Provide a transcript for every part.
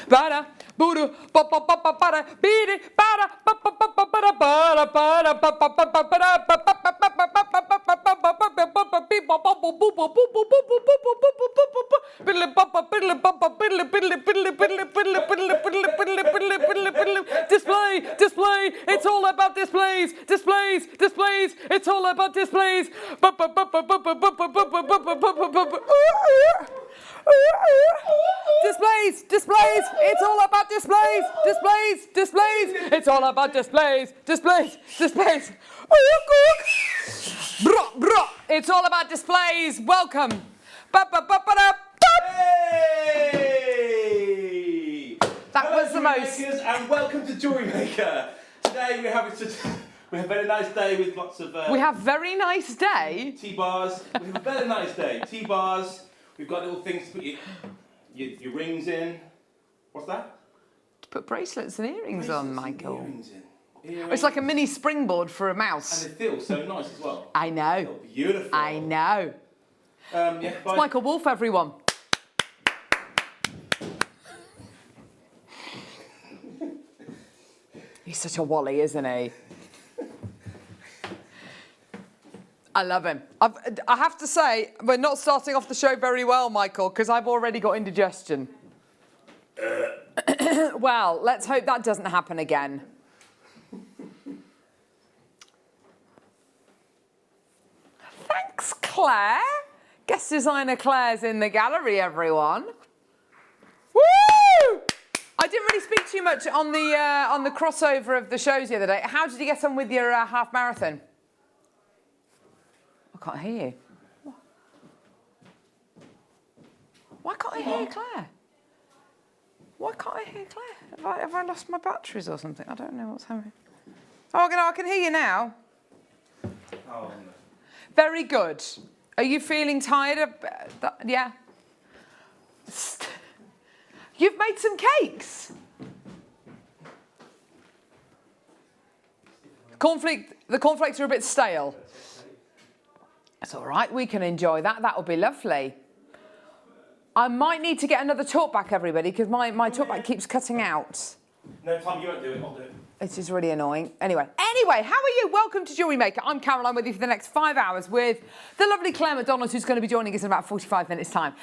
Bada, boodo, ba ba ba ba bada, beat it, bada, ba ba ba ba bada, bada, bada, ba ba ba ba bada, ba ba ba ba ba ba ba ba ba ba ba ba ba ba beep ba ba ba boo ba boo boo boo boo boo boo boo boo boo boo biddle ba ba biddle ba ba biddle biddle biddle biddle biddle biddle biddle biddle biddle biddle biddle display, display, it's all about displays, displays, displays, it's all about displays. Ba ba ba ba ba ba ba ba ba ba ba ba ba ba. Displays, displays, it's all about displays, displays, displays, it's all about displays, displays, displays. It's all about displays. Welcome. Hey! That Hello, was the most. And welcome to JewelleryMaker. Today we have a very nice day with lots of. We have very nice day. Tea bars. We have a very nice day. Tea bars. We've got little things to put your rings in. What's that? To put bracelets and earrings on, Michael. Earrings in. Earrings. It's like a mini springboard for a mouse. And they feel so nice as well. I know. Feel beautiful. I know. Yeah, it's Michael Wolf, everyone. He's such a wally, isn't he? I love him. I have to say, we're not starting off the show very well, Michael, because I've already got indigestion. Well, let's hope that doesn't happen again. Thanks, Claire. Guest designer Claire's in the gallery, everyone. Woo! I didn't really speak too much on the crossover of the shows the other day. How did you get on with your half marathon? I can't hear you. Why can't I hear Claire? Why can't I hear Claire? Have I lost my batteries or something? I don't know what's happening. Oh, no, I can hear you now. Oh, no. Very good. Are you feeling tired of that? Yeah. You've made some cakes. The cornflakes are a bit stale. That's all right. We can enjoy that. That'll be lovely. I might need to get another talkback, everybody, because my talkback keeps cutting out. No, Tom, you won't do it. I'll do it. It is really annoying. Anyway, how are you? Welcome to JewelleryMaker. I'm Caroline with you for the next 5 hours with the lovely Claire MacDonald, who's going to be joining us in about 45 minutes' time.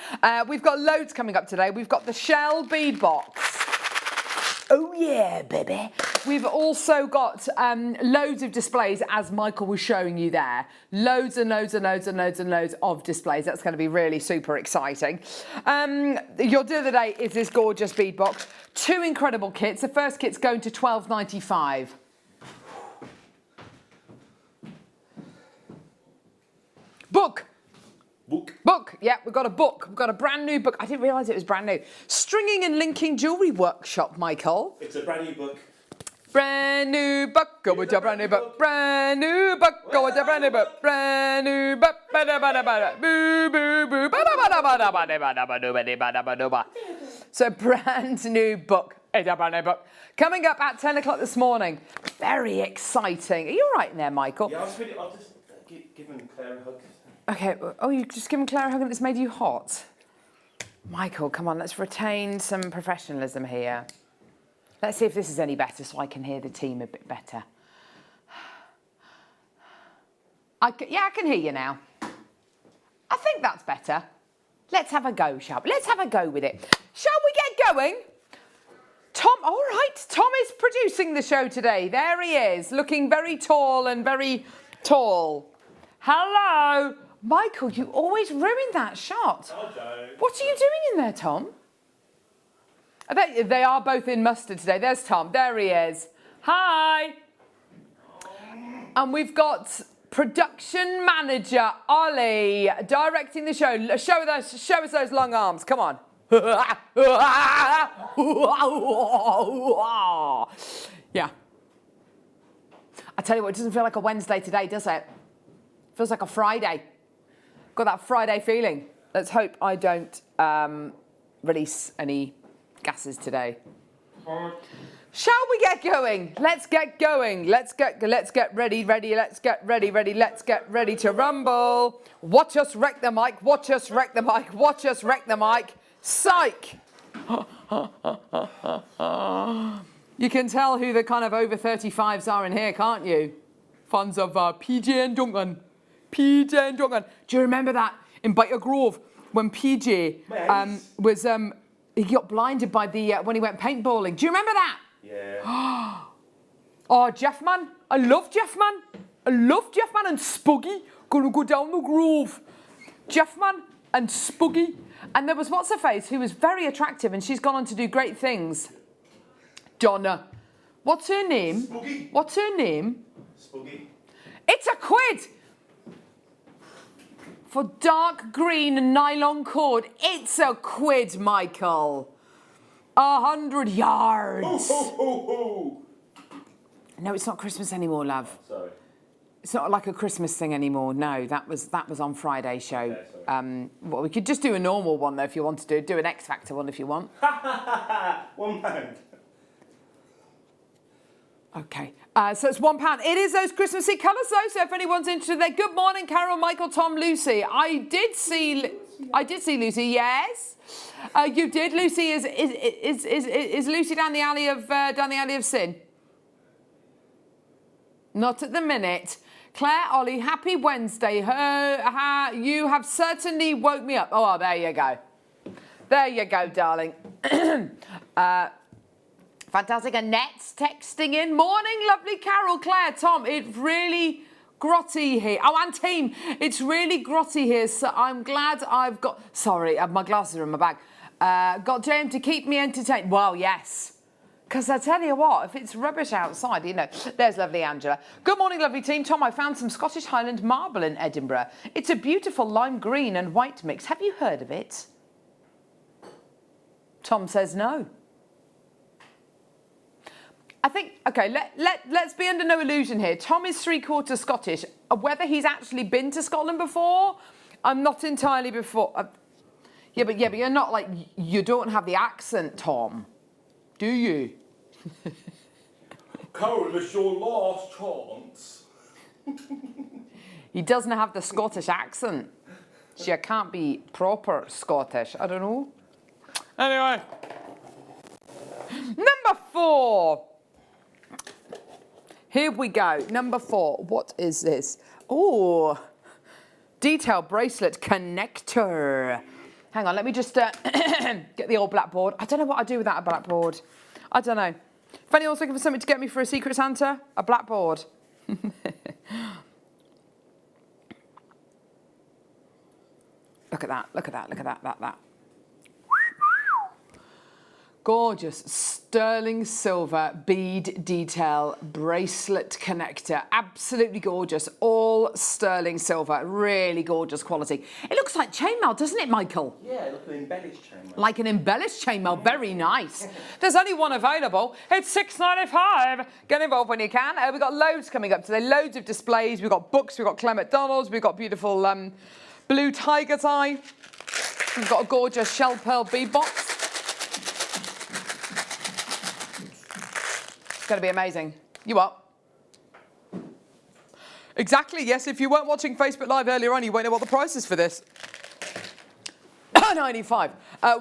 We've got loads coming up today. We've got the shell bead box. Oh, yeah, baby. We've also got loads of displays, as Michael was showing you there. Loads and loads and loads and loads and loads of displays. That's going to be really super exciting. Your deal of the day is this gorgeous bead box. 2 incredible kits. The first kit's going to $12.95. Book. Book. Yeah, we've got a book. We've got a brand new book. I didn't realise it was brand new. Stringing and Linking Jewellery Workshop, Michael. It's a brand new book. Brand new book, go with your brand new book. Brand new book, go with your brand new book. Brand new book. Boo boo boo. So brand new book. It's a brand new book. Coming up at 10 o'clock this morning. Very exciting. Are you all right in there, Michael? Yeah, I'll just give Claire a hug. Okay. Oh, you just given Claire a hug and it's made you hot. Michael, come on, let's retain some professionalism here. Let's see if this is any better so I can hear the team a bit better. I can hear you now. I think that's better. Let's have a go, shall we? Let's have a go with it. Shall we get going? Tom, all right, Tom is producing the show today. There he is, looking very tall and very tall. Hello. Michael, you always ruin that shot. I don't. What are you doing in there, Tom? They are both in mustard today. There's Tom. There he is. Hi. And we've got production manager Ollie directing the show. Show us those long arms. Come on. Yeah. I tell you what, it doesn't feel like a Wednesday today, does it? It feels like a Friday. Got that Friday feeling. Let's hope I don't release any gases today. Shall we get going? Let's get going. Let's get ready. Let's get ready to rumble. Watch us wreck the mic. Watch us wreck the mic. Watch us wreck the mic. Psych. You can tell who the kind of over 35s are in here, can't you? Fans of PJ and Duncan. PJ and Duncan. Do you remember that in Biter Grove when PJ was he got blinded by the when he went paintballing? Do you remember that? Yeah. Oh, Jeff man, I love Jeff man. I love Jeff man and Spuggy gonna go down the grove. Jeff man and Spuggy, and there was what's her face who was very attractive, and she's gone on to do great things. Donna, what's her name? Spuggy. What's her name? Spuggy. It's a quid for dark green nylon cord. It's a quid, Michael. 100 yards. Ho, ho, ho, ho. No, it's not Christmas anymore, love. Sorry. It's not like a Christmas thing anymore. No, that was on Friday's show. Okay, sorry. Well, we could just do a normal one though if you want to do an X Factor one if you want. £1. Okay, so it's £1. It is those Christmassy colours though. So if anyone's interested, there. Good morning, Carol, Michael, Tom, Lucy. I did see Lucy. Yes, you did. Lucy is Lucy down the alley of sin? Not at the minute. Claire, Ollie, happy Wednesday. You have certainly woke me up. Oh, there you go. There you go, darling. Fantastic. Annette's texting in. Morning, lovely Carol, Claire, Tom. It's really grotty here. Oh, and team, it's really grotty here. So I'm glad I've got... Sorry, my glasses are in my bag. Got James to keep me entertained. Well, yes. Because I tell you what, if it's rubbish outside, you know. There's lovely Angela. Good morning, lovely team. Tom, I found some Scottish Highland marble in Edinburgh. It's a beautiful lime green and white mix. Have you heard of it? Tom says no. I think, okay, let's be under no illusion here. Tom is 3/4 Scottish. Whether he's actually been to Scotland before, I'm not entirely before. Yeah, but you're not like, you don't have the accent, Tom. Do you? Carol, it's your last chance. He doesn't have the Scottish accent. So you can't be proper Scottish. I don't know. Anyway. Number 4. Here we go. Number 4. What is this? Oh, detail bracelet connector. Hang on, let me just get the old blackboard. I don't know what I'd do without a blackboard. I don't know. If anyone's looking for something to get me for a Secret Santa, a blackboard. Look at that, look at that, look at that. Gorgeous sterling silver bead detail bracelet connector. Absolutely gorgeous. All sterling silver. Really gorgeous quality. It looks like chainmail, doesn't it, Michael? Yeah, like an embellished chainmail. Like an embellished chainmail. Very nice. There's only one available. It's $6.95. Get involved when you can. We've got loads coming up today. Loads of displays. We've got books. We've got Claire MacDonald's. We've got beautiful blue tiger's eye. We've got a gorgeous shell pearl bead box. It's going to be amazing. You up? Exactly, yes. If you weren't watching Facebook Live earlier on, you won't know what the price is for this. $95.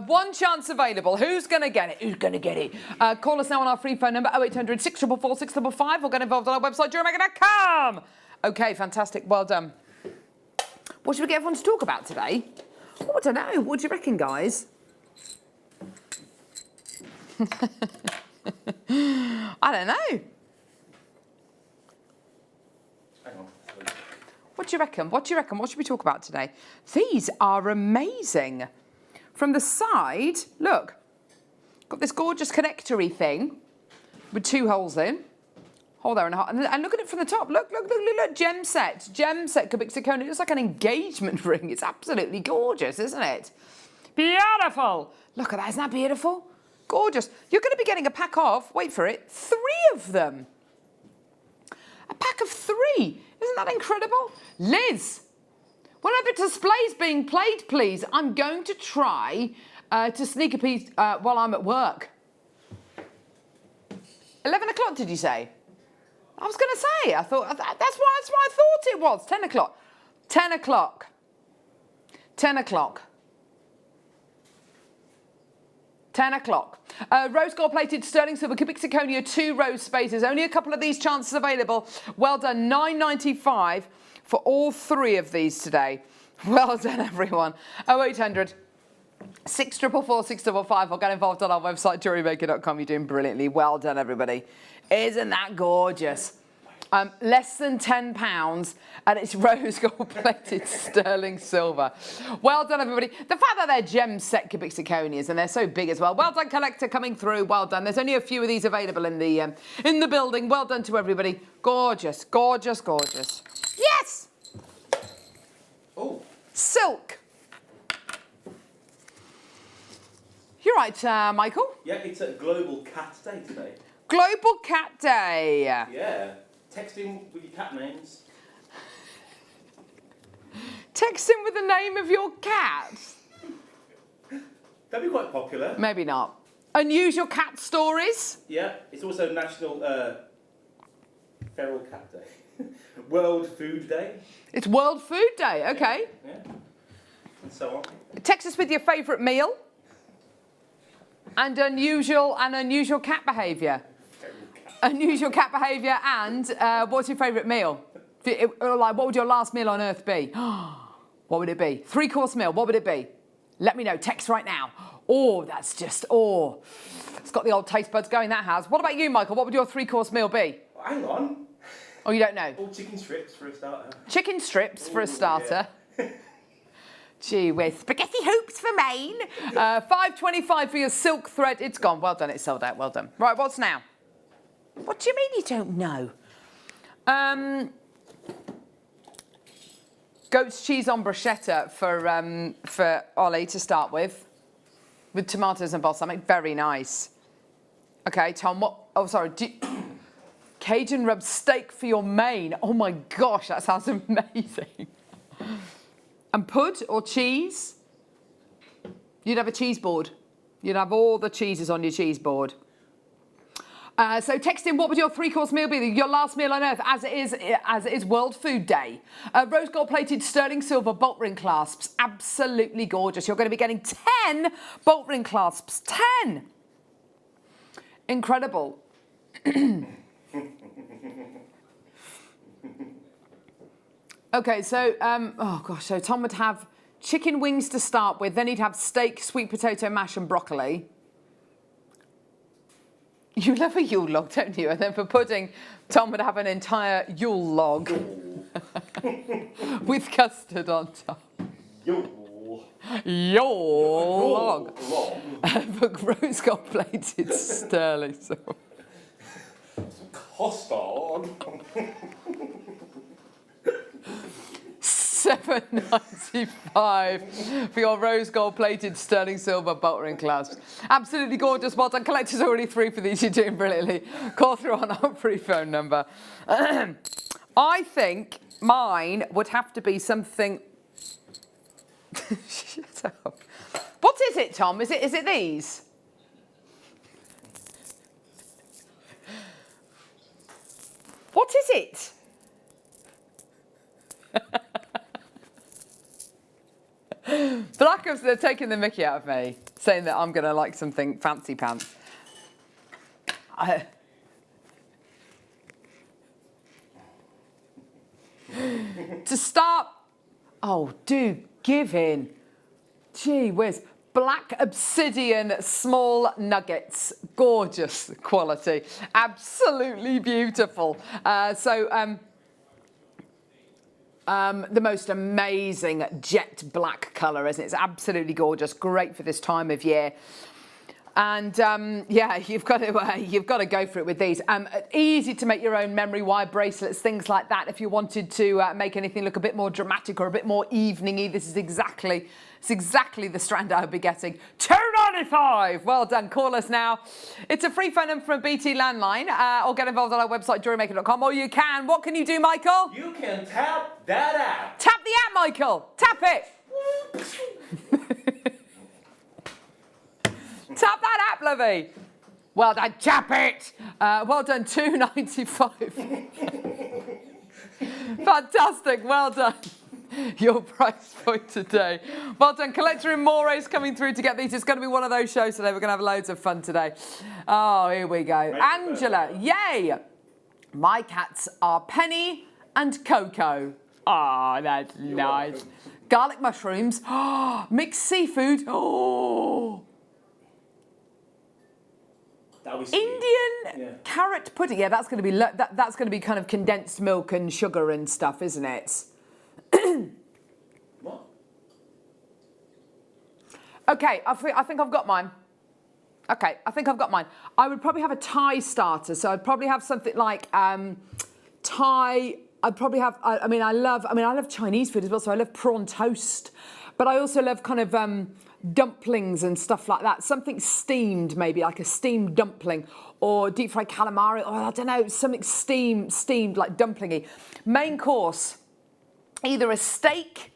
One chance available. Who's going to get it? Who's going to get it? Call us now on our free phone number, 0800 644 655, or get involved on our website, JewelleryMaker.com. Okay, fantastic. Well done. What should we get everyone to talk about today? Oh, I don't know. What do you reckon, guys? I don't know. Hang on. What do you reckon? What do you reckon? What should we talk about today? These are amazing. From the side, look. Got this gorgeous connectory thing with 2 holes in. Hole there and a hole. And look at it from the top. Look. Gem set. Gem set cubic zirconia. It looks like an engagement ring. It's absolutely gorgeous, isn't it? Beautiful. Look at that. Isn't that beautiful? Gorgeous. You're going to be getting a pack of, wait for it, 3 of them. A pack of 3. Isn't that incredible? Liz, whenever display's being played, please, I'm going to try to sneak a piece while I'm at work. 11 o'clock, did you say? I was going to say, I thought, that's why I thought it was. 10 o'clock. 10 o'clock. 10 o'clock. 10 o'clock. Rose gold plated sterling silver cubic zirconia, 2 rose spaces. Only a couple of these chances available. Well done. £9.95 for all 3 of these today. Well done, everyone. 0800 644 655 or get involved on our website, jewellerymaker.com. You're doing brilliantly. Well done, everybody. Isn't that gorgeous? Less than £10 and it's rose gold plated sterling silver. Well done, everybody. The fact that they're gem set cubic zirconias and they're so big as well. Well done, collector, coming through. Well done. There's only a few of these available in the building. Well done to everybody. Gorgeous, gorgeous, gorgeous. Yes! Oh. Silk. You're right, Michael. Yeah, it's a Global Cat Day today. Global Cat Day. Yeah. Texting with your cat names. Texting with the name of your cat. That'd be quite popular. Maybe not. Unusual cat stories. Yeah, it's also National Feral Cat Day. World Food Day. It's World Food Day, okay. Yeah. And so on. Text us with your favourite meal. And unusual cat behaviour. Unusual cat behaviour and what's your favourite meal? Like, what would your last meal on earth be? What would it be? 3-course meal, what would it be? Let me know, text right now. Oh, that's just, oh. It's got the old taste buds going, that has. What about you, Michael? What would your 3-course meal be? Hang on. Oh, you don't know? Oh, chicken strips for a starter. Chicken strips for a starter. Yeah. Gee whiz. Spaghetti hoops for Maine. $5.25 for your silk thread. It's gone. Well done, it's sold out. Well done. Right, what's now? What do you mean you don't know? Goat's cheese on bruschetta for Ollie to start with tomatoes and balsamic. Very nice. Okay, Tom, what? Oh, sorry. Cajun rub steak for your main. Oh my gosh, that sounds amazing. And pud or cheese? You'd have a cheese board. You'd have all the cheeses on your cheese board. So text in, what would your 3-course meal be? Your last meal on earth, as it is World Food Day. Rose gold plated sterling silver bolt ring clasps. Absolutely gorgeous. You're going to be getting 10 bolt ring clasps. 10! Incredible. Okay, so, oh gosh, so Tom would have chicken wings to start with, then he'd have steak, sweet potato mash and broccoli. You love a Yule log, don't you? And then for pudding, Tom would have an entire Yule log with custard on top. Yule. Yule log. For rose gold plated sterling silver. Custard. $7.95 for your rose gold plated sterling silver bolt ring clasps. Absolutely gorgeous. Well done. Collector's already 3 for these. You're doing brilliantly. Call through on our free phone number. I think mine would have to be something. Shut up. What is it, Tom? Is it these? What is it? Blackers, they're taking the mickey out of me, saying that I'm going to like something fancy pants. To start, oh, do give in. Gee whiz. Black obsidian small nuggets. Gorgeous quality. Absolutely beautiful. The most amazing jet black colour, isn't it? It's absolutely gorgeous. Great for this time of year. And yeah, you've got to go for it with these. Easy to make your own memory wire bracelets, things like that. If you wanted to make anything look a bit more dramatic or a bit more evening-y, this is exactly the strand I would be getting. $2.95. Well done. Call us now. It's a free phone number from a BT landline, or get involved on our website, jewellerymaker.com. Or you can. What can you do, Michael? You can tap that app. Tap the app, Michael. Tap it. Tap that app, lovey. Well done. Tap it. Well done. $2.95. Fantastic. Well done. your price point today. Well done. Collector in More's coming through to get these. It's going to be one of those shows today. We're going to have loads of fun today. Oh, here we go. Angela, yay. My cats are Penny and Coco. Ah, that's nice. Welcome. Garlic mushrooms. Oh, mixed seafood. Oh. Indian carrot pudding. Yeah, that's going to be that's going to be kind of condensed milk and sugar and stuff, isn't it? What? Okay, I think I've got mine. Okay, I think I've got mine. I would probably have a Thai starter, so I'd probably have something like Thai. I'd probably have. I mean, I love Chinese food as well, so I love prawn toast, but I also love kind of dumplings and stuff like that. Something steamed, maybe like a steamed dumpling or deep fried calamari, or I don't know, something steamed like dumplingy. Main course, either a steak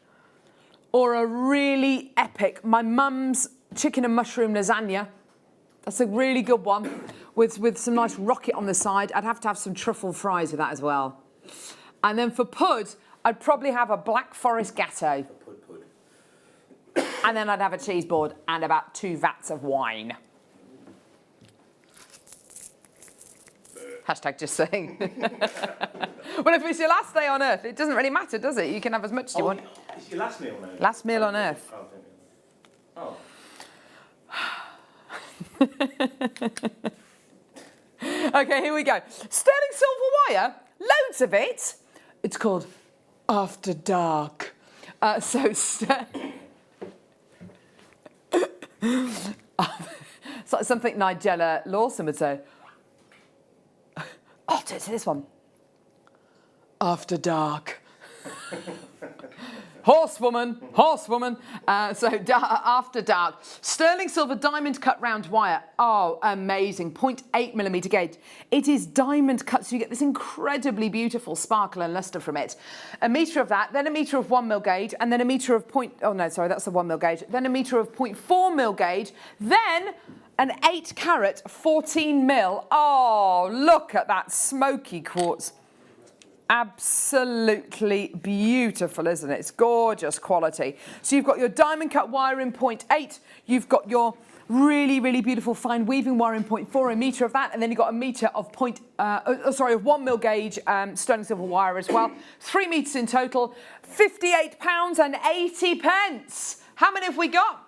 or a really epic. My mum's chicken and mushroom lasagna. That's a really good one with some nice rocket on the side. I'd have to have some truffle fries with that as well. And then for pud, I'd probably have a Black Forest Gatto. Pud. And then I'd have a cheese board and about 2 vats of wine. Hashtag just saying. Well, if it's your last day on Earth, it doesn't really matter, does it? You can have as much as you want. It's your last meal on Earth? Last meal on Earth. Oh. Okay, here we go. Sterling silver wire, loads of it. It's called After Dark. So something Nigella Lawson would say. Oh, it's this one. After Dark. Horsewoman. After Dark. Sterling silver diamond cut round wire. Oh, amazing. 0.8mm gauge. It is diamond cut, so you get this incredibly beautiful sparkle and lustre from it. A metre of that, then a metre of 1mm gauge, and then a metre of that's the 1mm gauge. Then a metre of 0.4mm gauge, then an 8 carat 14mm. Oh, look at that smoky quartz. Absolutely beautiful, isn't it? It's gorgeous quality. So you've got your diamond cut wire in 0.8. You've got your really, really beautiful fine weaving wire in 0.4, a metre of that, and then you've got a metre of 1mm gauge sterling silver wire as well. 3 metres in total, £58.80. How many have we got?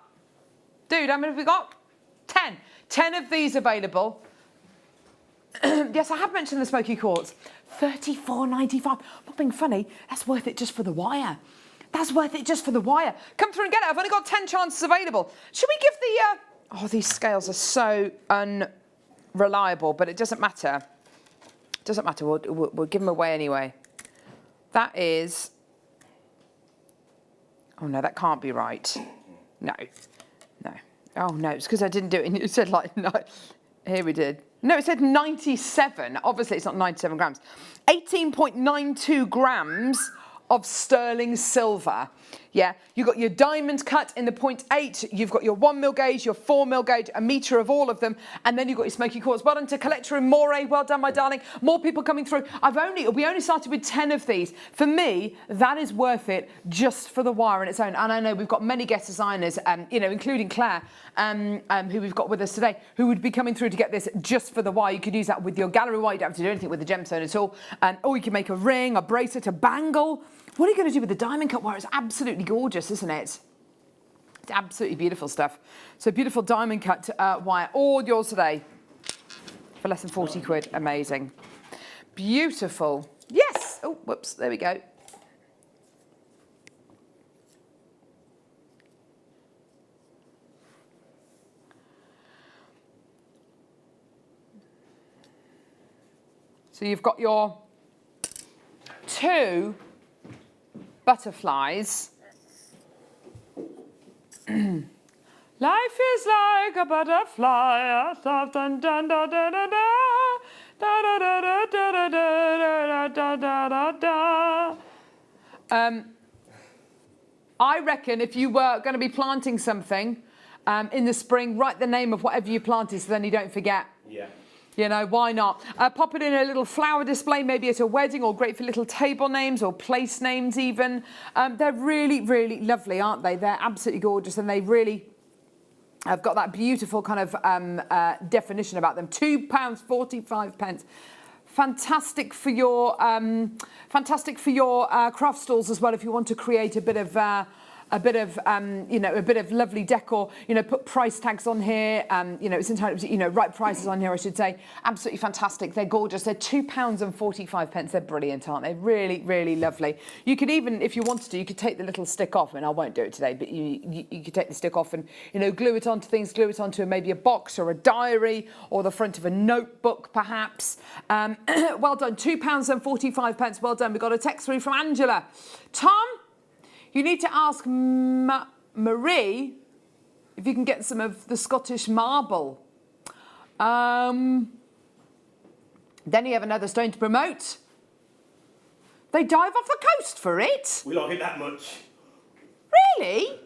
Dude, how many have we got? 10. 10 of these available. Yes, I have mentioned the smoky quartz. $34.95. I'm not being funny. That's worth it just for the wire. That's worth it just for the wire. Come through and get it. I've only got 10 chances available. Should we give the... Oh, these scales are so unreliable, but it doesn't matter. It doesn't matter. We'll give them away anyway. That is... Oh, no, that can't be right. No. No. Oh, no, it's because I didn't do it. And you said, like, no. Here we did. No, it said 97. Obviously, it's not 97 grams. 18.92 grams of sterling silver. Yeah, you've got your diamond cut in the 0.8. You've got your 1mm gauge, your 4mm gauge, a metre of all of them. And then you've got your smoky quartz. Well done to Collector in Moray. Well done, my darling. More people coming through. We only started with 10 of these. For me, that is worth it just for the wire on its own. And I know we've got many guest designers, including Claire, who we've got with us today, who would be coming through to get this just for the wire. You could use that with your gallery wire. You don't have to do anything with the gemstone at all. Or you can make a ring, a bracelet, a bangle. What are you going to do with the diamond cut wire? It's absolutely gorgeous, isn't it? It's absolutely beautiful stuff. So beautiful diamond cut wire, all yours today for less than 40 quid. Amazing. Beautiful. Yes. Oh, whoops. There we go. So you've got your 2 butterflies. Life is like a butterfly. I reckon if you were going to be planting something in the spring, write the name of whatever you planted so then you don't forget. Yeah. You know, why not? Pop it in a little flower display, maybe at a wedding, or great for little table names or place names even. They're really, really lovely, aren't they? They're absolutely gorgeous, and they really have got that beautiful kind of definition about them. £2.45. Fantastic for your craft stalls as well. If you want to create a bit of lovely decor, put price tags on here. It's entirely, right prices on here, I should say. Absolutely fantastic. They're gorgeous. They're £2.45. They're brilliant, aren't they? Really, really lovely. You could even, if you wanted to, you could take the little stick off. I mean, I won't do it today, but you could take the stick off and, glue it onto things, glue it onto maybe a box or a diary or the front of a notebook, perhaps. Well done. £2.45. Well done. We got a text through from Angela. Tom, you need to ask Marie if you can get some of the Scottish marble. Then you have another stone to promote. They dive off the coast for it. We don't get that much. Really?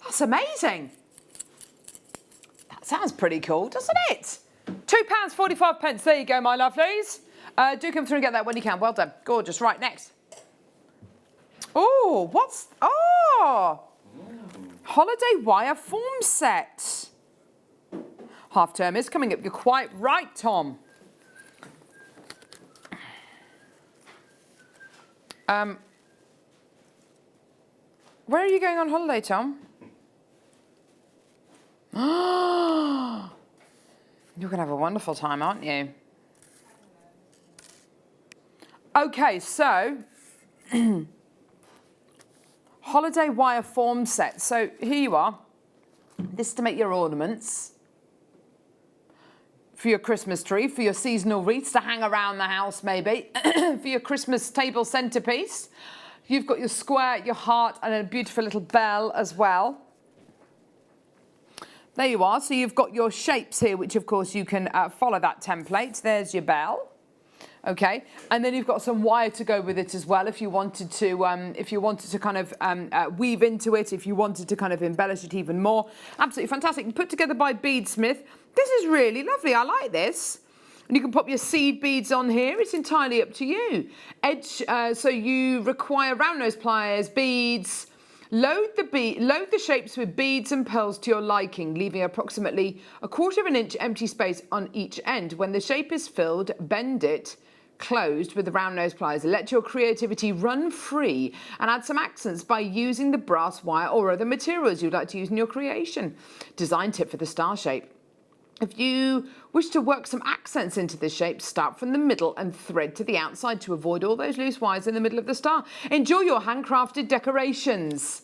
That's amazing. That sounds pretty cool, doesn't it? £2.45. There you go, my lovelies. Do come through and get that when you can. Well done. Gorgeous. Right, next. Oh, holiday wire form set. Half term is coming up. You're quite right, Tom. Where are you going on holiday, Tom? You're going to have a wonderful time, aren't you? Okay, so holiday wire form set. So here you are. This is to make your ornaments for your Christmas tree, for your seasonal wreaths to hang around the house maybe, for your Christmas table centerpiece. You've got your square, your heart, and a beautiful little bell as well. There you are. So you've got your shapes here, which of course you can follow that template. There's your bell. Okay, and then you've got some wire to go with it as well if you wanted to kind of weave into it, if you wanted to kind of embellish it even more. Absolutely fantastic. Put together by Beadsmith. This is really lovely. I like this. And you can pop your seed beads on here. It's entirely up to you. Edge, so you require round nose pliers, beads. Load the shapes with beads and pearls to your liking, leaving approximately 1/4 inch empty space on each end. When the shape is filled, bend it closed with the round nose pliers. Let your creativity run free and add some accents by using the brass wire or other materials you'd like to use in your creation. Design tip for the star shape. If you wish to work some accents into this shape, start from the middle and thread to the outside to avoid all those loose wires in the middle of the star. Enjoy your handcrafted decorations.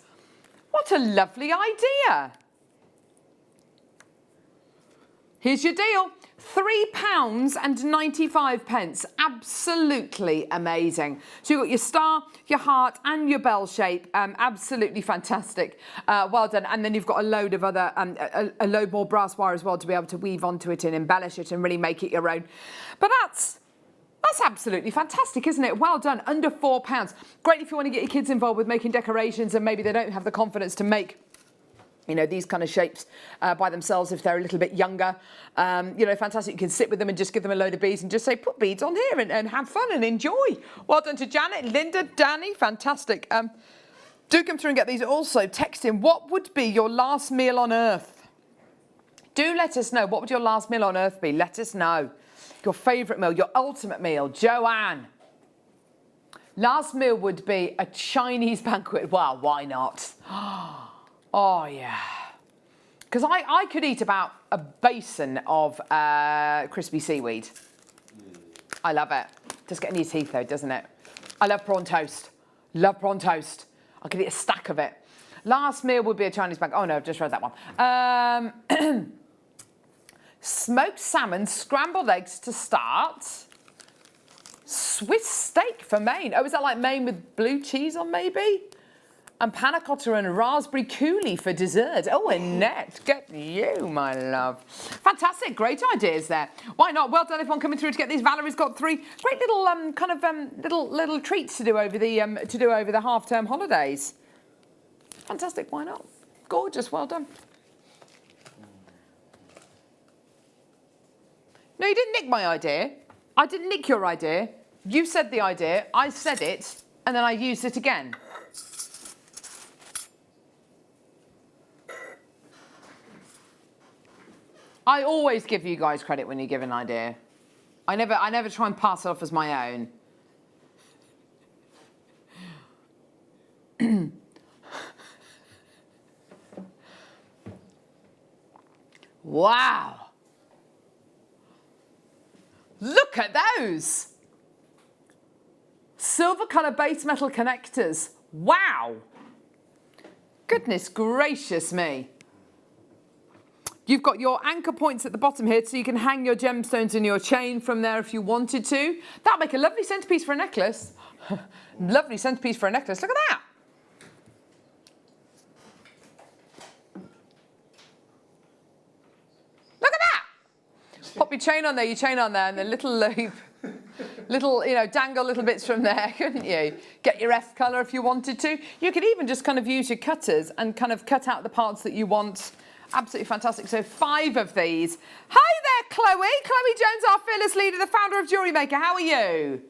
What a lovely idea. Here's your deal. £3.95. Absolutely amazing. So you've got your star, your heart, and your bell shape. Absolutely fantastic. Well done. And then you've got a load of other, a load more brass wire as well to be able to weave onto it and embellish it and really make it your own. But that's absolutely fantastic, isn't it? Well done. Under £4. Great if you want to get your kids involved with making decorations and maybe they don't have the confidence to make these kind of shapes by themselves if they're a little bit younger. Fantastic. You can sit with them and just give them a load of beads and just say, put beads on here and have fun and enjoy. Well done to Janet, Linda, Danny. Fantastic. Do come through and get these. Also, text in, what would be your last meal on earth? Do let us know. What would your last meal on earth be? Let us know. Your favourite meal, your ultimate meal. Joanne. Last meal would be a Chinese banquet. Well, why not? Oh, yeah. Because I could eat about a basin of crispy seaweed. I love it. Just getting your teeth, though, doesn't it? I love prawn toast. Love prawn toast. I could eat a stack of it. Last meal would be a Chinese banquet. Oh, no, I've just read that one. Smoked salmon, scrambled eggs to start. Swiss steak for Maine. Oh, is that like Maine with blue cheese on, maybe? And panna cotta and raspberry coulis for dessert. Oh, Annette, get you, my love. Fantastic, great ideas there. Why not? Well done, everyone coming through to get these. Valerie's got 3 great little little treats to do over the half-term holidays. Fantastic, why not? Gorgeous, well done. No, you didn't nick my idea. I didn't nick your idea. You said the idea, I said it, and then I used it again. I always give you guys credit when you give an idea. I never try and pass it off as my own. Wow. Look at those. Silver colour base metal connectors. Wow. Goodness gracious me. You've got your anchor points at the bottom here, so you can hang your gemstones in your chain from there if you wanted to. That'll make a lovely centerpiece for a necklace. Lovely centerpiece for a necklace. Look at that. Look at that. Pop your chain on there, and then little loop. Little, you know, dangle little bits from there, couldn't you? Get your F colour if you wanted to. You could even just kind of use your cutters and kind of cut out the parts that you want. Absolutely fantastic. So 5 of these. Hi there, Chloe. Chloe Jones, our fearless leader, the founder of JewelleryMaker. How are you?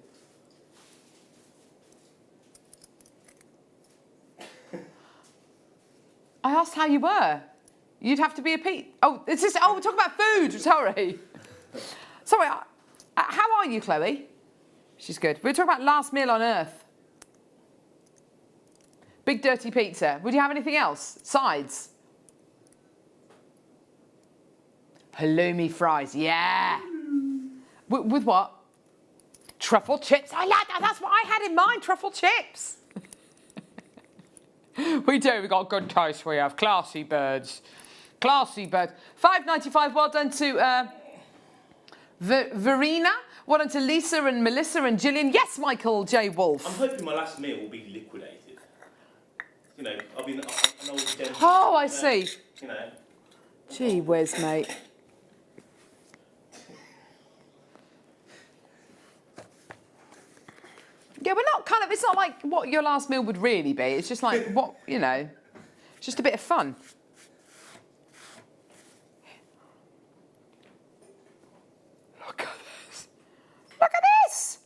I asked how you were. You'd have to be a Pete. Oh, it's just, oh, we're talking about food. Sorry. Sorry. How are you, Chloe? She's good. We're talking about last meal on earth. Big dirty pizza. Would you have anything else? Sides? Halloumi fries. Yeah. With what? Truffle chips. I like that. That's what I had in mind. Truffle chips. We do. We've got good taste. We have classy birds. Classy birds. £5.95. Well done to Verena. Well done to Lisa and Melissa and Gillian. Yes, Michael J. Wolf. I'm hoping my last meal will be liquidated. You know, I've been an old gentleman. Oh, I see. You know. Gee whiz, mate. Yeah, we're not kind of, it's not like what your last meal would really be. It's just like, what, you know, just a bit of fun. Look at this. Look at this.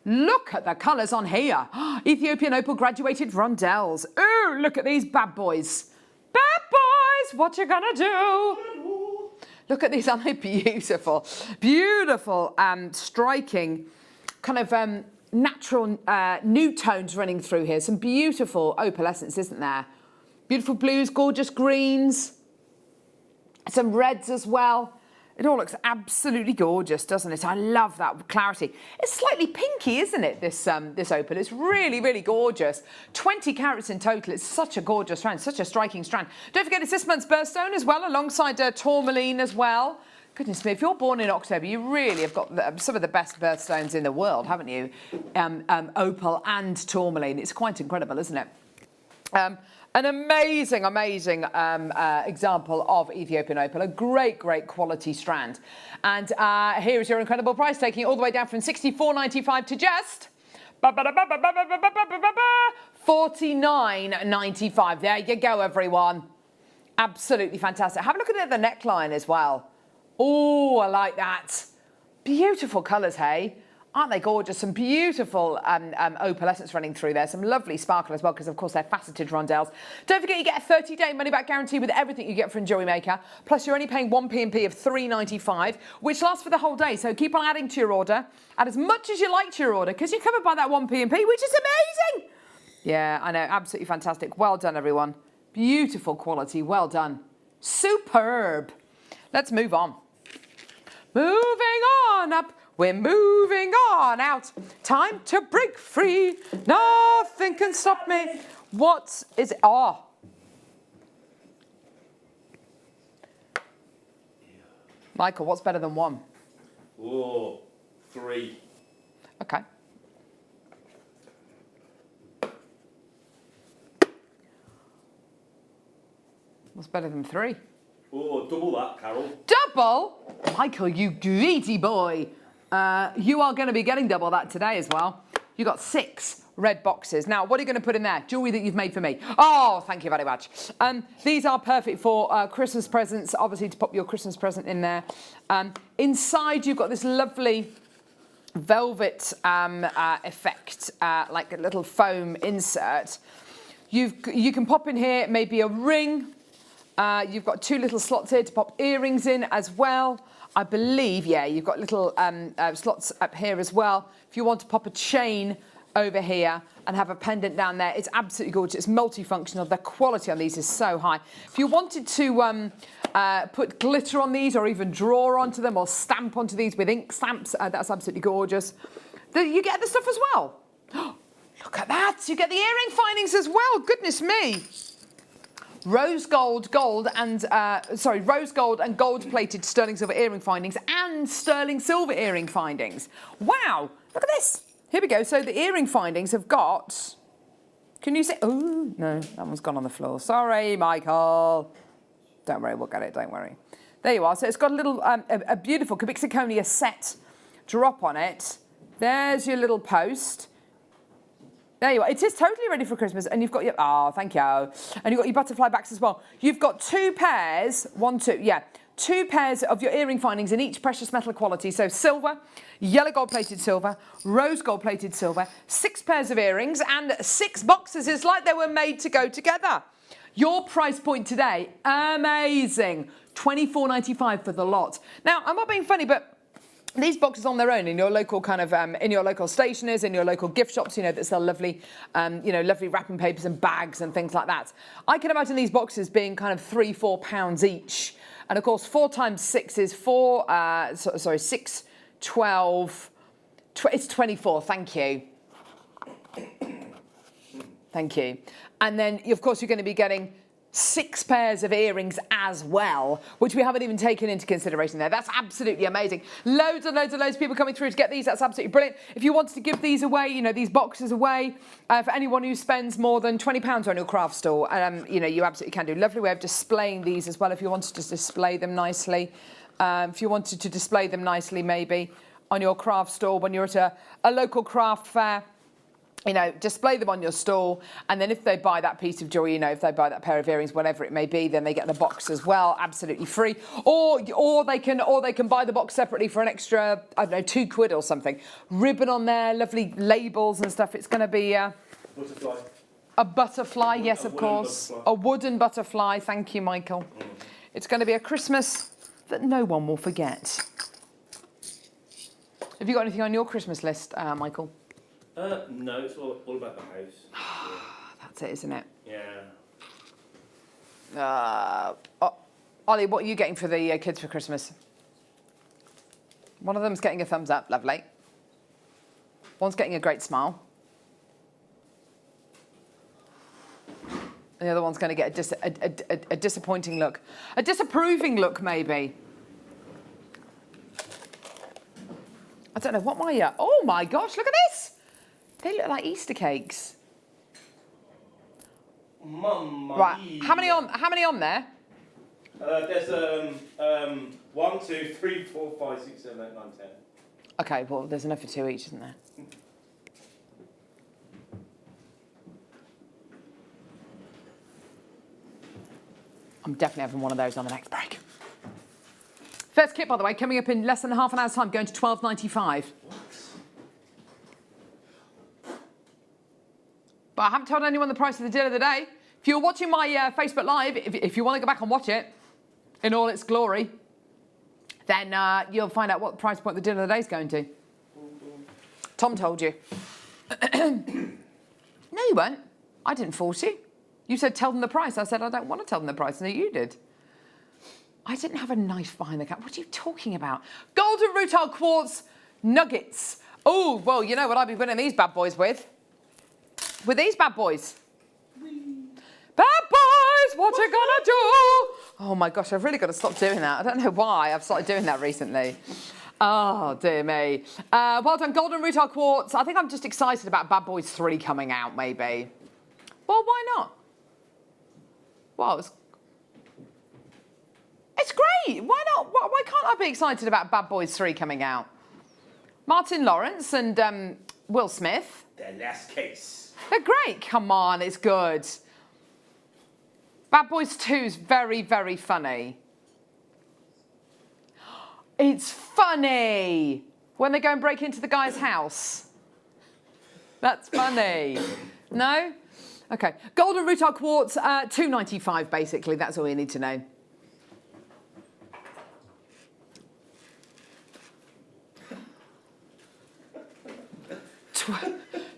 Look at the colours on here. Ethiopian opal graduated rondelles. Ooh, look at these bad boys. Bad boys, what you gonna do? Look at these, aren't they beautiful? Beautiful, striking, kind of natural nude tones running through here. Some beautiful opalescence, isn't there? Beautiful blues, gorgeous greens, some reds as well. It all looks absolutely gorgeous, doesn't it? I love that clarity. It's slightly pinky, isn't it, this opal? It's really, really gorgeous. 20 carats in total. It's such a gorgeous strand, such a striking strand. Don't forget it's this month's birthstone as well, alongside tourmaline as well. Goodness me, if you're born in October, you really have got some of the best birthstones in the world, haven't you? Opal and tourmaline. It's quite incredible, isn't it? An amazing, amazing example of Ethiopian opal. A great, great quality strand. And here is your incredible price, taking it all the way down from $64.95 to just $49.95. There you go, everyone. Absolutely fantastic. Have a look at the neckline as well. Oh, I like that. Beautiful colours, hey? Aren't they gorgeous? Some beautiful opalescence running through there. Some lovely sparkle as well, because of course they're faceted rondelles. Don't forget you get a 30-day money-back guarantee with everything you get from JewelleryMaker. Plus you're only paying one P&P of $3.95, which lasts for the whole day. So keep on adding to your order. Add as much as you like to your order, because you're covered by that one P&P, which is amazing. Yeah, I know. Absolutely fantastic. Well done, everyone. Beautiful quality. Well done. Superb. Let's move on. Moving on up. We're moving on out. Time to break free. Nothing can stop me. What is it? Oh. Michael, what's better than 1? Oh, 3. Okay. What's better than 3? Oh, double that, Carol. Double? Michael, you greedy boy. You are going to be getting double that today as well. You got 6 red boxes. Now, what are you going to put in there? Jewellery that you've made for me. Oh, thank you very much. These are perfect for Christmas presents, obviously to pop your Christmas present in there. Inside, you've got this lovely velvet effect, like a little foam insert. You can pop in here maybe a ring. You've got 2 little slots here to pop earrings in as well. I believe, yeah, you've got little slots up here as well. If you want to pop a chain over here and have a pendant down there, it's absolutely gorgeous. It's multifunctional. The quality on these is so high. If you wanted to put glitter on these or even draw onto them or stamp onto these with ink stamps, that's absolutely gorgeous. You get the stuff as well. Look at that. You get the earring findings as well. Goodness me. Rose gold and gold-plated sterling silver earring findings and sterling silver earring findings. Wow, look at this. Here we go. So the earring findings have got. Can you see? Oh no, that one's gone on the floor. Sorry, Michael. Don't worry, we'll get it. Don't worry. There you are. So it's got a little, a beautiful cubic zirconia set drop on it. There's your little post. There you are. It is totally ready for Christmas. And you've got your, oh, thank you. And you've got your butterfly backs as well. You've got 2 pairs, 2 pairs of your earring findings in each precious metal quality. So silver, yellow gold-plated silver, rose gold-plated silver, 6 pairs of earrings and 6 boxes. It's like they were made to go together. Your price point today, amazing. $24.95 for the lot. Now, I'm not being funny, but these boxes on their own in your local kind of, in your local stationers, in your local gift shops, you know, that sell lovely, lovely wrapping papers and bags and things like that. I can imagine these boxes being kind of £3-4 each. And of course, 4 times 6 is 6, 12, it's 24, thank you. Thank you. And then, of course, you're going to be getting 6 pairs of earrings as well, which we haven't even taken into consideration there. That's absolutely amazing. Loads and loads and loads of people coming through to get these. That's absolutely brilliant. If you wanted to give these away, you know, these boxes away, for anyone who spends more than £20 on your craft store, you know, you absolutely can do. Lovely way of displaying these as well if you wanted to display them nicely. If you wanted to display them nicely maybe on your craft store when you're at a local craft fair. You know, display them on your stall, and then if they buy that piece of jewelry, you know, if they buy that pair of earrings, whatever it may be, then they get the box as well, absolutely free. Or they can buy the box separately for an extra, I don't know, £2 or something. Ribbon on there, lovely labels and stuff. It's going to be Butterfly. A butterfly, yes, of course. Butterfly. A wooden butterfly. Thank you, Michael. It's going to be a Christmas that no one will forget. Have you got anything on your Christmas list, Michael? No, it's all about the house. That's it, isn't it? Yeah. Ollie, what are you getting for the kids for Christmas? One of them's getting a thumbs up, lovely. One's getting a great smile. And the other one's going to get a disappointing look. A disapproving look, maybe. I don't know what my... oh my gosh, look at this! They look like Easter cakes. Mamma right. mia. How many on there? There's 1, 2, 3, 4, 5, 6, 7, 8, 9, 10. Okay, well, there's enough for 2 each, isn't there? I'm definitely having one of those on the next break. First kit, by the way, coming up in less than half an hour's time, going to £12.95. But I haven't told anyone the price of the deal of the day. If you're watching my Facebook Live, if you want to go back and watch it in all its glory, then you'll find out what price point the deal of the day is going to. Tom told you. No, you won't. I didn't force you. You said tell them the price. I said I don't want to tell them the price. No, you did. I didn't have a knife behind the camera. What are you talking about? Golden rutile quartz nuggets. Oh, well, you know what I'd be winning these bad boys with. With these bad boys. Bad boys, what you gonna do? Oh my gosh, I've really got to stop doing that. I don't know why I've started doing that recently. Oh, dear me. Well done, golden rutile quartz. I think I'm just excited about Bad Boys 3 coming out, maybe. Well, why not? Well, it's great. Why not? Why can't I be excited about Bad Boys 3 coming out? Martin Lawrence and Will Smith. Their last case. They're great. Come on, it's good. Bad Boys 2 is very, very funny. It's funny when they go and break into the guy's house. That's funny. No? Okay. Golden Rutile Quartz, $2.95 basically. That's all you need to know.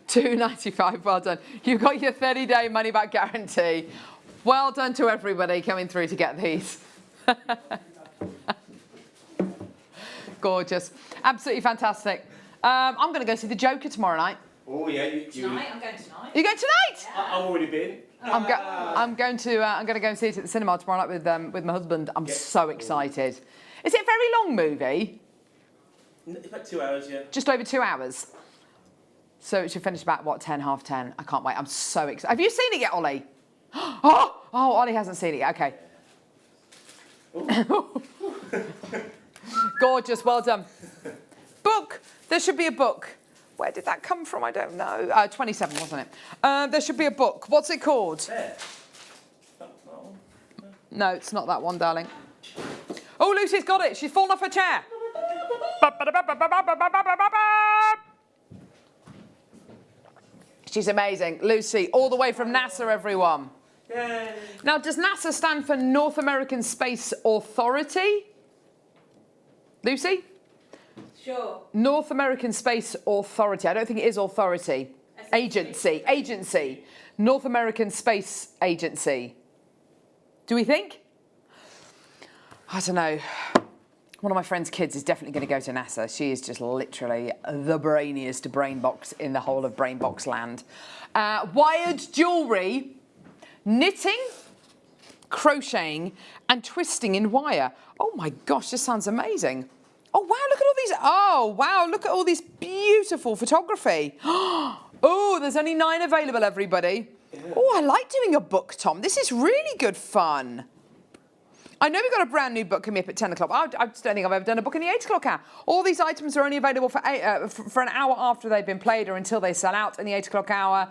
$2.95. Well done. You've got your 30-day money-back guarantee. Well done to everybody coming through to get these. Gorgeous. Absolutely fantastic. I'm going to go see the Joker tomorrow night. Oh yeah, Tonight, I'm going tonight. You going tonight? Yeah. I've already been. I'm going to go and see it at the cinema tomorrow night with my husband. I'm so excited. Is it a very long movie? It's about 2 hours, yeah. Just over 2 hours. So it should finish about, what, 10, half 10? I can't wait. I'm so excited. Have you seen it yet, Ollie? Oh, Ollie hasn't seen it yet. Okay. Gorgeous. Well done. Book. There should be a book. Where did that come from? I don't know. 27, wasn't it? There should be a book. What's it called? There. No, it's not that one, darling. Oh, Lucy's got it. She's fallen off her chair. She's amazing. Lucy, all the way from NASA, everyone. Yay. Now, does NASA stand for North American Space Authority? Lucy? Sure. North American Space Authority. I don't think it is authority. Agency. Agency. North American Space Agency. Do we think? I don't know. One of my friend's kids is definitely going to go to NASA. She is just literally the brainiest brain box in the whole of brain box land. Wired jewellery, knitting, crocheting and twisting in wire. Oh my gosh, this sounds amazing. Oh wow, look at all these. Oh wow, look at all this beautiful photography. Oh, there's only 9 available, everybody. Yeah. Oh, I like doing a book, Tom. This is really good fun. I know we've got a brand new book coming up at 10 o'clock. I just don't think I've ever done a book in the 8 o'clock hour. All these items are only available for an hour after they've been played or until they sell out in the 8 o'clock hour.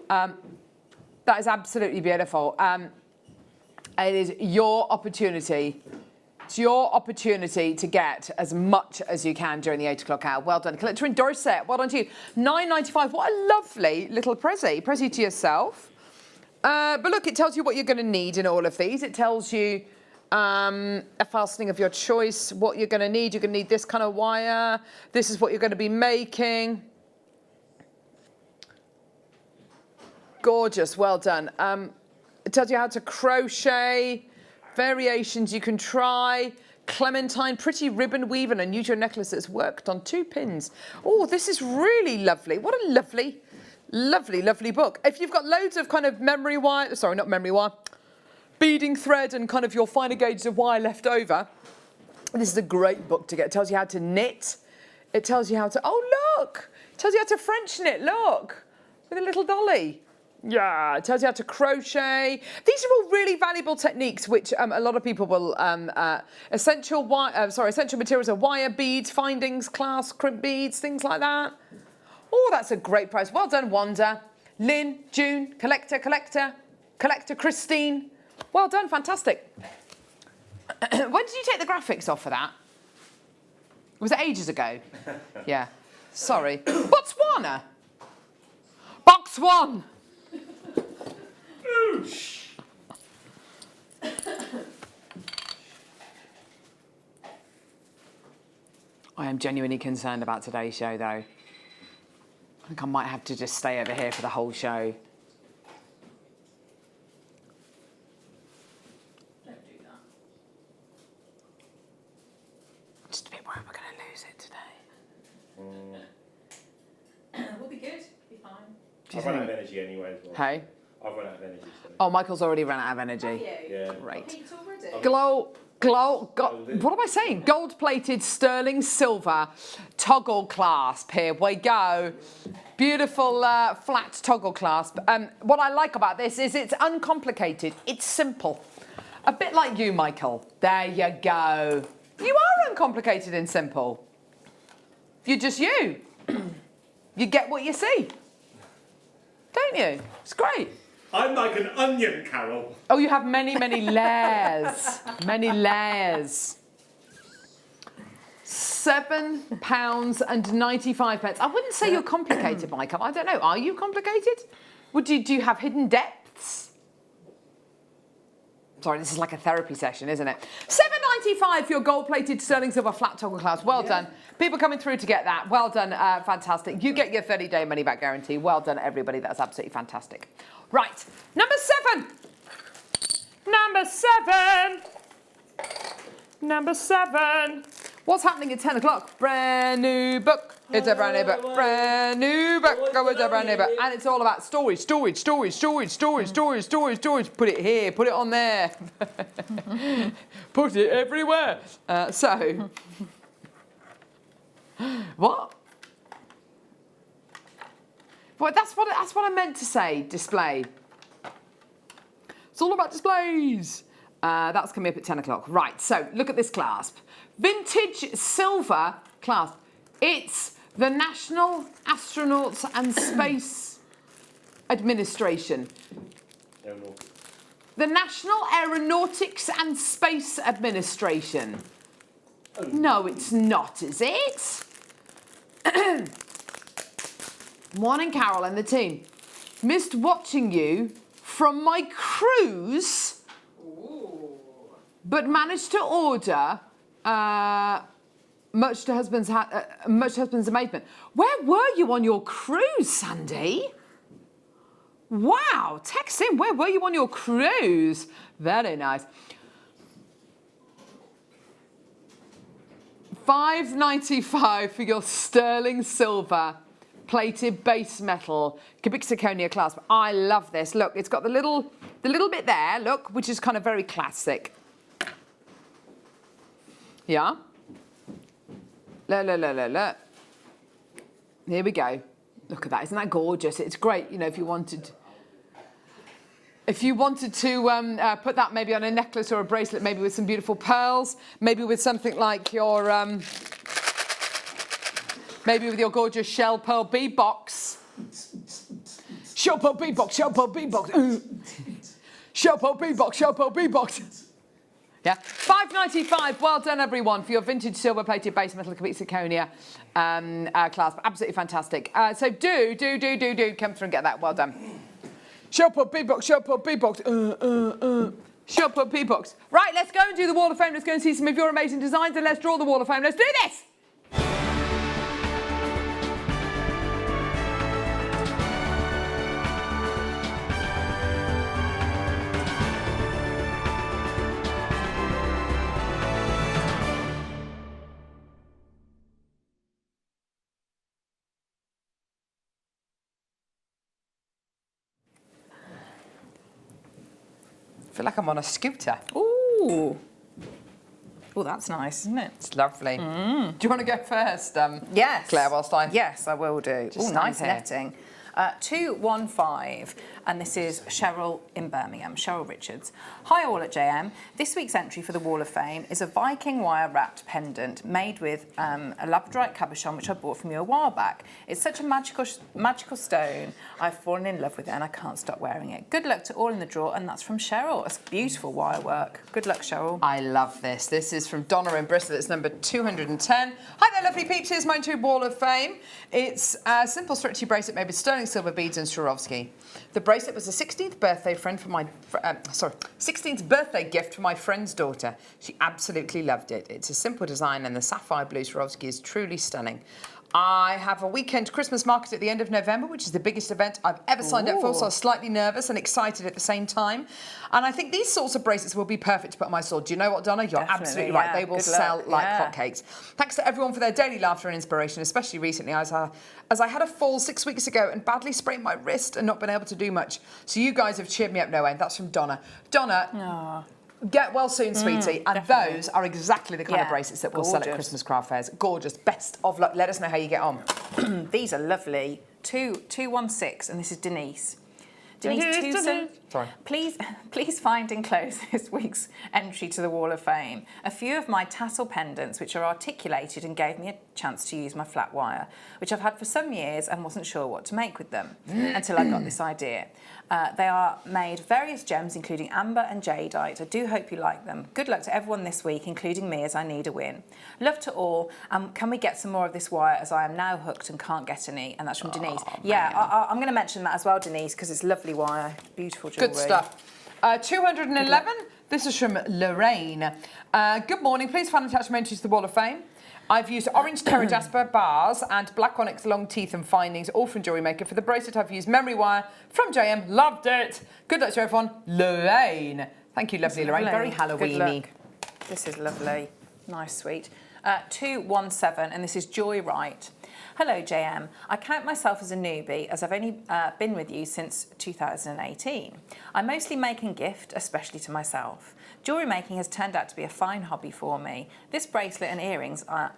That is absolutely beautiful. It is your opportunity. It's your opportunity to get as much as you can during the 8 o'clock hour. Well done. Collector in Dorset, well done to you. £9.95. What a lovely little Prezi. Prezi to yourself. But look, it tells you what you're going to need in all of these. It tells you a fastening of your choice, what you're going to need. You're going to need this kind of wire. This is what you're going to be making. Gorgeous, well done. It tells you how to crochet, variations you can try. Clementine, pretty ribbon weave and unusual necklace that's worked on 2 pins. Oh, this is really lovely. What a lovely, lovely, lovely book. If you've got loads of kind of memory wire, sorry, not memory wire, beading thread and kind of your finer gauges of wire left over, this is a great book to get. It tells you how to knit. It tells you how to, oh look, it tells you how to French knit, look, with a little dolly. Yeah, it tells you how to crochet. These are all really valuable techniques which a lot of people will, essential materials are wire, beads, findings, clasp, crimp beads, things like that. Oh, that's a great price. Well done, Wanda. Lynn, June, Collector, Christine. Well done, fantastic. When did you take the graphics off for that? Was it ages ago? Yeah, sorry. Botswana. Box 1. I am genuinely concerned about today's show, though. I think I might have to just stay over here for the whole show. Don't do that. Just a bit worried we're going to lose it today. We'll be good. Be fine. I've run out of energy anyway as well. Hey? I've run out of energy. So. Oh, Michael's already run out of energy. Have you? Yeah. Great. Peaked already? What am I saying? Gold-plated sterling silver toggle clasp. Here we go. Beautiful flat toggle clasp. What I like about this is it's uncomplicated. It's simple. A bit like you, Michael. There you go. You are uncomplicated and simple. You're just you. You get what you see. Don't you? It's great. I'm like an onion, Carol. Oh, you have many, many layers. Many layers. £7.95. I wouldn't say you're complicated, Michael. I don't know. Are you complicated? Do you have hidden depths? Sorry, this is like a therapy session, isn't it? £7.95 for your gold-plated sterling silver flat toggle clasp. Well done. People coming through to get that. Well done. Fantastic. You get your 30-day money-back guarantee. Well done, everybody. That's absolutely fantastic. Right. Number 7. Number 7. Number 7. What's happening at 10 o'clock? Brand new book. It's a brand new book. Brand new book. Oh, it's a brand new book. And it's all about storage, storage, storage, storage, storage, storage, storage, storage. Put it here, put it on there. Put it everywhere. What? Well, that's what I meant to say, display. It's all about displays. That's coming up at 10 o'clock. Right, so look at this clasp. Vintage silver clasp. It's the National Astronauts and Space Administration. The National Aeronautics and Space Administration. Oh. No, it's not, is it? Morning, Carol and the team. Missed watching you from my cruise, but managed to order, much to husband's amazement. Where were you on your cruise, Sandy? Wow, text in. Where were you on your cruise? Very nice. $5.95 for your sterling silver plated base metal cubic zirconia clasp. I love this. Look, it's got the little bit there, look, which is kind of very classic. Yeah. Look. Here we go. Look at that. Isn't that gorgeous? It's great, you know, if you wanted to put that maybe on a necklace or a bracelet, maybe with some beautiful pearls, maybe with something like your, maybe with your gorgeous shell pearl bead box. Shell pearl bead box, shell pearl bead box. Shell pearl bead box, shell pearl bead box. Yeah, $5.95. Well done, everyone, for your vintage silver-plated base metal cubic zirconia clasp. Absolutely fantastic. So do come through and get that. Well done. Shell pearl bead box, shell pearl bead box. Shell pearl bead box. Right, let's go and do the Wall of Fame. Let's go and see some of your amazing designs, and let's draw the Wall of Fame. Let's do this. I feel like I'm on a scooter. Ooh. Oh, that's nice, isn't it? It's lovely. Do you want to go first, Yes. Claire, whilst I... Yes, I will do. Just Oh, nice stand here. netting. 215, and this is Cheryl in Birmingham, Cheryl Richards. Hi all at JM. This week's entry for the Wall of Fame is a Viking wire wrapped pendant made with a labradorite cabochon, which I bought from you a while back. It's such a magical stone. I've fallen in love with it and I can't stop wearing it. Good luck to all in the draw, and that's from Cheryl. It's beautiful wire work. Good luck, Cheryl. I love this. This is from Donna in Bristol. It's number 210. Hi there, lovely peeps. Here's my true Wall of Fame. It's a simple stretchy bracelet made with sterling silver beads and Swarovski. The bracelet was a 16th birthday 16th birthday gift for my friend's daughter. She absolutely loved it. It's a simple design and the sapphire blue Swarovski is truly stunning. I have a weekend Christmas market at the end of November, which is the biggest event I've ever signed up for, so I was slightly nervous and excited at the same time. And I think these sorts of bracelets will be perfect to put on my store. Do you know what, Donna? You're Definitely, absolutely right. yeah. They will Good sell luck. like Yeah. hotcakes. Thanks to everyone for their daily laughter and inspiration, especially recently as I had a fall 6 weeks ago and badly sprained my wrist and not been able to do much. So you guys have cheered me up no end. That's from Donna. Donna, get well soon, sweetie. And definitely. those are exactly the kind of Yeah, bracelets that we'll sell at gorgeous. Christmas craft fairs. Gorgeous. Best of luck. Let us know how you get on. These are lovely. 216, and this is Denise. Denise Tewson. Sorry. Please find enclosed this week's entry to the Wall of Fame a few of my tassel pendants, which are articulated and gave me a chance to use my flat wire, which I've had for some years and wasn't sure what to make with them until I got this idea. They are made of various gems, including amber and jadeite. I do hope you like them. Good luck to everyone this week, including me, as I need a win. Love to all. Can we get some more of this wire, as I am now hooked and can't get any? And that's from Denise. Yeah, I'm going to mention that as well, Denise, because it's lovely wire. Beautiful jewellery. Good stuff. 211. This is from Lorraine. Good morning. Please find attachment entries to the Wall of Fame. I've used orange terra jasper bars and black onyx long teeth and findings, all from JewelleryMaker. For the bracelet, I've used memory wire from JM. Loved it. Good luck to everyone. Lorraine. Thank you, lovely Lorraine. Very Halloween-y. This is lovely. Nice, sweet. 217, and this is Joy Wright. Hello, JM. I count myself as a newbie, as I've only been with you since 2018. I mostly make and gift, especially to myself. Jewellery making has turned out to be a fine hobby for me. This bracelet and earrings I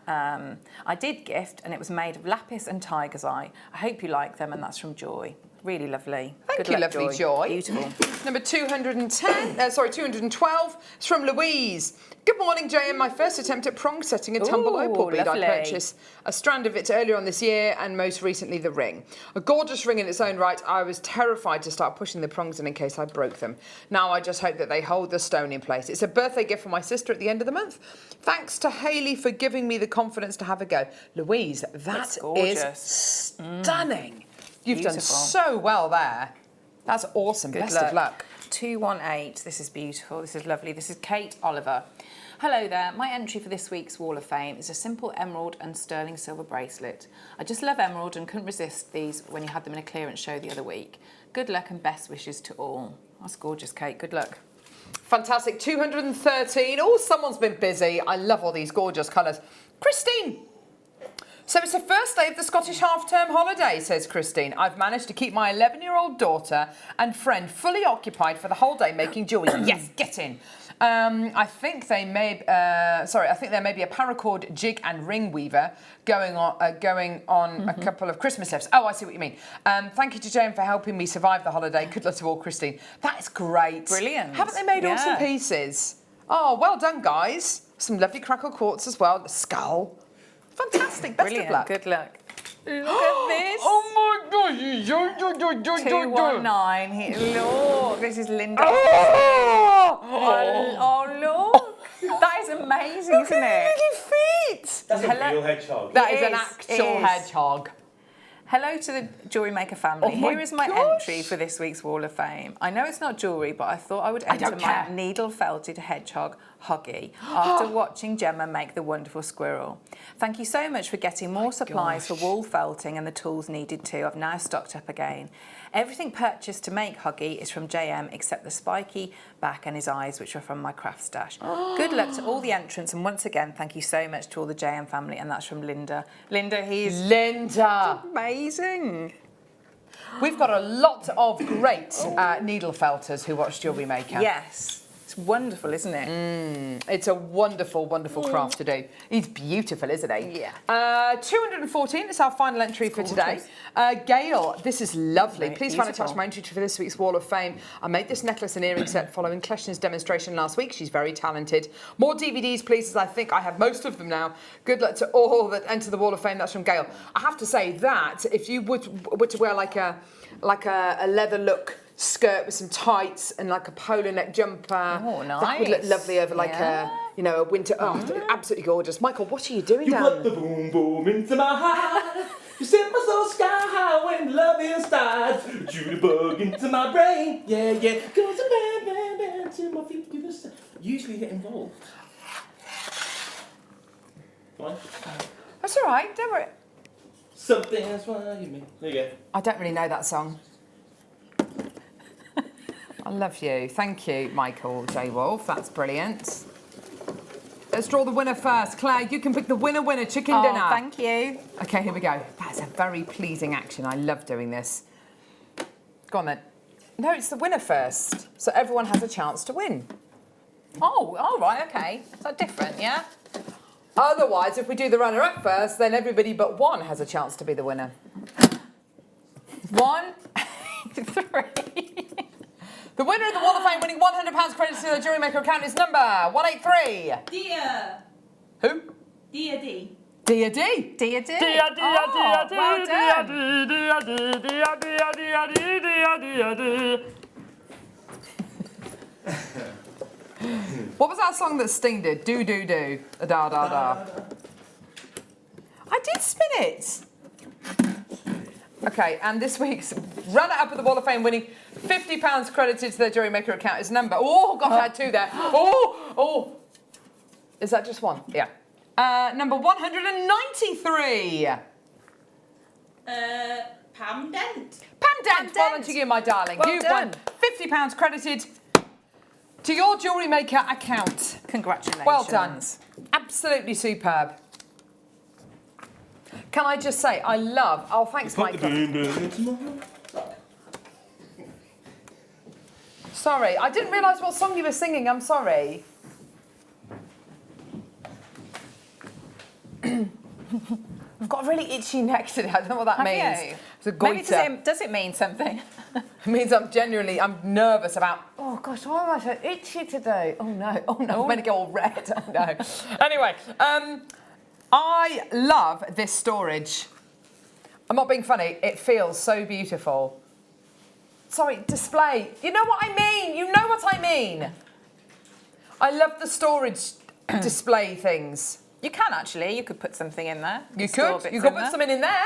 did gift, and it was made of lapis and tiger's eye. I hope you like them, and that's from Joy. Really lovely. Thank you, lovely Joy. Beautiful. Number 212. It's from Louise. Good morning, JM. My first attempt at prong setting a tumble opal bead. Lovely. I purchased a strand of it earlier on this year, and most recently the ring. A gorgeous ring in its own right. I was terrified to start pushing the prongs in case I broke them. Now I just hope that they hold the stone in place. It's a birthday gift for my sister at the end of the month. Thanks to Hayley for giving me the confidence to have a go. Louise, that is stunning. You've done so well there. That's awesome. Best of luck. 218. This is beautiful. This is lovely. This is Kate Oliver. Hello there. My entry for this week's Wall of Fame is a simple emerald and sterling silver bracelet. I just love emerald and couldn't resist these when you had them in a clearance show the other week. Good luck and best wishes to all. That's gorgeous, Kate. Good luck. Fantastic. 213. Oh, someone's been busy. I love all these gorgeous colours. Christine. So it's the first day of the Scottish half-term holiday, says Christine. I've managed to keep my 11-year-old daughter and friend fully occupied for the whole day making jewellery. Yes, get in. I think there may be a paracord jig and ring weaver going on a couple of Christmas gifts. Oh, I see what you mean. Thank you to Jane for helping me survive the holiday. Good luck to all, Christine. That is great. Brilliant. Haven't they made awesome pieces? Oh, well done, guys. Some lovely crackle quartz as well. The skull. Fantastic. Best of luck. Good luck. Look at this. Oh my God. 219. Look, this is Linda. Oh, look. That is amazing, isn't it? Little feet. That's a real hedgehog. That is an actual hedgehog. Hello to the JewelleryMaker family. Here is my entry for this week's Wall of Fame. I know it's not jewellery, but I thought I would enter my needle-felted hedgehog, Huggy, after watching Gemma make the wonderful squirrel. Thank you so much for getting more supplies for wall felting and the tools needed too. I've now stocked up again. Everything purchased to make Huggy is from JM except the spiky back and his eyes, which are from my craft stash. Good luck to all the entrants, and once again, thank you so much to all the JM family, and that's from Linda. Linda, he's amazing. We've got a lot of great needle felters who watch JewelleryMaker. Yes. It's wonderful, isn't it? It's a wonderful, wonderful craft to do. He's beautiful, isn't he? Yeah. 214 is our final entry for today. Gail, this is lovely. Please find attached my entry for this week's Wall of Fame. I made this necklace and earring set following Kleshner's demonstration last week. She's very talented. More DVDs, please, as I think I have most of them now. Good luck to all that enter the Wall of Fame. That's from Gail. I have to say that if you were to wear like a leather look skirt with some tights and like a polo neck jumper. Oh, nice. That would look lovely over like a winter. Oh, absolutely gorgeous. Michael, what are you doing down there? You put the boom boom into my heart. You sent my soul sky high when love starts. Shoot a bug into my brain. Yeah, yeah. Goes a bam, bam, bam to my feet. Usually get involved. Fine. That's all right. Don't worry. Something's wrong with me. There you go. I don't really know that song. I love you. Thank you, Michael J. Wolf. That's brilliant. Let's draw the winner first. Claire, you can pick the winner chicken dinner. Thank you. Okay, here we go. That's a very pleasing action. I love doing this. Go on then. No, it's the winner first. So everyone has a chance to win. Oh, all right, okay. Is that different, yeah? Otherwise, if we do the runner-up first, then everybody but one has a chance to be the winner. 1, 3. The winner of the Wall of Fame winning £100 credit to the JewelleryMaker account is number 183. Dia. Who? Dia D. Dear D. Dear D. Dear, Oh, well done. What was that song that Sting did? Do, do, do. Da, da, da. I did spin it. Okay, and this week's runner-up of the Wall of Fame winning £50 credited to their JewelleryMaker account is number... Oh, gosh, I had two there. Oh. Is that just one? Yeah. Number 193. Pam Dent. Pam Dent, well done Dent. to you, my darling. Well You've done. won £50 credited to your JewelleryMaker account. Congratulations. Well done. Absolutely superb. Can I just say, I love... Oh, thanks, Michael. Sorry, I didn't realise what song you were singing. I'm sorry. I've got a really itchy neck today. I don't know what that Have means. you? It's a goiter. Maybe does it mean something? It means I'm nervous about, oh gosh, why am I so itchy today? Oh no, I'm going to go all red. Oh no. Anyway, I love this storage. I'm not being funny, it feels so beautiful. Sorry, display. You know what I mean? You know what I mean. I love the storage display things. You can actually. You could put something in there. You Store could. bits You could in put there. something in there.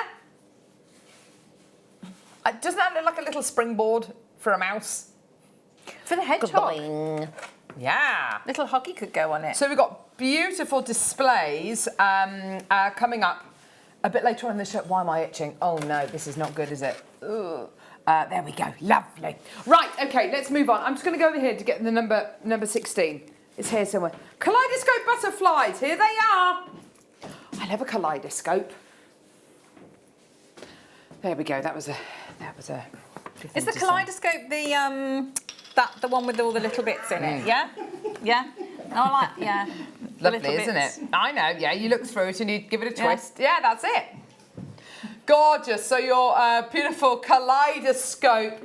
Doesn't that look like a little springboard for a mouse? For the hedgehog. Yeah. Little hockey could go on it. So we've got beautiful displays coming up a bit later on in the show. Why am I itching? Oh no, this is not good, is it? Ugh. There we go. Lovely. Right, okay, let's move on. I'm just going to go over here to get the number 16. It's here somewhere. Kaleidoscope butterflies. Here they are. I love a kaleidoscope. There we go. That was a. Is the kaleidoscope the one with all the little bits in it? Yeah. Yeah. I like the Lovely, little isn't bits. it? I know. Yeah, you look through it and you give it a twist. Yeah, that's it. Gorgeous. So your beautiful kaleidoscope,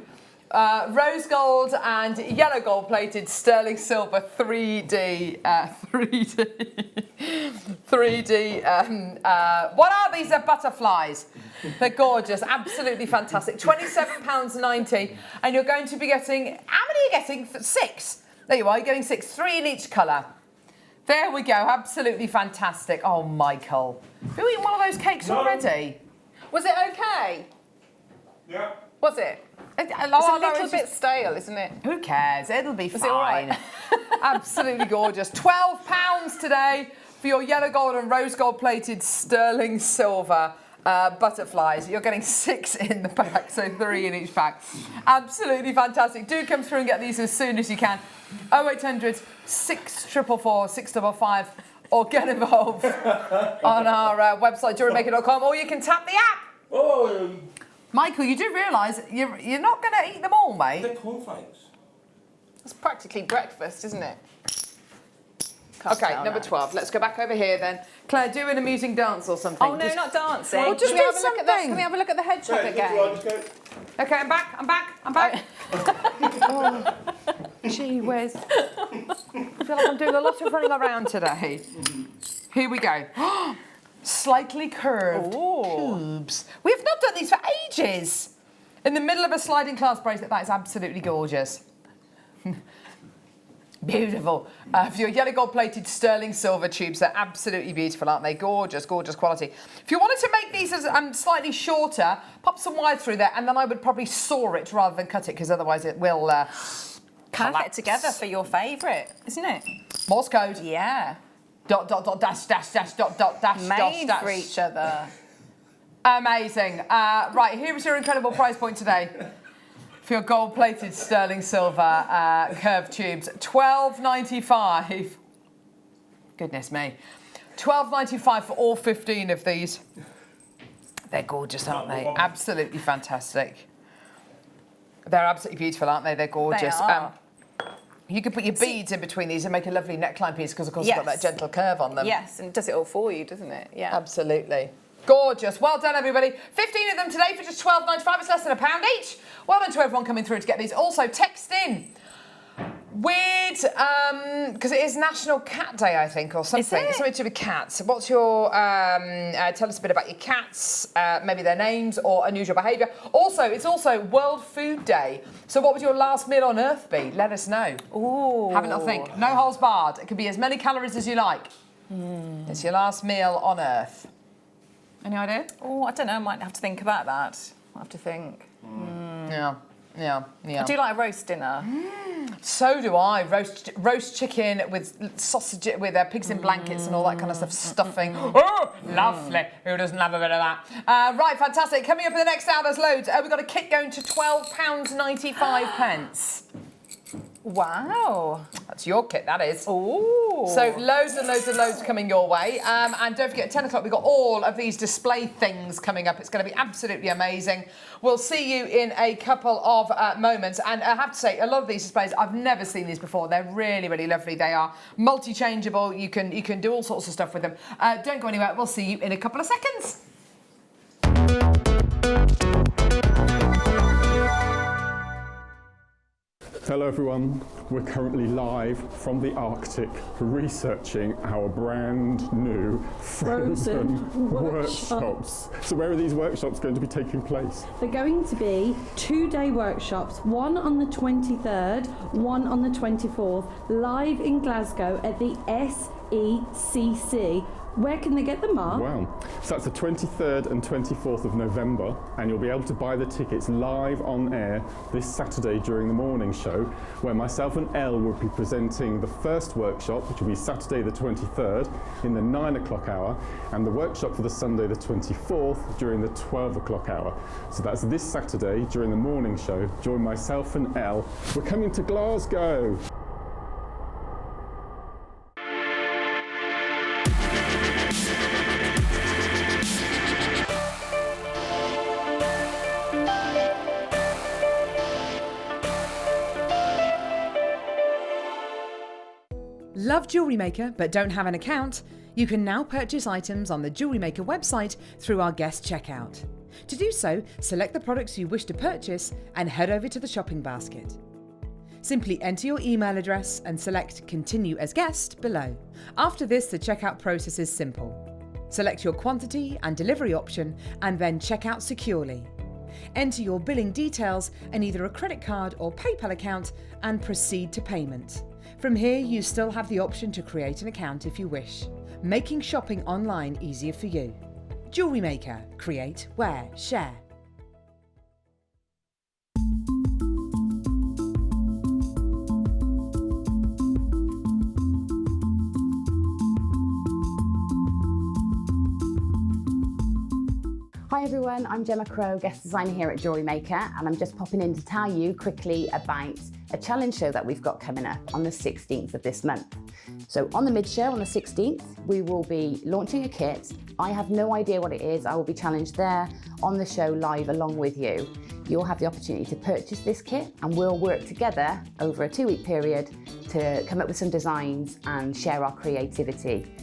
rose gold and yellow gold plated sterling silver 3D. What are these? They're butterflies. They're gorgeous. Absolutely fantastic. £27.90. And you're going to be getting, how many are you getting? 6. There you are. You're getting 6. 3 in each colour. There we go. Absolutely fantastic. Oh, Michael. Have you eaten one of those cakes already? Was it okay? Yeah. Was it? It's a little bit stale, isn't it? Who cares? It'll be fine. it all right? Absolutely gorgeous. £12 today for your yellow gold and rose gold plated sterling silver butterflies. You're getting 6 in the pack, so 3 in each pack. Absolutely fantastic. Do come through and get these as soon as you can. 0800 644 655 or get involved on our website, jewellerymaker.com, or you can tap the app. Oh, Michael, you do realise you're not going to eat them all, mate. they're cornflakes. It's practically breakfast, isn't it? Can't Okay, tell number now. 12. Let's go back over here then. Claire, do an amusing dance or something. Oh no, not dancing. Well, just Can we do have a look at that? something. Can we have a look at the hedgehog Hey, again? Okay, I'm back. Oh, gee whiz. I feel like I'm doing a lot of running around today. Here we go. Slightly curved tubes. We have not done these for ages. In the middle of a sliding clasp bracelet, that is absolutely gorgeous. Beautiful. For your yellow gold plated sterling silver tubes, they're absolutely beautiful, aren't they? Gorgeous, gorgeous quality. If you wanted to make these as slightly shorter, pop some wire through there, and then I would probably saw it rather than cut it, because otherwise it will Perfect collapse. together for your favourite, isn't it? Morse code. Yeah. Dot, dot, dot, dash, dash, dash, dot, dot, dash, Made dash, for dash. each other. Amazing. Right, here is your incredible prize point today for your gold-plated sterling silver curved tubes. $12.95. Goodness me. $12.95 for all 15 of these. They're gorgeous, aren't they? Absolutely fantastic. They're absolutely beautiful, aren't they? They're gorgeous. They are. You could put your beads in between these and make a lovely neckline piece because, of course, it's got that Yes. gentle curve on them. Yes, and it does it all for you, doesn't it? Yeah. Absolutely. Gorgeous. Well done, everybody. 15 of them today for just $12.95. It's less than £1 each. Well done to everyone coming through to get these. Also, text in Weird, because it is National Cat Day, I think, or something. Is it? It's something to do with cats. What's your, tell us a bit about your cats, maybe their names or unusual behaviour. Also, it's also World Food Day. So what would your last meal on Earth be? Let us know. Ooh. Have a little think. No holds barred. It could be as many calories as you like. It's your last meal on Earth. Any idea? Oh, I don't know. I might have to think about that. I have to think. Yeah. I do like a roast dinner. So do I. Roast chicken with sausage, with pigs in blankets and all that kind of stuff, stuffing. Oh, lovely. Who doesn't love a bit of that? Right, fantastic. Coming up in the next hour, there's loads. We've got a kit going to £12.95. Wow. That's your kit, that is. Ooh. So loads and loads and loads coming your way. And don't forget, at 10 o'clock, we've got all of these display things coming up. It's going to be absolutely amazing. We'll see you in a couple of moments. And I have to say, a lot of these displays, I've never seen these before. They're really, really lovely. They are multi-changeable. You can do all sorts of stuff with them. Don't go anywhere. We'll see you in a couple of seconds. Hello everyone, we're currently live from the Arctic researching our brand new frozen workshops. So where are these workshops going to be taking place? They're going to be 2-day workshops, one on the 23rd, one on the 24th, live in Glasgow at the SECC. Where can they get them, Mark? Wow, so that's the 23rd and 24th of November, and you'll be able to buy the tickets live on air this Saturday during the morning show, where myself and Elle will be presenting the first workshop, which will be Saturday the 23rd in the 9 o'clock hour, and the workshop for the Sunday the 24th during the 12 o'clock hour. So that's this Saturday during the morning show. Join myself and Elle. We're coming to Glasgow. Love Jewellery Maker but don't have an account? You can now purchase items on the Jewellery Maker website through our guest checkout. To do so, select the products you wish to purchase and head over to the shopping basket. Simply enter your email address and select Continue as Guest below. After this, the checkout process is simple. Select your quantity and delivery option and then check out securely. Enter your billing details and either a credit card or PayPal account and proceed to payment. From here, you still have the option to create an account if you wish, making shopping online easier for you. Jewellery Maker. Create, wear, share. Hi everyone, I'm Gemma Crow, guest designer here at JewelleryMaker, and I'm just popping in to tell you quickly about a challenge show that we've got coming up on the 16th of this month. So on the mid-show on the 16th, we will be launching a kit. I have no idea what it is. I will be challenged there on the show live along with you. You'll have the opportunity to purchase this kit and we'll work together over a 2-week period to come up with some designs and share our creativity.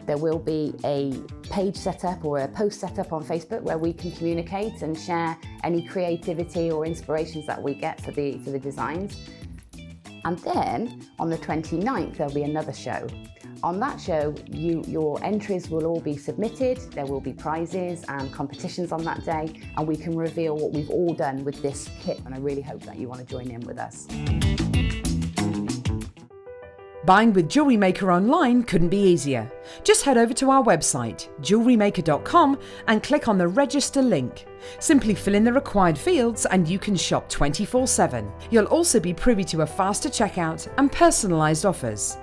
There will be a page set up or a post set up on Facebook where we can communicate and share any creativity or inspirations that we get for the designs. And then on the 29th, there'll be another show. On that show, your entries will all be submitted. There will be prizes and competitions on that day, and we can reveal what we've all done with this kit. And I really hope that you want to join in with us. Buying with Jewellery Maker online couldn't be easier. Just head over to our website, jewellerymaker.com, and click on the register link. Simply fill in the required fields and you can shop 24/7. You'll also be privy to a faster checkout and personalised offers.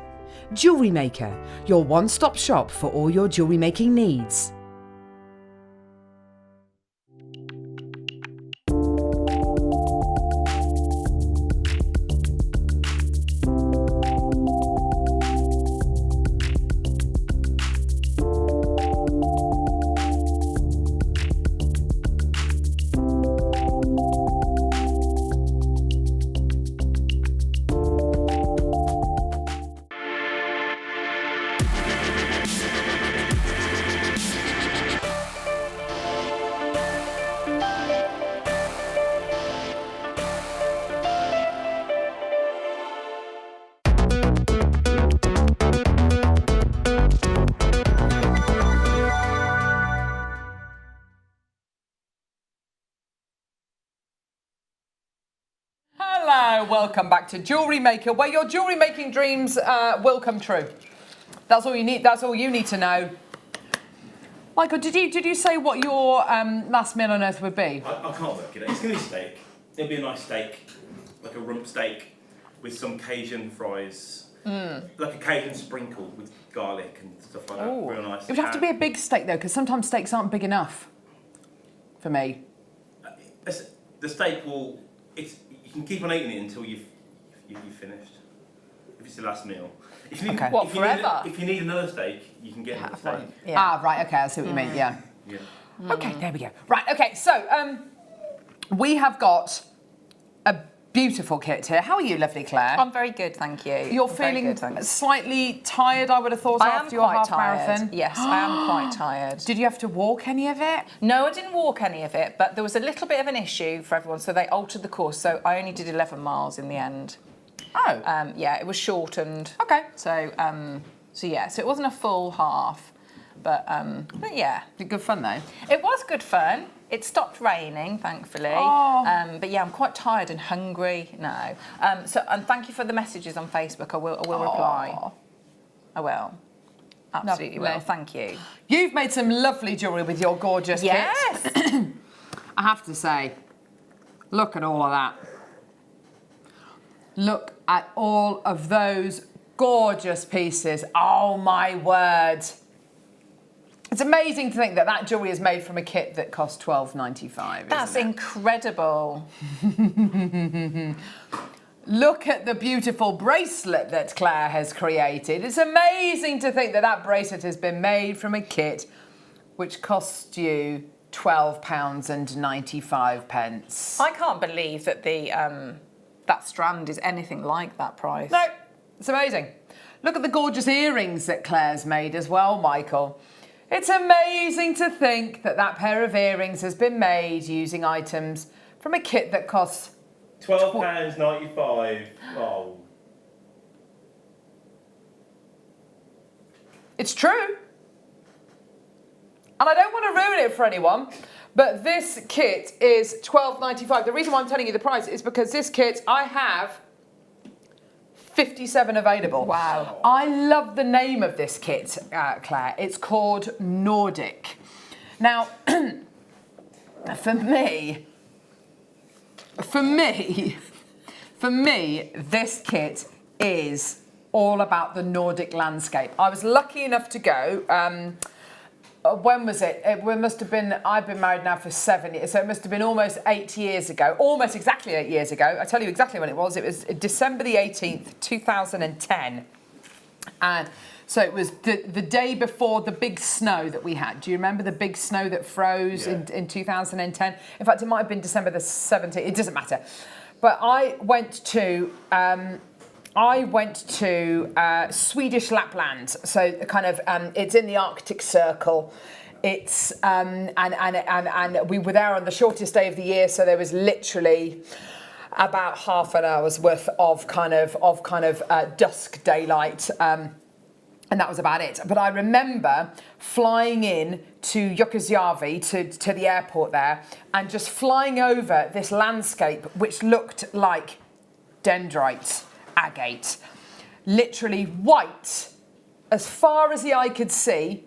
Jewellery Maker, your one-stop shop for all your jewellery making needs. welcome back to Jewellery Maker, where your jewellery making dreams will come true. That's all you need. That's all you need to know. Michael, did you say what your last meal on earth would be? I can't work it out. It's going to be steak. It'll be a nice steak, like a rump steak with some Cajun fries, like a Cajun sprinkle with garlic and stuff like that. Real nice. It would have to be a big steak though, because sometimes steaks aren't big enough for me. The steak will. You can keep on eating it until you've finished. If it's the last meal. If you need, Okay. What, forever? If you need another steak, you can get another steak. Yeah. Ah, right. Okay, I see what you mean. Yeah. Yeah. Okay, there we go. Right. Okay, so we have got a beautiful kit here. How are you, lovely Claire? I'm very good, thank you. You're I'm very feeling good, thanks. slightly tired, I would have thought, I am after your quite half tired. marathon. Yes, I am quite tired. Did you have to walk any of it? No, I didn't walk any of it, but there was a little bit of an issue for everyone, so they altered the course, so I only did 11 miles in the end. Oh. Yeah, it was shortened. Okay. So yeah, so it wasn't a full half, but yeah. Good fun though. It was good fun. It stopped raining, thankfully. Oh. But yeah, I'm quite tired and hungry now. And thank you for the messages on Facebook. I will reply. I will. Absolutely Lovely. will. Thank you. You've made some lovely jewellery with your gorgeous Yes. kit. I have to say, look at all of that. Look at all of those gorgeous pieces. Oh my word. It's amazing to think that that jewellery is made from a kit that cost $12.95. That's incredible. Look at the beautiful bracelet that Claire has created. It's amazing to think that that bracelet has been made from a kit which cost you £12.95. I can't believe that that strand is anything like that price. No, it's amazing. Look at the gorgeous earrings that Claire's made as well, Michael. It's amazing to think that that pair of earrings has been made using items from a kit that costs £12.95. Oh. It's true. And I don't want to ruin it for anyone, but this kit is $12.95. The reason why I'm telling you the price is because this kit, I have 57 available. Wow. I love the name of this kit, Claire. It's called Nordic. Now, for me, this kit is all about the Nordic landscape. I was lucky enough to go. When was it? It must have been, I've been married now for 7 years, so it must have been almost 8 years ago, almost exactly 8 years ago. I'll tell you exactly when it was. It was December the 18th, 2010. And so it was the day before the big snow that we had. Do you remember the big snow that froze in 2010? In fact, it might have been December the 17th. It doesn't matter. But I went to Swedish Lapland, so kind of it's in the Arctic Circle. It's and we were there on the shortest day of the year, so there was literally about half an hour's worth of kind of dusk daylight, and that was about it. But I remember flying in to Jukkasjärvi, to the airport there, and just flying over this landscape which looked like dendrite agate, literally white as far as the eye could see,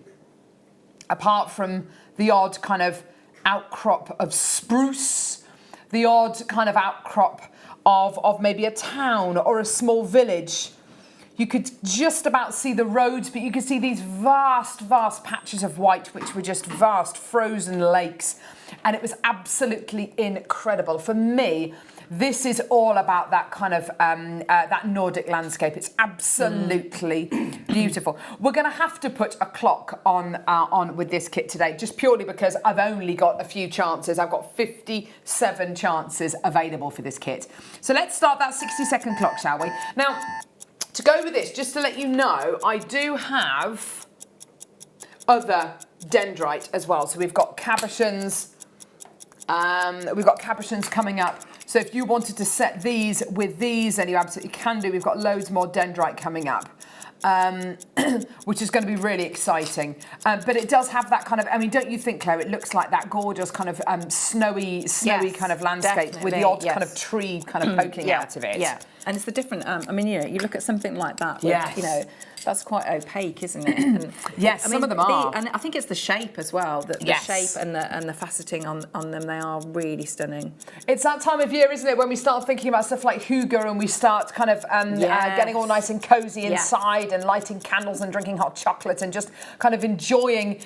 apart from the odd kind of outcrop of spruce, the odd kind of outcrop of maybe a town or a small village. You could just about see the roads, but you could see these vast, vast patches of white, which were just vast frozen lakes. And it was absolutely incredible. For me, this is all about that kind of that Nordic landscape. It's absolutely beautiful. We're going to have to put a clock on with this kit today, just purely because I've only got a few chances. I've got 57 chances available for this kit. So let's start that 60-second clock, shall we? Now, to go with this, just to let you know, I do have other dendrite as well. So we've got cabochons. We've got cabochons coming up. So if you wanted to set these with these, then you absolutely can do. We've got loads more dendrite coming up. which is going to be really exciting. But it does have that kind of, I mean, don't you think, Claire, it looks like that gorgeous kind of snowy kind of landscape with the odd kind of tree kind of poking out of it. Yeah, and it's the different, I mean, you know, you look at something like that, with, you know, that's quite opaque, isn't it? And, yes, some of them are. And I think it's the shape as well, the shape and the faceting on them, they are really stunning. It's that time of year, isn't it, when we start thinking about stuff like houga and we start kind of getting all nice and cosy inside and lighting candles and drinking hot chocolate and just kind of enjoying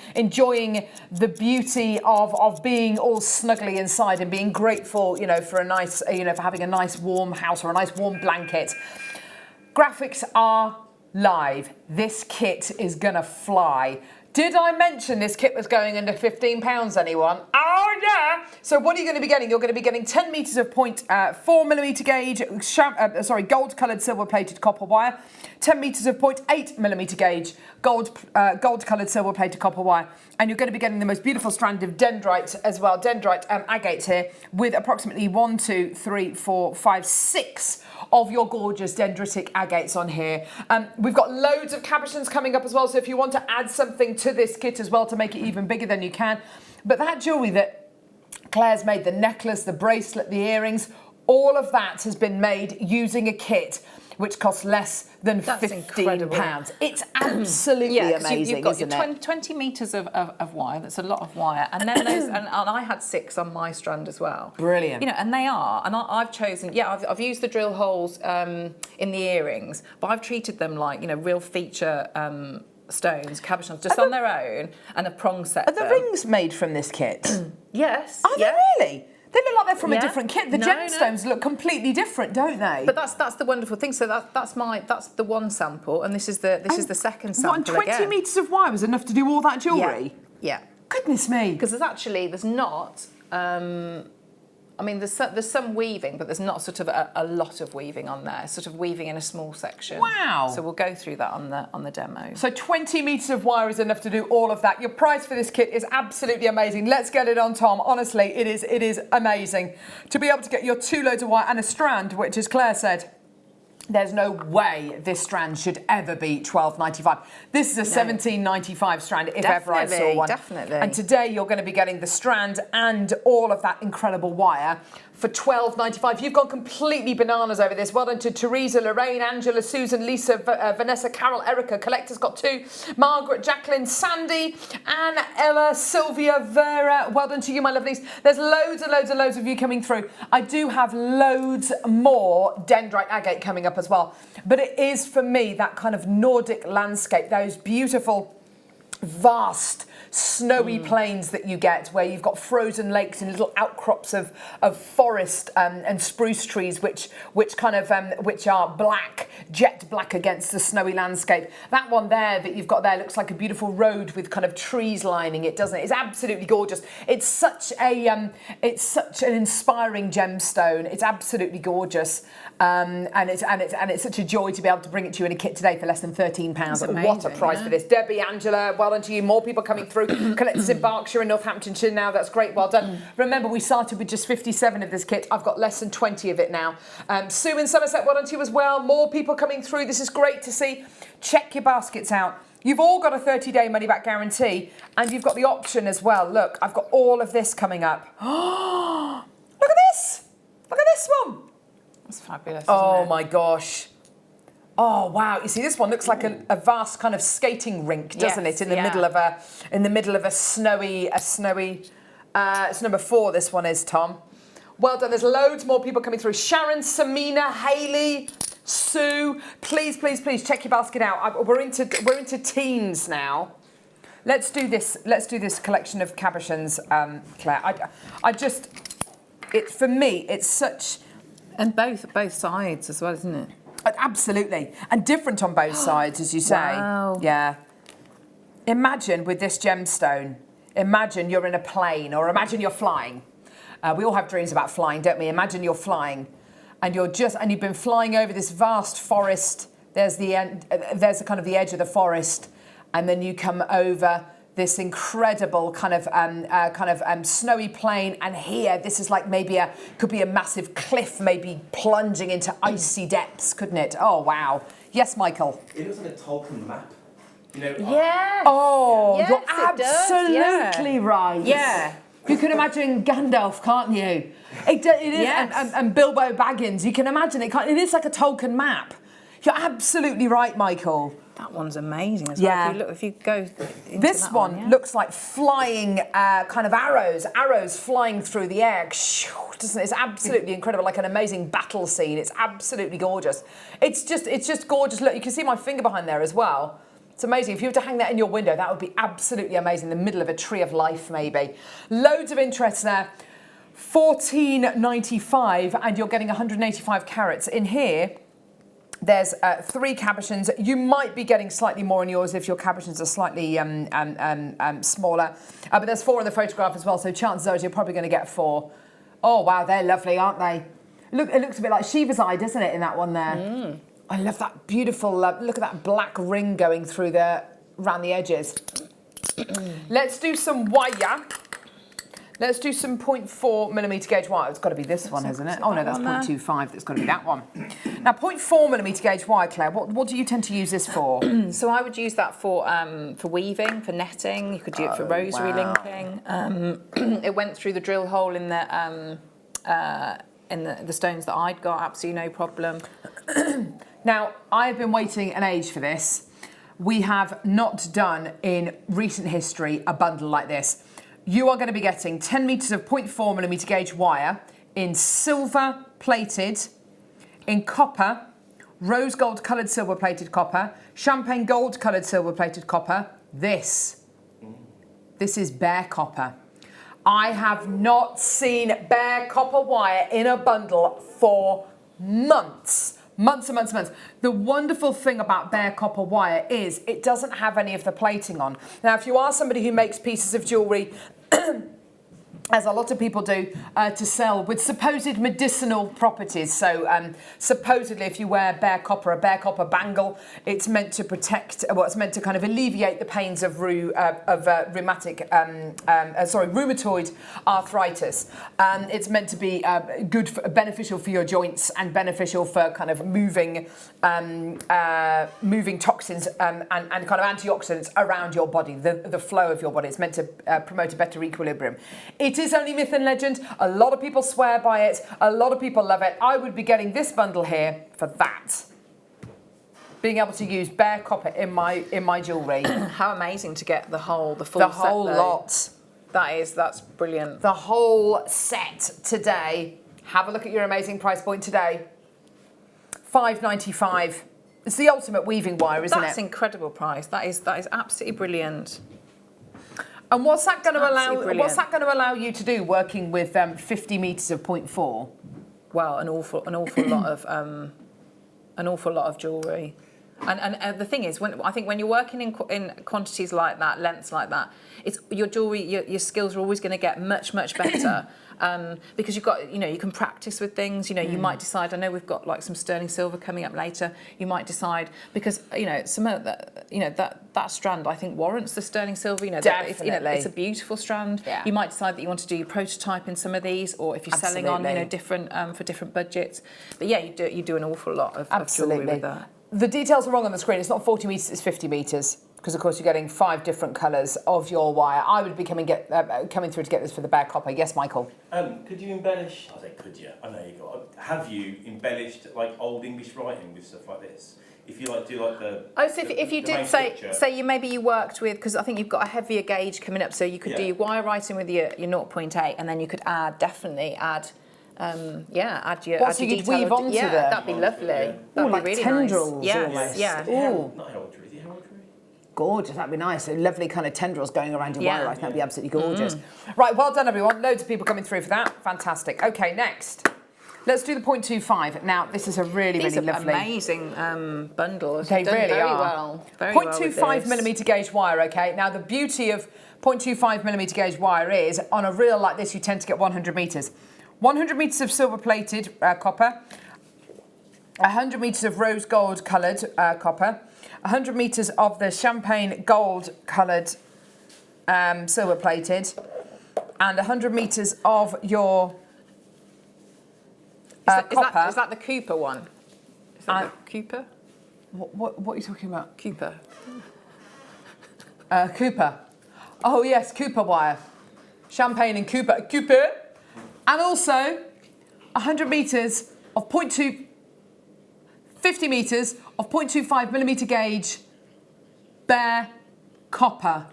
the beauty of being all snuggly inside and being grateful, you know, for a nice, you know, for having a nice warm house or a nice warm blanket. Graphics are live. This kit is gonna fly. Did I mention this kit was going under £15, anyone? Oh yeah! So what are you going to be getting? You're going to be getting 10 metres of 0.4mm gauge, gold-coloured silver-plated copper wire, 10 metres of 0.8mm gauge, gold-coloured silver-plated copper wire, and you're going to be getting the most beautiful strand of dendrite as well, dendrite agates here, with approximately 1, 2, 3, 4, 5, 6 of your gorgeous dendritic agates on here. We've got loads of cabochons coming up as well, so if you want to add something to this kit as well to make it even bigger, then you can. But that jewellery that Claire's made, the necklace, the bracelet, the earrings, all of that has been made using a kit which costs less than £15. It's absolutely amazing, you've got isn't your it? 20 metres of wire, that's a lot of wire, and then those, and I had 6 on my strand as well. Brilliant. You know, and they are, and I've chosen, I've used the drill holes in the earrings, but I've treated them like, you know, real feature stones, cabochons, just on their own, and a prong set. Are the rings made from this kit? Yes. Are they really? They look like they're from a different kit. The gemstones look completely different, don't they? But that's the wonderful thing. So that's the one sample, and this is the second sample. What, 20 metres of wire was enough to do all that jewellery? Yeah. Goodness me. Because there's not. I mean, there's some weaving, but there's not sort of a lot of weaving on there. Sort of weaving in a small section. Wow. So we'll go through that on the demo. So 20 metres of wire is enough to do all of that. Your price for this kit is absolutely amazing. Let's get it on, Tom. Honestly, it is amazing to be able to get your 2 loads of wire and a strand, which, as Claire said, there's no way this strand should ever be £12.95. This is a £17.95 strand, if ever I saw one. Definitely. And today you're going to be getting the strand and all of that incredible wire for £12.95. You've gone completely bananas over this. Well done to Teresa, Lorraine, Angela, Susan, Lisa, Vanessa, Carol, Erica. Collector's got 2. Margaret, Jacqueline, Sandy, Anne, Ella, Sylvia, Vera. Well done to you, my lovelies. There's loads and loads and loads of you coming through. I do have loads more dendrite agate coming up as well. But it is, for me, that kind of Nordic landscape, those beautiful, vast, snowy plains that you get, where you've got frozen lakes and little outcrops of forest and spruce trees, which are black, jet black against the snowy landscape. That one there that you've got there looks like a beautiful road with kind of trees lining it, doesn't it? It's absolutely gorgeous. It's such an inspiring gemstone. It's absolutely gorgeous. And it's such a joy to be able to bring it to you in a kit today for less than £13. What a price for this. Debbie, Angela, well done to you. More people coming through. Collectors in Berkshire and Northamptonshire now. That's great. Well done. Remember, we started with just 57 of this kit. I've got less than 20 of it now. Sue in Somerset, well done to you as well. More people coming through. This is great to see. Check your baskets out. You've all got a 30-day money-back guarantee, and you've got the option as well. Look, I've got all of this coming up. Look at this. Look at this one. That's fabulous. Oh my gosh. Oh wow! You see, this one looks like a vast kind of skating rink, doesn't it? In the middle of a snowy. It's number 4. This one is, Tom. Well done. There's loads more people coming through. Sharon, Samina, Hayley, Sue. Please check your basket out. We're into teens now. Let's do this. Let's do this collection of cabochons, Claire. For me, it's such. And both sides as well, isn't it? Absolutely. And different on both sides, as you say. Wow. Yeah. Imagine with this gemstone, imagine you're in a plane, or imagine you're flying. We all have dreams about flying, don't we? Imagine you're flying and you've been flying over this vast forest. There's the kind of the edge of the forest, and then you come over this incredible kind of snowy plain, and here this is like could be a massive cliff, maybe plunging into icy depths, couldn't it? Oh wow! Yes, Michael. It looks like a Tolkien map. You know, Yeah. Oh, Yes, you're it does, absolutely yeah. right. Yeah. You can imagine Gandalf, can't you? It is, Yes. and Bilbo Baggins. You can imagine it. It is like a Tolkien map. You're absolutely right, Michael. That one's amazing as Yeah. well. If you go into This that one yeah. looks like flying kind of arrows flying through the air. Doesn't it? It's absolutely incredible, like an amazing battle scene. It's absolutely gorgeous. It's just gorgeous. Look, you can see my finger behind there as well. It's amazing. If you were to hang that in your window, that would be absolutely amazing. In the middle of a tree of life, maybe. Loads of interest there. $14.95, and you're getting 185 carats in here. There's 3 cabochons. You might be getting slightly more in yours if your cabochons are slightly smaller. But there's 4 in the photograph as well, so chances are you're probably going to get 4. Oh, wow, they're lovely, aren't they? Look, it looks a bit like Shiva's eye, doesn't it, in that one there? I love that beautiful, look at that black ring going through around the edges. Let's do some wire. Let's do some 0.4mm gauge wire. It's got to be this one, hasn't it? Oh no, that's 0.25. That's got to be that one. Now, 0.4mm gauge wire, Claire. What do you tend to use this for? So I would use that for weaving, for netting. You could do it for rosary linking. It went through the drill hole in the stones that I'd got. Absolutely no problem. Now, I've been waiting an age for this. We have not done in recent history a bundle like this. You are going to be getting 10 metres of 0.4mm gauge wire in silver plated, in copper, rose gold coloured silver plated copper, champagne gold coloured silver plated copper. This is bare copper. I have not seen bare copper wire in a bundle for months. Months and months and months. The wonderful thing about bare copper wire is it doesn't have any of the plating on. Now, if you are somebody who makes pieces of jewellery, as a lot of people do, to sell with supposed medicinal properties. So supposedly if you wear a bare copper bangle, it's meant to protect, it's meant to kind of alleviate the pains of rheumatoid arthritis. It's meant to be beneficial for your joints and beneficial for kind of moving toxins and kind of antioxidants around your body, the flow of your body. It's meant to promote a better equilibrium. It is only myth and legend. A lot of people swear by it. A lot of people love it. I would be getting this bundle here for that. Being able to use bare copper in my jewellery. How amazing to get the full set, lot. That's brilliant. The whole set today. Have a look at your amazing price point today. $5.95. It's the ultimate weaving wire, isn't it? That's incredible price. That is absolutely brilliant. And what's that going to allow you to do working with 50 metres of 0.4? Well, an awful lot of jewellery. And the thing is, when you're working in quantities like that, lengths like that, it's your jewellery, your skills are always going to get much better. Because you've got, you can practice with things. You might decide. I know we've got like some sterling silver coming up later. You might decide because some of that strand I think warrants the sterling silver. Definitely. It's a beautiful strand. Yeah. You might decide that you want to do your prototype in some of these, or if you're selling on different for different budgets. But yeah, you do an awful lot of jewellery with that. The details are wrong on the screen. It's not 40 metres. It's 50 metres. Because of course you're getting 5 different colours of your wire. I would be coming through to get this for the bare copper. Yes, Michael. Could you embellish? I say could you? I know you got. Have you embellished like old English writing with stuff like this? If you do the. Oh, so if you did say you worked with, because I think you've got a heavier gauge coming up, so you could do your wire writing with your 0.8, and then you could add add your so you'd detail. weave onto them? That'd be lovely. Yeah. That'd like be really tendrils. Nice. Almost. Yeah. Ooh. Not heraldry. Is it heraldry? Gorgeous, that'd be nice. So lovely kind of tendrils going around your wire, that'd be absolutely gorgeous. Mm. Right, well done everyone. Loads of people coming through for that. Fantastic. Okay, next. Let's do the 0.25. Now, this is a really lovely... amazing bundles. They really very are. Well. Very well with 0.25mm gauge wire, okay? Now, the beauty of 0.25mm gauge wire is, on a reel like this, you tend to get 100 metres. 100 metres of silver-plated copper, 100 metres of rose gold coloured copper, 100 metres of the champagne gold coloured silver plated, and 100 metres of your copper. Is that the Cooper one? Is that the Cooper? What are you talking about? Cooper. Cooper. Oh yes, Cooper wire. Champagne and Cooper. And also 100 metres of 0.2, 50 metres of 0.25 millimetre gauge bare copper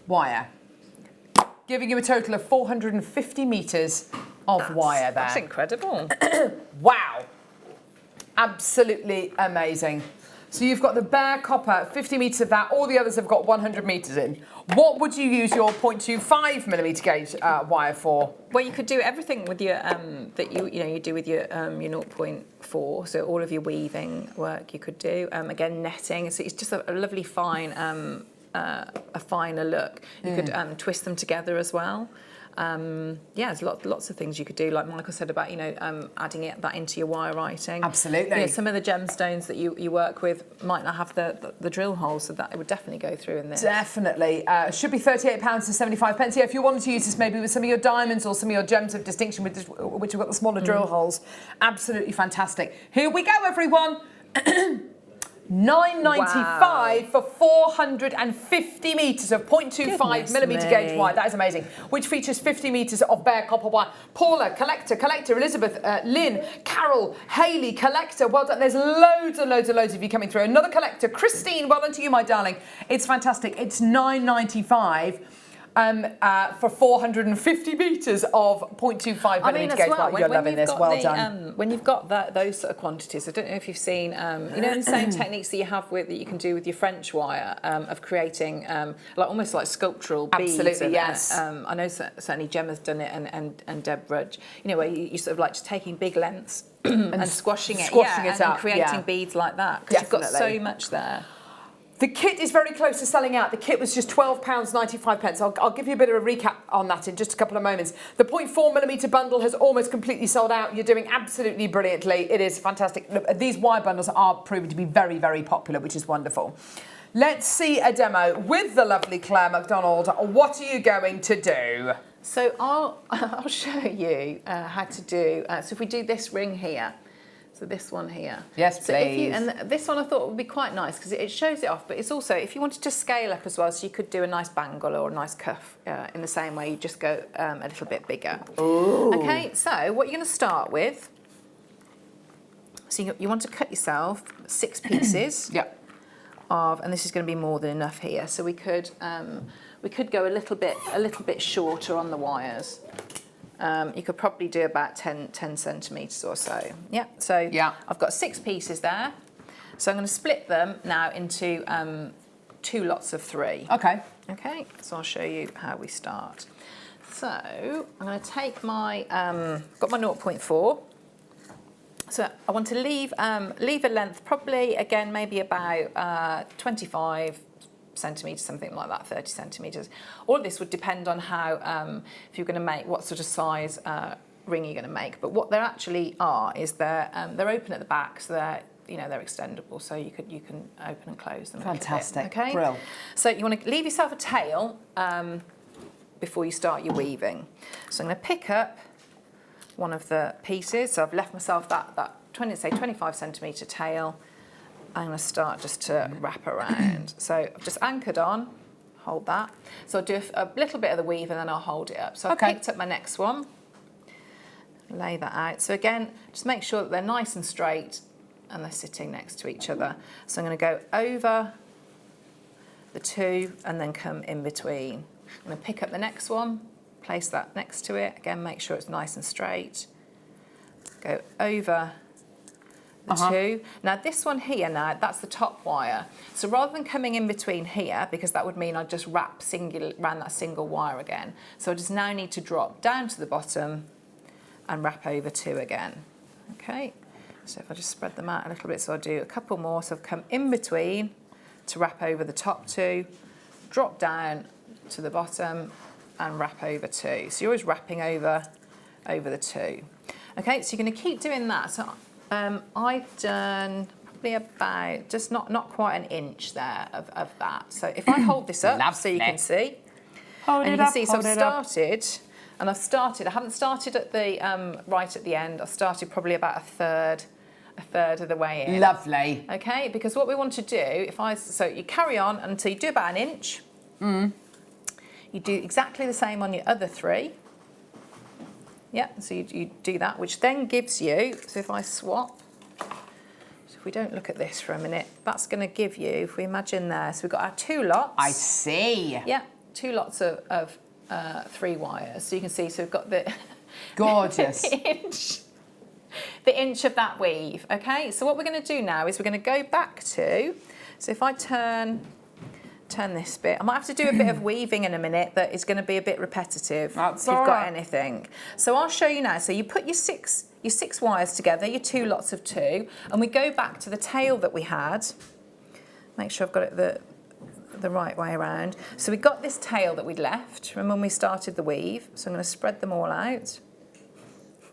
wire. Giving you a total of 450 metres of wire there. That's incredible. Wow. Absolutely amazing. So you've got the bare copper, 50 metres of that. All the others have got 100 metres in. What would you use your 0.25 millimetre gauge wire for? Well, you could do everything with your that you do with your 0.4. So all of your weaving work you could do. Again, netting. So it's just a lovely fine, a finer look. You could twist them together as well. There's lots of things you could do, like Michael said about adding that into your wire writing. Absolutely. Some of the gemstones that you work with might not have the drill holes, so that it would definitely go through in this. Definitely. Should be £38.75. Yeah, if you wanted to use this maybe with some of your diamonds or some of your gems of distinction, which have got the smaller drill holes, absolutely fantastic. Here we go, everyone. $9.95 for 450 metres of 0.25 millimetre gauge wire. That is amazing. Which features 50 metres of bare copper wire. Paula, collector, Elizabeth, Lynn, Carol, Hayley, collector. Well done. There's loads and loads and loads of you coming through. Another collector, Christine. Well done to you, my darling. It's fantastic. It's $9.95. For 450 metres of 0.25 millimetre gauge wire. You're loving this. Well done. When you've got those sort of quantities, I don't know if you've seen, the same techniques that you have that you can do with your French wire of creating almost like sculptural beads. Absolutely, yes. I know certainly Gemma's done it and Deb Rudge. Where you sort of like just taking big lengths and squashing it up, and creating beads like that. Because you've got so much there. The kit is very close to selling out. The kit was just £12.95. I'll give you a bit of a recap on that in just a couple of moments. The 0.4 millimetre bundle has almost completely sold out. You're doing absolutely brilliantly. It is fantastic. Look, these wire bundles are proving to be very, very popular, which is wonderful. Let's see a demo with the lovely Claire MacDonald. What are you going to do? So I'll show you how to do. So if we do this ring here. So this one here. Yes, please. And this one I thought would be quite nice because it shows it off, but it's also, if you wanted to scale up as well, so you could do a nice bangle or a nice cuff in the same way, you just go a little bit bigger. Ooh. Okay, so what you're going to start with, so you want to cut yourself 6 pieces. Yep. And this is going to be more than enough here. So we could go a little bit shorter on the wires. You could probably do about 10 centimetres or so. Yeah, so I've got 6 pieces there. So I'm going to split them now into 2 lots of 3. Okay. Okay, so I'll show you how we start. So I'm going to take my, got my 0.4. So I want to leave a length, probably, again, maybe about 25 centimetres, something like that, 30 centimetres. All of this would depend on how, if you're going to make, what sort of size ring you're going to make. But what there actually are is they're open at the back, so they're extendable, so you can open and close them. Fantastic. Okay. Brill. So you want to leave yourself a tail before you start your weaving. So I'm going to pick up one of the pieces. So I've left myself that 25 centimetre tail. I'm going to start just to wrap around. So I've just anchored on, hold that. So I'll do a little bit of the weave and then I'll hold it up. So I've picked up my next one, lay that out. So again, just make sure that they're nice and straight and they're sitting next to each other. So I'm going to go over the 2 and then come in between. I'm going to pick up the next one, place that next to it. Again, make sure it's nice and straight. Go over the 2. Now this one here, that's the top wire. So rather than coming in between here, because that would mean I'd just wrap around that single wire again. So I just now need to drop down to the bottom and wrap over 2 again. Okay, so if I just spread them out a little bit, so I'll do a couple more. So I've come in between to wrap over the top 2, drop down to the bottom and wrap over 2. So you're always wrapping over the 2. Okay, so you're going to keep doing that. So I've done probably about just not quite an inch there of that. So if I hold this up so you can see, so I've started, I haven't started at the right at the end. I've started probably about a a third of the way in. Lovely. Okay, because what we want to do, so you carry on until you do about an inch. You do exactly the same on your other 3. Yeah, so you do that, which then gives you, so if I swap, so if we don't look at this for a minute, that's going to give you, if we imagine there, so we've got our 2 lots. I see. Yeah, 2 lots of 3 wires. So you can see, so we've got the Gorgeous. the inch of that weave. Okay, so what we're going to do now is we're going to go back to, so if I turn this bit, I might have to do a bit of weaving in a minute that is going to be a bit repetitive. That's if you've all got right. anything. So I'll show you now. So you put your six wires together, your 2 lots of 2, and we go back to the tail that we had. Make sure I've got it the right way around. So we got this tail that we'd left from when we started the weave. So I'm going to spread them all out.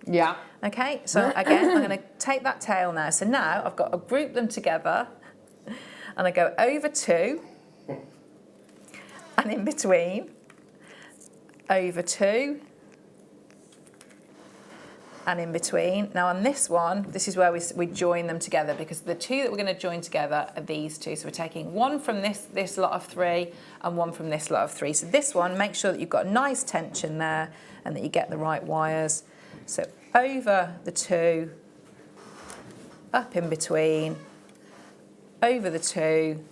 Yeah. Okay, so again, I'm going to take that tail now. So now I've got to group them together, and I go over 2, and in between, over 2, and in between. Now on this one, this is where we join them together, because the 2 that we're going to join together are these 2. So we're taking 1 from this lot of 3 and 1 from this lot of 3. So this one, make sure that you've got nice tension there and that you get the right wires. So over the 2, up in between, over the 2,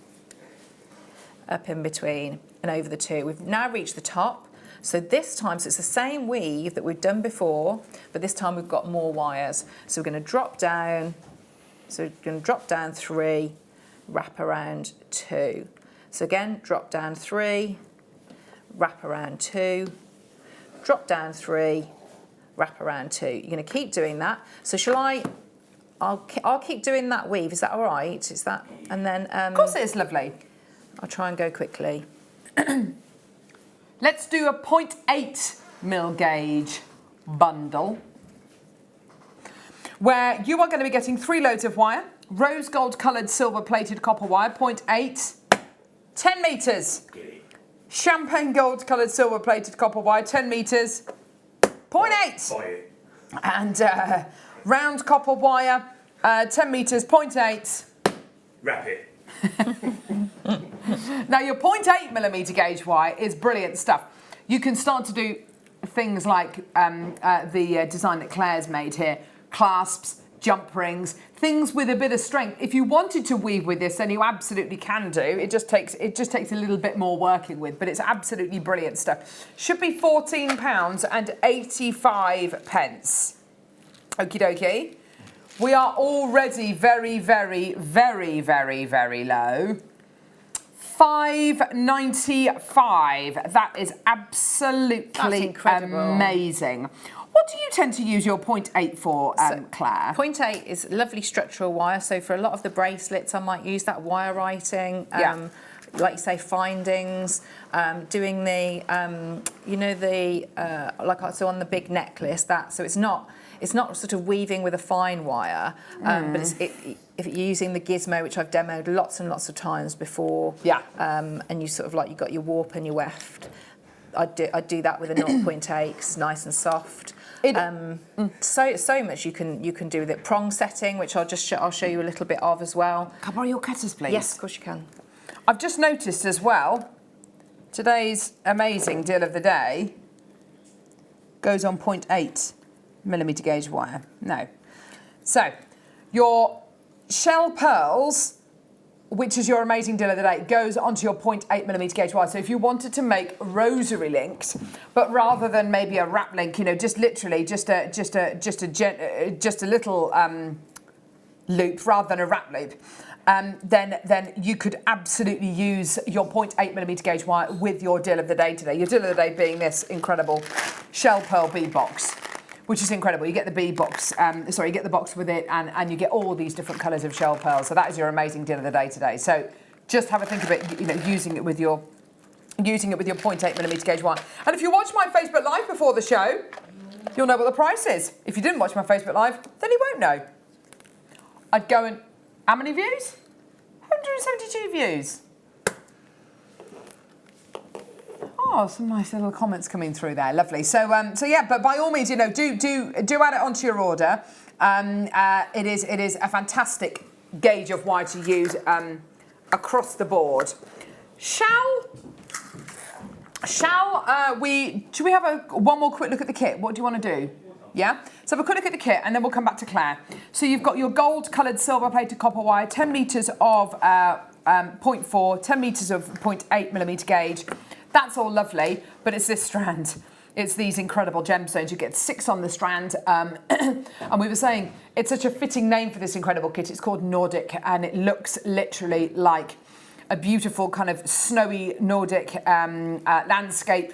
up in between, and over the 2. We've now reached the top. So this time, so it's the same weave that we've done before, but this time we've got more wires. So we're going to drop down, so we're going to drop down 3, wrap around 2. So again, drop down 3, wrap around 2, drop down 3, wrap around 2. You're going to keep doing that. So I'll keep doing that weave. Is that all right? Is that, and then Of course it is, lovely. I'll try and go quickly. Let's do a 0.8 mil gauge bundle, where you are going to be getting 3 loads of wire, rose gold coloured silver plated copper wire, 0.8, 10 metres. Champagne gold coloured silver plated copper wire, 10 metres, 0.8. And round copper wire, 10 metres, 0.8. Wrap it. Now your 0.8 millimetre gauge wire is brilliant stuff. You can start to do things like the design that Claire's made here, clasps, jump rings, things with a bit of strength. If you wanted to weave with this, then you absolutely can do. It just takes a little bit more working with, but it's absolutely brilliant stuff. Should be £14.85. Okie dokie. We are already very, very, very, very, very low. £5.95. That is absolutely amazing. What do you tend to use your 0.8 for, Claire? 0.8 is lovely structural wire. So for a lot of the bracelets, I might use that wire writing. Like you say, findings, doing the, so on the big necklace, so it's not sort of weaving with a fine wire, but if you're using the gizmo, which I've demoed lots and lots of times before, and you sort of like, you've got your warp and your weft, I do that with a 0.8, it's nice and soft. So much you can do with it. Prong setting, which I'll show you a little bit of as well. Can I borrow your cutters, please? Yes, of course you can. I've just noticed as well, today's amazing deal of the day goes on 0.8 millimetre gauge wire. No. So, your shell pearls, which is your amazing deal of the day, goes onto your 0.8 millimetre gauge wire. So if you wanted to make rosary links, but rather than maybe a wrap link, just literally just a little loop rather than a wrap loop, then you could absolutely use your 0.8 millimetre gauge wire with your deal of the day today. Your deal of the day being this incredible shell pearl bead box, which is incredible. You get the bead box, you get the box with it, and you get all these different colours of shell pearls. So that is your amazing deal of the day today. So just have a think of it, using it with your 0.8 millimetre gauge wire. And if you watch my Facebook Live before the show, you'll know what the price is. If you didn't watch my Facebook Live, then you won't know. I'd go and, how many views? 172 views. Oh, some nice little comments coming through there. Lovely. So yeah, but by all means, do add it onto your order. It is a fantastic gauge of wire to use across the board. Shall we have one more quick look at the kit? What do you want to do? Yeah? So have a quick look at the kit and then we'll come back to Claire. So you've got your gold coloured silver plated copper wire, 10 metres of 0.4, 10 metres of 0.8 millimetre gauge. That's all lovely, but it's this strand. It's these incredible gemstones. You get 6 on the strand. And we were saying it's such a fitting name for this incredible kit. It's called Nordic and it looks literally like a beautiful kind of snowy Nordic landscape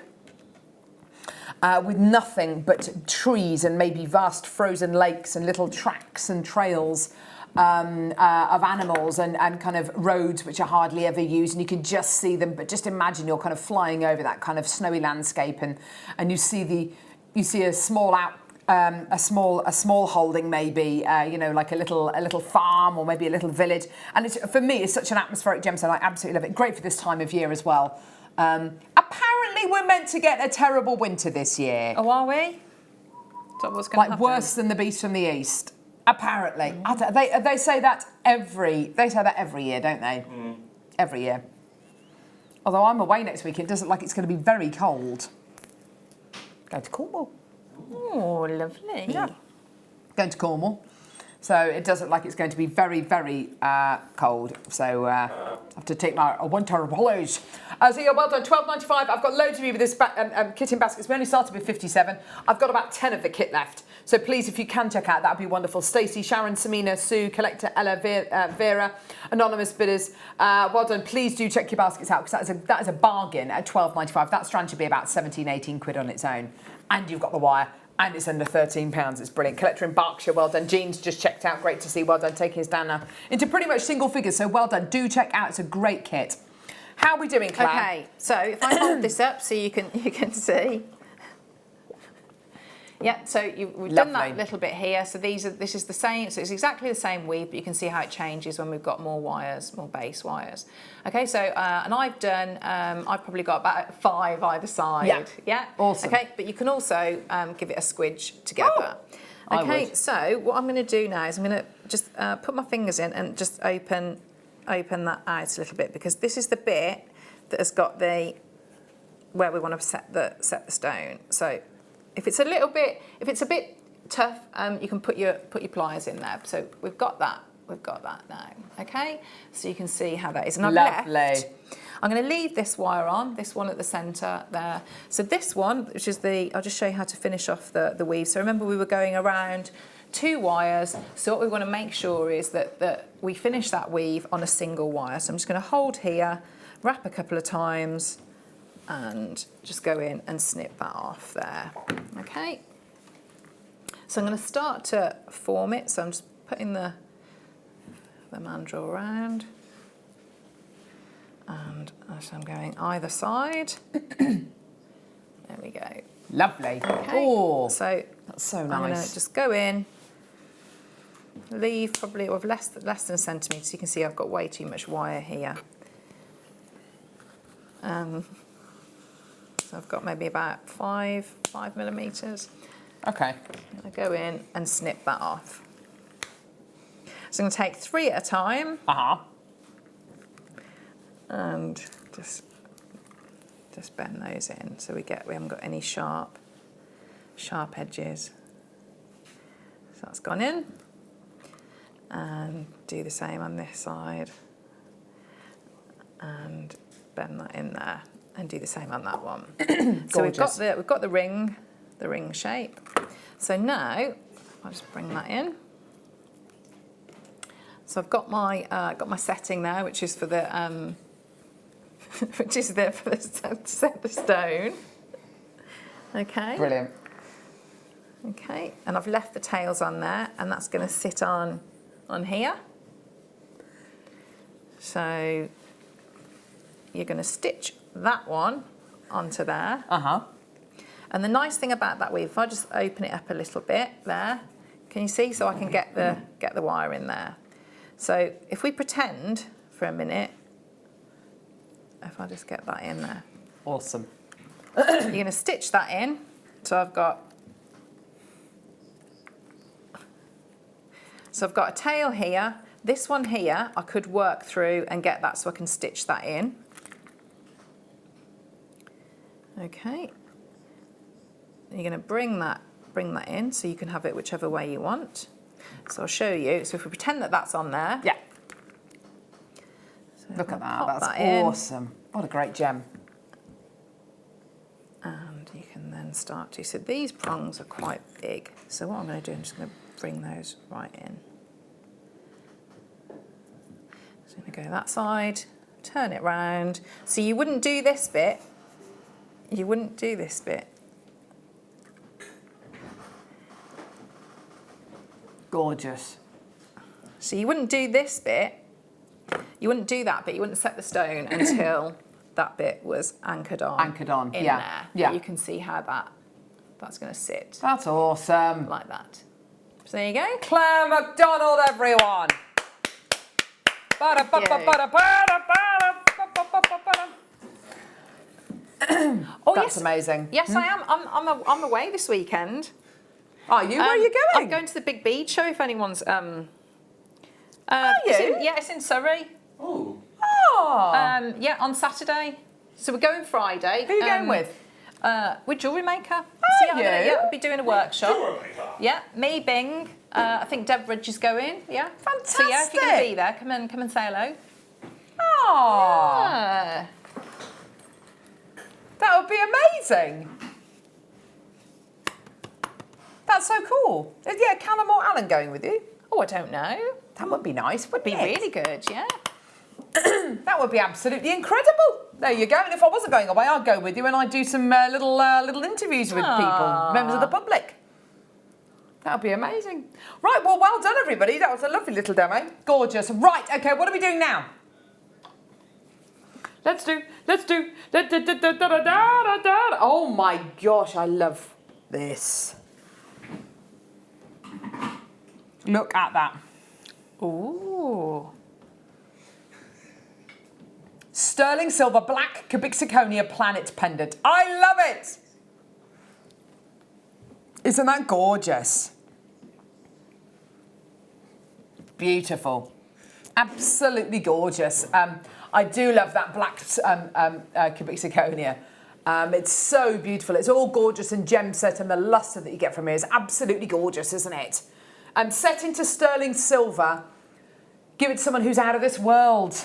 with nothing but trees and maybe vast frozen lakes and little tracks and trails of animals and kind of roads which are hardly ever used, and you can just see them. But just imagine you're kind of flying over that kind of snowy landscape, and you see a small holding, maybe like a little farm or maybe a little village. And for me, it's such an atmospheric gemstone. I absolutely love it. Great for this time of year as well. Apparently, we're meant to get a terrible winter this year. Oh, are we? Is that what's going to happen? Worse than the beast from the east. Apparently, they say that every year, don't they? Mm. Every year. Although I'm away next week, it doesn't look like it's going to be very cold. Go to Cornwall. Oh, lovely. Yeah. Going to Cornwall. So it doesn't look like it's going to be very, very cold. So I have to take my winter holidays. So yeah, well done. $12.95. I've got loads of you with this kit in baskets. We only started with 57. I've got about 10 of the kit left. So please, if you can check out, that would be wonderful. Stacey, Sharon, Samina, Sue, Collector, Ella, Vera, Anonymous Bidders. Well done. Please do check your baskets out because that is a bargain at $12.95. That strand should be about 17, 18 quid on its own. And you've got the wire. And it's under £13. It's brilliant. Collector in Berkshire, well done. Jean's just checked out. Great to see. Well done. Taking us down now into pretty much single figures. So well done. Do check out. It's a great kit. How are we doing, Claire? Okay, so if I hold this up so you can see. Yeah, so we've done that little bit here. So this is the same. So it's exactly the same weave, but you can see how it changes when we've got more wires, more base wires. Okay, so and I've probably got about 5 either side. Yeah. Yeah. Awesome. Okay, but you can also give it a squidge together. Oh, okay, so what I'm going to do now is I'm going to just put my fingers in and just open that out a little bit, because this is the bit that has got where we want to set the stone. So if it's a bit tough, you can put your pliers in there. So we've got that now. Okay, so you can see how that is. And I'm going to leave this wire on, this one at the centre there. So this one, which is I'll just show you how to finish off the weave. So remember, we were going around 2 wires. So what we want to make sure is that we finish that weave on a single wire. So I'm just going to hold here, wrap a couple of times, and just go in and snip that off there. Okay. So I'm going to start to form it. So I'm just putting the mandrel around, and so I'm going either side. There we go. Lovely. Okay. Oh, so that's so I'm going nice. to just go in, leave probably with less than a centimetre. So you can see I've got way too much wire here. So I've got maybe about 5 millimetres. Okay. I go in and snip that off. So I'm going to take 3 at a time. And just bend those in so we haven't got any sharp edges. So that's gone in. And do the same on this side. And bend that in there. And do the same on that one. So we've got the ring shape. So now I'll just bring that in. So I've got my setting there, which is for the set the stone. Okay. Brilliant. Okay, and I've left the tails on there, and that's going to sit on here. So you're going to stitch that one onto there. And the nice thing about that weave, if I just open it up a little bit there, can you see? So I can get the wire in there. So if we pretend for a minute, if I just get that in there. Awesome. You're going to stitch that in. So I've got So I've got a tail here. This one here, I could work through and get that so I can stitch that in. Okay. You're going to bring that in so you can have it whichever way you want. So I'll show you. So if we pretend that that's on there. Yeah. So Look at that. pop That's in, awesome. What a great gem. and you can then start to. So these prongs are quite big. So what I'm going to do, I'm just going to bring those right in. So I'm going to go that side, turn it round. So you wouldn't do this bit. You wouldn't do this bit. Gorgeous. So you wouldn't do this bit. You wouldn't do that bit. You wouldn't set the stone until that bit was anchored on. Anchored on, in yeah, there. yeah. You can see how that's going to sit That's awesome. like that. So there you go. Claire MacDonald, everyone. Oh, That's yes. amazing. Yes, I am. I'm away this weekend. Are you? Where are you going? I'm going to the Big Bead show. If anyone's Are you? it's in Surrey. Oh. Oh. Yeah, on Saturday. So we're going Friday. Who are you going with? With JewelleryMaker. Are you? I'll be doing a workshop. JewelleryMaker. Yeah, me, Bing. I think Deb Ridge is going. Yeah. Fantastic. So yeah, if you're going to be there, come and say hello. Oh. That would be amazing. That's so cool. Yeah, Callum or Alan going with you? Oh, I don't know. That would be nice, wouldn't Be it? really good. Yeah. That would be absolutely incredible. There you go. And if I wasn't going away, I'd go with you and I'd do some little interviews with people, members of the public. That would be amazing. Right, well done, everybody. That was a lovely little demo. Gorgeous. Right, okay, what are we doing now? Let's do. Oh my gosh, I love this. Look at that. Ooh. Sterling silver black cubic zirconia planet pendant. I love it. Isn't that gorgeous? Beautiful. Absolutely gorgeous. I do love that black cubic zirconia. It's so beautiful. It's all gorgeous and gem set, and the luster that you get from it is absolutely gorgeous, isn't it? Set into sterling silver. Give it to someone who's out of this world.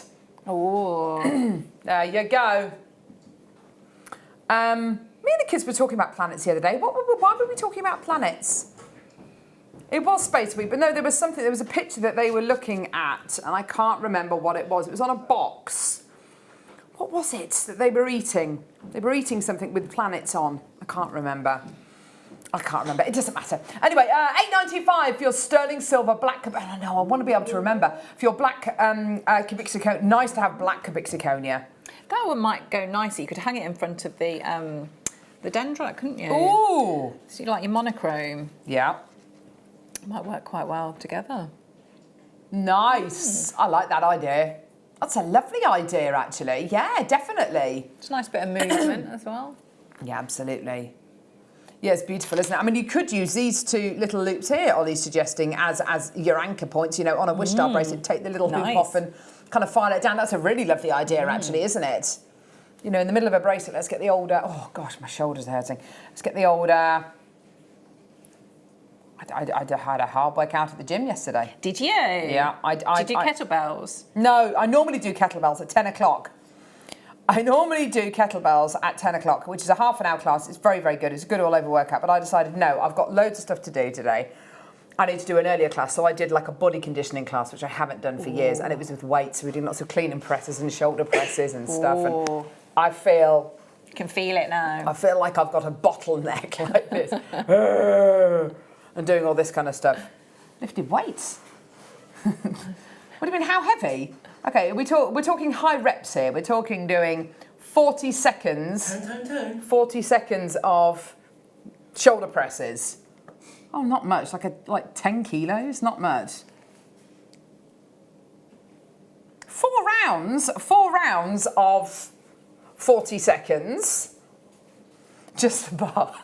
Oh. There you go. Me and the kids were talking about planets the other day. Why were we talking about planets? It was Space Week, but no, there was a picture that they were looking at, and I can't remember what it was. It was on a box. What was it that they were eating? They were eating something with planets on. I can't remember. It doesn't matter. Anyway, $8.95 for your sterling silver black. I know. I want to be able to remember for your black cubic zirconia. Nice to have black cubic zirconia. That one might go nicely. You could hang it in front of the dendrite, couldn't you? Ooh. So you like your monochrome. Yeah. Might work quite well together. Nice. I like that idea. That's a lovely idea, actually. Yeah, definitely. It's a nice bit of movement as well. Yeah, absolutely. Yeah, it's beautiful, isn't it? I mean, you could use these two little loops here, Ollie's suggesting, as your anchor points, on a wish star bracelet, take the little hoop Nice. off and kind of file it down. That's a really lovely idea, actually, isn't it? In the middle of a bracelet, let's get the old... oh, gosh, my shoulders are hurting. Let's get the old... I had a hard workout at the gym yesterday. Did you? Yeah. Did you do kettlebells? No, I normally do kettlebells at 10 o'clock. I normally do kettlebells at 10 o'clock, which is a half an hour class. It's very, very good. It's a good all over workout. But I decided, no, I've got loads of stuff to do today. I need to do an earlier class. So I did like a body conditioning class, which I haven't done for years. And it was with weights. So we did lots of clean and presses and shoulder presses and stuff. And I feel... You can feel it now. I feel like I've got a bottleneck like this. And doing all this kind of stuff. Lifted weights. What do you mean, how heavy? Okay, we're talking high reps here. We're talking doing 40 seconds. 40 seconds of shoulder presses. Oh, not much. Like 10 kilos. Not much. 4 rounds of 40 seconds. Just the bar.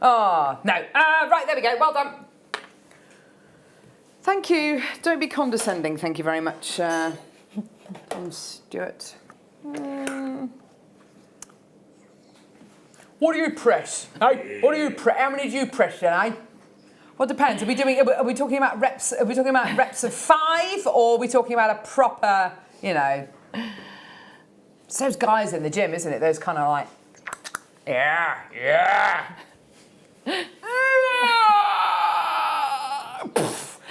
Oh, no. Right, there we go. Well done. Thank you. Don't be condescending. Thank you very much, Tom Stewart. What do you press? Hey, what do you press? How many do you press then? Eh? Well, it depends. Are we talking about reps? Are we talking about reps of 5, or are we talking about a proper, It's those guys in the gym, isn't it? Those kind of like, yeah.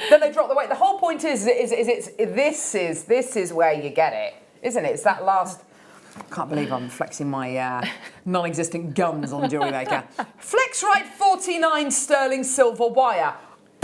Then they drop the weight. The whole point is this is where you get it, isn't it? It's that last. I can't believe I'm flexing my non-existent guns on JewelleryMaker. Flex-Right 49 sterling silver wire.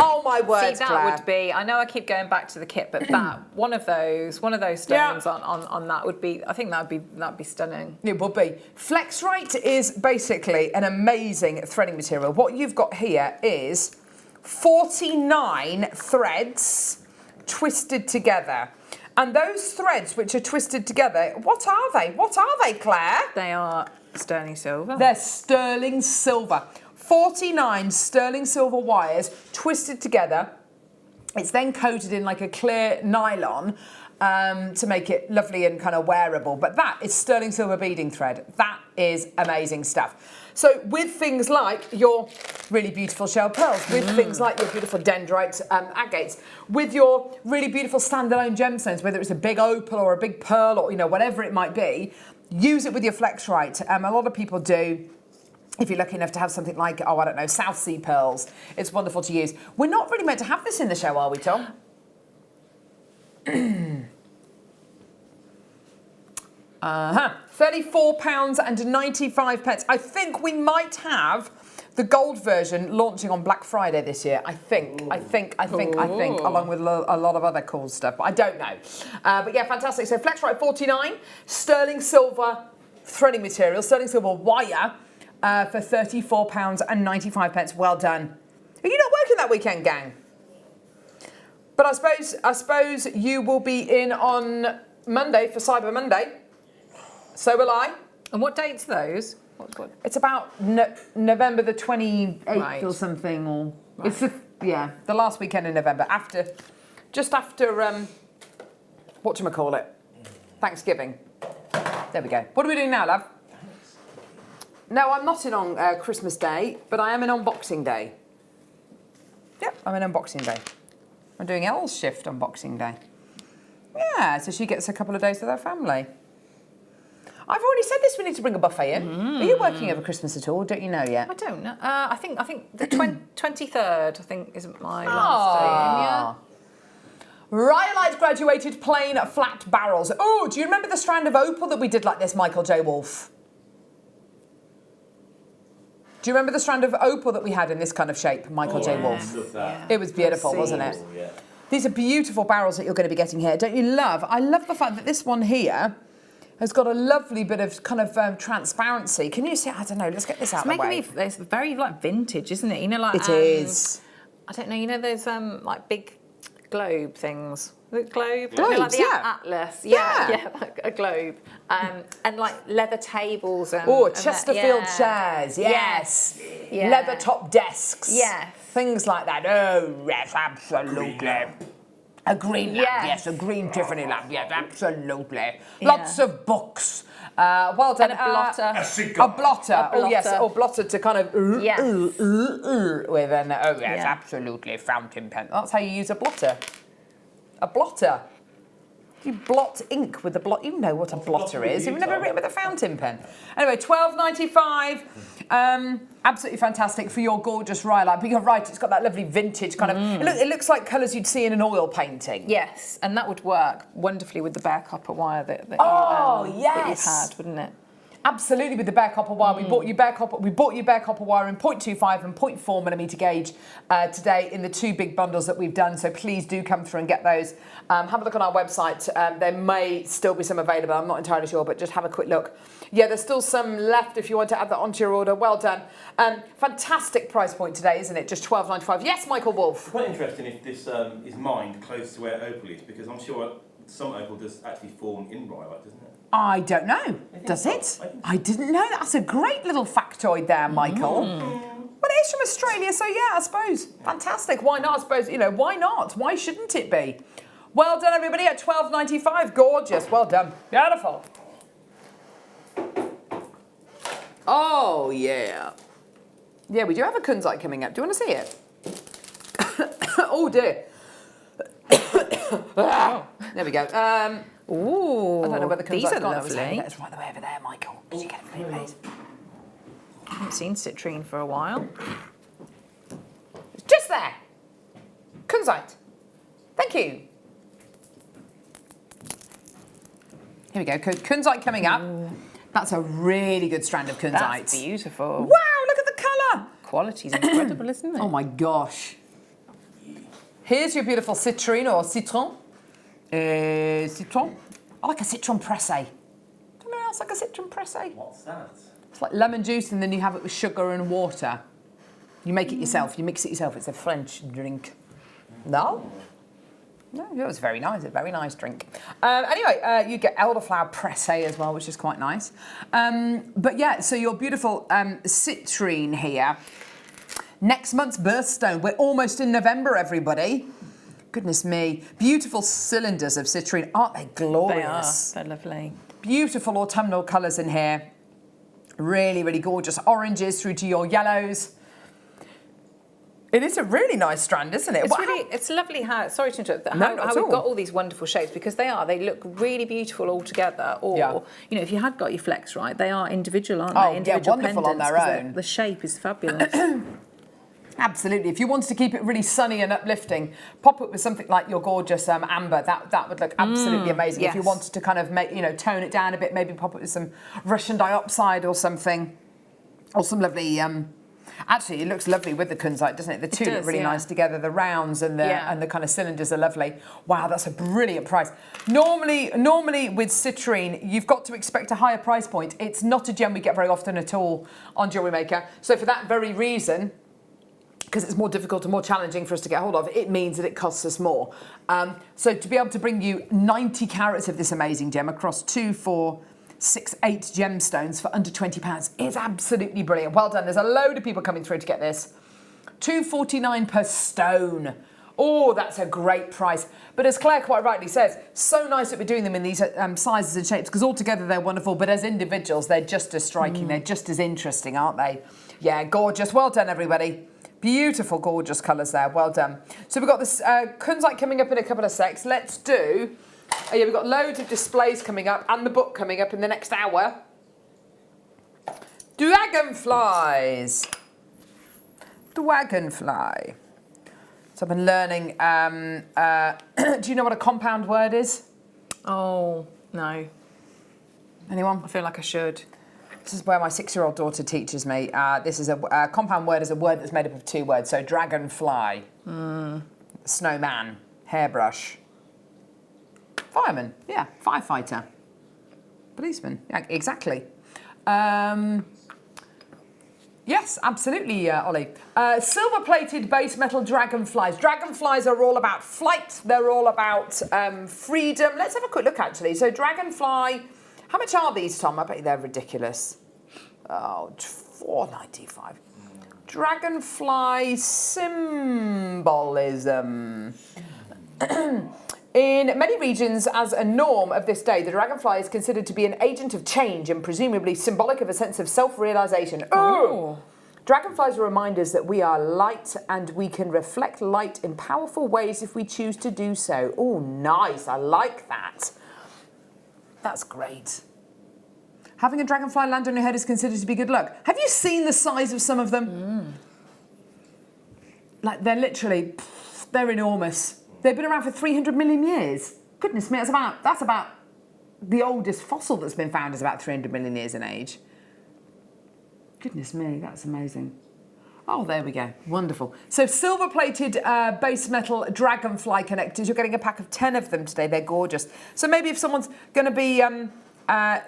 Oh my word, See, that Claire. would be. I know I keep going back to the kit, but that one of those stones on that would be. I think that'd be stunning. It would be. Flex-Right is basically an amazing threading material. What you've got here is 49 threads twisted together. And those threads which are twisted together, what are they? What are they, Claire? They are sterling silver. They're sterling silver. 49 sterling silver wires twisted together. It's then coated in like a clear nylon to make it lovely and kind of wearable. But that is sterling silver beading thread. That is amazing stuff. So with things like your really beautiful shell pearls, with things like your beautiful dendrite agates, with your really beautiful standalone gemstones, whether it's a big opal or a big pearl or whatever it might be, use it with your Flex-Right. A lot of people do. If you're lucky enough to have something like, I don't know, South Sea pearls, it's wonderful to use. We're not really meant to have this in the show, are we, Tom? £34.95. I think we might have the gold version launching on Black Friday this year. I think, along with a lot of other cool stuff, but I don't know. But yeah, fantastic. So Flex-Right 49, sterling silver threading material, sterling silver wire for £34.95. Well done. Are you not working that weekend, gang? But I suppose you will be in on Monday for Cyber Monday. So will I. And what dates are those? What? It's about November the 28th or something, or it's the last weekend in November just after whatchamacallit, Thanksgiving. There we go. What are we doing now, love? No, I'm not in on Christmas Day, but I am in on Boxing Day. Yep, I'm in on Boxing Day. I'm doing Elle's shift on Boxing Day. Yeah, so she gets a couple of days with her family. I've already said this, we need to bring a buffet in. Are you working over Christmas at all? Don't you know yet? I don't know. I think the 23rd, I think, is my last day in, yeah. Rhyolite graduated plain flat barrels. Oh, do you remember the strand of opal that we did like this, Michael J. Wolfe? Do you remember the strand of opal that we had in this kind of shape, Michael J. Wolfe? Yeah. It was beautiful, wasn't it? Yeah. These are beautiful barrels that you're going to be getting here. Don't you love? I love the fact that this one here has got a lovely bit of kind of transparency. Can you see? I don't know. Let's get this out of the way. It's very like vintage, isn't it? It is. I don't know. Those like big globe things. The globe, Globes, like the atlas. Yeah. Like a globe. And like leather tables. Chesterfield chairs. Yes. Yeah. Leather top desks. Yes. Things like that. Oh yes, absolutely. A green lamp, yes, a green Tiffany lamp, yes, absolutely. Lots of books. Well done. And a blotter. A cigar. A blotter. Oh yes, blotter. or blotter to kind of with an Yeah. absolutely fountain pen. That's how you use a blotter. A blotter. You blot ink with a blot. You know what a blotter is. You've never written with a fountain pen. Anyway, £12.95. Absolutely fantastic for your gorgeous rhyolite. But you're right, it's got that lovely vintage kind of. It looks like colours you'd see in an oil painting. Yes, and that would work wonderfully with the bare copper wire that you've had, wouldn't it? Absolutely, with the bare copper wire. We bought you bare copper wire in 0.25 and 0.4mm gauge today in the 2 big bundles that we've done. So please do come through and get those. Have a look on our website. There may still be some available. I'm not entirely sure, but just have a quick look. Yeah, there's still some left if you want to add that onto your order. Well done. Fantastic price point today, isn't it? Just £12.95. Yes, Michael Wolfe. Quite interesting if this is mined close to where opal is, because I'm sure some opal does actually form in rhyolite, doesn't it? I don't know. Does it? I didn't know. That's a great little factoid there, Michael. Well, is from Australia, so yeah, I suppose. Fantastic. Why not? I suppose, why not? Why shouldn't it be? Well done, everybody, at $12.95. Gorgeous. Well done. Beautiful. Oh, yeah. Yeah, we do have a kunzite coming up. Do you want to see it? Oh, dear. There we go. Ooh, I don't know where the these kunzite's are gone. lovely. It's right the way over there, Michael. Could you get it for me, please? I haven't seen citrine for a while. It's just there. Kunzite. Thank you. Here we go. Kunzite coming up. That's a really good strand of kunzite. That's beautiful. Wow, look at the colour. Quality's incredible, isn't it? Oh my gosh. Here's your beautiful citrine or citron. Citron. I like a citron pressé. Don't know else like a citron pressé. What's that? It's like lemon juice and then you have it with sugar and water. You make it yourself. You mix it yourself. It's a French drink. No? No, it was very nice. A very nice drink. Anyway, you get elderflower pressé as well, which is quite nice. But yeah, so your beautiful citrine here. Next month's birthstone. We're almost in November, everybody. Goodness me. Beautiful cylinders of citrine. Aren't they glorious? They are. They're lovely. Beautiful autumnal colours in here. Really, really gorgeous. Oranges through to your yellows. It is a really nice strand, isn't it? It's lovely how, sorry to interrupt, No, not how at we've all. got all these wonderful shapes because they look really beautiful all together. Or, Yeah. if you had got your flex right, they are individual, aren't Oh, they? yeah, Individual wonderful on pendants, their 'cause own. The shape is fabulous. Absolutely. If you wanted to keep it really sunny and uplifting, pop it with something like your gorgeous amber. That would look absolutely amazing. If you yes. wanted to kind of make, tone it down a bit, maybe pop it with some Russian dioxide or something, or some lovely. Actually, it looks lovely with the kunzite, doesn't it? The two look does, really yeah. nice together. The rounds and the Yeah. and the kind of cylinders are lovely. Wow, that's a brilliant price. Normally with citrine, you've got to expect a higher price point. It's not a gem we get very often at all on Jewellery Maker. So for that very reason, because it's more difficult and more challenging for us to get hold of, it means that it costs us more. So to be able to bring you 90 carats of this amazing gem across 2, 4, 6, 8 gemstones for under £20 is absolutely brilliant. Well done. There's a load of people coming through to get this. £2.49 per stone. Oh, that's a great price. But as Claire quite rightly says, so nice that we're doing them in these sizes and shapes because altogether they're wonderful, but as individuals, they're just as striking. They're just as interesting, aren't they? Yeah, gorgeous. Well done, everybody. Beautiful, gorgeous colours there. Well done. So we've got this kunzite coming up in a couple of secs. Let's do... yeah, we've got loads of displays coming up and the book coming up in the next hour. Dragonflies. Dragonfly. So I've been learning... do you know what a compound word is? Oh, no. Anyone? I feel like I should. This is where my 6-year-old daughter teaches me. This is a compound word is a word that's made up of 2 words. So dragonfly, snowman, hairbrush, fireman, yeah, firefighter, policeman, yeah, exactly. Yes, absolutely, Ollie. Silver-plated base metal dragonflies. Dragonflies are all about flight. They're all about freedom. Let's have a quick look, actually. So dragonfly... How much are these, Tom? I bet they're ridiculous. Oh, £4.95. Dragonfly symbolism. In many regions, as a norm of this day, the dragonfly is considered to be an agent of change and presumably symbolic of a sense of self-realisation. Oh! Dragonflies are reminders that we are light and we can reflect light in powerful ways if we choose to do so. Oh, nice. I like that. That's great. Having a dragonfly land on your head is considered to be good luck. Have you seen the size of some of them? Like, they're literally, they're enormous. They've been around for 300 million years. Goodness me, that's about the oldest fossil that's been found is about 300 million years in age. Goodness me, that's amazing. Oh, there we go. Wonderful. So silver-plated base metal dragonfly connectors. You're getting a pack of 10 of them today. They're gorgeous. So maybe if someone's going to be,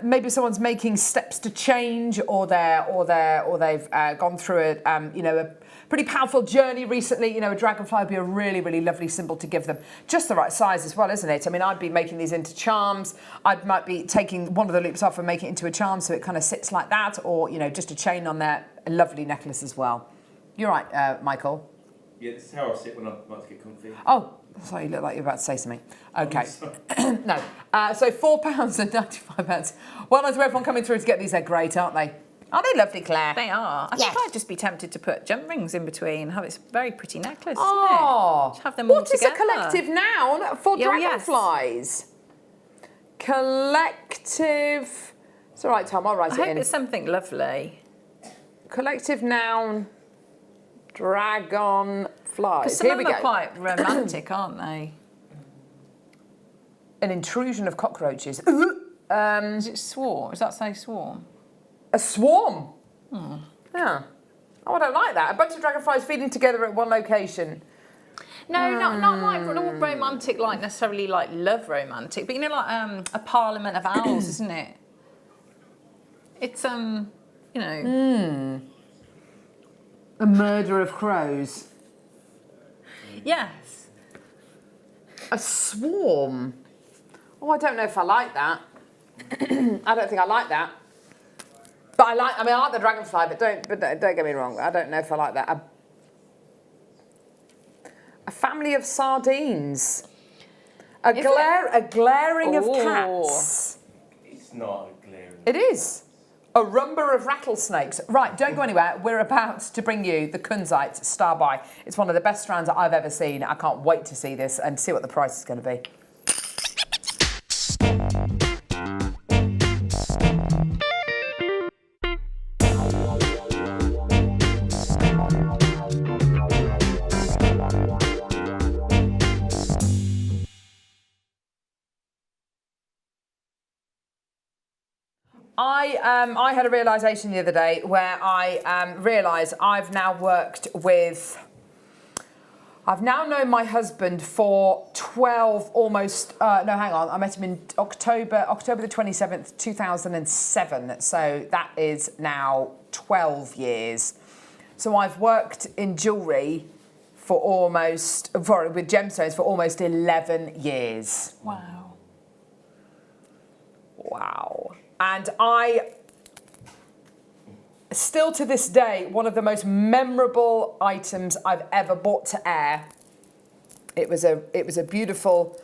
maybe someone's making steps to change, or they've gone through a pretty powerful journey recently. A dragonfly would be a really, really lovely symbol to give them. Just the right size as well, isn't it? I mean, I'd be making these into charms. Might be taking one of the loops off and making it into a charm so it kind of sits like that, or just a chain on there. A lovely necklace as well. You're right, Michael. Yeah, this is how I sit when I like to get comfy. Oh, sorry, you look like you're about to say something. Okay. No. So £4.95. Well done to everyone coming through to get these. They're great, aren't they? Aren't they lovely, Claire? They are. I think I'd just be tempted to put jump rings in between. Have it's a very pretty necklace, Oh, isn't it? Just have them all what is together. a collective noun for Yeah, yes. dragonflies? Collective. It's all right, Tom. I'll write I it hope in. it's something lovely. Collective noun. Dragonflies. Because some Here of we them go. are quite romantic, aren't they? An intrusion of cockroaches. Is it swarm? Does that say swarm? A swarm. Yeah. Oh, I don't like that. A bunch of dragonflies feeding together at one location. No, not like not romantic, like necessarily like love romantic, but you know, like a parliament of owls, isn't it? It's you know. A murder of crows. Yes. A swarm. Oh, I don't know if I like that. I don't think I like that. But I like the dragonfly, but don't get me wrong. I don't know if I like that. A family of sardines. A glaring of cats. It's not a glaring. It is. A rumber of rattlesnakes. Right, don't go anywhere. We're about to bring you the Kunzite Star By. It's one of the best strands that I've ever seen. I can't wait to see this and see what the price is going to be. I had a realisation the other day where I realised I've now known my husband for 12, almost, no, hang on, I met him in October the 27th, 2007. So that is now 12 years. So I've worked in jewellery with gemstones for almost 11 years. Wow. Wow. And I, still to this day, one of the most memorable items I've ever bought to air. It was a beautiful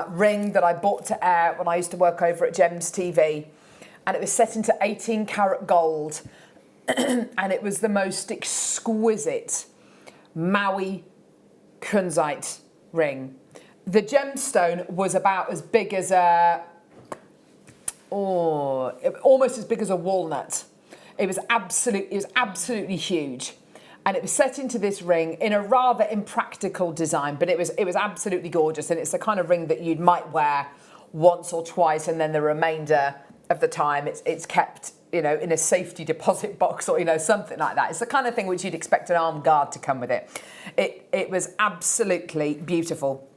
ring that I bought to air when I used to work over at Gems TV. And it was set into 18 karat gold. And it was the most exquisite Maui Kunzite ring. The gemstone was about as big as almost as big as a walnut. It was absolutely huge. And it was set into this ring in a rather impractical design, but it was absolutely gorgeous. And it's the kind of ring that you might wear once or twice, and then the remainder of the time it's kept, in a safety deposit box or, something like that. It's the kind of thing which you'd expect an armed guard to come with it. It was absolutely beautiful.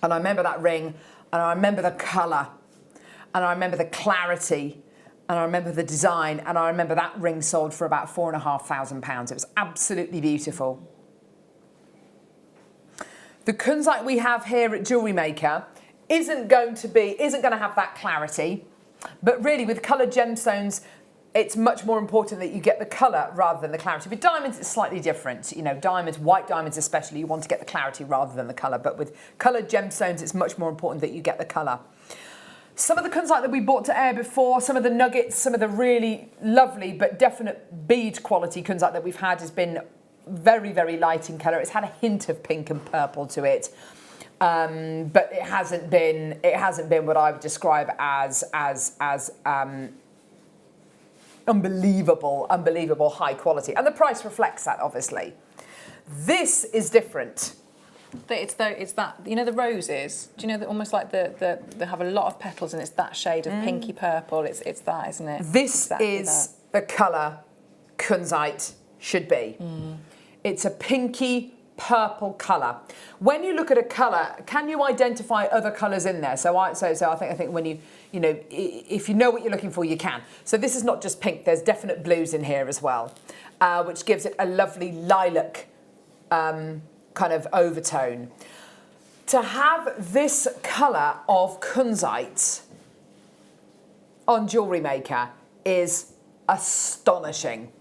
And I remember that ring, and I remember the colour, and I remember the clarity, and I remember the design, and I remember that ring sold for about £4,500. It was absolutely beautiful. The Kunzite we have here at JewelleryMaker isn't going to have that clarity, but really with coloured gemstones, it's much more important that you get the colour rather than the clarity. With diamonds, it's slightly different. Diamonds, white diamonds especially, you want to get the clarity rather than the colour. But with coloured gemstones, it's much more important that you get the colour. Some of the Kunzite that we bought to air before, some of the nuggets, some of the really lovely but definite bead quality Kunzite that we've had has been very, very light in colour. It's had a hint of pink and purple to it. But it hasn't been what I would describe as unbelievable high quality. And the price reflects that, obviously. This is different. It's that, the roses. Do you know that almost like they have a lot of petals and it's that shade of pinky purple. It's that, isn't it? This exactly is the colour Kunzite should be. It's a pinky purple colour. When you look at a colour, can you identify other colours in there? So I think when if you know what you're looking for, you can. So this is not just pink. There's definite blues in here as well, which gives it a lovely lilac kind of overtone. To have this colour of Kunzite on JewelleryMaker is astonishing.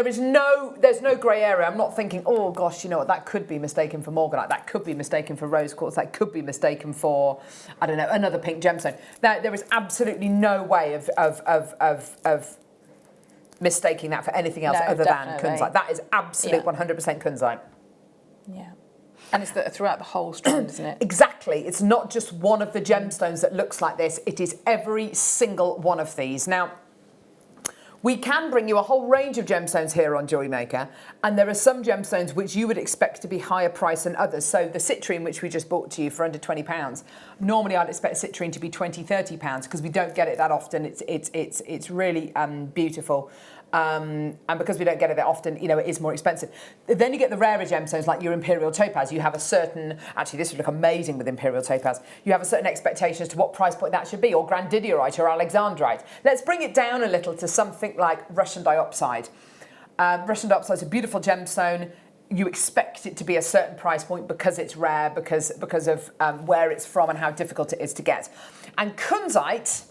there's no grey area. I'm not thinking, oh gosh, you know what, that could be mistaken for morganite, that could be mistaken for rose quartz, that could be mistaken for, I don't know, another pink gemstone. There is absolutely no way of mistaking that for anything else other than kunzite. That is absolute 100% kunzite. Yeah. And it's throughout the whole strand, isn't it? Exactly. It's not just one of the gemstones that looks like this. It is every single one of these. Now, we can bring you a whole range of gemstones here on Jewellery Maker, and there are some gemstones which you would expect to be higher price than others. So the citrine, which we just bought to you for under £20, normally I'd expect citrine to be £20, £30 because we don't get it that often. It's really beautiful. And because we don't get it that often, you know, it is more expensive. Then you get the rarer gemstones like your imperial topaz. You have a certain, actually this would look amazing with imperial topaz. You have a certain expectation as to what price point that should be, or grandidiorite or alexandrite. Let's bring it down a little to something like Russian diopside. Russian diopside is a beautiful gemstone. You expect it to be a certain price point because it's rare, because of where it's from and how difficult it is to get. And kunzite,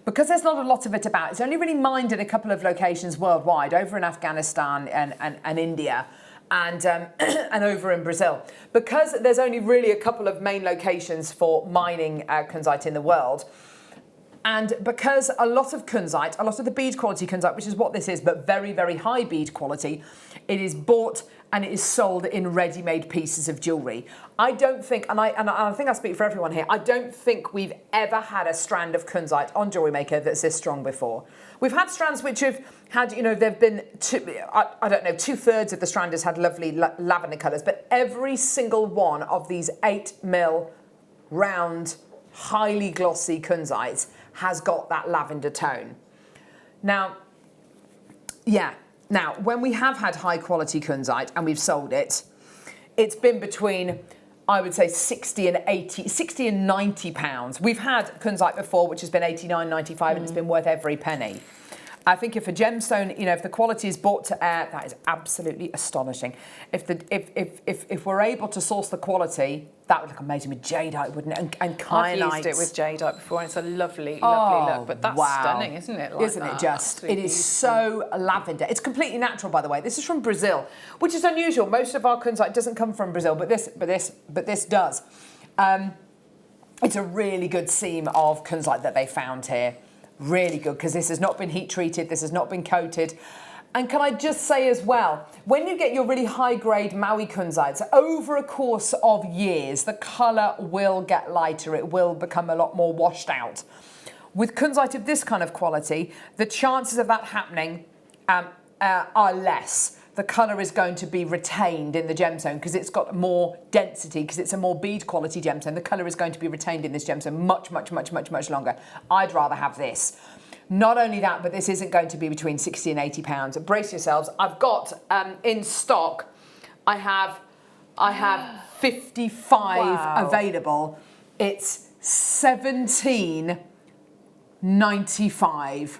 because there's not a lot of it about, it's only really mined in a couple of locations worldwide, over in Afghanistan and India, and over in Brazil. Because there's only really a couple of main locations for mining kunzite in the world, and because a lot of kunzite, a lot of the bead quality kunzite, which is what this is, but very, very high bead quality, it is bought and it is sold in ready-made pieces of jewellery. I don't think, and I think I speak for everyone here, I don't think we've ever had a strand of kunzite on Jewellery Maker that's this strong before. We've had strands which have had, you know, they've been, I don't know, 2/3 of the strand has had lovely lavender colours, but every single one of these 8mm round, highly glossy kunzites has got that lavender tone. Now, now when we have had high quality kunzite and we've sold it, it's been between, I would say, 60 and £90. We've had kunzite before, which has been 89, 95, and it's been worth every penny. I think if a gemstone, you know, if the quality is brought to air, that is absolutely astonishing. If we're able to source the quality, that would look amazing with jadeite, wouldn't it? And kyanite. I've used it with jadeite before, and it's a lovely, lovely look. But that's stunning, isn't it? Like isn't it just? It is so lavender. It's completely natural, by the way. This is from Brazil, which is unusual. Most of our kunzite doesn't come from Brazil, but this does. It's a really good seam of kunzite that they found here. Really good, because this has not been heat treated, this has not been coated. And can I just say as well, when you get your really high grade Maui kunzites, over a course of years, the colour will get lighter, it will become a lot more washed out. With kunzite of this kind of quality, the chances of that happening are less. The colour is going to be retained in the gemstone because it's got more density, because it's a more bead quality gemstone. The colour is going to be retained in this gemstone much, much, much, much, much longer. I'd rather have this. Not only that, but this isn't going to be between £60 and £80. Brace yourselves. I've got in stock, I have 55 available. It's £17.95.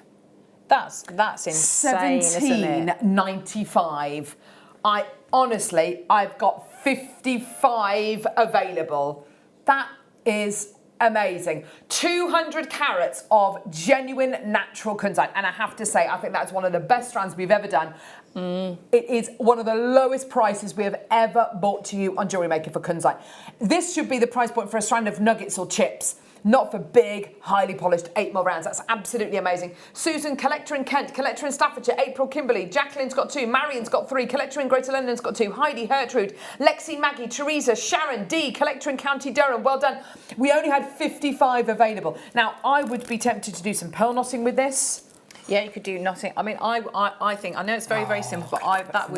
That's insane, isn't it? £17.95. I've got 55 available. That is amazing. 200 carats of genuine natural kunzite. And I have to say, I think that's one of the best strands we've ever done. It is one of the lowest prices we have ever bought to you on Jewellery Maker for kunzite. This should be the price point for a strand of nuggets or chips. Not for big, highly polished 8mm rounds. That's absolutely amazing. Susan, collector in Kent, collector in Staffordshire, April, Kimberley, Jacqueline's got 2, Marion's got 3, collector in Greater London's got 2, Heidi, Hertrude, Lexi, Maggie, Teresa, Sharon, D, collector in County Durham. Well done. We only had 55 available. Now, I would be tempted to do some pearl knotting with this. Yeah, you could do nothing. I mean, I think, I know it's very, very simple, but that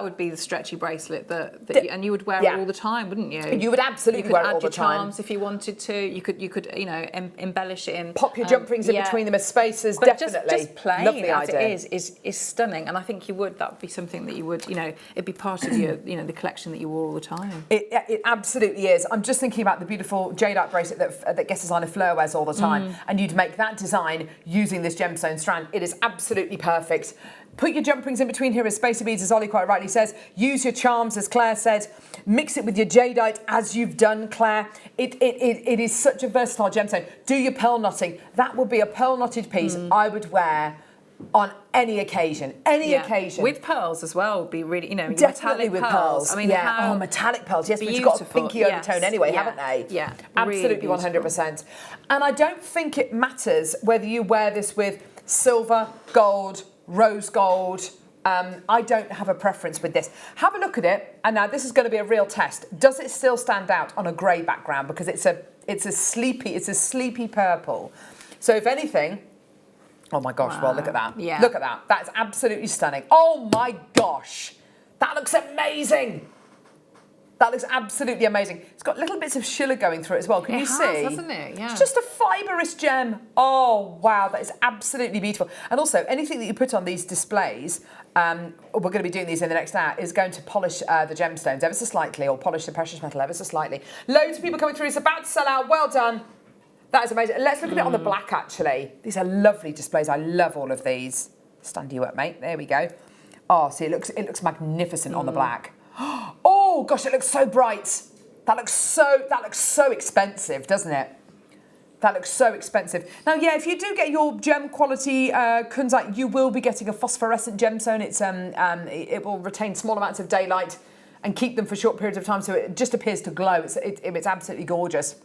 would be the stretchy bracelet and you would wear it all the time, wouldn't you? You would absolutely wear it all the time. You could add your charms if you wanted to. You could you know, embellish it in. Pop your jump rings in between them as spaces, but definitely. Just plain Lovely as idea. it is stunning, and I think that would be something that you would, you know, it'd be part of your, you know, the collection that you wore all the time. It absolutely is. I'm just thinking about the beautiful jadeite bracelet that guest designer Fleur wears all the time, and you'd make that design using this gemstone strand. It is absolutely perfect. Put your jump rings in between here as spacer beads, as Ollie quite rightly says. Use your charms, as Claire said. Mix it with your jadeite, as you've done, Claire. It is such a versatile gemstone. Do your pearl knotting. That would be a pearl knotted piece I would wear on any occasion. Any occasion. With pearls as well would be really, you know, Definitely metallic with pearls. pearls. I mean, yeah. Metallic pearls. Yes, but you've got a beautiful. pinky Yes. overtone anyway, Yeah. haven't they? Yeah. Absolutely, Really 100%. And I don't think it matters whether you wear this with silver, gold, rose gold. I don't have a preference with this. Have a look at it. And now this is going to be a real test. Does it still stand out on a grey background? Because it's a sleepy purple. So if anything, oh my gosh, well, look at that. Yeah. Look at that. That's absolutely stunning. Oh my gosh. That looks amazing. That looks absolutely amazing. It's got little bits of shiller going through it as well. Can you see? Hasn't it? Yeah. It's just a fibrous gem. Oh, wow. That is absolutely beautiful. And also, anything that you put on these displays, we're going to be doing these in the next hour, is going to polish the gemstones ever so slightly, or polish the precious metal ever so slightly. Loads of people coming through. It's about to sell out. Well done. That is amazing. Let's look at it on the black, actually. These are lovely displays. I love all of these. Stand you up, mate. There we go. Oh, see, it looks magnificent on the black. Oh gosh, it looks so bright. That looks so expensive, doesn't it? That looks so expensive. Now, yeah, if you do get your gem quality kunzite, you will be getting a phosphorescent gemstone. It will retain small amounts of daylight and keep them for short periods of time, so it just appears to glow. It's absolutely gorgeous.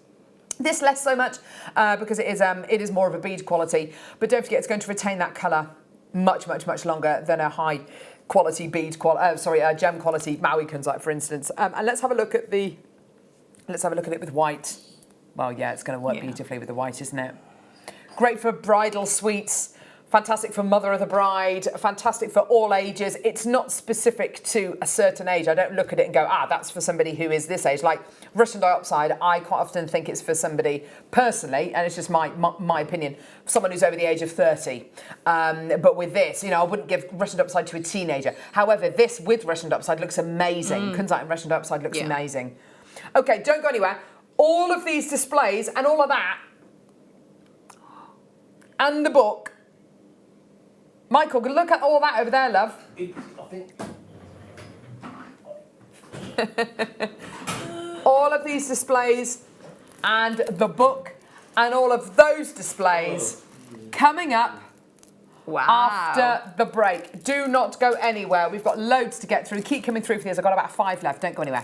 This less so much because it is more of a bead quality. But don't forget, it's going to retain that colour much longer than a high quality gem quality Maui kunzite, for instance. And let's have a look at it with white. Well, yeah, it's going to work beautifully with the white, isn't it? Great for bridal suites. Fantastic for mother of the bride, fantastic for all ages. It's not specific to a certain age. I don't look at it and go, that's for somebody who is this age. Like Russian dioxide, I quite often think it's for somebody personally, and it's just my opinion, someone who's over the age of 30. But with this, I wouldn't give Russian dioxide to a teenager. However, this with Russian dioxide looks amazing. Kunzite and Russian dioxide looks amazing. Okay, don't go anywhere. All of these displays and all of that, and the book. Michael, look at all that over there, love. All of these displays and the book and all of those displays coming up after the break. Do not go anywhere. We've got loads to get through. Keep coming through for these. I've got about 5 left. Don't go anywhere.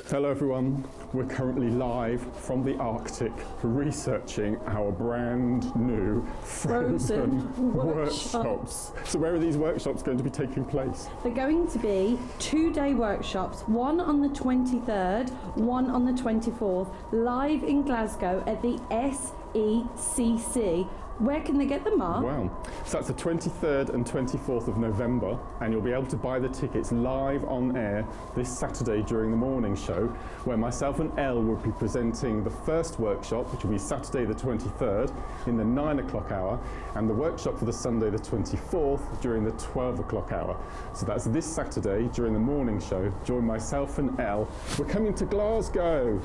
Hello everyone, we're currently live from the Arctic researching our brand new frozen workshops. So where are these workshops going to be taking place? They're going to be 2-day workshops, one on the 23rd, one on the 24th, live in Glasgow at the SECC. Where can they get them, Mark? Wow. So that's the 23rd and 24th of November, and you'll be able to buy the tickets live on air this Saturday during the morning show, where myself and Elle will be presenting the first workshop, which will be Saturday the 23rd in the 9 o'clock hour, and the workshop for the Sunday the 24th during the 12 o'clock hour. So that's this Saturday during the morning show. Join myself and Elle. We're coming to Glasgow.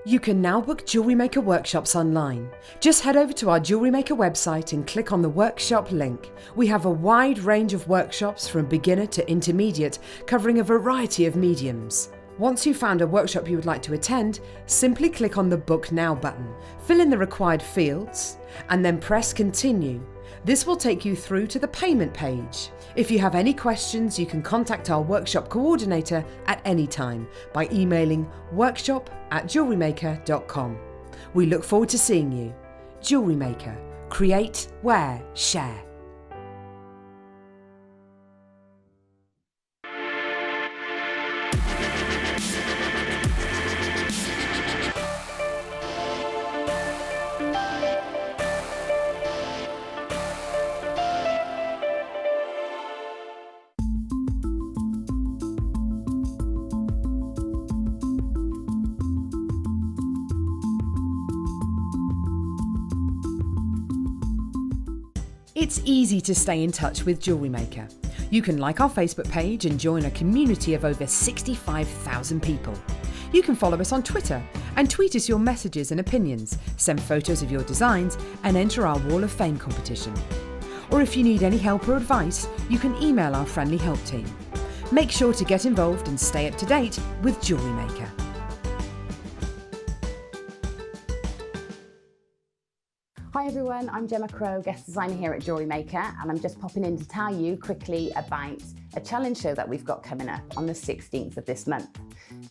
You can now book Jewellery Maker workshops online. Just head over to our Jewellery Maker website and click on the workshop link. We have a wide range of workshops from beginner to intermediate, covering a variety of mediums. Once you've found a workshop you would like to attend, simply click on the Book Now button, fill in the required fields, and then press Continue. This will take you through to the payment page. If you have any questions, you can contact our workshop coordinator at any time by emailing workshop@jewellerymaker.com. We look forward to seeing you. Jewellery Maker. Create, wear, share. It's easy to stay in touch with Jewellery Maker. You can like our Facebook page and join a community of over 65,000 people. You can follow us on Twitter and tweet us your messages and opinions, send photos of your designs and enter our Wall of Fame competition. Or if you need any help or advice, you can email our friendly help team. Make sure to get involved and stay up to date with Jewellery Maker. Hi everyone, I'm Gemma Crow, guest designer here at JewelleryMaker, and I'm just popping in to tell you quickly about a challenge show that we've got coming up on the 16th of this month.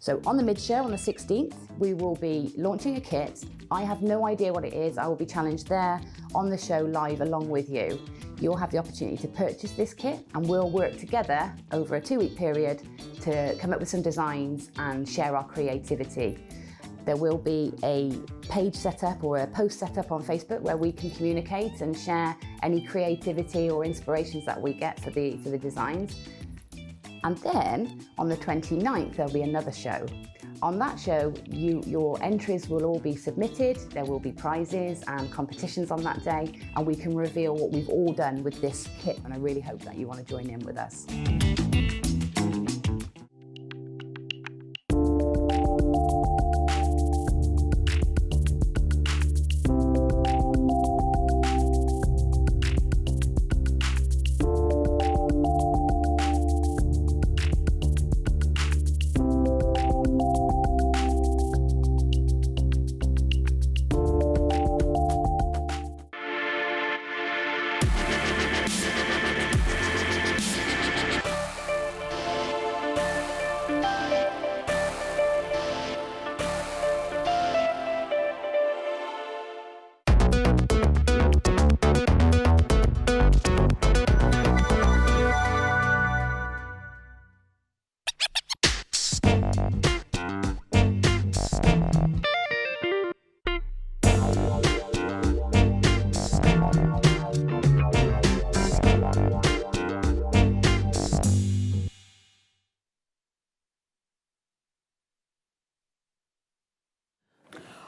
So on the mid-show on the 16th, we will be launching a kit. I have no idea what it is. I will be challenged there on the show live along with you. You'll have the opportunity to purchase this kit, and we'll work together over a 2-week period to come up with some designs and share our creativity. There will be a page set up or a post set up on Facebook where we can communicate and share any creativity or inspirations that we get for the designs. And then on the 29th, there'll be another show. On that show, your entries will all be submitted. There will be prizes and competitions on that day, and we can reveal what we've all done with this kit. And I really hope that you want to join in with us.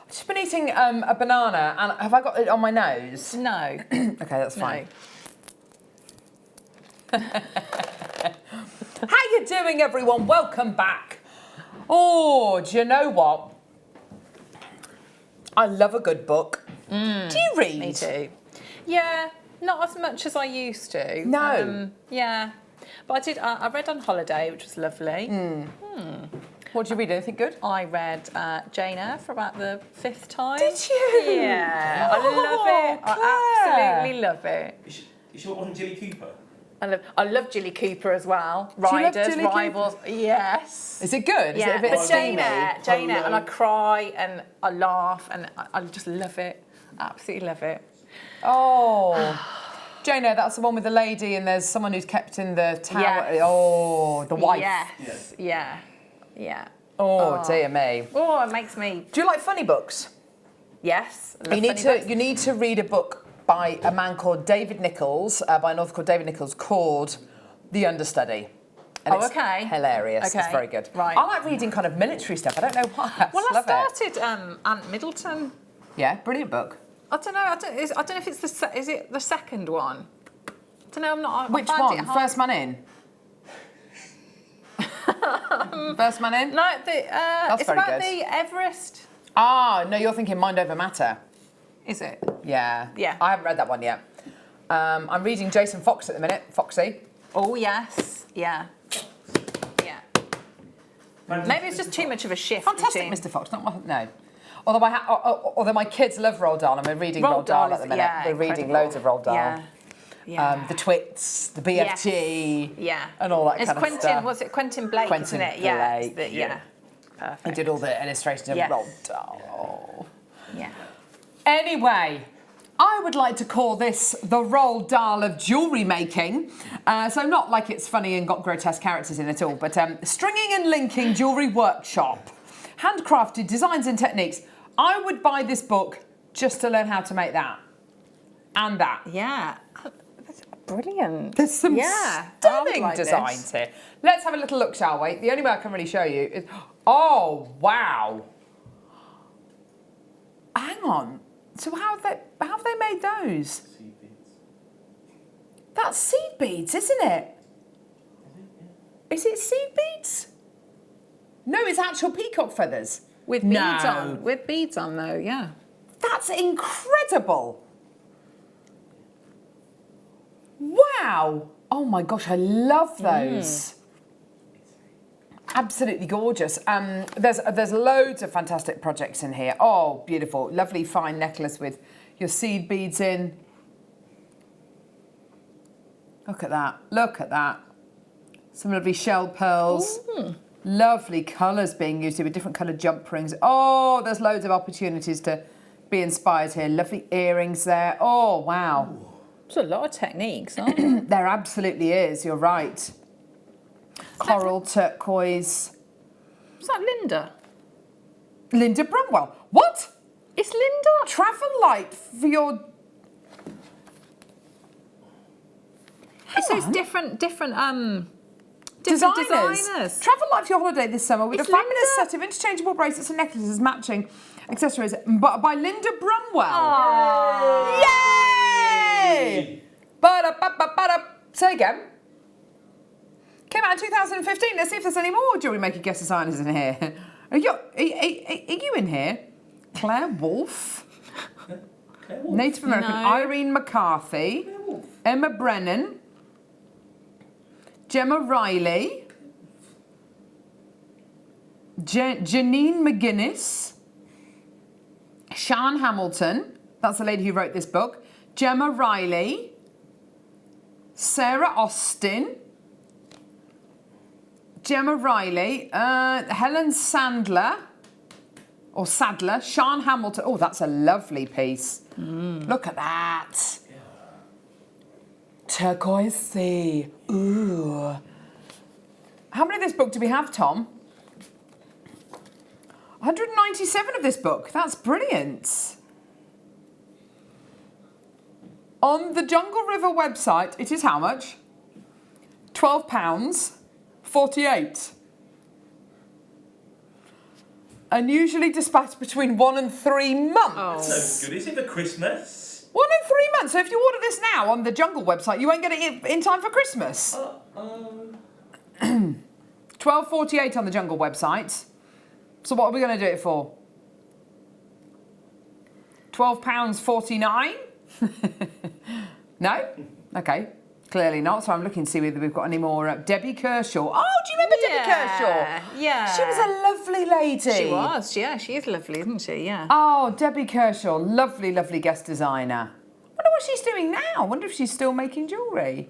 I've just been eating a banana, and have I got it on my nose? No. Okay, that's fine. No. How you doing, everyone? Welcome back. Oh, do you know what? I love a good book. Do you read? Me too. Yeah, not as much as I used to. No. Yeah, but I did. I read on holiday, which was lovely. What did you read? Anything good? I read Jane Eyre for about the 5th time. Did you? Yeah, I love it. Claire. I absolutely love it. You sure it wasn't Jilly Cooper? I love Jilly Cooper as well. you love Riders, Jilly Rivals. Yes. Is it good? Is Yeah, it a bit but Jane steamy? Eyre, and I cry and I laugh and I just love it. Absolutely love it. Oh. Jane Eyre, that's the one with the lady and there's someone who's kept in the tower. Yes. Oh, the wife. Yes. Yeah. Yeah. Oh, dear me. Oh, it makes me. Do you like funny books? Yes. I love You funny books. need to read a book by a man called David Nichols, by an author called David Nichols, called The Understudy. And it's okay. hilarious. It's Okay. very good. Right. I like reading kind of military stuff. I don't know why. Well, love I started Aunt Middleton. it. Yeah, brilliant book. I don't know. I don't know if it's is it the second one? I don't know. I'm not. Which I found one? it hard. First Man In? First Man In? No, it's very about good. the Everest. Ah, no, you're thinking Mind Over Matter. Is it? Yeah. Yeah. I haven't read that one yet. I'm reading Jason Fox at the minute, Foxy. Oh yes. Yeah. Yeah. Maybe it's just too much of a shift. Fantastic, between... Mr. Fox. No. Although my kids love Roald Dahl, and we're reading Roald Dahl at the minute. Yeah, we're reading incredible. loads of Roald Dahl. Yeah. Yeah. The Twits, the BFG, Yeah. and all that It's kind Quentin, of stuff. was it Quentin Blake, Quentin isn't it? Yeah. Blake, Yeah. Perfect. He did all the illustrations of Yes. Roald Dahl. Yeah. Anyway, I would like to call this the Roald Dahl of jewellery making. So not like it's funny and got grotesque characters in it all, but stringing and linking jewellery workshop, handcrafted designs and techniques. I would buy this book just to learn how to make that and that. Yeah. That's brilliant. There's some I would stunning like designs this. here. Let's have a little look, shall we? The only way I can really show you is... Oh, wow. Hang on. So how have they made those? Seed beads. That's seed beads, isn't it? Is it seed beads? No, it's actual peacock feathers. With beads on. With beads on, though, yeah. That's incredible. Wow. Oh my gosh, I love those. Absolutely gorgeous. There's loads of fantastic projects in here. Oh, beautiful. Lovely fine necklace with your seed beads in. Look at that. Look at that. Some lovely shell pearls. Lovely colours being used here with different coloured jump rings. Oh, there's loads of opportunities to be inspired here. Lovely earrings there. Oh, wow. There's a lot of techniques, aren't there? There absolutely is. You're right. Coral, turquoise. Is that Linda? Linda Brunwell. What? It's Linda. Travel light for your... It's those different designers. Travel light for your holiday this summer with It's a fabulous Linda. set of interchangeable bracelets and necklaces matching accessories by Linda Brunwell. Aww. Yay! Ba-da-ba-ba-ba-da. Say again. Came out in 2015. Let's see if there's any more jewellery maker guest designers in here. Are you in here? Claire Wolfe. Native American No. Irene McCarthy. Emma Brennan. Gemma Riley. Janine McGuinness. Sian Hamilton. That's the lady who wrote this book. Gemma Riley. Sarah Austin. Gemma Riley. Helen Sandler. Or Sadler. Sian Hamilton. Oh, that's a lovely piece. Look at that. Turquoise sea. Ooh. How many of this book do we have, Tom? 197 of this book. That's brilliant. On the Jungle River website, it is how much? £12.48. And usually dispatched between 1 and 3 months. That's no good, is it, for Christmas? 1 and 3 months. So if you order this now on the Jungle website, you won't get it in time for Christmas. £12.48 on the Jungle website. So what are we going to do it for? £12.49? No? Okay. Clearly not. So I'm looking to see whether we've got any more. Debbie Kershaw. Oh, do you remember Debbie Kershaw? Yeah. She was a lovely lady. She was, yeah. She is lovely, isn't she? Yeah. Oh, Debbie Kershaw. Lovely, lovely guest designer. Wonder what she's doing now. Wonder if she's still making jewellery.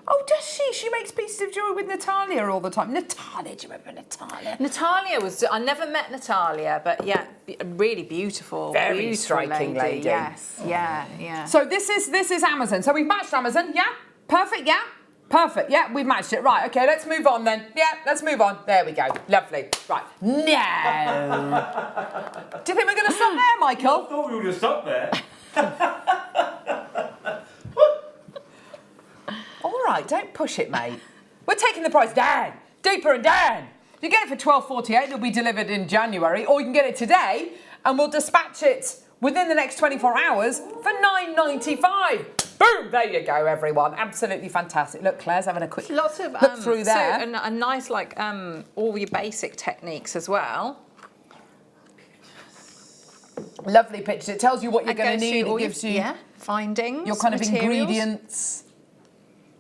Oh, does she? She makes pieces of jewellery with Natalia all the time. Natalia, do you remember Natalia? Natalia was, I never met Natalia, but yeah, really beautiful. Very beautiful striking lady. Yes, yeah, yeah. So this is Amazon. So we've matched Amazon, yeah? Perfect, yeah? Perfect, yeah, we've matched it. Right, okay, let's move on then. Yeah, let's move on. There we go. Lovely. Right. No. Do you think we're going to stop there, Michael? I thought we were going to stop there. All right, don't push it, mate. We're taking the price down, deeper and down. You get it for £12.48, it'll be delivered in January, or you can get it today, and we'll dispatch it within the next 24 hours for £9.95. Boom! There you go, everyone. Absolutely fantastic. Look, Claire's having a quick Lots of look through there. So a nice all your basic techniques as well. Lovely picture. It tells you what you're It going to goes need. through It gives you findings, your kind of materials, ingredients.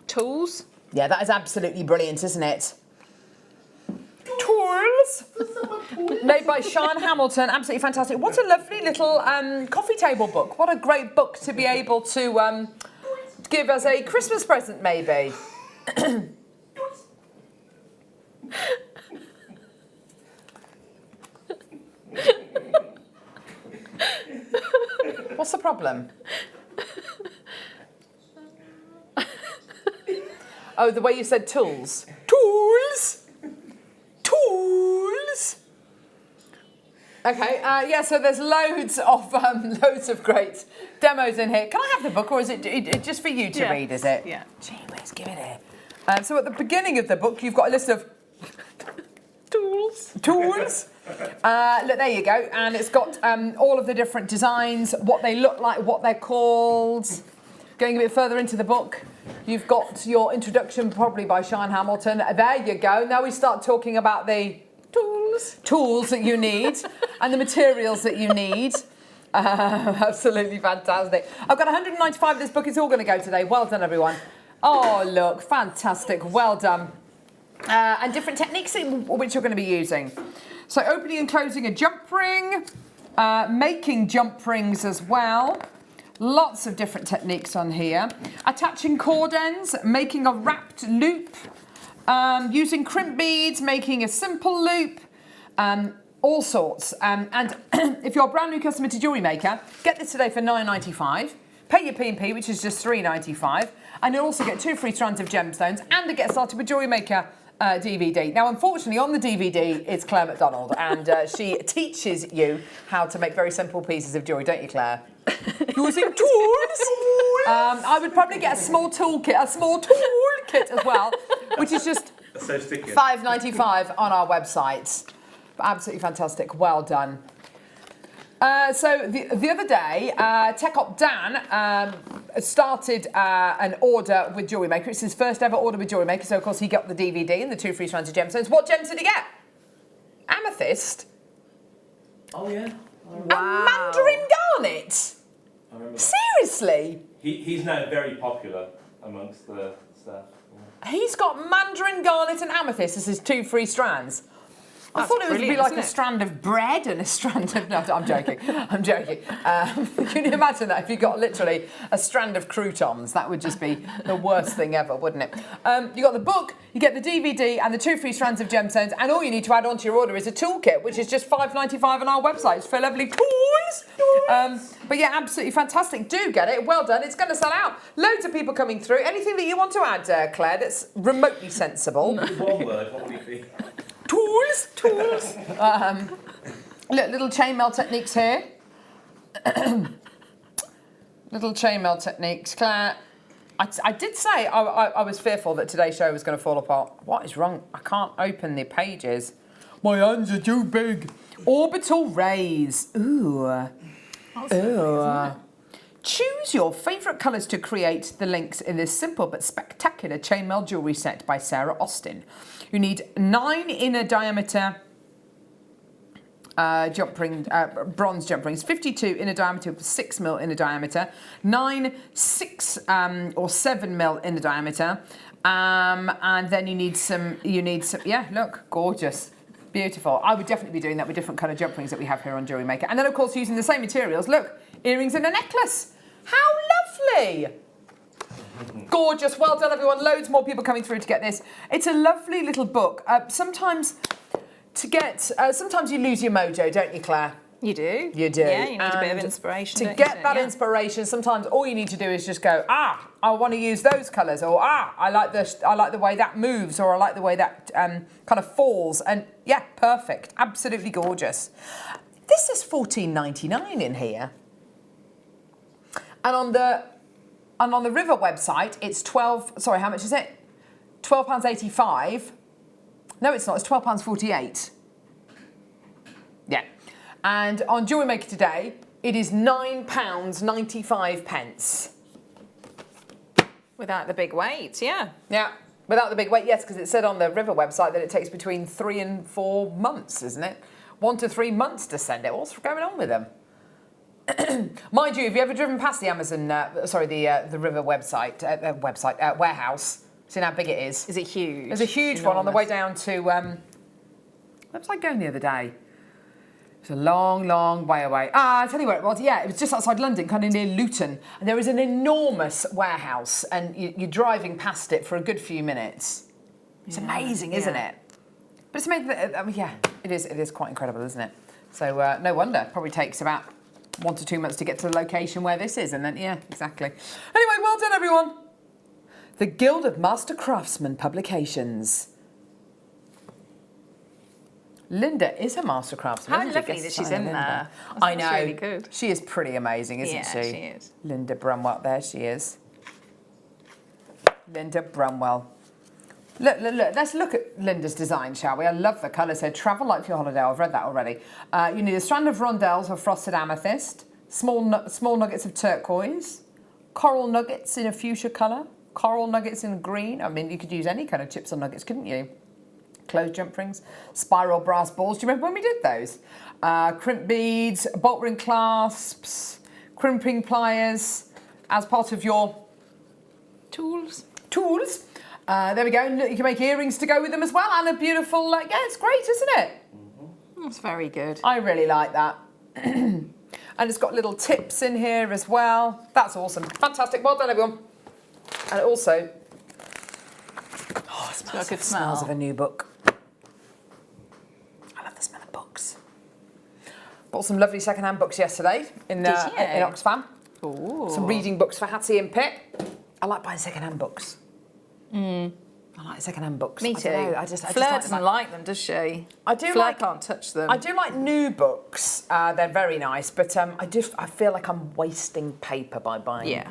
tools. Yeah, that is absolutely brilliant, isn't it? Tools made by Sian Hamilton. Absolutely fantastic. What a lovely little coffee table book. What a great book to be able to give as a Christmas present, maybe. What's the problem? Oh, the way you said tools. Tools! Tools! Okay, yeah, so there's loads of great demos in here. Can I have the book, or is it just for you to read, is it? Yeah. Gee whiz, give it here. So at the beginning of the book, you've got a list of Tools. tools. Look, there you go. And it's got all of the different designs, what they look like, what they're called. Going a bit further into the book, you've got your introduction, probably by Sian Hamilton. There you go. Now we start talking about the tools that you need and the materials that you need. Absolutely fantastic. I've got 195 of this book. It's all going to go today. Well done, everyone. Oh, look, fantastic. Well done. And different techniques which you're going to be using. So opening and closing a jump ring. Making jump rings as well. Lots of different techniques on here. Attaching cord ends, making a wrapped loop, using crimp beads, making a simple loop, all sorts. And if you're a brand new customer to Jewellery Maker, get this today for $9.95. Pay your P&P, which is just $3.95. And you'll also get 2 free strands of gemstones and a Get Started with Jewellery Maker DVD. Now, unfortunately, on the DVD, it's Claire MacDonald, and she teaches you how to make very simple pieces of jewellery, don't you, Claire? Using tools. I would probably get a small toolkit as well, which is just So sticky. $5.95 on our website. Absolutely fantastic. Well done. So the other day, Tech Op Dan started an order with Jewellery Maker. It's his first ever order with Jewellery Maker, so of course he got the DVD and the 2 free strands of gemstones. What gems did he get? Amethyst. Oh yeah. And Mandarin garnet. I remember. Seriously? He's now very popular amongst the staff. He's got Mandarin garnet and amethyst as his 2 free strands. I That's thought it would be brilliant, like isn't a it? strand of bread and a strand of... No, I'm joking. I'm joking. Can you imagine that if you got literally a strand of croutons? That would just be the worst thing ever, wouldn't it? You got the book, you get the DVD and the 2 free strands of gemstones, and all you need to add onto your order is a toolkit, which is just $5.95 on our website. It's for lovely toys. But yeah, absolutely fantastic. Do get it. Well done. It's going to sell out. Loads of people coming through. Anything that you want to add, Claire, that's remotely sensible? One word, what would it be? Tools. Look, little chainmail techniques here. Little chainmail techniques. Claire, I did say I was fearful that today's show was going to fall apart. What is wrong? I can't open the pages. My hands are too big. Orbital rays. Ooh. Ooh. Choose your favourite colours to create the links in this simple but spectacular chainmail jewellery set by Sarah Austin. You need 9 inner diameter bronze jump rings, 52 inner diameter with 6mm inner diameter, 9 6 or 7mm inner diameter, and then you need some. Yeah, look, gorgeous. Beautiful. I would definitely be doing that with different colour jump rings that we have here on Jewellery Maker. And then, of course, using the same materials. Look, earrings and a necklace. How lovely. Gorgeous. Well done, everyone. Loads more people coming through to get this. It's a lovely little book. Sometimes you lose your mojo, don't you, Claire? You do. You do. Yeah, you need a bit of And inspiration. To don't get you? that Yeah. inspiration, sometimes all you need to do is just go, I want to use those colours, or I like the way that moves, or I like the way that kind of falls, and yeah, perfect, absolutely gorgeous. This is $14.99 in here, and on the River website, it's Sorry, how much is it? £12.85. No, it's not. It's £12.48. Yeah. And on Jewellery Maker today, it is £9.95. Without the big weight, yeah. Yeah. Without the big weight, yes, because it said on the River website that it takes between 3 and 4 months, isn't it? 1 to 3 months to send it. What's going on with them? Mind you, have you ever driven past the Amazon, the River website, warehouse? Seen how big it is? Is it huge? There's a huge one on the way down to, where was I going the other day? It's a long, long way away. I tell you where it was. Yeah, it was just outside London, kind of near Luton. And there is an enormous warehouse, and you're driving past it for a good few minutes. It's amazing, isn't it? But it's made. It is quite incredible, isn't it? So no wonder. Probably takes about 1 to 2 months to get to the location where this is, and then yeah, exactly. Anyway, well done, everyone. The Guild of Master Craftsmen Publications. Linda is a master craftsman. How isn't she? lovely that she's in Linda. there. I know. That's really good. She is pretty amazing, isn't Yeah, she? she is. Linda Brumwell. There she is. Linda Brumwell. Look. Let's look at Linda's design, shall we? I love the colours here. Travel light for your holiday. I've read that already. You need a strand of rondelles of frosted amethyst, small nuggets of turquoise, coral nuggets in a fuchsia colour, coral nuggets in green. I mean, you could use any kind of chips or nuggets, couldn't you? Closed jump rings, spiral brass balls. Do you remember when we did those? Crimp beads, bolt ring clasps, crimping pliers as part of your Tools. There we go. Look, you can make earrings to go with them as well, and a beautiful, yeah, it's great, isn't it? That's very good. I really like that. And it's got little tips in here as well. That's awesome. Fantastic. Well done, everyone. And it also, it smells, a good smells smell. of a new book. I love the smell of books. Bought some lovely second-hand books yesterday in Oxfam. Ooh. Some reading books for Hattie and Pip. I like buying second-hand books. I like second-hand books. Me I too. don't know, I just Fleur like doesn't like them, does she? I do Fleur like- can't touch them. I do like new books. They're very nice, but I feel like I'm wasting paper by buying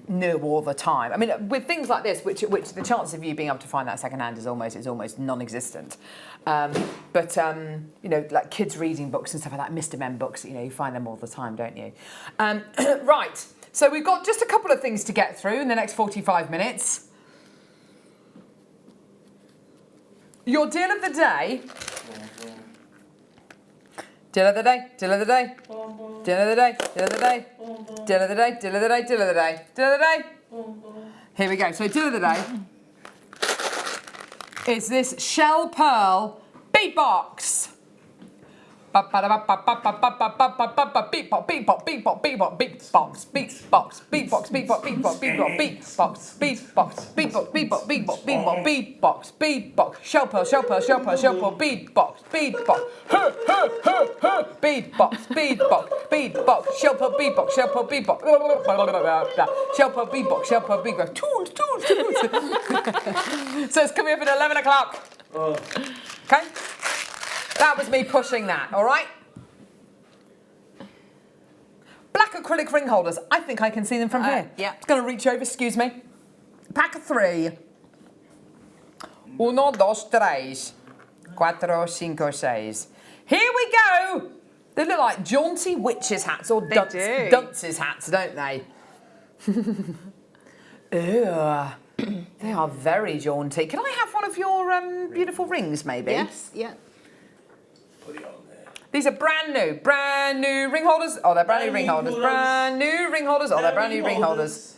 new all the time. I mean, with things like this, which the chance of you being able to find that secondhand is almost non-existent. But you know, like kids reading books and stuff like that, Mr. Men books, you know, you find them all the time, don't you? Right. So we've got just a couple of things to get through in the next 45 minutes. Your deal of the day. Deal of the day, deal of the day. Deal of the day, deal of the day. Deal of the day, deal of the day, deal of the day. Deal of the day. Here we go. So deal of the day is this shell pearl beatbox. Beatbox, beatbox, beatbox, beatbox, beatbox, beatbox, beatbox, beatbox, beatbox, beatbox, beatbox, beatbox, beatbox, beatbox, beatbox, beatbox, beatbox, beatbox, shell pearl, shell pearl, shell pearl, shell pearl, beatbox, beatbox, beatbox, beatbox, beatbox, shell pearl, beatbox, shell pearl, beatbox, shell pearl, beatbox, shell pearl, beatbox, tunes. So it's coming up at 11 o'clock. Okay? That was me pushing that, all right? Black acrylic ring holders. I think I can see them from here. Yeah. It's going to reach over, excuse me. Pack of 3. 1, 2, 3, 4, 5, 6. Here we go. They look like jaunty witches' hats or dunces' hats, don't they? Ew. They are very jaunty. Can I have one of your beautiful rings, maybe? Yes, yeah. Put it on there. These are brand new ring holders. Oh, they're brand new ring holders. Brand new ring holders. Oh, they're brand new ring holders.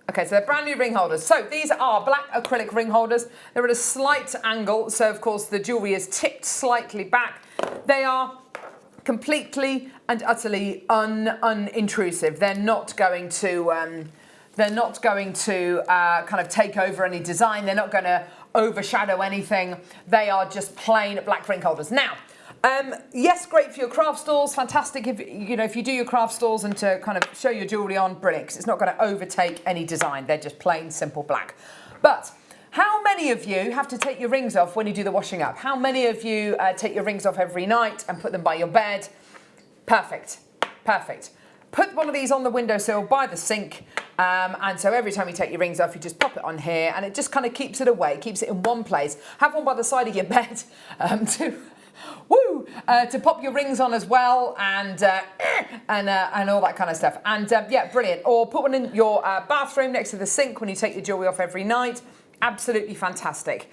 Okay, so they're brand new ring holders. So these are black acrylic ring holders. They're at a slight angle, so of course the jewellery is tipped slightly back. They are completely and utterly unintrusive. They're not going to kind of take over any design. They're not going to overshadow anything. They are just plain black ring holders. Now, yes, great for your craft stores. Fantastic if you do your craft stores and to kind of show your jewellery on, brilliant. 'Cause it's not going to overtake any design. They're just plain simple black. But how many of you have to take your rings off when you do the washing up? How many of you take your rings off every night and put them by your bed? Perfect, perfect. Put one of these on the windowsill by the sink, and so every time you take your rings off, you just pop it on here, and it just kind of keeps it away, keeps it in one place. Have one by the side of your bed to pop your rings on as well, and all that kind of stuff. And yeah, brilliant. Or put one in your bathroom next to the sink when you take your jewellery off every night. Absolutely fantastic.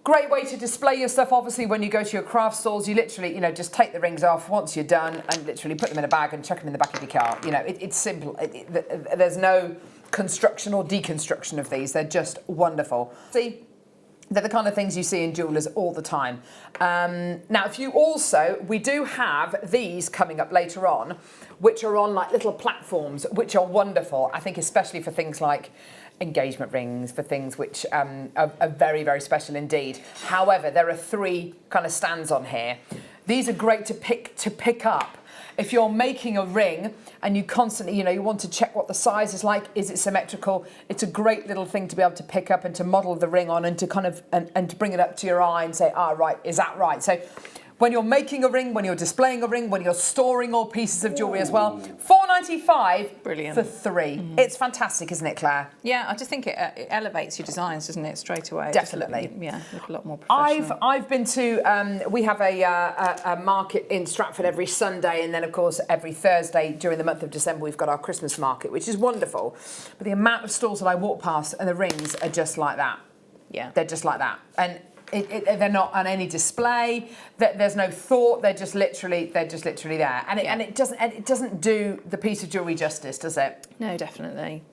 Great way to display your stuff, obviously, when you go to your craft stores. You literally, just take the rings off once you're done and literally put them in a bag and chuck them in the back of your car. It's simple. There's no construction or deconstruction of these. They're just wonderful. See, they're the kind of things you see in jewellers all the time. Now, we do have these coming up later on, which are on like little platforms, which are wonderful. I think especially for things like engagement rings, for things which are very, very special indeed. However, there are 3 kind of stands on here. These are great to pick up. If you're making a ring and you constantly, you want to check what the size is like, is it symmetrical? It's a great little thing to be able to pick up and to model the ring on and to kind of, and to bring it up to your eye and say, right, is that right? So when you're making a ring, when you're displaying a ring, when you're storing all pieces of jewellery as well, £4.95 Brilliant. for 3. It's fantastic, isn't it, Claire? Yeah, I just think it elevates your designs, doesn't it, straight away? Definitely. Look a lot more professional. I've been to, we have a market in Stratford every Sunday, and then of course every Thursday during the month of December we've got our Christmas market, which is wonderful. But the amount of stalls that I walk past and the rings are just like that. Yeah. They're just like that. And they're not on any display. There's no thought. They're just literally there, and it doesn't do the piece of jewellery justice, does it? No, definitely.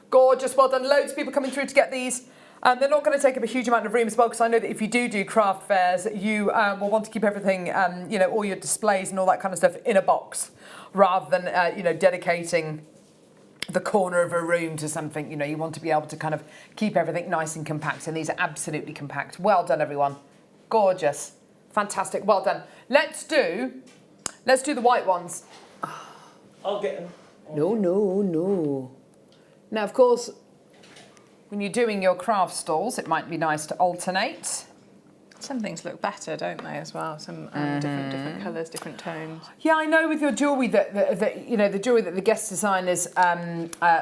Gorgeous, well done. Loads of people coming through to get these. They're not going to take up a huge amount of room as well, because I know that if you do craft fairs, you will want to keep everything, all your displays and all that kind of stuff in a box, rather than, dedicating the corner of a room to something. You want to be able to kind of keep everything nice and compact, and these are absolutely compact. Well done, everyone. Gorgeous. Fantastic. Well done. Let's do the white ones. I'll get them. No. Now, of course, when you're doing your craft stalls, it might be nice to alternate. Some things look better, don't they, as well? Some different colours, different tones. Yeah, I know with your jewellery that the jewellery that the guest designers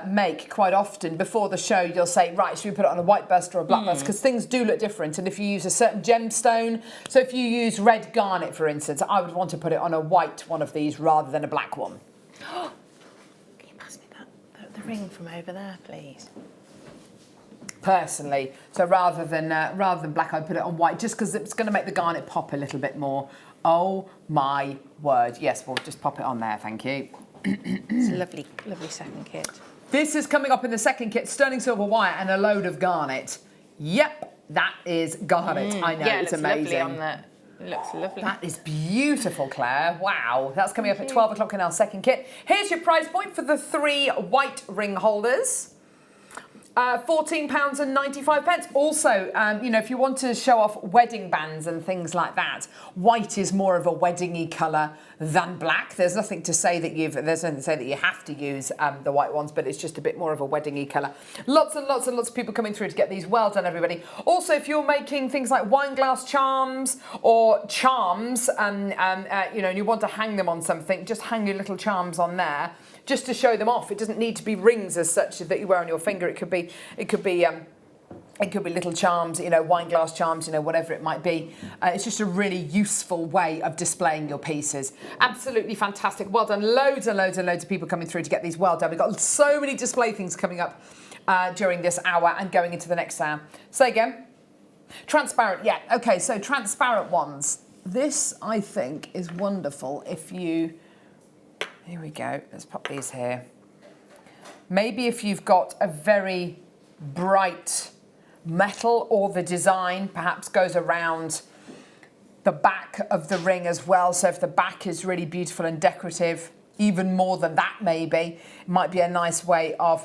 make quite often before the show, you'll say, right, should we put it on a white burst or a black burst? Because things do look different. And if you use a certain gemstone, so if you use red garnet, for instance, I would want to put it on a white one of these rather than a black one. Can you pass me the ring from over there, please? Personally, so rather than black, I'd put it on white, just because it's going to make the garnet pop a little bit more. Oh my word! Yes, we'll just pop it on there. Thank you. It's a lovely second kit. This is coming up in the second kit: sterling silver wire and a load of garnet. Yep, that is garnet. I know, Yeah, it's it looks amazing. lovely on the. It looks lovely. That is beautiful, Claire. Wow, that's coming up at 12 o'clock in our second kit. Here's your price point for the 3 white ring holders. £14.95. Also, if you want to show off wedding bands and things like that, white is more of a wedding-y colour than black. There's nothing to say that you have to use the white ones, but it's just a bit more of a wedding-y colour. Lots and lots of people coming through to get these. Well done, everybody. Also, if you're making things like wine glass charms or charms, and you want to hang them on something, just hang your little charms on there, just to show them off. It doesn't need to be rings as such that you wear on your finger. It could be little charms, wine glass charms, whatever it might be. It's just a really useful way of displaying your pieces. Absolutely fantastic. Well done. Loads and loads and loads of people coming through to get these. Well done. We've got so many display things coming up during this hour and going into the next hour. Say again. Transparent. Yeah. Okay. So transparent ones. This, I think, is wonderful if you... Here we go. Let's pop these here. Maybe if you've got a very bright metal, or the design perhaps goes around the back of the ring as well. So if the back is really beautiful and decorative, even more than that maybe, it might be a nice way of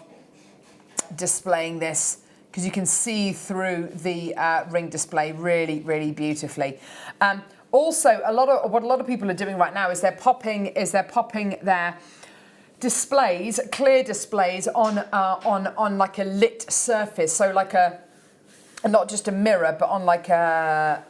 displaying this, because you can see through the ring display really, really beautifully. Also, what a lot of people are doing right now is they're popping their displays, clear displays, on like a lit surface. So like not just a mirror, but on like a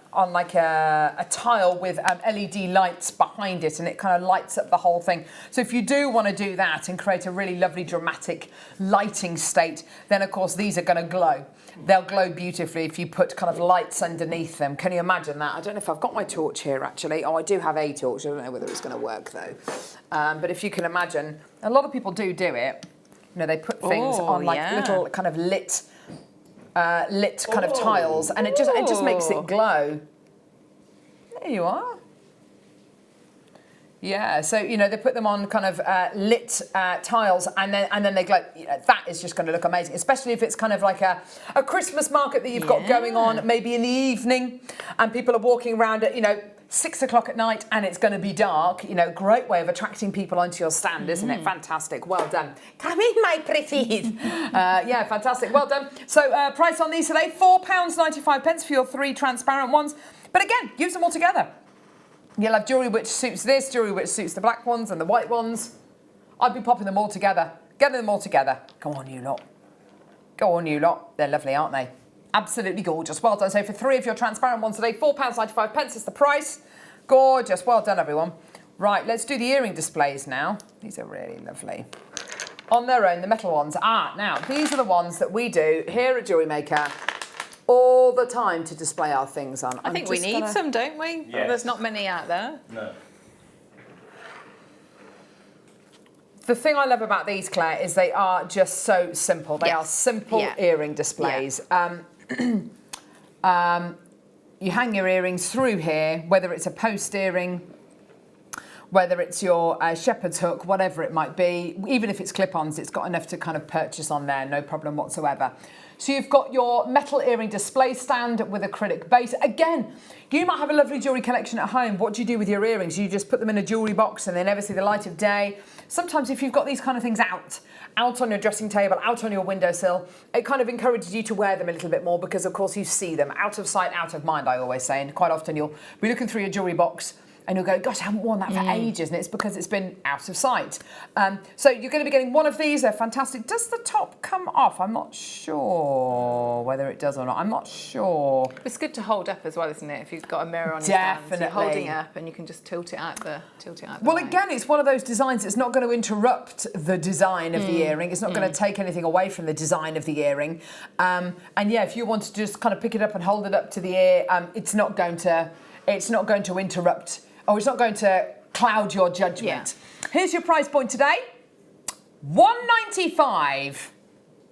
tile with LED lights behind it, and it kind of lights up the whole thing. So if you do want to do that and create a really lovely dramatic lighting state, then of course these are going to glow. They'll glow beautifully if you put kind of lights underneath them. Can you imagine that? I don't know if I've got my torch here actually. Oh, I do have a torch. I don't know whether it's going to work though. But if you can imagine, a lot of people do it. They put things on like little kind of lit kind of tiles, and it just makes it glow. There you are. Yeah, so they put them on kind of lit tiles, and then they glow. That is just going to look amazing, especially if it's kind of like a Christmas market that you've got going on, maybe in the evening, and people are walking around at 6 o'clock at night, and it's going to be dark. Great way of attracting people onto your stand, isn't it? Fantastic. Well done. Come in, my pretties. Yeah, fantastic. Well done. So price on these today, £4.95 for your 3 transparent ones. But again, use them all together. You'll have jewellery which suits this, jewellery which suits the black ones and the white ones. I'd be popping them all together, getting them all together. Go on, you lot. Go on, you lot. They're lovely, aren't they? Absolutely gorgeous. Well done. So for 3 of your transparent ones today, £4.95 is the price. Gorgeous. Well done, everyone. Right, let's do the earring displays now. These are really lovely. On their own, the metal ones. Now, these are the ones that we do here at JewelleryMaker all the time to display our things on. I think we need some, don't we? Yes. There's not many out there. No. The thing I love about these, Claire, is they are just so simple. They are simple earring displays. You hang your earrings through here, whether it's a post earring, whether it's your shepherd's hook, whatever it might be, even if it's clip-ons, it's got enough to kind of purchase on there, no problem whatsoever. So you've got your metal earring display stand with acrylic base. Again, you might have a lovely jewellery collection at home. What do you do with your earrings? You just put them in a jewellery box and they never see the light of day. Sometimes if you've got these kind of things out on your dressing table, out on your windowsill, it kind of encourages you to wear them a little bit more because, of course, you see them. Out of sight, out of mind, I always say. And quite often you'll be looking through your jewellery box and you'll go, gosh, I haven't worn that for ages, and it's because it's been out of sight. So you're going to be getting one of these. They're fantastic. Does the top come off? I'm not sure whether it does or not. I'm not sure. It's good to hold up as well, isn't it? If you've got a mirror on your Definitely. stand, so you're holding it up and you can just tilt it out the Well, way. again, it's one of those designs that's not going to interrupt the design of the earring. It's not going to take anything away from the design of the earring. And yeah, if you want to just kind of pick it up and hold it up to the ear, it's not going to interrupt, or it's not going to cloud your judgment. Yeah. Here's your price point today. $195.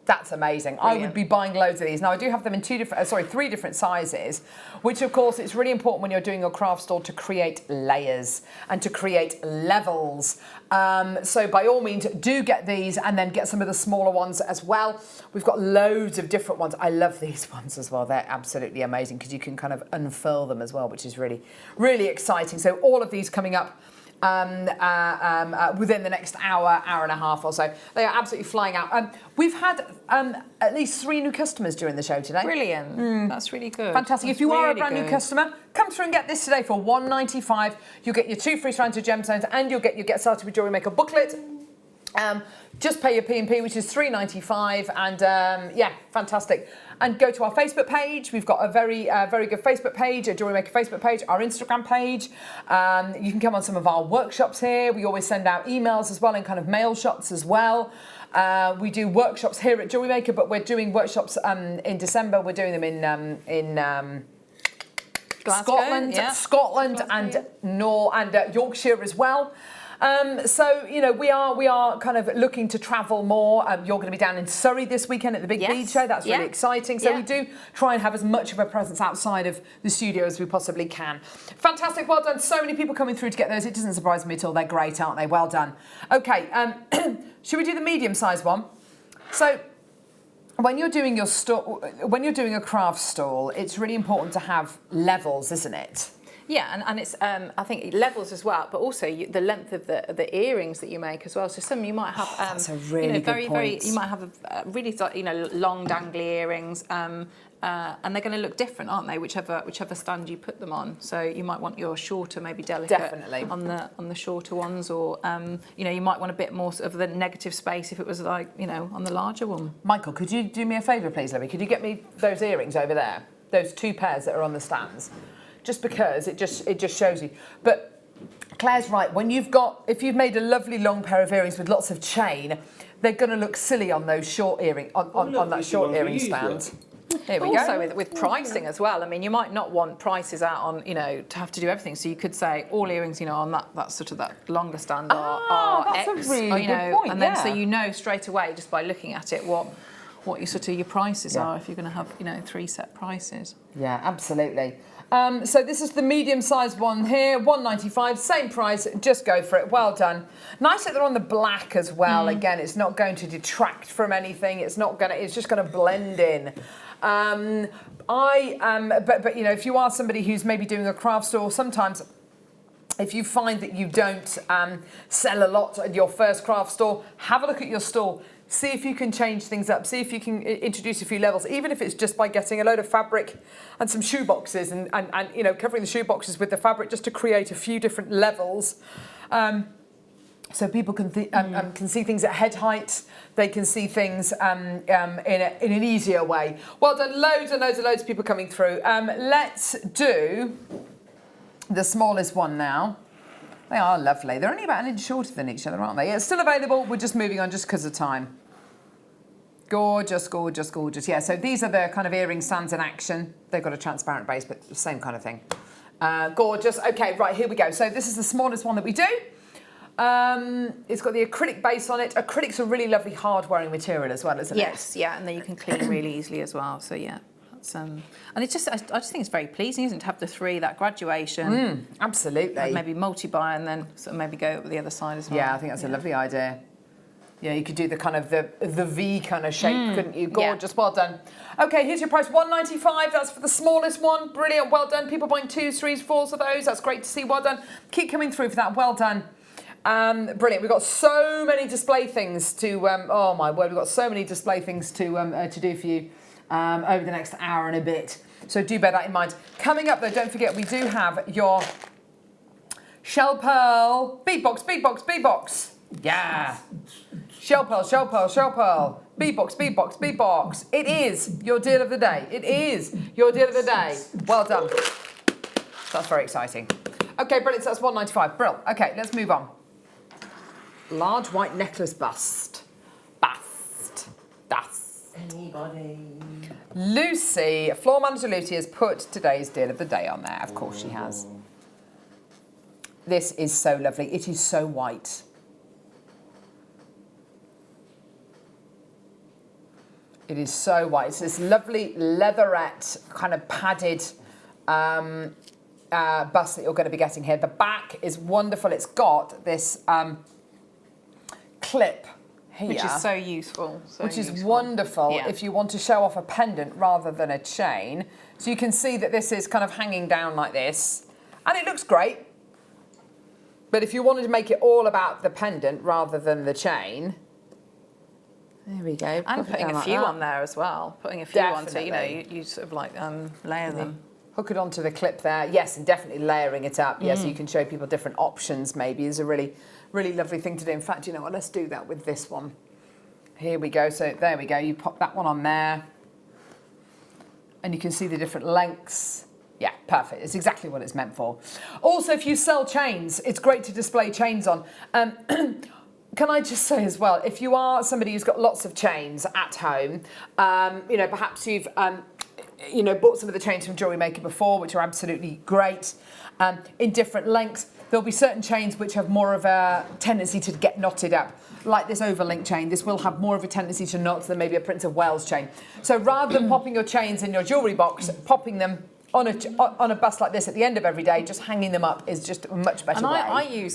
That's amazing. Brilliant. I would be buying loads of these. Now, I do have them in three different sizes, which, of course, it's really important when you're doing your craft store to create layers and to create levels. So by all means, do get these and then get some of the smaller ones as well. We've got loads of different ones. I love these ones as well. They're absolutely amazing because you can kind of unfurl them as well, which is really, really exciting. So all of these coming up within the next hour and a half or so. They are absolutely flying out. We've had at least 3 new customers during the show today. Brilliant. That's really good. Fantastic. That's if you are a really brand new good. customer, come through and get this today for $195. You'll get your 2 free strands of gemstones and you'll get your Get Started with Jewellery Maker booklet. Just pay your P&P, which is $3.95, and yeah, fantastic. And go to our Facebook page. We've got a very good Facebook page, a Jewellery Maker Facebook page, our Instagram page. You can come on some of our workshops here. We always send out emails as well and kind of mail shots as well. We do workshops here at Jewellery Maker, but we're doing workshops in December. We're doing them in Glasgow, yeah. Scotland and Yorkshire as well. So, you know, we are kind of looking to travel more. You're going to be down in Surrey this weekend at the Big Bead Show. That's really exciting. So we do try and have as much of a presence outside of the studio as we possibly can. Fantastic. Well done. So many people coming through to get those. It doesn't surprise me at all. They're great, aren't they? Well done. Okay. Should we do the medium-sized one? So when you're doing your when you're doing a craft stall, it's really important to have levels, isn't it? Yeah, and it's I think levels as well, but also the length of the earrings that you make as well. So some you might have that's a really good point. you might have a really long dangly earrings, and they're going to look different, aren't they? Whichever stand you put them on. So you might want your shorter, maybe delicate, Definitely. on the shorter ones, or you might want a bit more sort of the negative space if it was like on the larger one. Michael, could you do me a favour, please, Libby? Could you get me those earrings over there? Those 2 pairs that are on the stands? Just because it just shows you. But Claire's right. If you've made a lovely long pair of earrings with lots of chain, they're going to look silly on those short earring on that short earring stand. Here we Also go. with pricing as well. I mean, you might not want prices out on, to have to do everything. So you could say all earrings, on that sort of that longer stand are that's X. a really good point, and then so straight away just by looking at it what your prices are if you're going to have 3 set prices. Yeah, absolutely. So this is the medium-sized one here, $195, same price, just go for it. Well done. Nice that they're on the black as well. Again, it's not going to detract from anything. It's just going to blend in. But if you are somebody who's maybe doing a craft store, sometimes if you find that you don't sell a lot at your first craft store, have a look at your stall. See if you can change things up. See if you can introduce a few levels, even if it's just by getting a load of fabric and some shoe boxes and covering the shoe boxes with the fabric just to create a few different levels. So people can see things at head height. They can see things in an easier way. Well done. Loads and loads of people coming through. Let's do the smallest one now. They are lovely. They're only about 1 inch shorter than each other, aren't they? It's still available. We're just moving on just because of time. Gorgeous, gorgeous, gorgeous. Yeah, so these are the kind of earring stands in action. They've got a transparent base, but the same kind of thing. Gorgeous. Okay, right, here we go. So this is the smallest one that we do. It's got the acrylic base on it. Acrylic's a really lovely hard-wearing material as well, isn't it? Yes, yeah, and then you can clean really easily as well. So yeah, That's and it's just I just think it's very pleasing, isn't it, to have the three, that graduation. Absolutely. And maybe multi-buy and then sort of maybe go up the other side as well. Yeah, I think that's a lovely idea. Yeah, you could do the kind of the V kind of shape, couldn't you? Gorgeous, well done. Okay, here's your price, $195. That's for the smallest one. Brilliant, well done. People buying 2s, 3s, 4s of those. That's great to see. Well done. Keep coming through for that. Well done. Brilliant. We've got so many display things to. Oh my word, we've got so many display things to do for you over the next hour and a bit. So do bear that in mind. Coming up though, don't forget we do have your shell pearl beadbox, beadbox, beadbox. Yeah. Shell pearl, shell pearl, shell pearl. Beadbox, beadbox, beadbox. It is your deal of the day. It is your deal of the day. Well done. That's very exciting. Okay, brilliant. So that's $195. Brilliant. Okay, let's move on. Large white necklace bust. Bust. Anybody? Lucy, floor manager Lucy has put today's deal of the day on there. Of course she has. This is so lovely. It is so white. It is so white. It's this lovely leatherette kind of padded bust that you're going to be getting here. The back is wonderful. It's got this clip here. Which is so useful. Which is wonderful Yeah. if you want to show off a pendant rather than a chain. So you can see that this is kind of hanging down like this. And it looks great. But if you wanted to make it all about the pendant rather than the chain... There we go. And putting a few on there as well. Putting a few on to, you know, you sort of like layer them. Hook it onto the clip there. Yes, and definitely layering it up. Yes, so you can show people different options maybe is a really, really lovely thing to do. In fact, you know what, let's do that with this one. Here we go. So there we go. You pop that one on there. And you can see the different lengths. Yeah, perfect. It's exactly what it's meant for. Also, if you sell chains, it's great to display chains on. Can I just say as well, if you are somebody who's got lots of chains at home, you know, perhaps you've, you know, bought some of the chains from JewelleryMaker before, which are absolutely great, in different lengths. There'll be certain chains which have more of a tendency to get knotted up. Like this overlink chain, this will have more of a tendency to knot than maybe a Prince of Wales chain. So rather than popping your chains in your jewellery box, popping them on a bust like this at the end of every day, just hanging them up is just a much better way. And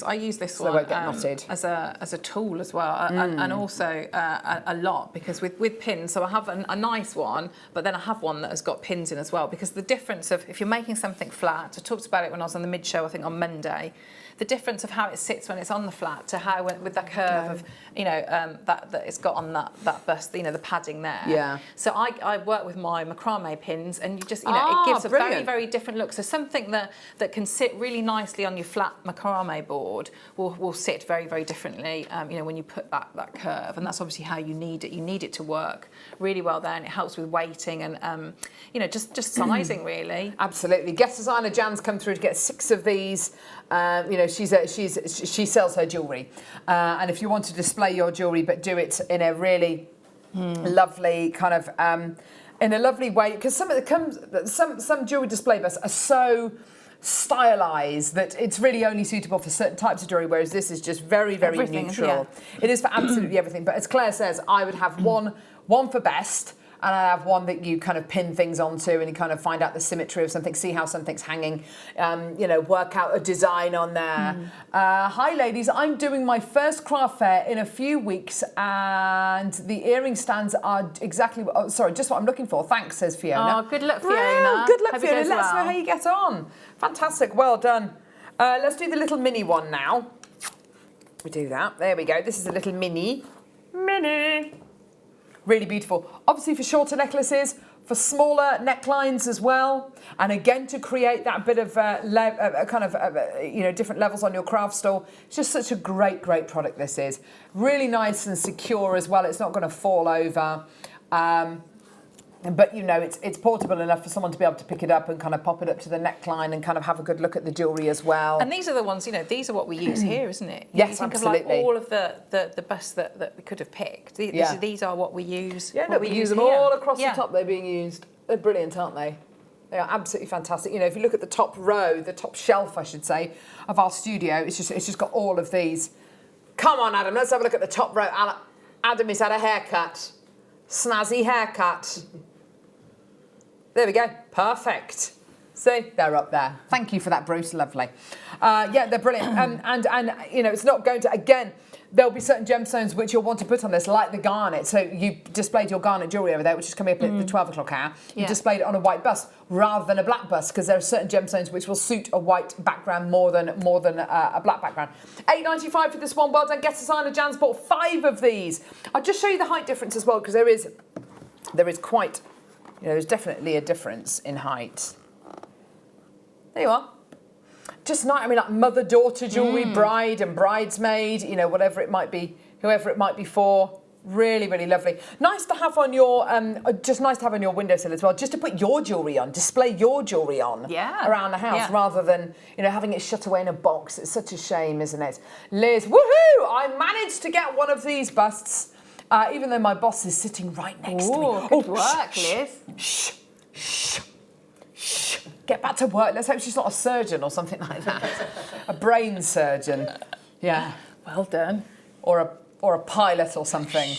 I use this So one they won't get knotted. as a tool as well, and also a lot, because with pins. So I have a nice one, but then I have one that has got pins in as well. Because the difference of if you're making something flat, I talked about it when I was on the mid show, I think on Monday. The difference of how it sits when it's on the flat to how with that curve of, you know, that it's got on that bust, you know, the padding there. Yeah. So I work with my macrame pins, and you just, you know, it gives a very, very different look. So something that can sit really nicely on your flat macrame board will sit very, very differently, you know, when you put that curve. And that's obviously how you need it. You need it to work really well there, and it helps with weighting and, you know, just sizing really. Absolutely. Guest designer Jan's come through to get 6 of these. You know, she sells her jewellery, and if you want to display your jewellery but do it in a really lovely kind of in a lovely way, because some jewellery display busts are so stylized that it's really only suitable for certain types of jewellery, whereas this is just very, very Everything, neutral. yeah. It is for absolutely everything. But as Claire says, I would have one for best. And I have one that you kind of pin things onto and you kind of find out the symmetry of something, see how something's hanging, you know, work out a design on there. Hi, ladies. I'm doing my first craft fair in a few weeks and the earring stands are exactly, just what I'm looking for. Thanks, says Fiona. Oh, good luck, Fiona. Well, good luck, Hope it Fiona. goes Let us know well. how you get on. Fantastic. Well done. Let's do the little mini one now. We do that. There we go. This is a little mini. Really beautiful. Obviously for shorter necklaces, for smaller necklines as well. And again, to create that bit of you know, different levels on your craft store. It's just such a great, great product this is. Really nice and secure as well. It's not going to fall over. But, you know, it's portable enough for someone to be able to pick it up and kind of pop it up to the neckline and kind of have a good look at the jewellery as well. And these are the ones, you know, these are what we use here, isn't it? Yes, you think absolutely. of like all of the busts that we could have picked. These are what we use. Yeah, no, what we use them here. all across the top. They're being used. They're brilliant, aren't they? They are absolutely fantastic. You know, if you look at the top row, the top shelf, I should say, of our studio, it's just got all of these. Come on, Adam, let's have a look at the top row. Adam has had a haircut. Snazzy haircut. There we go. Perfect. See, they're up there. Thank you for that, Bruce. Lovely. Yeah, they're brilliant. And you know, it's not going to, again, there'll be certain gemstones which you'll want to put on this, like the garnet. So you displayed your garnet jewellery over there, which is coming up at the 12 o'clock hour. You displayed it on a white bust rather than a black bust, because there are certain gemstones which will suit a white background more than a black background. $8.95 for this one. Well done. Guest designer Jan's bought 5 of these. I'll just show you the height difference as well, because there is quite, you know, there's definitely a difference in height. There you are. Just nice. I mean, like mother-daughter jewellery, bride and bridesmaid, you know, whatever it might be, whoever it might be for. Really, really lovely. Nice to have on your, just nice to have on your windowsill as well, just to put your jewellery on, display your jewellery on around the house, rather than, you know, having it shut away in a box. It's such a shame, isn't it? Liz, woohoo! I managed to get one of these busts, even though my boss is sitting right next to me. Good work, Liz. Shh, shh. Get back to work. Let's hope she's not a surgeon or something like that. A brain surgeon. Yeah. Well done. Or a pilot or something.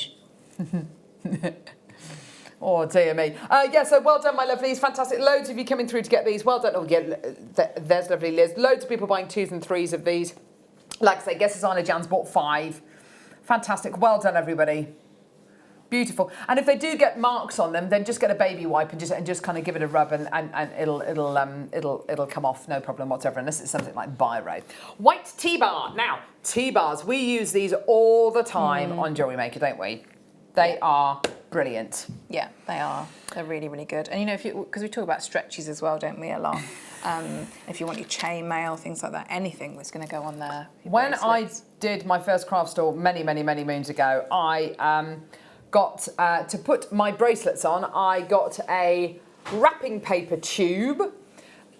Oh, dear me. Yeah, so well done, my lovelies. Fantastic. Loads of you coming through to get these. Well done. Oh, yeah, there's lovely Liz. Loads of people buying 2s and 3s of these. Like I say, guest designer Jan's bought 5. Fantastic. Well done, everybody. Beautiful. And if they do get marks on them, then just get a baby wipe and just kind of give it a rub, and it'll come off, no problem whatsoever, unless it's something like biro. White T-bar. Now, T-bars, we use these all the time on JewelleryMaker, don't we? They are brilliant. Yeah, they are. They're really, really good. And you know, because we talk about stretchies as well, don't we, a lot? If you want your chain mail, things like that, anything that's going to go on there. When I did my first craft store many, many, many moons ago, I got to put my bracelets on. I got a wrapping paper tube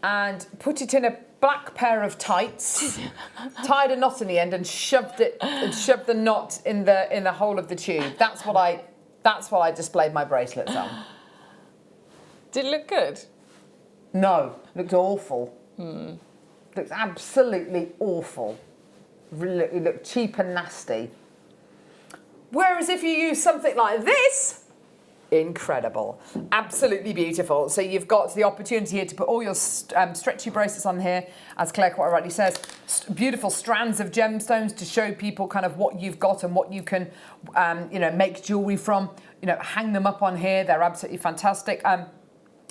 and put it in a black pair of tights, tied a knot in the end, and shoved the knot in the hole of the tube. That's what I displayed my bracelets on. Did it look good? No, looked awful. Looked absolutely awful. It looked cheap and nasty. Whereas if you use something like this, incredible, absolutely beautiful. So you've got the opportunity here to put all your stretchy bracelets on here, as Claire quite rightly says, beautiful strands of gemstones to show people kind of what you've got and what you can, you know, make jewellery from. You know, hang them up on here. They're absolutely fantastic.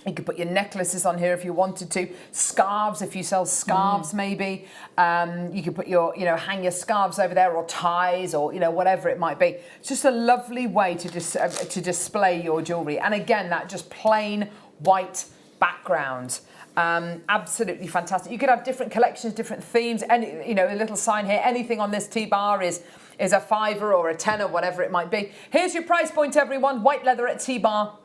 You could put your necklaces on here if you wanted to. Scarves, if you sell scarves, maybe. You could put your, you know, hang your scarves over there, or ties, or, you know, whatever it might be. It's just a lovely way to display your jewellery. And again, that just plain white background. Absolutely fantastic. You could have different collections, different themes. Any, you know, a little sign here. Anything on this T-bar is a £5 or a £10, whatever it might be. Here's your price point, everyone. White leatherette T-bar.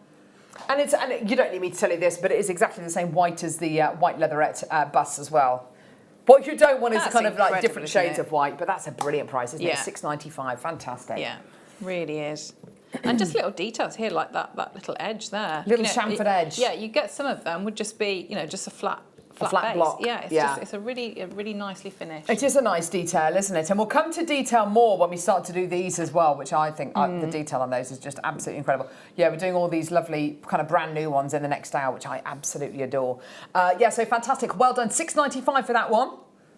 And you don't need me to tell you this, but it is exactly the same white as the white leatherette bust as well. What you don't want is kind of like different shades of white, but that's a brilliant price, isn't it? $6.95, fantastic. Yeah, really is. And just little details here, like that little edge there. Little chamfered edge. Yeah, you get some of them would just be, you know, just a flat base. Block. Yeah, it's a really nicely finished. It is a nice detail, isn't it? And we'll come to detail more when we start to do these as well, which I think the detail on those is just absolutely incredible. Yeah, we're doing all these lovely kind of brand new ones in the next hour, which I absolutely adore. Yeah, so fantastic. Well done. $6.95 for that one.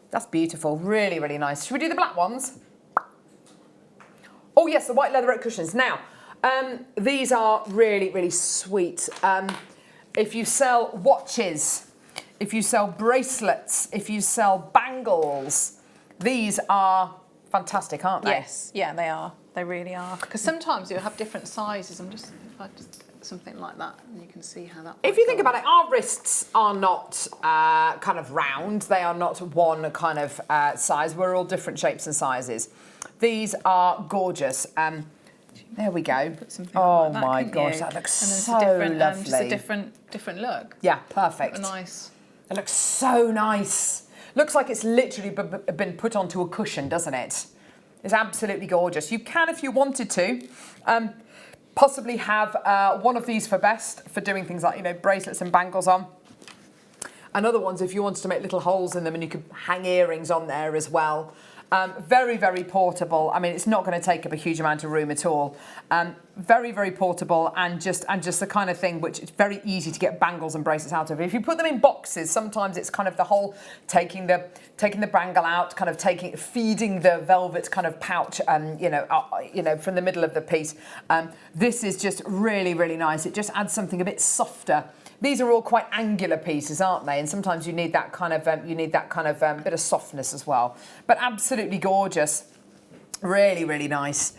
That's beautiful. Really, really nice. Should we do the black ones? Oh, yes, the white leatherette cushions. Now, these are really, really sweet. If you sell watches, if you sell bracelets, if you sell bangles, these are fantastic, aren't they? Yes, yeah, they are. They really are. Because sometimes you'll have different sizes. If I just get something like that, and you can see how that. If you think about it, our wrists are not kind of round. They are not one kind of size. We're all different shapes and sizes. These are gorgeous. There we go. Oh like that, my gosh, that looks so lovely. Just a different look. Yeah, perfect. Nice. It looks so nice. Looks like it's literally been put onto a cushion, doesn't it? It's absolutely gorgeous. You can, if you wanted to, possibly have one of these for best for doing things like, you know, bracelets and bangles on. And other ones if you wanted to make little holes in them, and you could hang earrings on there as well. Very, very portable. I mean, it's not going to take up a huge amount of room at all. Very, very portable, and just the kind of thing which it's very easy to get bangles and bracelets out of. If you put them in boxes, sometimes it's kind of the whole taking the bangle out, kind of feeding the velvet kind of pouch, from the middle of the piece. This is just really, really nice. It just adds something a bit softer. These are all quite angular pieces, aren't they? And sometimes you need that kind of bit of softness as well. But absolutely gorgeous, really, really nice.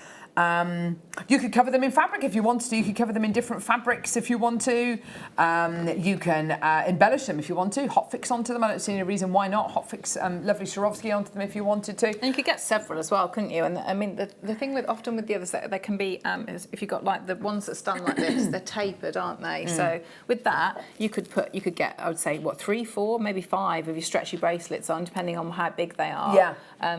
You could cover them in fabric if you wanted to. You could cover them in different fabrics if you want to. You can embellish them if you want to. Hotfix onto them. I don't see any reason why not. Hotfix lovely Swarovski onto them if you wanted to. And you could get several as well, couldn't you? And I mean, the thing often with the others, they can be, if you've got like the ones that's done like this, they're tapered, aren't they? So with that, you could get, I would say, 3, 4, maybe 5 of your stretchy bracelets on, depending on how big they are. Yeah.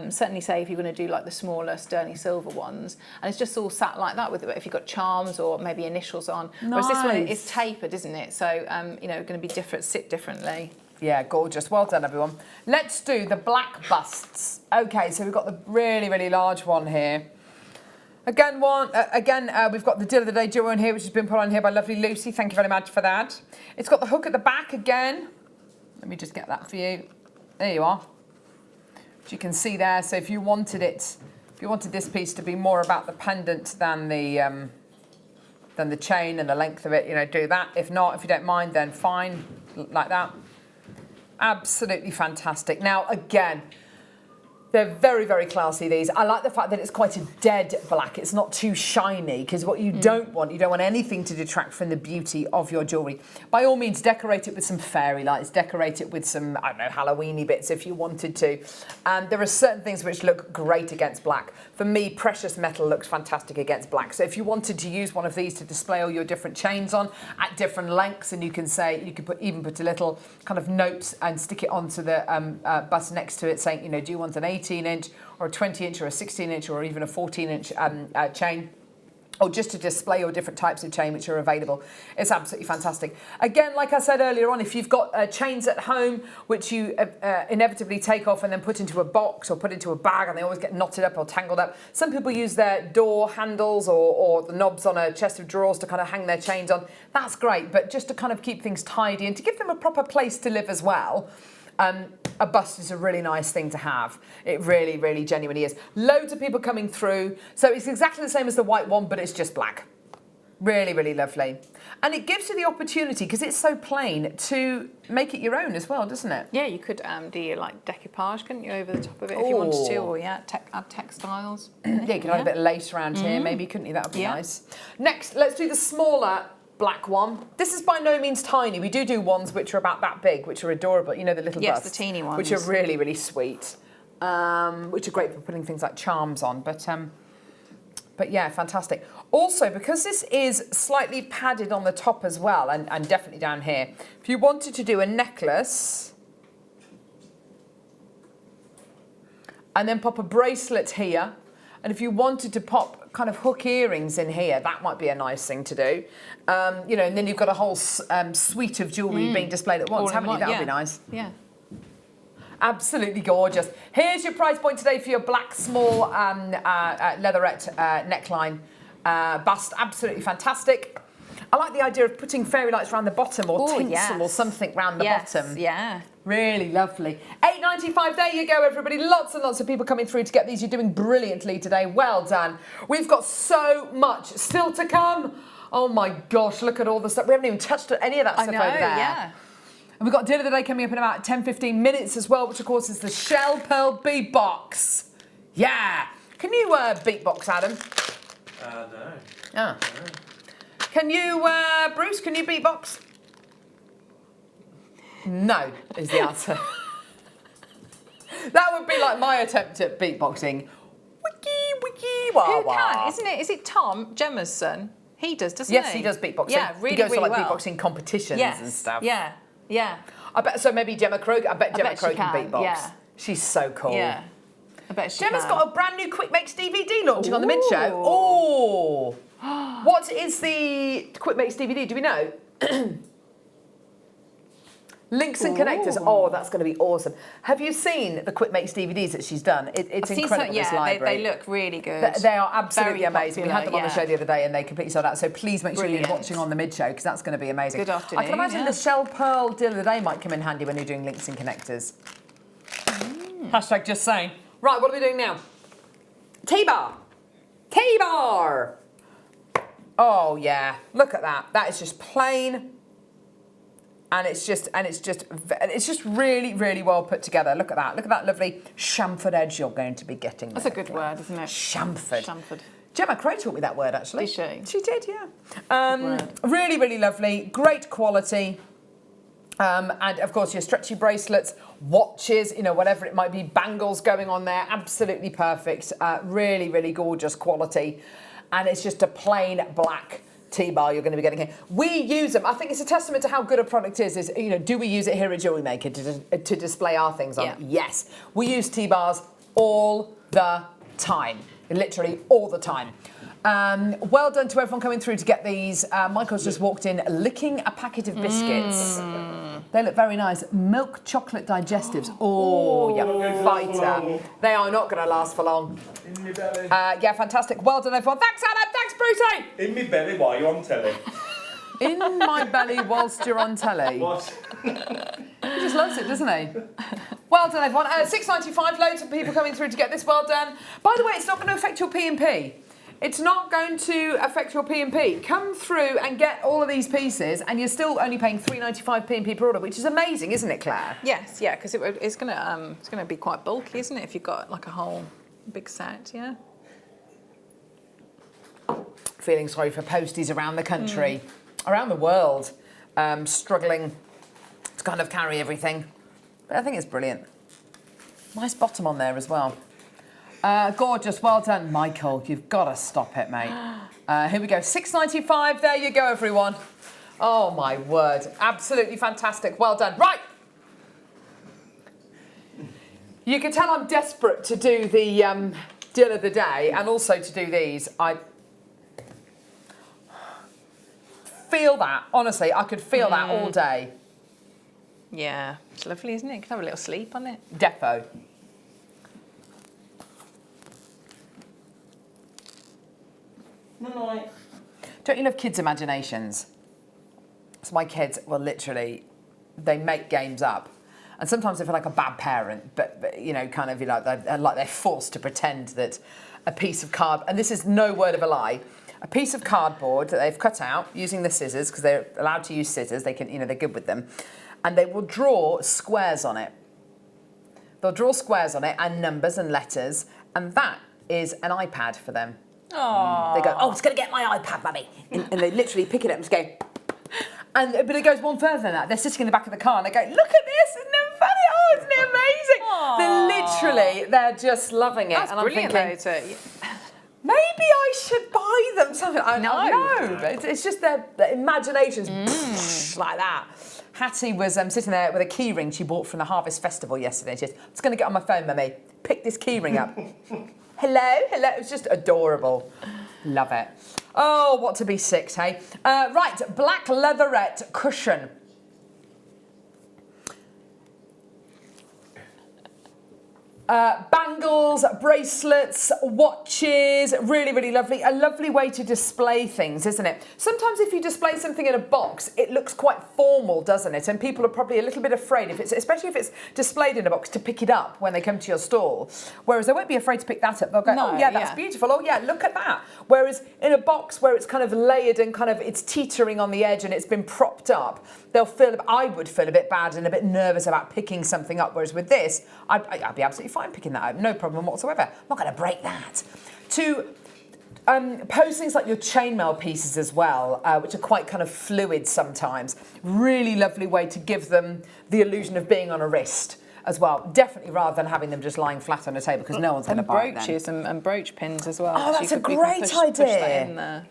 Certainly, say if you're going to do like the smaller sterling silver ones, and it's just all sat like that with it. If you've got charms or maybe initials on, whereas this one is tapered, isn't it? So going to be different, sit differently. Yeah, gorgeous. Well done, everyone. Let's do the black busts. Okay, so we've got the really, really large one here. Again, we've got the deal of the day jewel in here, which has been put on here by lovely Lucy. Thank you very much for that. It's got the hook at the back again. Let me just get that for you. There you are. Which you can see there. So if you wanted this piece to be more about the pendant than the chain and the length of it, do that. If not, if you don't mind, then fine, like that. Absolutely fantastic. Now, again, they're very, very classy, these. I like the fact that it's quite a dead black. It's not too shiny, because what you don't want anything to detract from the beauty of your jewellery. By all means, decorate it with some fairy lights, decorate it with some, I don't know, Halloween-y bits if you wanted to. There are certain things which look great against black. For me, precious metal looks fantastic against black. So if you wanted to use one of these to display all your different chains on at different lengths, and you could even put a little kind of note and stick it onto the bust next to it saying, do you want an 18-inch or a 20-inch or a 16-inch or even a 14-inch chain, or just to display your different types of chain which are available. It's absolutely fantastic. Again, like I said earlier on, if you've got chains at home which you inevitably take off and then put into a box or put into a bag, and they always get knotted up or tangled up. Some people use their door handles or the knobs on a chest of drawers to kind of hang their chains on. That's great, but just to kind of keep things tidy and to give them a proper place to live as well, a bust is a really nice thing to have. It really, really genuinely is. Loads of people coming through. So it's exactly the same as the white one, but it's just black. Really, really lovely. And it gives you the opportunity, because it's so plain, to make it your own as well, doesn't it? Yeah, you could do your decoupage, couldn't you, over the top of it if you wanted to, or add textiles. Yeah, you could add a bit of lace around here, maybe, couldn't you? That would be nice. Next, let's do the smaller black one. This is by no means tiny. We do ones which are about that big, which are adorable. The little busts. The teeny ones. Which are really, really sweet. Which are great for putting things like charms on. But yeah, fantastic. Also, because this is slightly padded on the top as well, and definitely down here, if you wanted to do a necklace and then pop a bracelet here, and if you wanted to pop kind of hook earrings in here, that might be a nice thing to do. And then you've got a whole suite of jewellery being displayed at once, haven't you? That would be nice. Yeah. Absolutely gorgeous. Here's your price point today for your black small leatherette neckline bust. Absolutely fantastic. I like the idea of putting fairy lights around the bottom, or tinsel or something around the bottom. Yeah. Really lovely. £8.95, there you go, everybody. Lots and lots of people coming through to get these. You're doing brilliantly today. Well done. We've got so much still to come. Oh my gosh, look at all the stuff. We haven't even touched any of that stuff over there. Yeah. And we've got deal of the day coming up in about 10-15 minutes as well, which of course is the Shell Pearl beatbox. Yeah. Can you beatbox, Adam? No. Ah. No. Can you, Bruce, can you beatbox? No, is the answer. That would be like my attempt at beatboxing. Wiki, wiki, wah, Who wah. can, isn't it? Is it Tom, Gemma's son? He does, doesn't he? Yes, he does beatboxing. Yeah, really, he goes really to like well. beatboxing competitions and stuff. Yeah, yeah. I bet so. Maybe Gemma Crow. I bet Gemma Crow she can beatbox. yeah. She's so cool. Yeah. I bet she Gemma's can. got a brand new Quick Makes DVD launching on the mid show. Oh. What is the Quick Makes DVD? Do we know? Links and connectors. Oh, that's going to be awesome. Have you seen the Quick Makes DVDs that she's done? It's I've incredible, seen this some, library. they look really good. They are absolutely Very amazing. We had them on the popular, show the other day and they completely sold out. So please make sure you're Brilliant. watching on the mid-show because that's going to be amazing. Good afternoon, I can imagine yeah. the Shell Pearl deal of the day might come in handy when you're doing links and connectors. Hashtag just saying. Right, what are we doing now? T-bar. T-bar. Oh yeah, look at that. That is just plain. And it's just really, really well put together. Look at that. Look at that lovely chamfered edge you're going to be getting. That's a good word, isn't it? Chamfered. Chamfered. Gemma Crow taught me that word actually. Did she? She did, yeah. Really, really lovely. Great quality. And of course your stretchy bracelets, watches, whatever it might be, bangles going on there. Absolutely perfect. Really, really gorgeous quality. And it's just a plain black T-bar you're going to be getting here. We use them. I think it's a testament to how good a product is do we use it here at JewelleryMaker to display our things on? Yeah. Yes. We use T-bars all the time. Literally all the time. Well done to everyone coming through to get these. Michael's just walked in licking a packet of biscuits. They look very nice. Milk chocolate digestives. Oh, you fighter. They are not going to last for long. In my belly. Yeah, fantastic. Well done, everyone. Thanks, Adam. Thanks, Brucey. In my belly while you're on telly. In my belly whilst you're on telly. What? He just loves it, doesn't he? Well done, everyone. $6.95. Loads of people coming through to get this. Well done. By the way, it's not going to affect your P&P. It's not going to affect your P&P. Come through and get all of these pieces and you're still only paying $3.95 P&P per order, which is amazing, isn't it, Claire? Yes, yeah, because it's gonna be quite bulky, isn't it? If you've got like a whole big set, yeah. Feeling sorry for posties around the country, around the world, struggling to kind of carry everything. But I think it's brilliant. Nice bottom on there as well. Gorgeous, well done, Michael. You've got to stop it, mate. Here we go, $6.95. There you go, everyone. Oh my word, absolutely fantastic. Well done. Right. You can tell I'm desperate to do the deal of the day and also to do these. I feel that, honestly, I could feel that all day. Yeah, it's lovely, isn't it? You can have a little sleep on it. Defo. No. Don't you love kids' imaginations? So my kids will literally, they make games up. And sometimes I feel like a bad parent, but they're forced to pretend that a piece of card, and this is no word of a lie, a piece of cardboard that they've cut out using the scissors, because they're allowed to use scissors, they can, they're good with them, and they will draw squares on it. They'll draw squares on it and numbers and letters, and that is an iPad for them. Aww. They go, oh, it's going to get my iPad, mummy. And they literally pick it up and just go. But it goes one further than that. They're sitting in the back of the car and they go, look at this, isn't it funny? Oh, isn't it amazing? Aww. They're just loving it. That's and I'm brilliant, thinking, maybe I should buy them something. I know, but it's just their imaginations like that. Hattie was sitting there with a key ring she bought from the Harvest Festival yesterday. She said, I'm just going to get on my phone, mummy. Pick this key ring up. Hello. It was just adorable. Love it. Oh, what to be six, hey? Right, black leatherette cushion. Bangles, bracelets, watches, really, really lovely. A lovely way to display things, isn't it? Sometimes if you display something in a box, it looks quite formal, doesn't it? And people are probably a little bit afraid, especially if it's displayed in a box, to pick it up when they come to your stall. Whereas they won't be afraid to pick that up. They'll go, oh yeah, that's beautiful. Oh yeah, look at that. Whereas in a box where it's kind of layered and kind of it's teetering on the edge and it's been propped up, I would feel a bit bad and a bit nervous about picking something up. Whereas with this, I'd be absolutely fine picking that up, no problem whatsoever. I'm not going to break that. To pose things like your chainmail pieces as well, which are quite kind of fluid sometimes. Really lovely way to give them the illusion of being on a wrist as well. Definitely rather than having them just lying flat on a table because no one's going to buy them. Brooches and brooch pins as well. Oh, that's a great idea. Push that in there.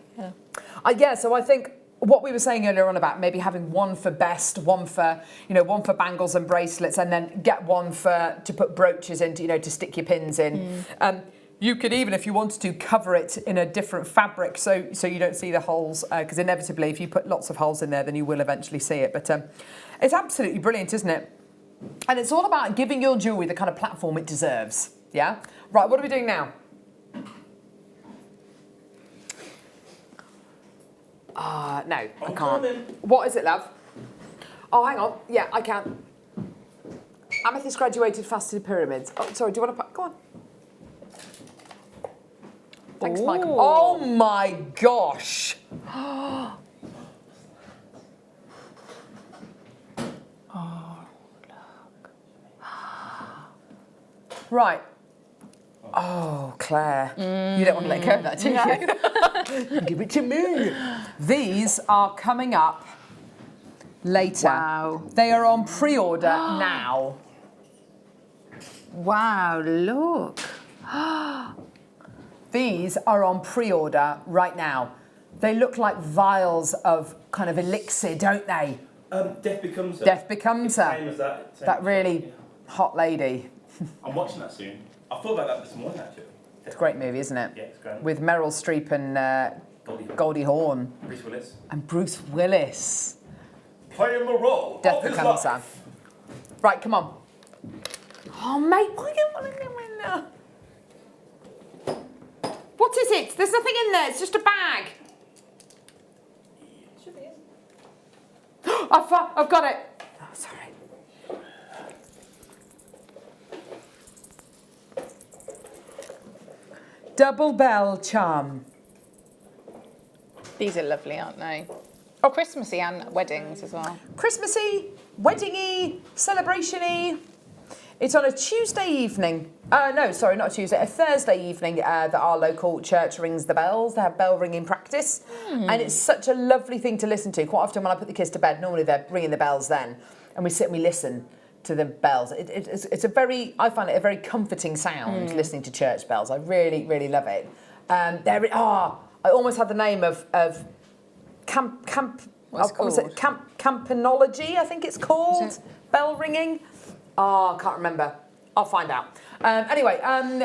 Yeah, so I think what we were saying earlier on about maybe having one for best, one for bangles and bracelets, and then get one to put brooches in, to stick your pins in. You could even, if you wanted to, cover it in a different fabric so you don't see the holes, because inevitably if you put lots of holes in there, then you will eventually see it. But It's absolutely brilliant, isn't it? And it's all about giving your jewellery the kind of platform it deserves. Yeah? Right, what are we doing now? No, I can't. coming. What is it, love? Oh, hang on. Yeah, I can. Amethyst graduated faceted pyramids. Oh, sorry, do you want to put... Go on. Thanks, Michael. Oh, my gosh. Right. Oh, Claire. You don't want to let go of that, do you? Give it to me. These are coming up later. Wow. They are on pre-order now. Wow, look. These are on pre-order right now. They look like vials of kind of elixir, don't they? Death Becomes Her. Death Becomes Her. Same as that. Same That as really yeah. hot lady. I'm watching that soon. I thought about that this morning, actually. It's a great movie, isn't it? Yeah, it's great. With Meryl Streep and Goldie Hawn. Bruce Willis. And Bruce Willis. Playing the role. Death of his Becomes Her. life. Right, come on. Oh, mate, why do you want to go in there? What is it? There's nothing in there. It's just a bag. I've got it. Oh, sorry. Double bell charm. These are lovely, aren't they? Oh, Christmassy and weddings as well. Christmassy, weddingy, celebration-y. It's on a Tuesday evening. No, sorry, not a Tuesday. A Thursday evening that our local church rings the bells. They have bell ringing practice. And it's such a lovely thing to listen to. Quite often when I put the kids to bed, normally they're ringing the bells then. And we sit and we listen to the bells. It's a very, I find it a very comforting sound, listening to church bells. I really, really love it. I almost had the name of campanology, I think it's called. Bell ringing. Oh, I can't remember. I'll find out. Anyway,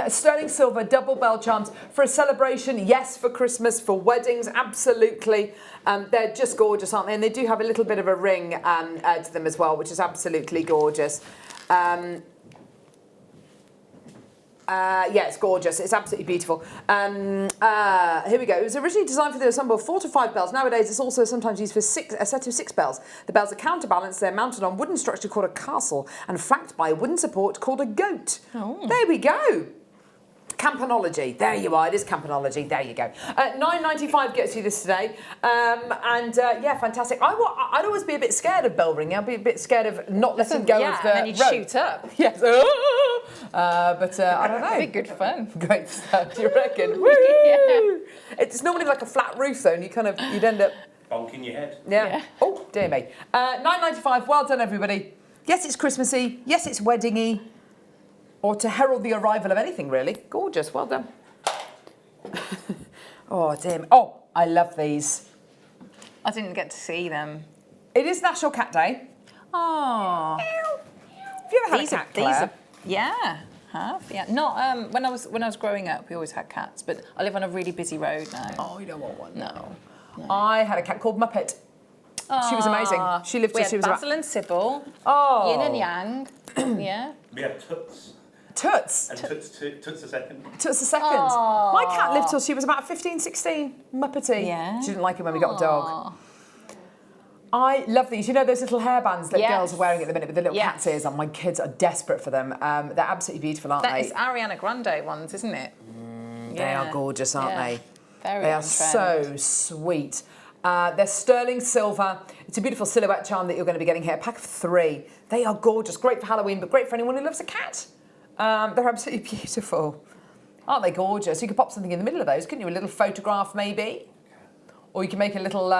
sterling silver double bell charms for a celebration. Yes, for Christmas, for weddings, absolutely. They're just gorgeous, aren't they? And they do have a little bit of a ring to them as well, which is absolutely gorgeous. Yeah, it's gorgeous. It's absolutely beautiful. Here we go. It was originally designed for the ensemble of 4 to 5 bells. Nowadays, it's also sometimes used for a set of 6 bells. The bells are counterbalanced. They're mounted on a wooden structure called a castle and flanked by a wooden support called a goat. Oh. There we go. Campanology. There you are. It is campanology. There you go. $9.95 gets you this today. Yeah, fantastic. I'd always be a bit scared of bell ringing. I'd be a bit scared of not letting go of the and then you'd rope. shoot up. Yes. But I don't know. It'd be good fun. Great stuff, do you reckon? Woo! Yeah. It's normally like a flat roof though, and you'd end up... Bonking your head. Yeah. Oh, dear me. $9.95, well done everybody. Yes, it's Christmassy. Yes, it's weddingy. Or to herald the arrival of anything, really. Gorgeous, well done. Oh, dear me. Oh, I love these. I didn't get to see them. It is National Cat Day. Oh. Have you ever had a cat, Claire? Yeah, have. Yeah. Not when I was growing up, we always had cats, but I live on a really busy road now. Oh, you don't want one? No. I had a cat called Muppet. She was amazing. She lived till she was Basil and Sybil. Oh. Yin and yang. Yeah. We had Toots. Toots. And Toots the second. Toots the second. Aww. My cat lived till she was about 15, 16. Muppety. Yeah. She didn't like it when we got a dog. I love these. You know those little hairbands that girls are wearing at the minute with the little cat's ears on? My kids are desperate for them. They're absolutely beautiful, aren't they? That is Ariana Grande ones, isn't it? They are gorgeous, aren't they? Very They are on so trend. sweet. They're sterling silver. It's a beautiful silhouette charm that you're going to be getting here. A pack of 3. They are gorgeous. Great for Halloween, but great for anyone who loves a cat. They're absolutely beautiful. Aren't they gorgeous? You could pop something in the middle of those, couldn't you? A little photograph, maybe? Or you can make a little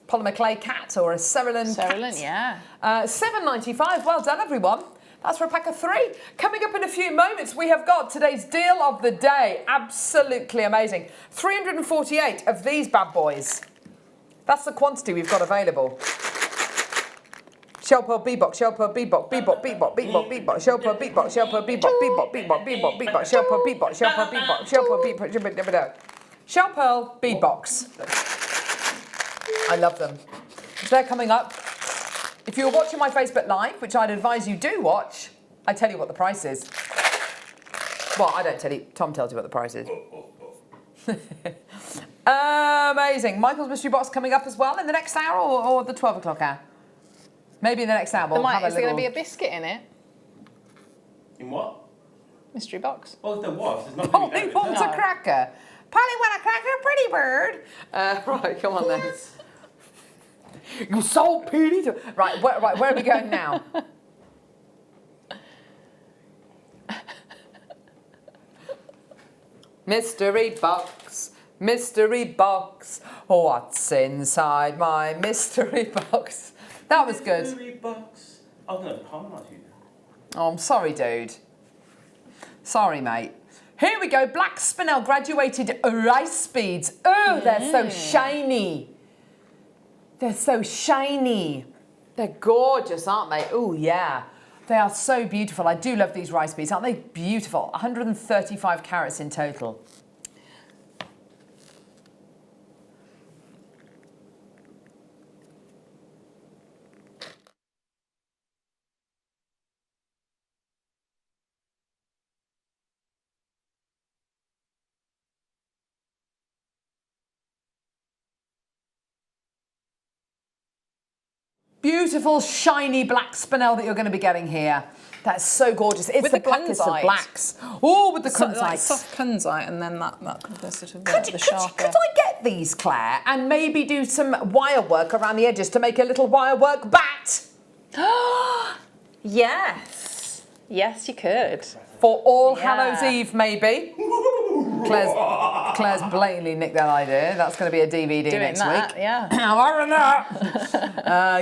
polymer clay cat or a cerulean cat. Yeah. $7.95. Well done, everyone. That's for a pack of 3. Coming up in a few moments, we have got today's deal of the day. Absolutely amazing. 348 of these bad boys. That's the quantity we've got available. Shell pearl bebop, shell pearl bebop, bebop, bebop, bebop, bebop, shell pearl bebop, shell pearl bebop, bebop, bebop, bebop, bebop, shell pearl bebop, shell pearl bebop, shell pearl bebop, shell pearl beadbox. I love them. They're coming up If you're watching my Facebook Live, which I'd advise you do watch, I tell you what the price is. Well, I don't tell you. Tom tells you what the price is. Amazing. Michael's mystery box coming up as well in the next hour or the 12 o'clock hour? Maybe in the next hour. We'll have Is there going to be a biscuit in it? In what? Mystery box. Oh, if there was. There's nothing. Polly wants a cracker. Polly want a cracker, pretty bird. Right, come on then. You so pretty. Right, where are we going now? Mystery box, mystery box. What's inside my mystery box? That was good. Mystery box. Oh no, harmonise you. Oh, I'm sorry, dude. Sorry, mate. Here we go. Black Spinel graduated rice beads. Oh, they're so shiny. They're so shiny. They're gorgeous, aren't they? Oh, yeah. They are so beautiful. I do love these rice beads. Aren't they beautiful? 135 carats in total. Beautiful, shiny black spinel that you're going to be getting here. That's so gorgeous. It's With the the blackest of kunzite. blacks. Oh, with the So, kunzite. like soft kunzite and then that the sort of Could the sharper. I get these, Claire, and maybe do some wire work around the edges to make a little wire work bat? Yes. Yes, you could. For All Yeah. Hallows Eve, maybe. Claire's blatantly nicked that idea. That's going to be a DVD Doing next that, week. yeah.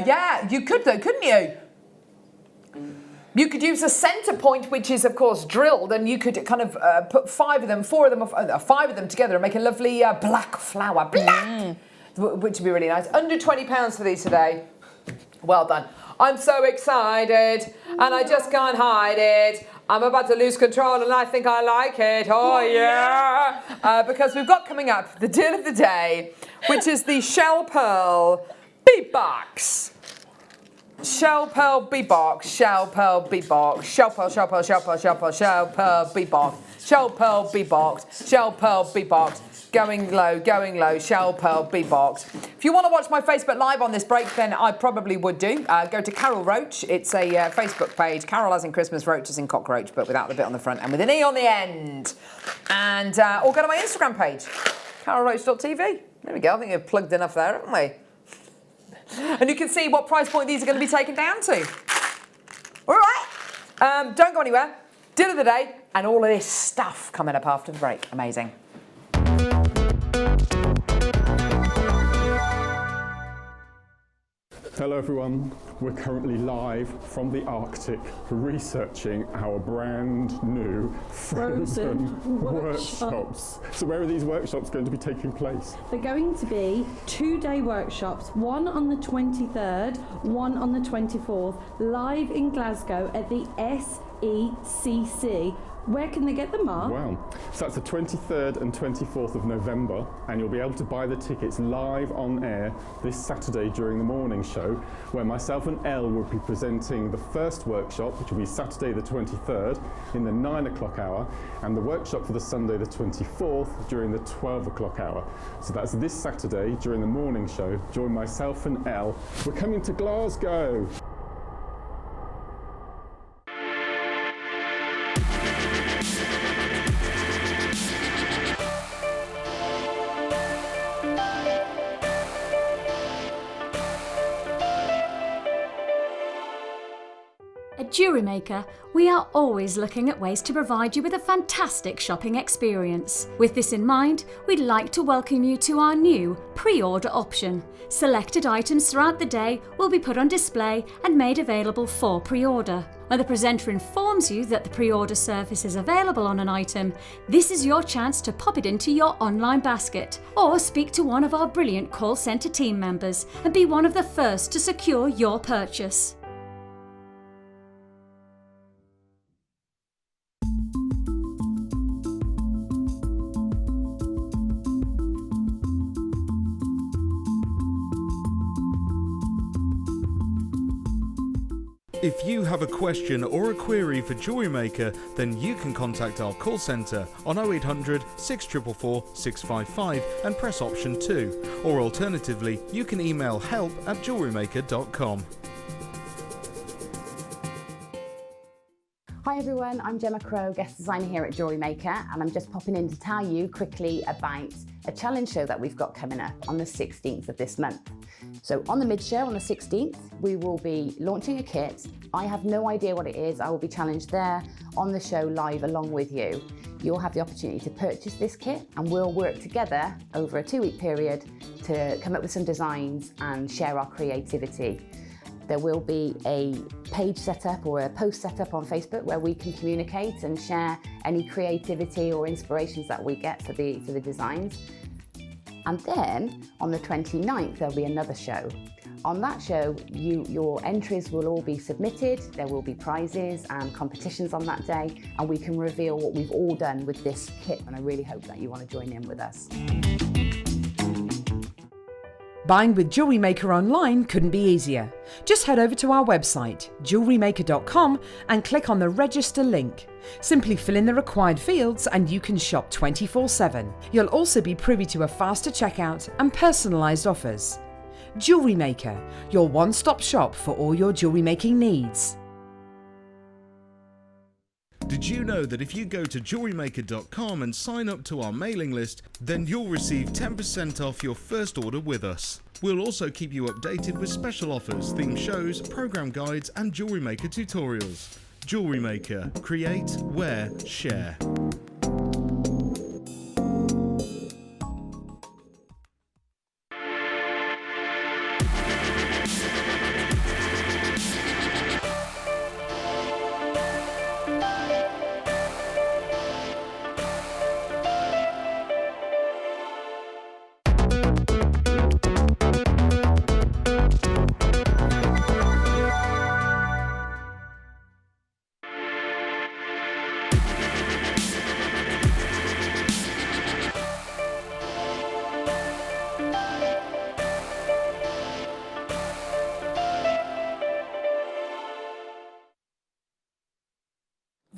Yeah, you could though, couldn't you? You could use a centre point, which is of course drilled, and you could kind of put five of them together and make a lovely black flower, which would be really nice. Under £20 for these today. Well done. I'm so excited, and I just can't hide it. I'm about to lose control, and I think I like it. Oh yeah! Because we've got coming up the deal of the day, which is the Shell Pearl Beatbox. Shell Pearl Beatbox, Shell Pearl Beatbox, Shell Pearl, Shell Pearl, Shell Pearl, Shell Pearl, Shell Pearl Beatbox, Shell Pearl Beatbox, Shell Pearl Beatbox, going low, Shell Pearl Beatbox. If you want to watch my Facebook Live on this break, then I probably would do. Go to Carol Roache. It's a Facebook page. Carol as in Christmas, Roach as in cockroach, but without the bit on the front and with an E on the end. And or go to my Instagram page, carolroach.tv. There we go. I think we've plugged enough there, haven't we? And you can see what price point these are going to be taken down to. All right. Don't go anywhere. Deal of the day and all of this stuff coming up after the break. Amazing. Hello everyone, we're currently live from the Arctic researching our brand new frozen workshops. So where are these workshops going to be taking place? They're going to be 2-day workshops, one on the 23rd, one on the 24th, live in Glasgow at the SECC. Where can they get them, Mark? Wow, so that's the 23rd and 24th of November, and you'll be able to buy the tickets live on air this Saturday during the morning show, where myself and Elle will be presenting the first workshop, which will be Saturday the 23rd in the 9 o'clock hour, and the workshop for the Sunday the 24th during the 12 o'clock hour. So that's this Saturday during the morning show. Join myself and Elle. We're coming to Glasgow. At JewelleryMaker, we are always looking at ways to provide you with a fantastic shopping experience. With this in mind, we'd like to welcome you to our new pre-order option. Selected items throughout the day will be put on display and made available for pre-order. When the presenter informs you that the pre-order service is available on an item, this is your chance to pop it into your online basket or speak to one of our brilliant call centre team members and be one of the first to secure your purchase. If you have a question or a query for Jewellery Maker, then you can contact our call centre on 0800 644 655 and press option 2. Or alternatively, you can email help@jewellerymaker.com. Hi everyone, I'm Gemma Crow, guest designer here at JewelleryMaker, and I'm just popping in to tell you quickly about a challenge show that we've got coming up on the 16th of this month. So on the mid-show on the 16th, we will be launching a kit. I have no idea what it is. I will be challenged there on the show live along with you. You'll have the opportunity to purchase this kit, and we'll work together over a 2-week period to come up with some designs and share our creativity. There will be a page set up or a post set up on Facebook where we can communicate and share any creativity or inspirations that we get for the designs. And then on the 29th, there'll be another show. On that show, your entries will all be submitted. There will be prizes and competitions on that day, and we can reveal what we've all done with this kit. And I really hope that you want to join in with us. Buying with Jewellery Maker online couldn't be easier. Just head over to our website, jewellerymaker.com, and click on the register link. Simply fill in the required fields and you can shop 24/7. You'll also be privy to a faster checkout and personalised offers. Jewellery Maker, your one-stop shop for all your jewellery making needs. Did you know that if you go to jewellerymaker.com and sign up to our mailing list, then you'll receive 10% off your first order with us. We'll also keep you updated with special offers, theme shows, program guides and Jewellery Maker tutorials. Jewellery Maker. Create, wear, share.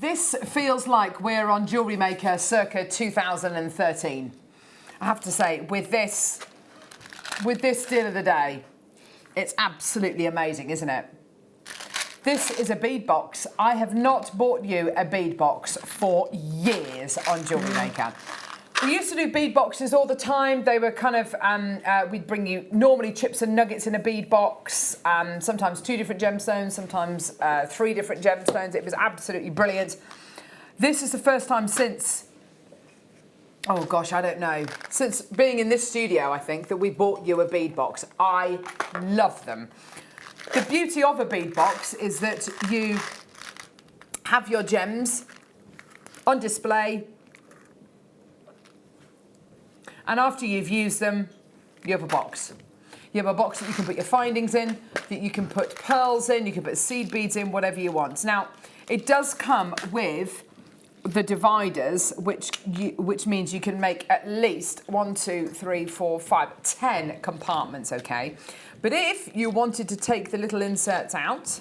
This feels like we're on Jewellery Maker circa 2013. I have to say, with this deal of the day, it's absolutely amazing, isn't it? This is a bead box. I have not bought you a bead box for years on Jewellery Maker. We used to do bead boxes all the time. They were kind of, we'd bring you normally chips and nuggets in a bead box, sometimes 2 different gemstones, sometimes 3 different gemstones. It was absolutely brilliant. This is the first time since, oh gosh, I don't know, since being in this studio, I think, that we bought you a bead box. I love them. The beauty of a bead box is that you have your gems on display, and after you've used them, you have a box. You have a box that you can put your findings in, that you can put pearls in, you can put seed beads in, whatever you want. Now, it does come with the dividers, which means you can make at least 1, 2, 3, 4, 5, 10 compartments, okay? But if you wanted to take the little inserts out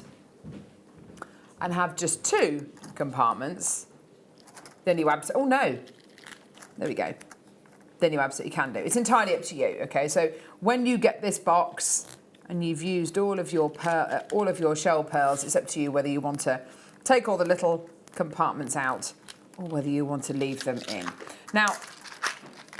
and have just 2 compartments, then you absolutely, oh no, there we go. Then you absolutely can do. It's entirely up to you, okay? So when you get this box and you've used all of your shell pearls, it's up to you whether you want to take all the little compartments out or whether you want to leave them in. Now,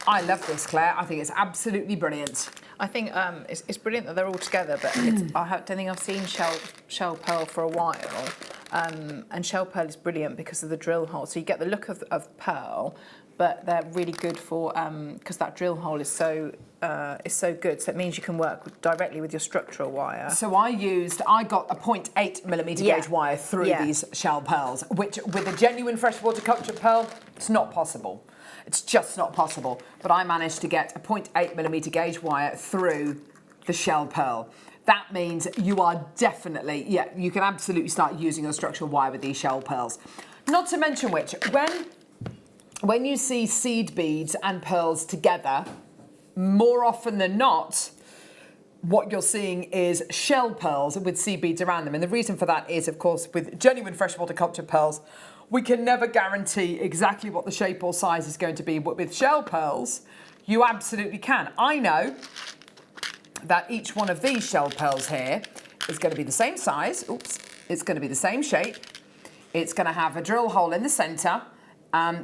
I love this, Claire. I think it's absolutely brilliant. I think it's brilliant that they're all together, but I don't think I've seen shell pearl for a while. And shell pearl is brilliant because of the drill hole. So you get the look of pearl, but they're really good for because that drill hole is so good. So it means you can work directly with your structural wire. So I got a 0.8mm gauge wire through these shell pearls, which with a genuine freshwater culture pearl, it's not possible. It's just not possible. But I managed to get a 0.8mm gauge wire through the shell pearl. That means you are definitely, you can absolutely start using your structural wire with these shell pearls. Not to mention which, when you see seed beads and pearls together, more often than not, what you're seeing is shell pearls with seed beads around them. And the reason for that is, of course, with genuine freshwater cultured pearls, we can never guarantee exactly what the shape or size is going to be. But with shell pearls, you absolutely can. I know that each one of these shell pearls here is going to be the same size. Oops. It's going to be the same shape. It's going to have a drill hole in the centre.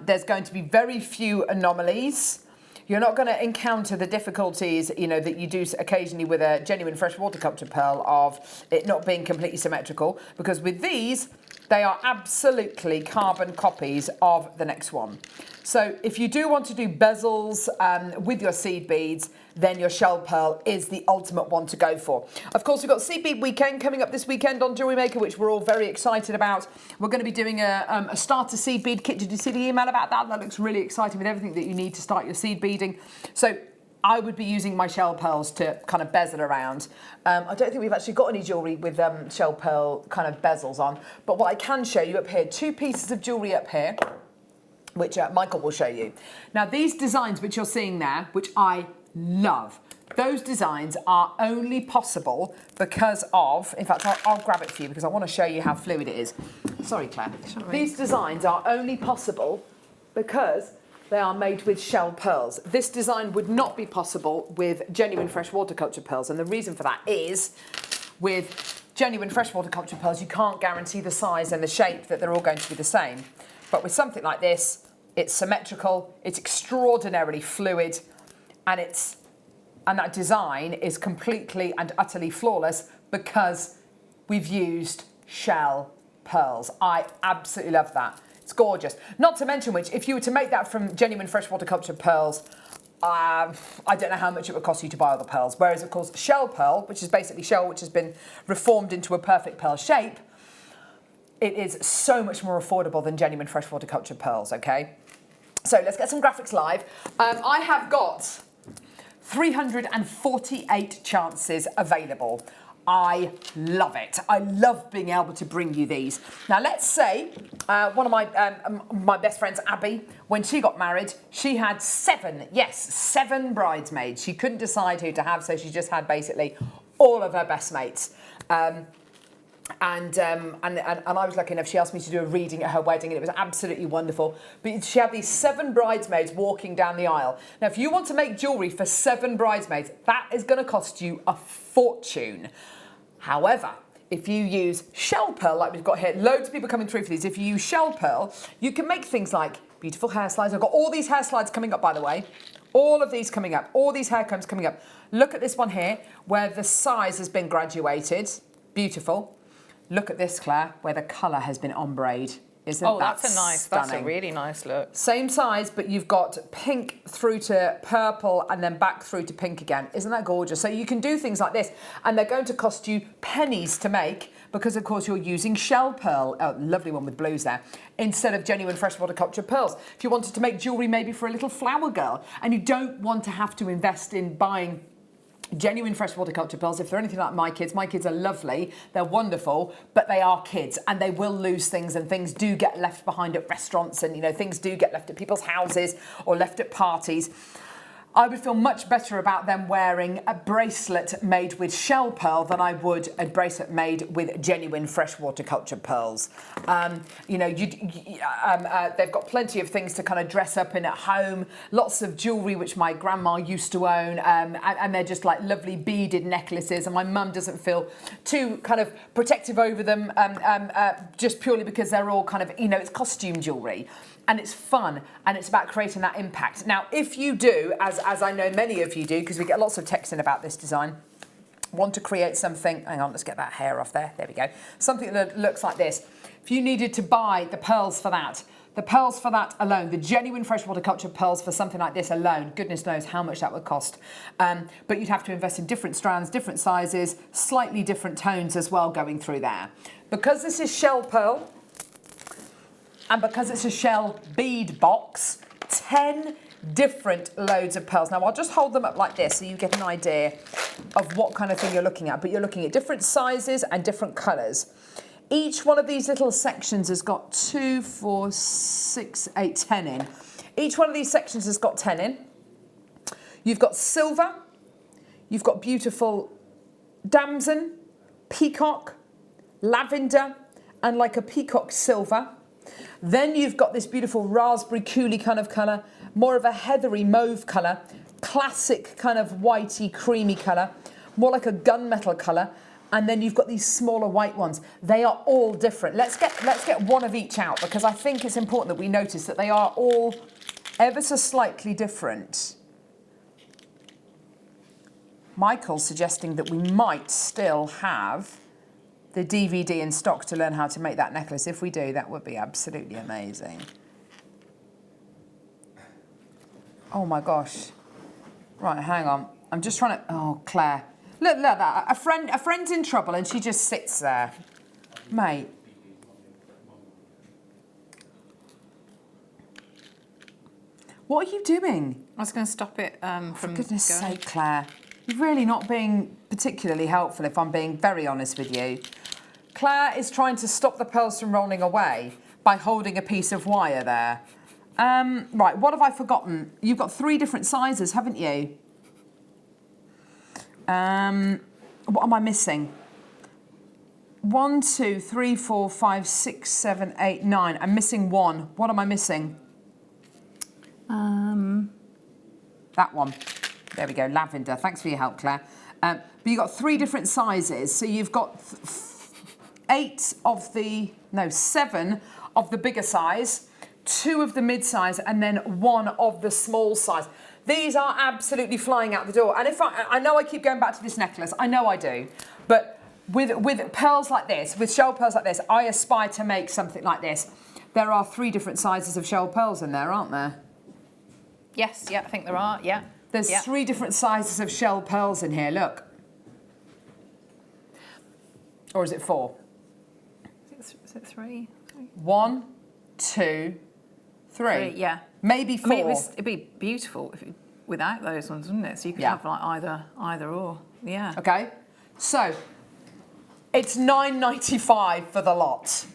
There's going to be very few anomalies. You're not going to encounter the difficulties, you know, that you do occasionally with a genuine freshwater cultured pearl of it not being completely symmetrical, because with these, they are absolutely carbon copies of the next one. So if you do want to do bezels with your seed beads, then your shell pearl is the ultimate one to go for. Of course, we've got Seed Bead Weekend coming up this weekend on Jewellery Maker, which we're all very excited about. We're going to be doing a starter seed bead kit. Did you see the email about that? That looks really exciting, with everything that you need to start your seed beading. So I would be using my shell pearls to kind of bezel around. I don't think we've actually got any jewellery with shell pearl kind of bezels on, but what I can show you up here, 2 pieces of jewellery up here, which Michael will show you. Now, these designs which you're seeing there, which I love, those designs are only possible because of, in fact, I'll grab it for you because I want to show you how fluid it is. Sorry, Claire. These designs are only possible because they are made with shell pearls. This design would not be possible with genuine freshwater cultured pearls, and the reason for that is with genuine freshwater cultured pearls, you can't guarantee the size and the shape that they're all going to be the same. But with something like this, it's symmetrical, it's extraordinarily fluid, and that design is completely and utterly flawless because we've used shell pearls. I absolutely love that. It's gorgeous. Not to mention which, if you were to make that from genuine freshwater cultured pearls, I don't know how much it would cost you to buy all the pearls. Whereas, of course, shell pearl, which is basically shell which has been reformed into a perfect pearl shape, it is so much more affordable than genuine freshwater cultured pearls, okay? So let's get some graphics live. I have got 348 chances available. I love it. I love being able to bring you these. Now, let's say one of my best friends, Abby, when she got married, she had 7 bridesmaids. She couldn't decide who to have, so she just had basically all of her best mates. And I was lucky enough, she asked me to do a reading at her wedding, and it was absolutely wonderful. But she had these 7 bridesmaids walking down the aisle. Now, if you want to make jewellery for 7 bridesmaids, that is going to cost you a fortune. However, if you use shell pearl, like we've got here, loads of people coming through for these, if you use shell pearl, you can make things like beautiful hair slides. I've got all these hair slides coming up, by the way. All of these coming up, all these hair combs coming up. Look at this one here, where the size has been graduated. Beautiful. Look at this, Claire, where the colour has been ombreed. Isn't that stunning? That's a really nice look. Same size, but you've got pink through to purple and then back through to pink again. Isn't that gorgeous? So you can do things like this, and they're going to cost you pennies to make because, of course, you're using shell pearl. Oh, lovely one with blues there. Instead of genuine freshwater cultured pearls. If you wanted to make jewellery maybe for a little flower girl and you don't want to have to invest in buying genuine freshwater cultured pearls, if they're anything like my kids are lovely, they're wonderful, but they are kids and they will lose things, and things do get left behind at restaurants, and, you know, things do get left at people's houses or left at parties. I would feel much better about them wearing a bracelet made with shell pearl than I would a bracelet made with genuine freshwater cultured pearls. You know, they've got plenty of things to kind of dress up in at home, lots of jewellery which my grandma used to own, and they're just like lovely beaded necklaces, and my mum doesn't feel too kind of protective over them just purely because they're all kind of, you know, it's costume jewellery. And it's fun, and it's about creating that impact. Now, if you do, as I know many of you do, because we get lots of texts in about this design, want to create something, hang on, let's get that hair off there we go, something that looks like this. If you needed to buy the pearls for that alone, the genuine freshwater cultured pearls for something like this alone, goodness knows how much that would cost. But you'd have to invest in different strands, different sizes, slightly different tones as well going through there. Because this is shell pearl, and because it's a shell bead box, 10 different loads of pearls. Now, I'll just hold them up like this so you get an idea of what kind of thing you're looking at. But you're looking at different sizes and different colours. Each one of these little sections has got 2, 4, 6, 8, 10 in. Each one of these sections has got 10 in. You've got silver. You've got beautiful damson, peacock, lavender, and like a peacock silver. Then you've got this beautiful raspberry coulis kind of colour, more of a heathery mauve colour, classic kind of whitey creamy colour, more like a gunmetal colour, and then you've got these smaller white ones. They are all different. Let's get one of each out, because I think it's important that we notice that they are all ever so slightly different. Michael's suggesting that we might still have the DVD in stock to learn how to make that necklace. If we do, that would be absolutely amazing. Oh my gosh. Right, hang on. I'm just trying to, oh, Claire. Look at that. A friend's in trouble and she just sits there. Mate. What are you doing? I was going to stop it from For goodness going. sake, Claire. You're really not being particularly helpful, if I'm being very honest with you. Claire is trying to stop the pearls from rolling away by holding a piece of wire there. Right, what have I forgotten? You've got 3 different sizes, haven't you? What am I missing? 1, 2, 3, 4, 5, 6, 7, 8, 9. I'm missing 1. What am I missing? That one. There we go, lavender. Thanks for your help, Claire. But you've got 3 different sizes. So you've got 7 of the bigger size, 2 of the mid-size, and then 1 of the small size. These are absolutely flying out the door. And if I know I keep going back to this necklace, I know I do, but with pearls like this, with shell pearls like this, I aspire to make something like this. There are 3 different sizes of shell pearls in there, aren't there? Yes, yeah, I think there are, yeah. There's 3 different sizes of shell pearls in here, look. Or is it 4? Is it 3? 1, 2, 3. Yeah. Maybe 4. I mean, it'd be beautiful without those ones, wouldn't it? So you could have like either or. Yeah. Okay. So it's £9.95 for the lot.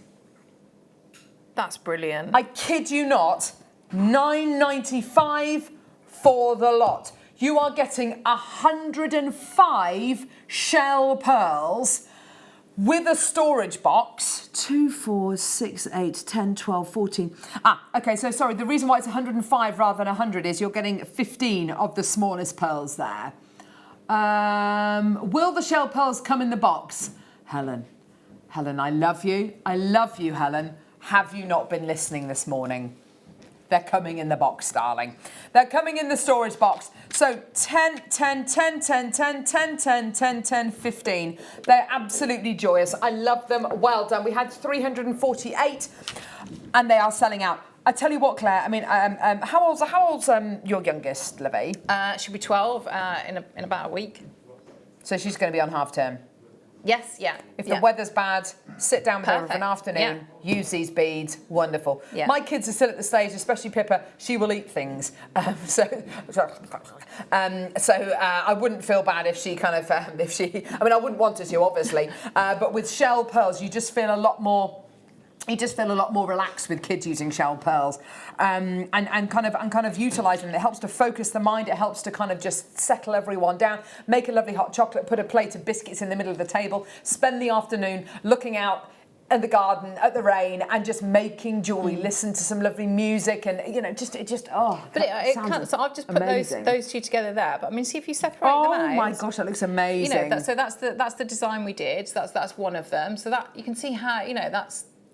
That's brilliant. I kid you not. £9.95 for the lot. You are getting 105 shell pearls with a storage box. 2, 4, 6, 8, 10, 12, 14. Okay, so sorry, the reason why it's 105 rather than 100 is you're getting 15 of the smallest pearls there. Will the shell pearls come in the box? Helen, I love you. I love you, Helen. Have you not been listening this morning? They're coming in the box, darling. They're coming in the storage box. So 10, 10, 10, 10, 10, 10, 10, 10, 10, 15. They're absolutely joyous. I love them. Well done. We had 348 and they are selling out. I tell you what, Claire, I mean, how old's your youngest, Livy? She'll be 12 in about a week. So she's going to be on half term. Yes, yeah. If the weather's bad, sit down with her for an afternoon, use these beads, wonderful. Yeah. My kids are still at the stage, especially Pippa, she will eat things. So I wouldn't feel bad if she kind of, I mean, I wouldn't want her to, obviously, but with shell pearls, you just feel a lot more relaxed with kids using shell pearls, and kind of utilising it. It helps to focus the mind. It helps to kind of just settle everyone down. Make a lovely hot chocolate. Put a plate of biscuits in the middle of the table. Spend the afternoon looking out at the garden, at the rain, and just making jewellery. Listen to some lovely music, and oh. But it kind of, so I've just put those 2 together there. But I mean, see if you separate them out. Oh my gosh, that looks amazing. You know, so that's the design we did. So that's one of them. So that you can see how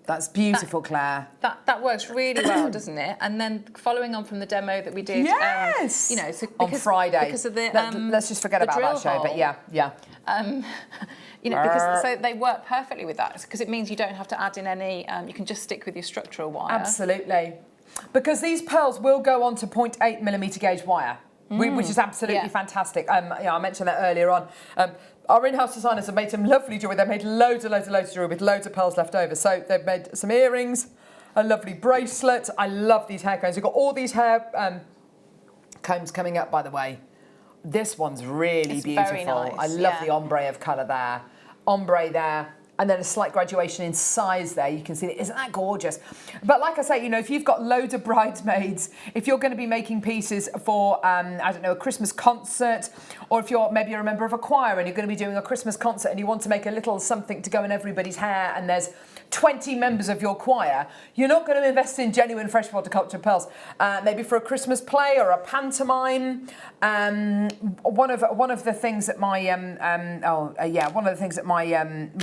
That's beautiful, Claire. That works really well, doesn't it? And then following on from the demo that we did, yes, so on Friday. because of the let's just forget about that show. But yeah. Because so they work perfectly with that because it means you don't have to add in any. You can just stick with your structural wire. Absolutely, because these pearls will go on to 0.8mm gauge wire, which is absolutely fantastic. I mentioned that earlier on. Our in-house designers have made some lovely jewellery. They've made loads of jewellery with loads of pearls left over. So they've made some earrings, a lovely bracelet. I love these hair combs. We've got all these hair combs coming up, by the way. This one's really beautiful. Very nice, I love the ombre of colour there. Ombre there and then a slight graduation in size there. You can see it. Isn't that gorgeous? But like I say, you know, if you've got loads of bridesmaids, if you're going to be making pieces for, I don't know, a Christmas concert, or if maybe you're a member of a choir and you're going to be doing a Christmas concert and you want to make a little something to go in everybody's hair, and there's 20 members of your choir, you're not going to invest in genuine freshwater cultured pearls. Maybe for a Christmas play or a pantomime. One of the things that my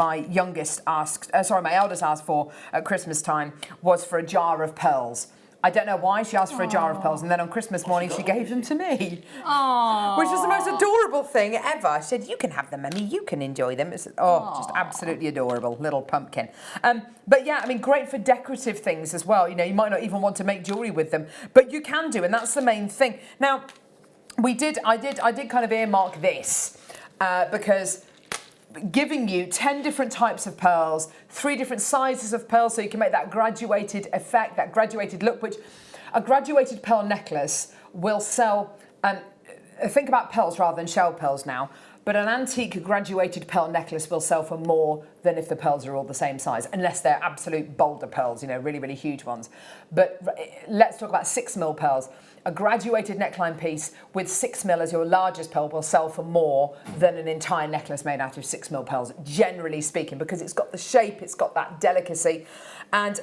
my eldest asked for at Christmas time was for a jar of pearls. I don't know why she asked for a jar of pearls, and then on Christmas morning she gave them to me. Aww. Which was the most adorable thing ever. She said, "You can have them, Mummy, you can enjoy them." It's, just absolutely adorable, little pumpkin. But yeah, I mean, great for decorative things as well. You know, you might not even want to make jewellery with them, but you can do, and that's the main thing. Now, I did kind of earmark this because giving you 10 different types of pearls, 3 different sizes of pearls, so you can make that graduated effect, that graduated look, which a graduated pearl necklace will sell, think about pearls rather than shell pearls now, but an antique graduated pearl necklace will sell for more than if the pearls are all the same size, unless they're absolute boulder pearls, you know, really, really huge ones. But let's talk about 6mm pearls. A graduated neckline piece with 6mm as your largest pearl will sell for more than an entire necklace made out of 6mm pearls, generally speaking, because it's got the shape, it's got that delicacy. And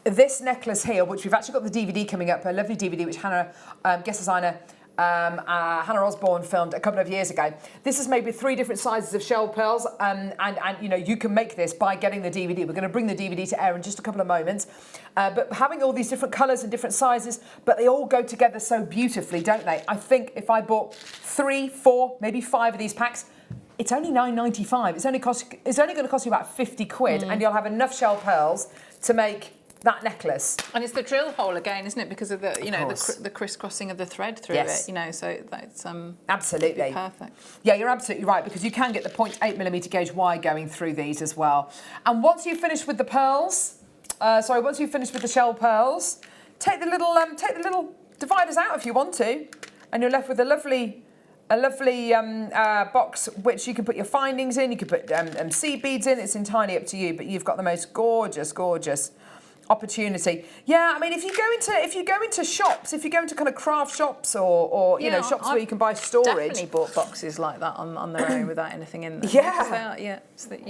this necklace here, which we've actually got the DVD coming up, a lovely DVD which Hannah, guest designer, Hannah Osborne filmed a couple of years ago. This is made with 3 different sizes of shell pearls, and you know, you can make this by getting the DVD. We're going to bring the DVD to air in just a couple of moments. But having all these different colours and different sizes, but they all go together so beautifully, don't they? I think if I bought 3, 4, maybe 5 of these packs, it's only £9.95. It's only going to cost you about 50 quid, and you'll have enough shell pearls to make that necklace. And it's the drill hole again, isn't it? Because of the, you know, the crisscrossing of the thread through it, you know, so that's absolutely perfect. Yeah, you're absolutely right, because you can get the 0.8mm gauge wire going through these as well. And once you've finished with the pearls, once you've finished with the shell pearls, take the little dividers out if you want to, and you're left with a lovely box which you can put your findings in. You can put seed beads in. It's entirely up to you, but you've got the most gorgeous opportunity. Yeah, I mean, if you go into shops, if you go into kind of craft shops or you know, shops where you can buy storage. Definitely bought boxes like that on their own without anything in them. Yeah, you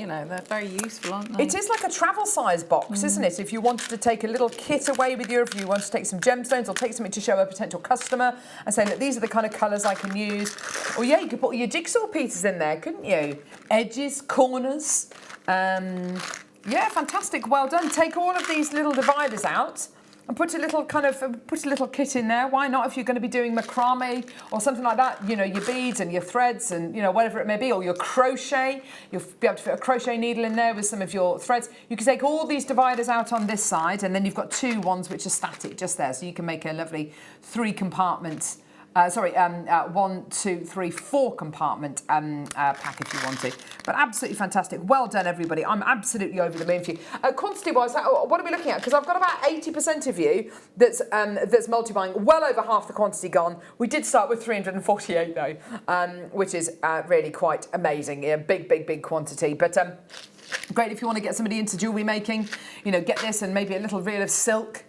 know, they're very useful, aren't they? It is like a travel size box, isn't it? If you wanted to take a little kit away with you, if you want to take some gemstones or take something to show a potential customer and say, look, these are the kind of colours I can use. Or yeah, you could put your jigsaw pieces in there, couldn't you? Edges, corners. Yeah, fantastic. Well done. Take all of these little dividers out and put a little kit in there. Why not? If you're going to be doing macrame or something like that, you know, your beads and your threads and, you know, whatever it may be, or your crochet, you'll be able to fit a crochet needle in there with some of your threads. You can take all these dividers out on this side, and then you've got 2 ones which are static just there, so you can make a lovely 3 compartments. 1, 2, 3, 4 compartment pack if you want to. But absolutely fantastic. Well done, everybody. I'm absolutely over the moon for you. Quantity-wise, what are we looking at? Because I've got about 80% of you that's multi-buying. Well over half the quantity gone. We did start with 348 though, which is really quite amazing. Yeah, big quantity. But great if you want to get somebody into jewellery making. You know, get this and maybe a little reel of silk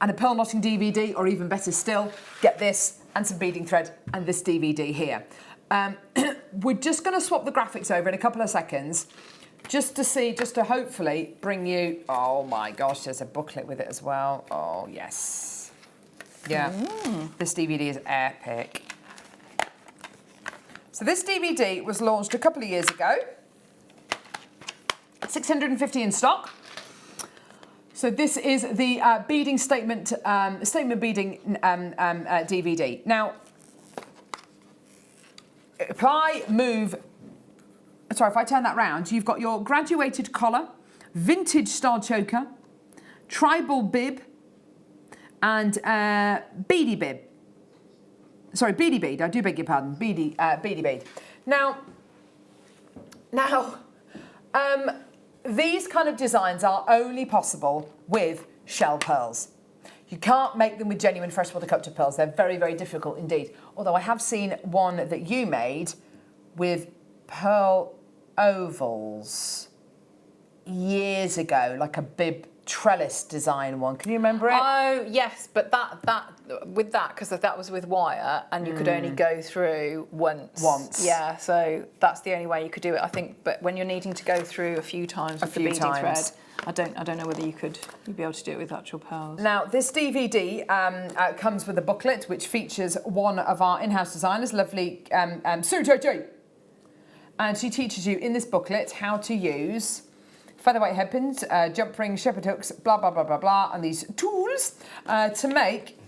and a pearl knotting DVD, or even better still, get this and some beading thread and this DVD here. We're just going to swap the graphics over in a couple of seconds, just to hopefully bring you, oh my gosh, there's a booklet with it as well. Oh yes. Yeah, this DVD is epic. So this DVD was launched a couple of years ago. 650 in stock. So this is the beading statement beading DVD. Now, if I turn that round, you've got your graduated collar, vintage star choker, tribal bib, and beady bib. Sorry, beady bead. I do beg your pardon. Beady bead. Now. These kind of designs are only possible with shell pearls. You can't make them with genuine freshwater cultured pearls. They're very, very difficult indeed. Although I have seen one that you made with pearl ovals. years ago, like a bib trellis design one. Can you remember it? Oh yes, but because that was with wire, and you could only go through once. Yeah, so that's the only way you could do it, I think. But when you're needing to go through a few times with the beading thread, I don't know whether you'd be able to do it with actual pearls. Now this DVD comes with a booklet which features one of our in-house designers, lovely Sue JJ, and she teaches you in this booklet how to use featherweight headpins, jump rings, shepherd hooks, blah, blah, blah, blah, blah, and these tools to make.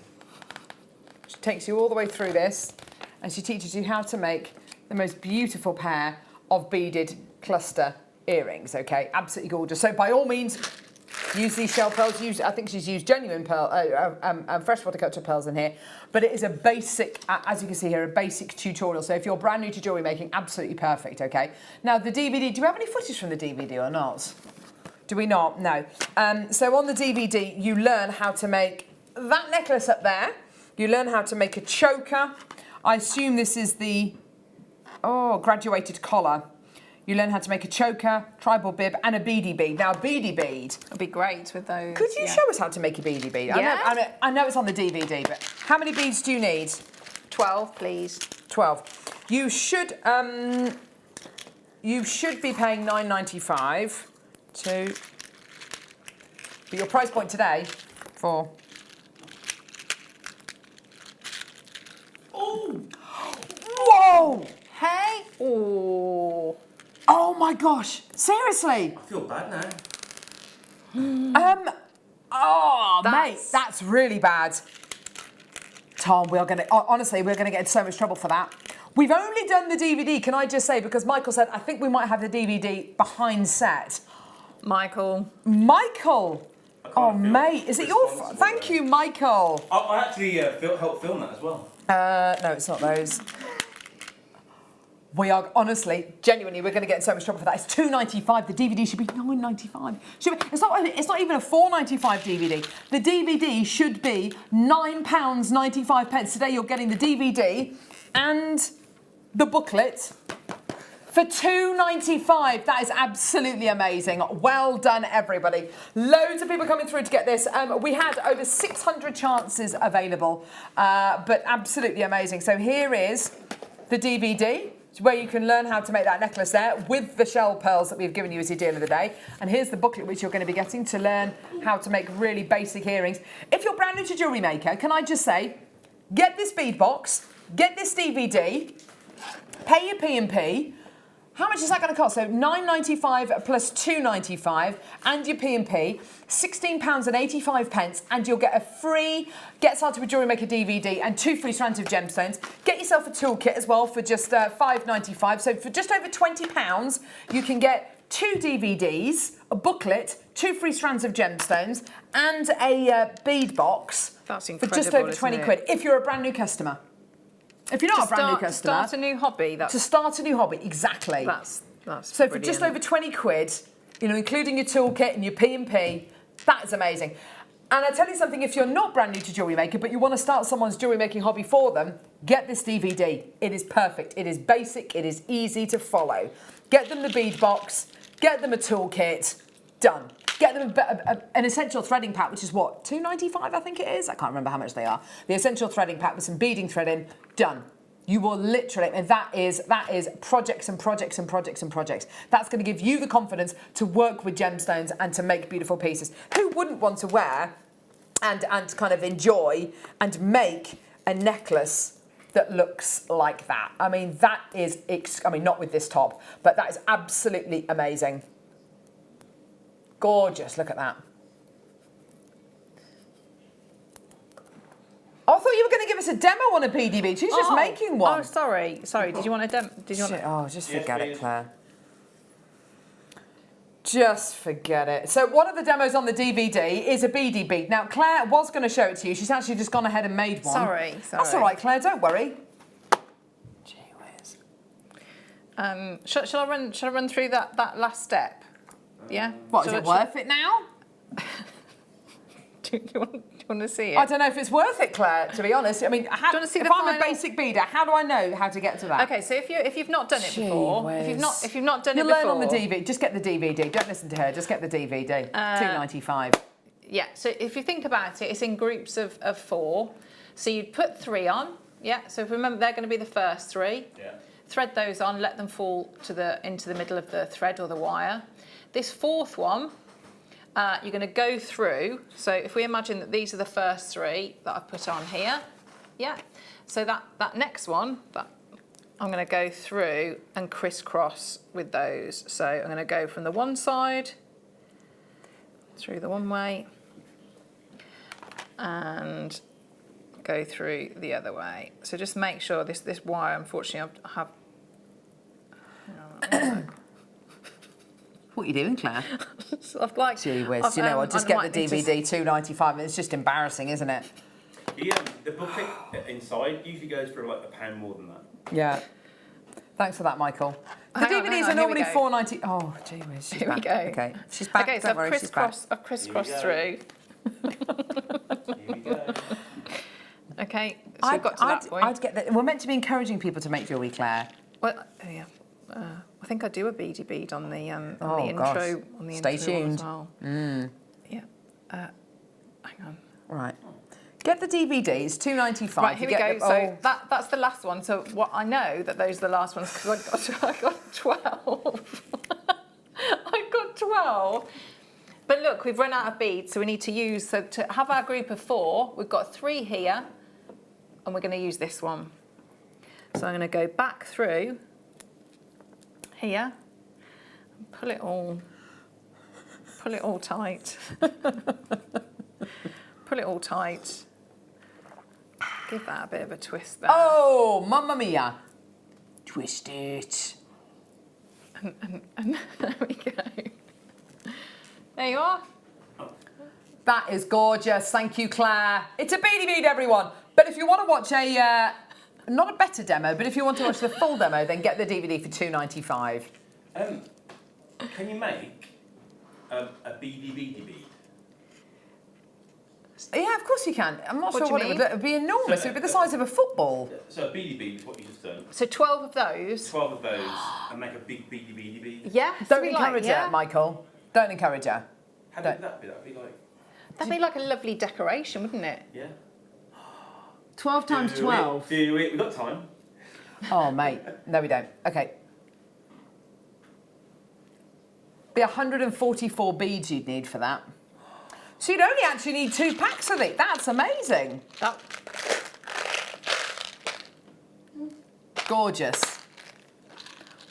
She takes you all the way through this, and she teaches you how to make the most beautiful pair of beaded cluster earrings, okay? Absolutely gorgeous. So by all means, use these shell pearls. I think she's used genuine pearl, freshwater culture pearls in here, but it is a basic, as you can see here, a basic tutorial. So if you're brand new to jewellery making, absolutely perfect, okay? Now the DVD, do we have any footage from the DVD or not? Do we not? No. So on the DVD, you learn how to make that necklace up there. You learn how to make a choker. I assume this is the, graduated collar. You learn how to make a choker, tribal bib, and a beady bead. Now, a beady bead would be great with those. Could you show us how to make a beady bead? Yeah. I know it's on the DVD, but how many beads do you need? 12, please. 12. You should be paying $9.95 but your price point today for. Oh! Whoa! Hey! Oh! Oh my gosh! Seriously? I feel bad now. Mate, that's really bad. Tom, we're gonna get in so much trouble for that. We've only done the DVD, can I just say, because Michael said, I think we might have the DVD behind set. Michael. Oh, mate, is it your fault? Thank you, Michael. I actually helped film that as well. No, it's not those. We are, honestly, genuinely, we're going to get in so much trouble for that. It's $2.95. The DVD should be $9.95. It's not even a $4.95 DVD. The DVD should be £9.95. Today you're getting the DVD and the booklet for $2.95. That is absolutely amazing. Well done, everybody. Loads of people coming through to get this. We had over 600 chances available, but absolutely amazing. So here is the DVD, where you can learn how to make that necklace there with the shell pearls that we've given you as your deal of the day. And here's the booklet which you're going to be getting to learn how to make really basic earrings. If you're brand new to Jewellery Maker, can I just say, get this bead box, get this DVD, pay your P&P. How much is that going to cost? So $9.95 plus $2.95 and your P&P, £16.85, and you'll get a free Get Started with Jewellery Maker DVD and 2 free strands of gemstones. Get yourself a toolkit as well for just $5.95. So for just over £20, you can get 2 DVDs, a booklet, 2 free strands of gemstones, and a bead box. That's incredible, for just over 20 quid if you're a brand new customer. If you're not a brand new customer, start a new hobby. To start a new hobby, exactly. That's so brilliant. for just over 20 quid, you know, including your toolkit and your P&P, that is amazing. And I tell you something, if you're not brand new to Jewellery Maker, but you want to start someone's jewellery making hobby for them, get this DVD. It is perfect. It is basic. It is easy to follow. Get them the bead box. Get them a toolkit. Done. Get them an essential threading pack, which is what, $2.95 I think it is? I can't remember how much they are. The essential threading pack with some beading thread in, done. You will literally, and that is projects and projects and projects and projects. That's going to give you the confidence to work with gemstones and to make beautiful pieces. Who wouldn't want to wear and kind of enjoy and make a necklace that looks like that? I mean, that is, not with this top, but that is absolutely amazing. Gorgeous, look at that. Oh, I thought you were going to give us a demo on a PDB. She's just making one. Oh, sorry. Did you want a demo? Just forget it, Claire. Just forget it. So one of the demos on the DVD is a beady bead. Now, Claire was going to show it to you. She's actually just gone ahead and made one. Sorry. That's all right, Claire. Don't worry. Gee whiz. Shall I run through that last step? Yeah. What, is it worth it now? Do you want want to see it? I don't know if it's worth it, Claire, to be honest. I mean, do you want to see if the I'm final? a basic beader, how do I know how to get to that? Okay, so if you've not done it before, if you've not done it You'll before, learn on the DVD. Just get the DVD. Don't listen to her. Just get the DVD. $2.95. Yeah. So if you think about it, it's in groups of 4. So you'd put 3 on. Yeah. So if remember, they're going to be the first 3. Yeah. Thread those on. Let them fall into the middle of the thread or the wire. This 4th one. You're going to go through, so if we imagine that these are the first 3 that I've put on here, yeah, so that next one, I'm going to go through and crisscross with those. So I'm going to go from the one side, through the one way, and go through the other way. So just make sure this wire, unfortunately, I have... What are you doing, Claire? So I've like, Gee whiz, do you know what? Just get the DVD, $2.95. It's just embarrassing, isn't it? The booklet inside usually goes for like £1 more than that. Yeah. Thanks for that, Michael. The Hang on, DVDs are normally here we go. $4.90. Oh, gee whiz. She's Here we back. go. Okay, she's back. Okay, so Don't worry, she's back. I've crisscrossed through. Here we go. Okay, so we've got to that point. I'd get that. We're meant to be encouraging people to make jewellery, Claire. Well, yeah. I think I do a beady bead on the intro. Gosh. On the Stay intro tuned. as well. Yeah. Hang on. Right. Get the DVD. It's $2.95. Right, here we go. The, So that's the last one. So what I know that those are the last ones because I got 12. I got 12. But look, we've run out of beads, so we need to use. So to have our group of 4, we've got 3 here, and we're going to use this one. So I'm going to go back through here, and pull it all tight. Pull it all tight. Give that a bit of a twist there. Oh, mamma mia. Twist it. And there we go. There you are. That is gorgeous. Thank you, Claire. It's a beady bead, everyone. But if you want to watch a, not a better demo, but if you want to watch the full demo, then get the DVD for $2.95. Can you make a beady bead? Yeah, of course you can. I'm not What sure do what you it would mean? look. It would be enormous. It would be the size of a football. So a beady bead is what you just done. So 12 of those. 12 of those and make a big beady bead. Yeah. Don't encourage her, Michael. Don't encourage her. How would that be? That'd be like... That'd be like a lovely decoration, wouldn't it? Yeah. 12 times 12. Do it. We've got time. Oh, mate. No, we don't. Okay. Be 144 beads you'd need for that. So you'd only actually need 2 packs of it. That's amazing. Gorgeous.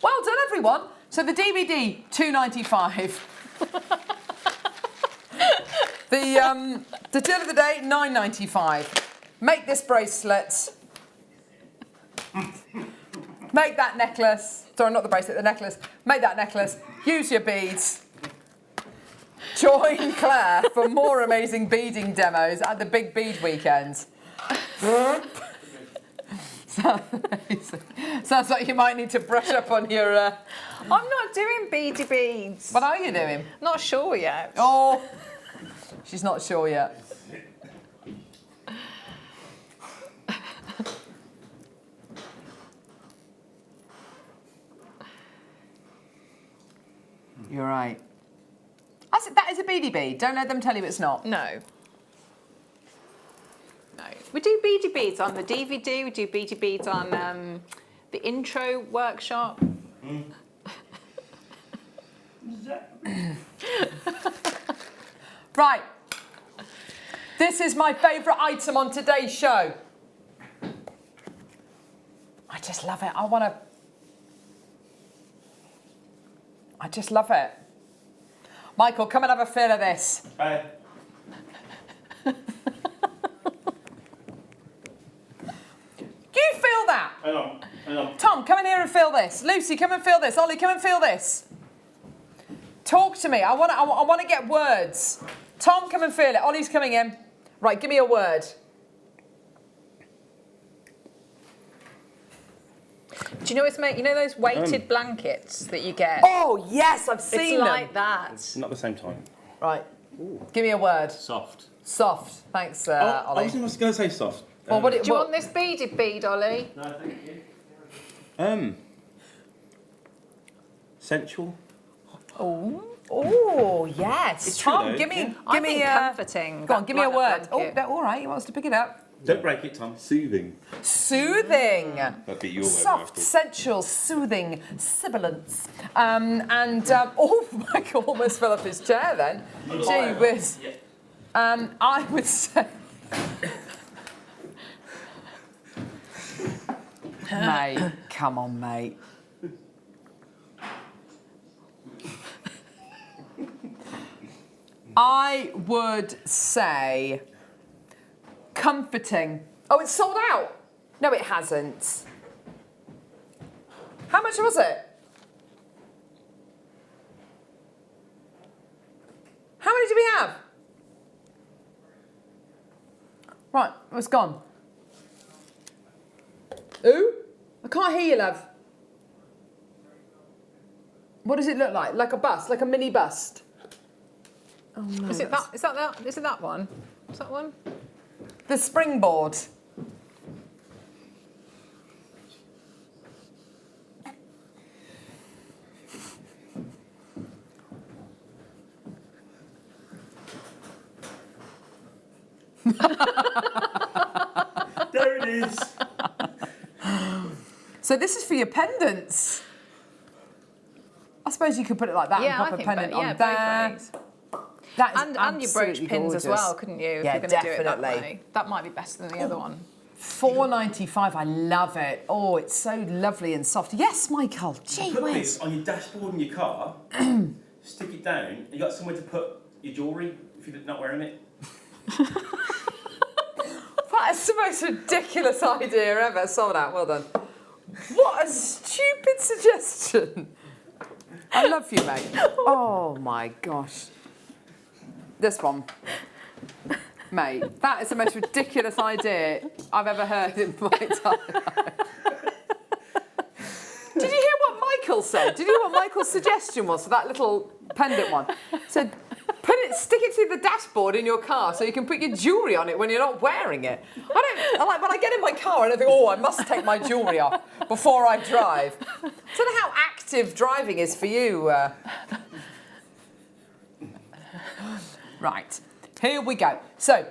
Well done, everyone. So the DVD, $2.95. The deal of the day, $9.95. Make this bracelet. Make that necklace. Sorry, not the bracelet, the necklace. Make that necklace. Use your beads. Join Claire for more amazing beading demos at the Big Bead Weekend. Sounds like you might need to brush up on your... I'm not doing beady beads. What are you doing? Not sure yet. Oh, she's not sure yet. You're right. That is a beady bead. Don't let them tell you it's not. No. No. We do beady beads on the DVD. We do beady beads on the intro workshop. Right. This is my favourite item on today's show. I just love it. I just love it. Michael, come and have a feel of this. Hey. Do you feel that? Hang on. Tom, come in here and feel this. Lucy, come and feel this. Ollie, come and feel this. Talk to me. I want to get words. Tom, come and feel it. Ollie's coming in. Right, give me a word. Do you know what's made? You know those weighted blankets that you get? Oh, yes, I've seen it's them. like that. Not at the same time. Right, give me a word. Soft. Soft. Thanks, I Ollie. was going to say soft. Well, what Do you want this beaded bead, Ollie? No, thank you. Sensual. Oh, yes. It's true, Tom, though, give me, yeah. I think comforting. Go on, give me a Like word. that Oh, blanket. no, all right. He wants to pick it up. Don't break it, Tom. Soothing. Soothing. That'd be your word, Soft, Michael. sensual, soothing, sibilance. Oh, Michael almost fell off his chair then. Gee whiz. I would say... Mate, come on, mate. I would say comforting. Oh, it's sold out. No, it hasn't. How much was it? How many do we have? Right, it's gone. Ooh, I can't hear you, love. What does it look like? Like a bust, like a mini bust. Oh no. Is it that? Is it that one? Is that one? The springboard. There it is. So this is for your pendants. I suppose you could put it like that Yeah, and pop I a think pendant both, yeah, on both there. ways. That is And your brooch absolutely pins as gorgeous. well, couldn't you? If Yeah, you're going to do it that definitely. way. That might be better than the other one. $4.95. I love it. Oh, it's so lovely and soft. Yes, Michael. Gee Put whiz. this on your dashboard in your car, stick it down, you got somewhere to put your jewellery if you're not wearing it. That is the most ridiculous idea ever. Sold out. Well done. What a stupid suggestion. I love you, mate. Oh my gosh. This one. Mate, that is the most ridiculous idea I've ever heard in my entire life. Did you hear what Michael said? Did you hear what Michael's suggestion was for that little pendant one? He said, stick it to the dashboard in your car so you can put your jewellery on it when you're not wearing it. When I get in my car and I think, oh, I must take my jewellery off before I drive. I don't know how active driving is for you. Right, here we go. So,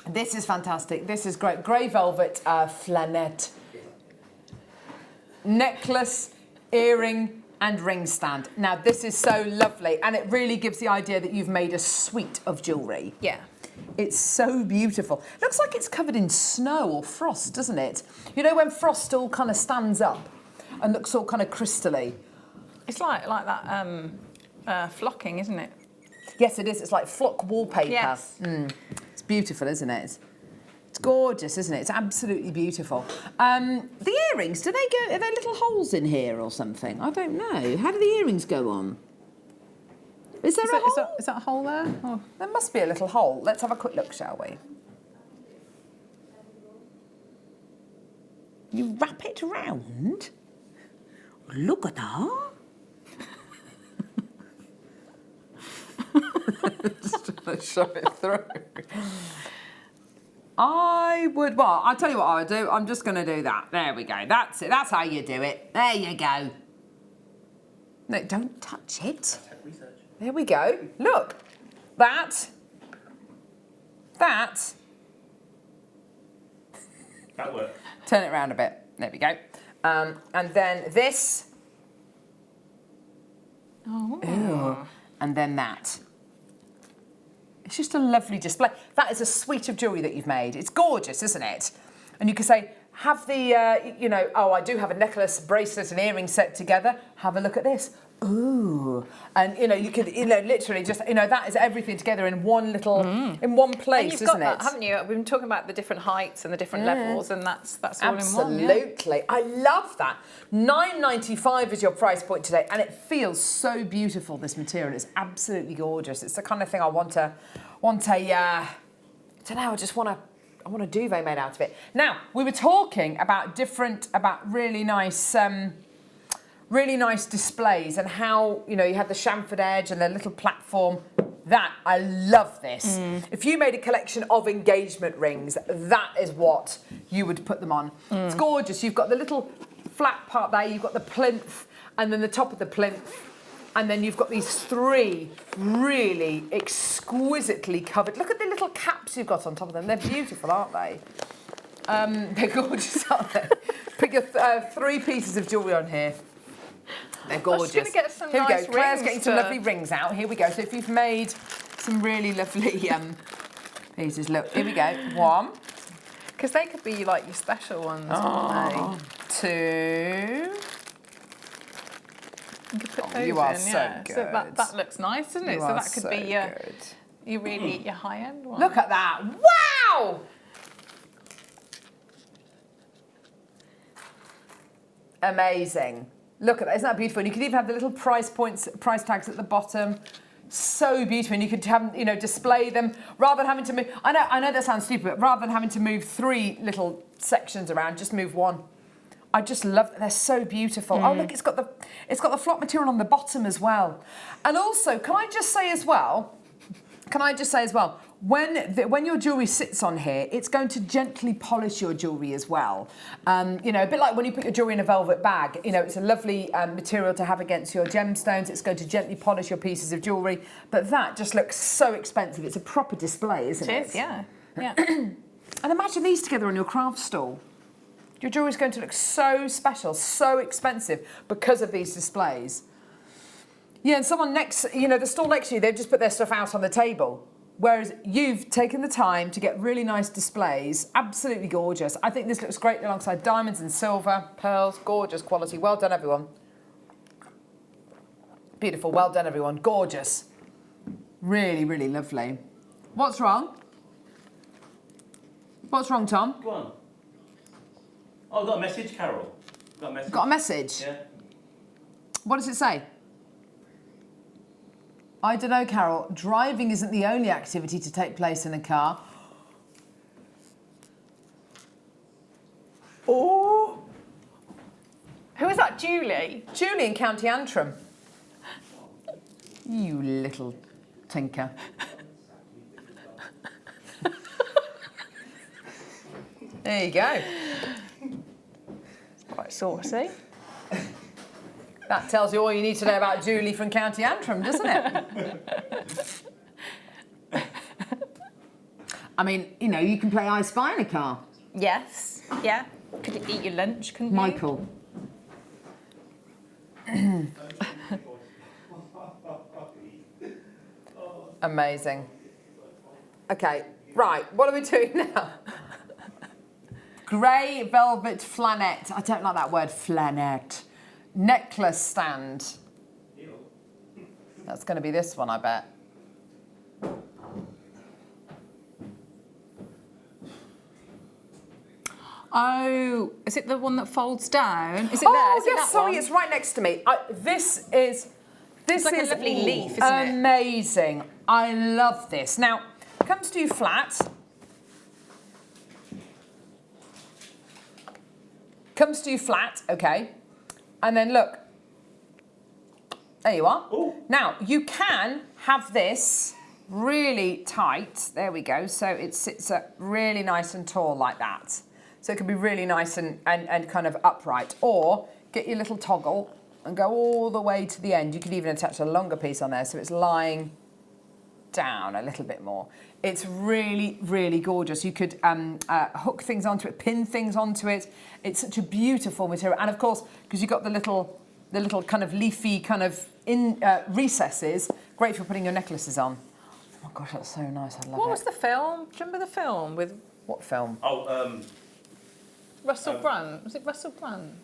this is fantastic. This is great. Grey velvet flanette. Necklace, earring, and ring stand. Now, this is so lovely, and it really gives the idea that you've made a suite of jewellery. Yeah. It's so beautiful. Looks like it's covered in snow or frost, doesn't it? You know when frost all kind of stands up and looks all kind of crystally? It's like that flocking, isn't it? Yes, it is. It's like flock wallpaper. Yes. It's beautiful, isn't it? It's gorgeous, isn't it? It's absolutely beautiful. The earrings, are there little holes in here or something? I don't know. How do the earrings go on? Is there a hole? Is that a hole there? Oh. There must be a little hole. Let's have a quick look, shall we? You wrap it round? Look at that. Just trying to shove it through. I'll tell you what I would do. I'm just going to do that. There we go. That's it. That's how you do it. There you go. No, don't touch it. There we go. Look. That. That worked. Turn it around a bit. There we go. And then this. Oh. Ew. And then that. It's just a lovely display. That is a suite of jewellery that you've made. It's gorgeous, isn't it? And you could say, have the, I do have a necklace, bracelet and earring set together. Have a look at this. Ooh. And, you could, literally just, that is everything together in one little, in one place, You've isn't got it? that, haven't you? We've been talking about the different heights and the different levels, and that's all in one. Yeah. Absolutely. I love that. $9.95 is your price point today, and it feels so beautiful, this material. It's absolutely gorgeous. It's the kind of thing I want a duvet made out of it. Now, we were talking about really nice really nice displays and how, you know, you had the chamfered edge and the little platform. That, I love this. If you made a collection of engagement rings, that is what you would put them on. It's gorgeous. You've got the little flat part there, you've got the plinth, and then the top of the plinth, and then you've got these 3 really exquisitely covered. Look at the little caps you've got on top of them. They're beautiful, aren't they? They're gorgeous, aren't they? Put your 3 pieces of jewellery on here. They're gorgeous. I'm just going to get some Here nice we go. rings. Claire's getting some lovely rings out. Here we go. So if you've made some really lovely pieces, look, here we go. 1. Because they could be like your special ones, couldn't they? 2. You could put those you are in, so yeah. good. So that looks nice, doesn't it? You So are that could so be your, good. you really your high-end one. Look at that. Wow! Amazing. Look at that. Isn't that beautiful? And you could even have the little price tags at the bottom. So beautiful. And you could have, you know, display them rather than having to move. I know that sounds stupid, but rather than having to move 3 little sections around, just move 1. I just love that. They're so beautiful. Oh, look, it's got the flock material on the bottom as well. And also, can I just say as well, when your jewellery sits on here, it's going to gently polish your jewellery as well. You know, a bit like when you put your jewellery in a velvet bag, you know, it's a lovely material to have against your gemstones. It's going to gently polish your pieces of jewellery. But that just looks so expensive. It's a proper display, isn't it? It is, yeah. Yeah. And imagine these together on your craft stall. Your jewellery is going to look so special, so expensive because of these displays. Yeah, and someone next, you know, the stall next to you, they've just put their stuff out on the table. Whereas you've taken the time to get really nice displays, absolutely gorgeous. I think this looks great alongside diamonds and silver, pearls, gorgeous quality. Well done, everyone. Beautiful, well done, everyone. Gorgeous. Really, really lovely. What's wrong? What's wrong, Tom? Go on. Oh, I've got a message, Carol. Got a message. Got a message? Yeah. What does it say? I don't know, Carol. Driving isn't the only activity to take place in a car. Oh! Who is that, Julie? Julie in County Antrim. You little tinker. There you go. Quite saucy. That tells you all you need to know about Julie from County Antrim, doesn't it? I mean, you know, you can play I Spy in a car. Yes. Yeah. Could you eat your lunch, couldn't Michael. Amazing. Okay, right, what are we doing now? Grey velvet flannette. I don't like that word, flannette. Necklace stand. That's going to be this one, I bet. Oh, is it the one that folds down? Is it Oh, there? Is it yes, that sorry, one? it's right next to me. This is like a lovely leaf, isn't it? amazing. I love this. Now, it comes to you flat. Comes to you flat, okay. And then look. There you are. Ooh. Now, you can have this really tight. There we go. So it sits up really nice and tall like that. So it can be really nice and kind of upright. Or get your little toggle and go all the way to the end. You could even attach a longer piece on there so it's lying down a little bit more. It's really, really gorgeous. You could hook things onto it, pin things onto it. It's such a beautiful material. And of course, because you've got the little kind of leafy kind of recesses, great for putting your necklaces on. Oh my gosh, that's so nice. I love it. What was the film? Do you remember the film with What film? Oh, Russell Brand? Was it Russell Brand?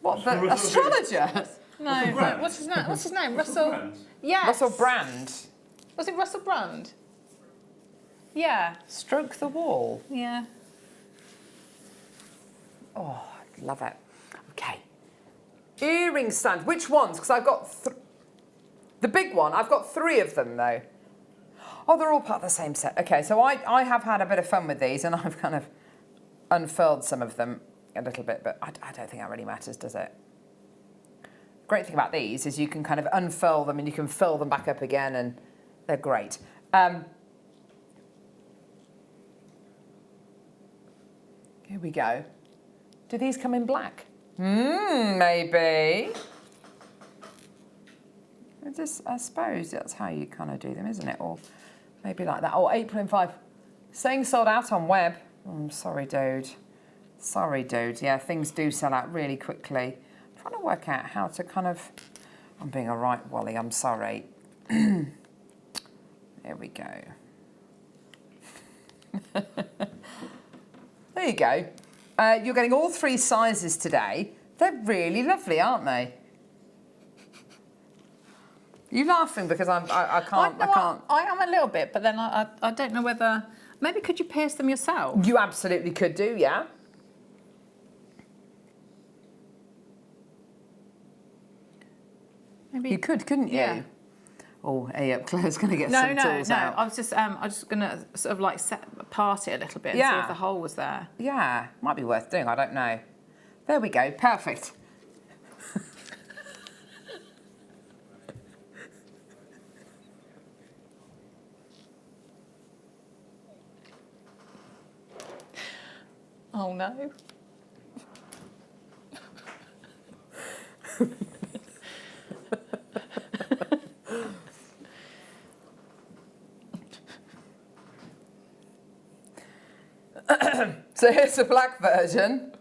What, the astrologer? No, Brand. what's his name? What's his name? Russell. Yes. Russell Brand. Was it Russell Brand? Yeah. Stroke the wall. Yeah. Oh, I love it. Okay. Earring stand. Which ones? Because I've got the big one. I've got 3 of them though. Oh, they're all part of the same set. Okay, so I have had a bit of fun with these, and I've kind of unfurled some of them a little bit, but I don't think that really matters, does it? great thing about these is you can kind of unfurl them and you can fill them back up again, and they're great. Here we go. Do these come in black? Maybe. I suppose that's how you kind of do them, isn't it? Or maybe like that. Oh, April in 5. Saying sold out on web. I'm sorry, dude. Sorry, dude. Yeah, things do sell out really quickly. I'm trying to work out how to kind of... I'm being a right Wally, I'm sorry. There we go. There you go. You're getting all 3 sizes today. They're really lovely, aren't they? You laughing because I can't. I am a little bit, but then I don't know whether... Maybe could you pierce them yourself? You absolutely could do, yeah. Maybe you could, couldn't you? Yeah. Oh, hey up, Claire's going to get some tools out. I was just going to sort of like part it a little bit and see if the hole was there. Yeah, might be worth doing. I don't know. There we go. Perfect. Oh no. So here's the black version.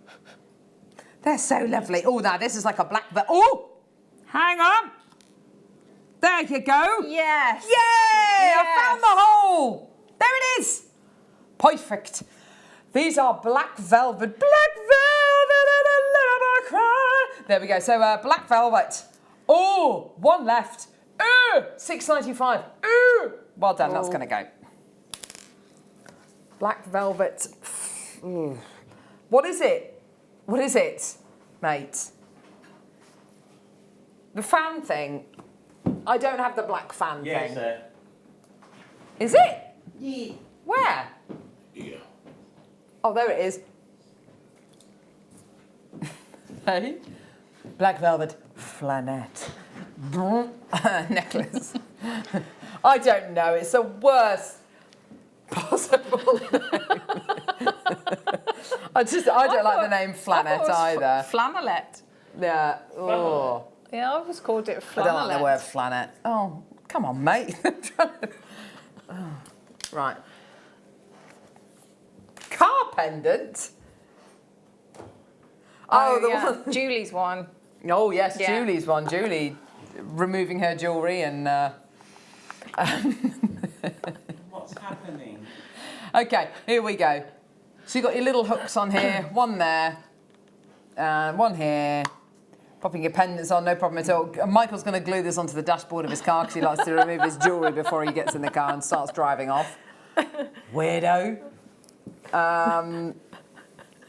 They're so lovely. Oh, now this is like a black Oh, hang on. There you go. Yes. Yay! Yes. I found the hole. There it is. Perfect. These are black velvet. Black velvet and a little cry. There we go. So black velvet. Oh, 1 left. $6.95. Well done. That's going to go. Black velvet. What is it? What is it, mate? The fan thing. I don't have the black fan Yeah, thing. it's there. Is it? Yeah. Where? Yeah. Oh, there it is. Hey? Black velvet flannette. Necklace. I don't know. It's the worst possible name. I don't like the name flannette either. Flannelette. Yeah. Oh. Yeah, I always called it flannelette. I don't like the word flannette. Oh, come on, mate. Right. Car pendant. Oh, the yeah. one. Julie's one. Oh yes, Yeah. Julie's one. Julie removing her jewellery and. What's happening? Okay, here we go. So you've got your little hooks on here, one there, one here. Popping your pendants on, no problem at all. And Michael's going to glue this onto the dashboard of his car because he likes to remove his jewellery before he gets in the car and starts driving off. Weirdo.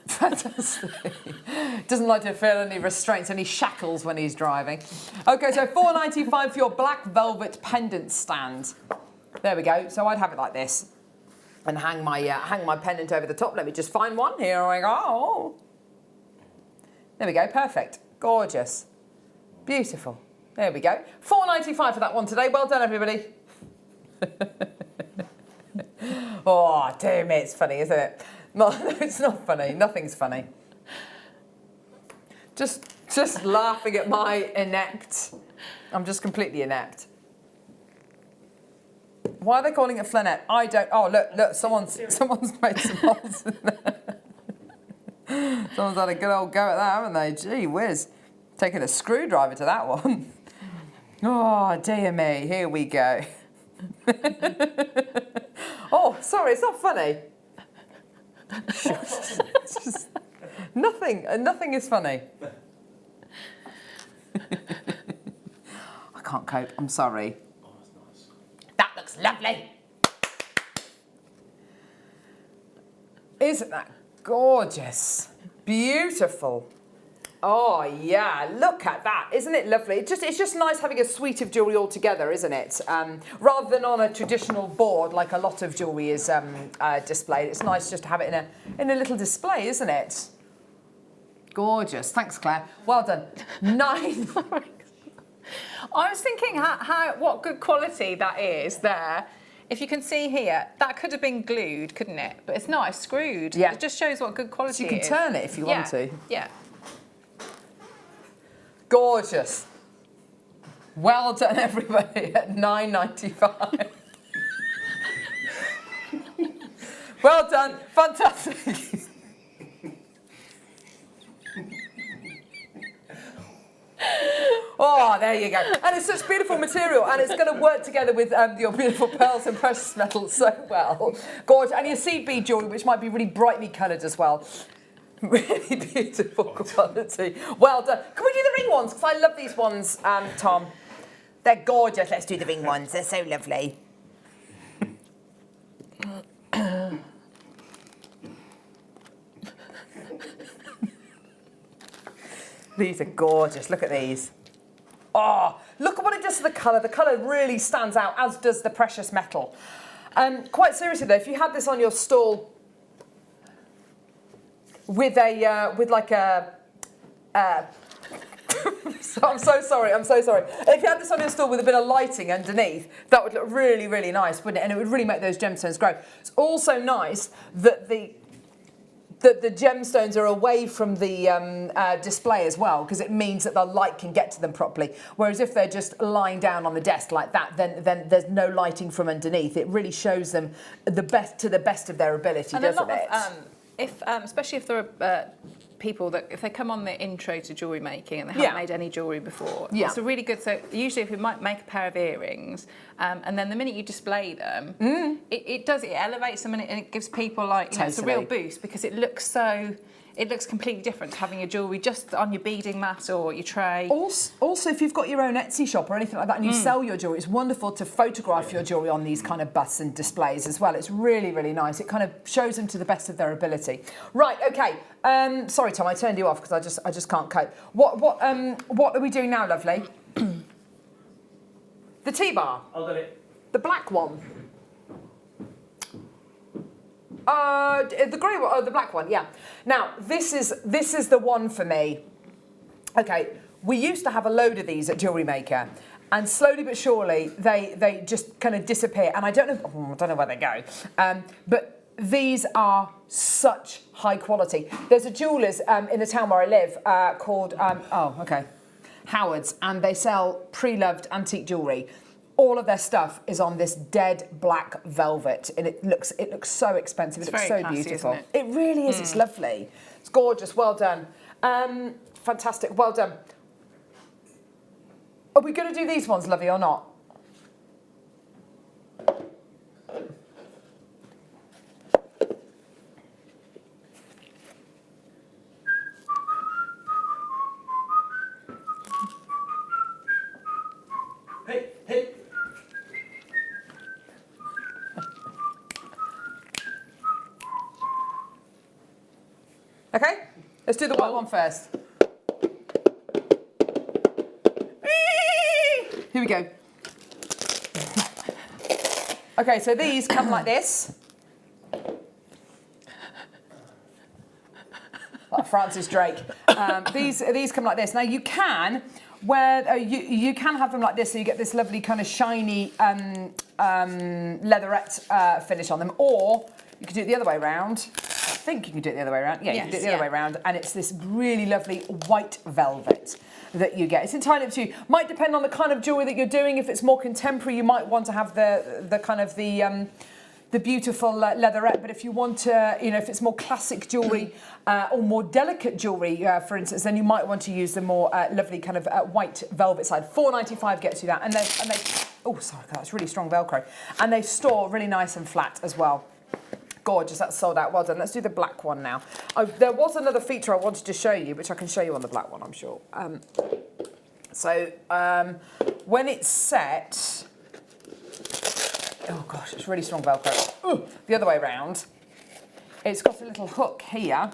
Fantastic. Doesn't like to feel any restraints, any shackles when he's driving. Okay, so $4.95 for your black velvet pendant stand. There we go. So I'd have it like this and hang my pendant over the top. Let me just find one. Here we go. There we go. Perfect. Gorgeous. Beautiful. There we go. $4.95 for that one today. Well done, everybody. Oh, dear me, it's funny, isn't it? No, it's not funny. Nothing's funny. Just laughing at my inept. I'm just completely inept. Why are they calling it flannette? I don't. Oh, look, someone's made some holes in there. Someone's had a good old go at that, haven't they? Gee whiz. Taking a screwdriver to that one. Oh, dear me. Here we go. Oh, sorry, it's not funny. It's just nothing is funny. I can't cope. I'm sorry. Oh, that's nice. That looks lovely. Isn't that gorgeous? Beautiful. Oh yeah, look at that. Isn't it lovely? It's just nice having a suite of jewellery all together, isn't it? Rather than on a traditional board like a lot of jewellery is displayed. It's nice just to have it in a little display, isn't it? Gorgeous. Thanks, Claire. Well done. 9. I was thinking what good quality that is there. If you can see here, that could have been glued, couldn't it? But it's not, it's screwed. Yeah. It just shows what good quality So you can it is. turn it if you want to. Yeah. Gorgeous. Well done, everybody, at £9.95. Well done. Fantastic. Oh, there you go. And it's such beautiful material, and it's going to work together with your beautiful pearls and precious metals so well. Gorgeous. And your seed bead jewellery, which might be really brightly coloured as well. Really beautiful quality. Well done. Can we do the ring ones? Because I love these ones, Tom. They're gorgeous. Let's do the ring ones. They're so lovely. These are gorgeous. Look at these. Oh, look at what it does to the colour. The colour really stands out, as does the precious metal. Quite seriously though, if you had this on your stall with like a so I'm so sorry. If you had this on your stall with a bit of lighting underneath, that would look really, really nice, wouldn't it? And it would really make those gemstones grow. It's also nice that the gemstones are away from the display as well, because it means that the light can get to them properly. Whereas if they're just lying down on the desk like that, then there's no lighting from underneath. It really shows them to the best of their ability, doesn't it? Especially if there are people that, if they come on the intro to jewellery making and they haven't made any jewellery before, it's a really good, so usually if you might make a pair of earrings and then the minute you display them, it elevates them and it gives people like, you know, it's a real boost because it looks completely different to having your jewellery just on your beading mat or your tray. Also, if you've got your own Etsy shop or anything like that and you sell your jewellery, it's wonderful to photograph your jewellery on these kind of busts and displays as well. It's really, really nice. It kind of shows them to the best of their ability. Right, okay. Sorry, Tom, I turned you off because I just can't cope. What are we doing now, lovely? The T-bar. I'll get it. The black one. The grey one, the black one, yeah. Now, this is the one for me. Okay, we used to have a load of these at Jewellery Maker, and slowly but surely they just kind of disappear, and I don't know where they go. But these are such high quality. There's a jeweller's in the town where I live called Howard's, and they sell pre-loved antique jewellery. All of their stuff is on this dead black velvet, and it looks so expensive. It looks so classy, beautiful. Isn't it? It really is. It's lovely. It's gorgeous. Well done. Fantastic. Well done. Are we going to do these ones, lovey, or not? Hey. Okay, let's do the white one first. Here we go. Okay, so these come like this. Like Francis Drake. These come like this. Now you can you can have them like this, so you get this lovely kind of shiny leatherette finish on them, or you could do it the other way around. I think you can do it the other way around. Yeah, you can do it the other way around, and it's this really lovely white velvet that you get. It's entirely up to you. Might depend on the kind of jewellery that you're doing. If it's more contemporary, you might want to have the kind of the beautiful leatherette. But if you want to, if it's more classic jewellery or more delicate jewellery, for instance, then you might want to use the more lovely kind of white velvet side. £4.95 gets you that, and they oh sorry, that's really strong Velcro, and they store really nice and flat as well. Gorgeous, that's sold out. Well done. Let's do the black one now. There was another feature I wanted to show you, which I can show you on the black one, I'm sure. When it's set, oh gosh, it's really strong Velcro. Ooh, the other way around, it's got a little hook here.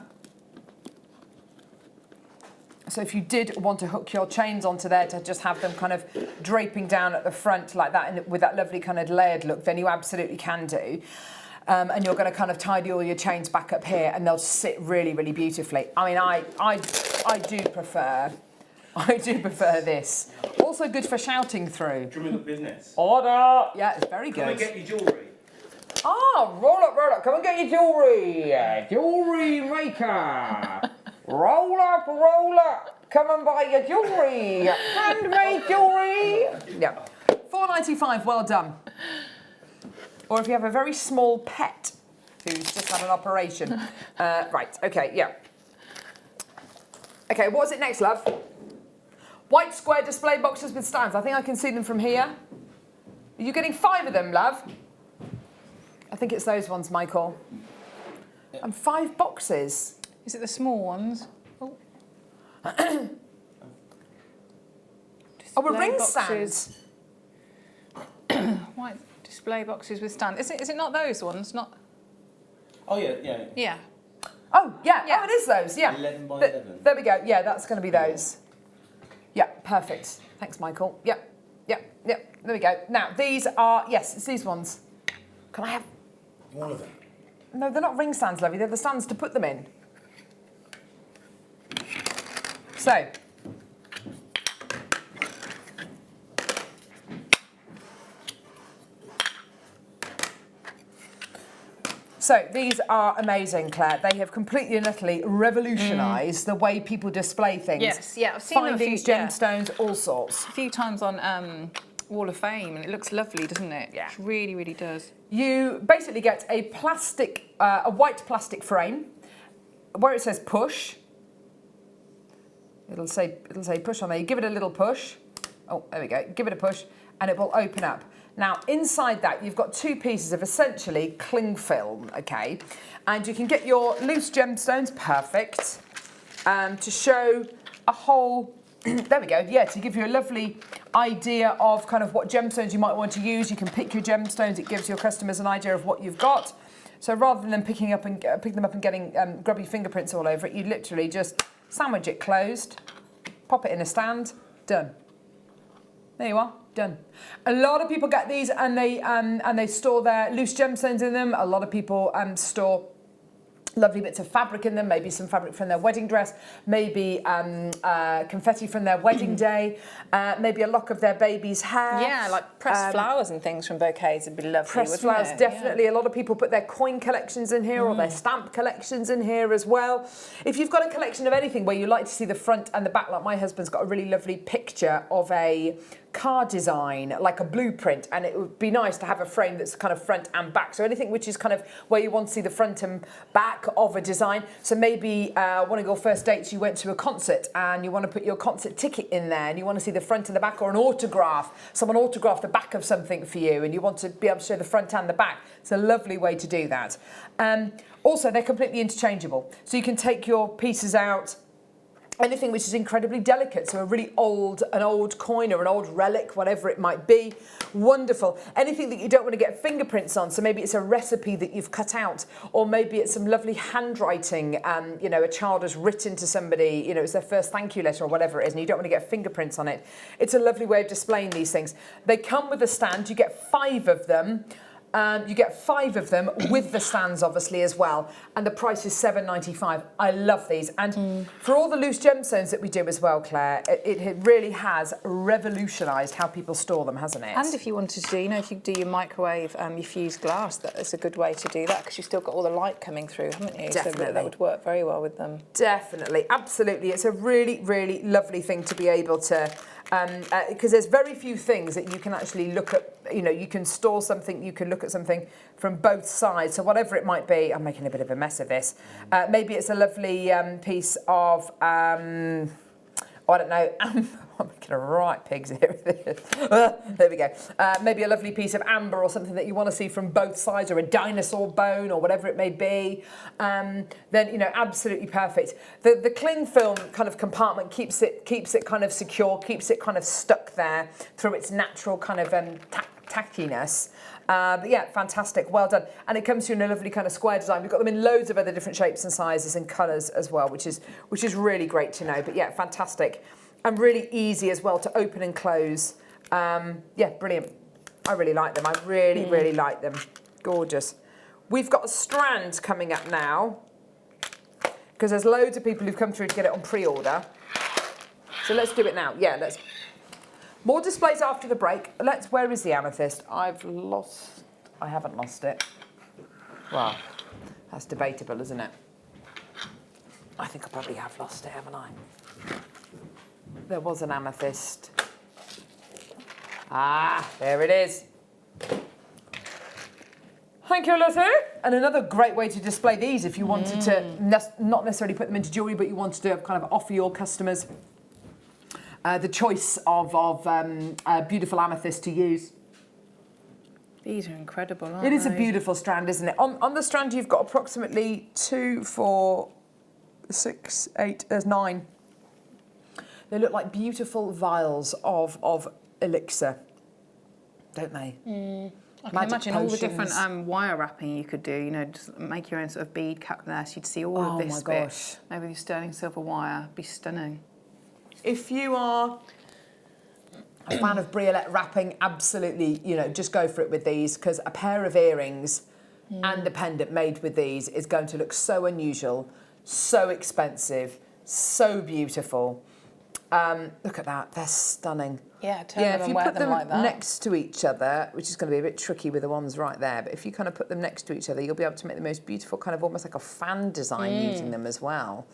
So if you did want to hook your chains onto there to just have them kind of draping down at the front like that, and with that lovely kind of layered look, then you absolutely can do. And you're going to kind of tidy all your chains back up here, and they'll sit really, really beautifully. I mean, I do prefer I do prefer this. Also good for shouting through. Drumming up business. Order! Yeah, it's very good. Come and get your jewellery. Ah, roll up, come and get your jewellery. Jewellery maker. Roll up, come and buy your jewellery. Handmade jewellery. Yeah, £4.95, well done. Or if you have a very small pet who's just had an operation. Right, okay, yeah. Okay, what's it next, love? White square display boxes with stands. I think I can see them from here. Are you getting 5 of them, love? I think it's those ones, Michael. And 5 boxes. Is it the small ones? Oh, Oh, a ring boxes. stand. White display boxes with stand. Is it not those ones? Not. Oh, yeah. Yeah. Oh, yeah. Yeah. Oh, it is those, yeah. 11 by 11. There we go. Yeah, that's going to be those. Yeah, perfect. Thanks, Michael. Yep. There we go. Now, these are, yes, it's these ones. Can I have... One of them. No, they're not ring stands, lovey. They're the stands to put them in. So these are amazing, Claire. They have completely and utterly revolutionised the way people display things. Yes, yeah, I've seen them a few gemstones, all sorts. A few times on Wall of Fame, and it looks lovely, doesn't it? Yeah. It really, really does. You basically get a plastic, a white plastic frame, where it says push. It'll say push on there. You give it a little push. Oh, there we go. Give it a push, and it will open up. Now, inside that, you've got 2 pieces of essentially cling film, okay? And you can get your loose gemstones, perfect, to show a whole, there we go, yeah, to give you a lovely idea of kind of what gemstones you might want to use. You can pick your gemstones. It gives your customers an idea of what you've got. So rather than pick them up and getting grubby fingerprints all over it, you literally just sandwich it closed, pop it in a stand, done. There you are, done. A lot of people get these and they store their loose gemstones in them. A lot of people store lovely bits of fabric in them, maybe some fabric from their wedding dress, maybe confetti from their wedding day, maybe a lock of their baby's hair. Yeah, like pressed flowers and things from bouquets would be lovely, Pressed flowers, definitely. Yeah. A lot of people put their coin collections in here or their stamp collections in here as well. If you've got a collection of anything where you like to see the front and the back, like my husband's got a really lovely picture of a car design, like a blueprint, and it would be nice to have a frame that's kind of front and back. So anything which is kind of where you want to see the front and back of a design. So maybe one of your first dates, you went to a concert and you want to put your concert ticket in there and you want to see the front and the back, or an autograph. Someone autographed the back of something for you and you want to be able to show the front and the back. It's a lovely way to do that. Also, they're completely interchangeable. So you can take your pieces out, anything which is incredibly delicate, so an old coin or an old relic, whatever it might be, wonderful. Anything that you don't want to get fingerprints on, so maybe it's a recipe that you've cut out, or maybe it's some lovely handwriting, a child has written to somebody, it's their first thank you letter or whatever it is, and you don't want to get fingerprints on it. It's a lovely way of displaying these things. They come with a stand, you get 5 of them. You get 5 of them with the stands, obviously, as well. And the price is $7.95. I love these. And for all the loose gemstones that we do as well, Claire, it really has revolutionised how people store them, hasn't it? And if you wanted to do, if you do your microwave, your fused glass, that's a good way to do that, because you've still got all the light coming through, haven't you? Definitely. So that would work very well with them. Definitely, absolutely. It's a really, really lovely thing to be able to, because there's very few things that you can actually look at. You can store something, you can look at something from both sides. So whatever it might be, I'm making a bit of a mess of this. Maybe it's a lovely piece of, I don't know, I'm making a right pigs here. There we go. Maybe a lovely piece of amber or something that you want to see from both sides, or a dinosaur bone or whatever it may be. Then, absolutely perfect. The cling film kind of compartment keeps it kind of secure, keeps it kind of stuck there through its natural kind of tackiness. But yeah, fantastic, well done. And it comes to you in a lovely kind of square design. We've got them in loads of other different shapes and sizes and colours as well, which is really great to know. But yeah, fantastic. And really easy as well to open and close. Yeah, brilliant. I really like them. I really, really like them. Gorgeous. We've got a strand coming up now, because there's loads of people who've come through to get it on pre-order. So let's do it now. Yeah, let's. More displays after the break. Where is the amethyst? I haven't lost it. Well, that's debatable, isn't it? I think I probably have lost it, haven't I? There was an amethyst. Ah, there it is. Thank you, Lottie. And another great way to display these if you wanted to not necessarily put them into jewellery, but you wanted to kind of offer your customers the choice of beautiful amethyst to use. These are incredible, aren't It is a they? beautiful strand, isn't it? On the strand, you've got approximately 2, 4, 6, 8, there's 9. They look like beautiful vials of elixir, don't they? I can imagine all the different wire wrapping you could do, you know, just make your own sort of bead cap there, so you'd see all of this bit. Maybe with sterling silver wire, it'd be stunning. If you are a fan of briolette wrapping, absolutely, you know, just go for it with these, because a pair of earrings and the pendant made with these is going to look so unusual, so expensive, so beautiful. Look at that, they're stunning. Yeah, turn them if and you wear put them like that. next to each other, which is going to be a bit tricky with the ones right there, but if you kind of put them next to each other, you'll be able to make the most beautiful kind of almost like a fan design using them as well.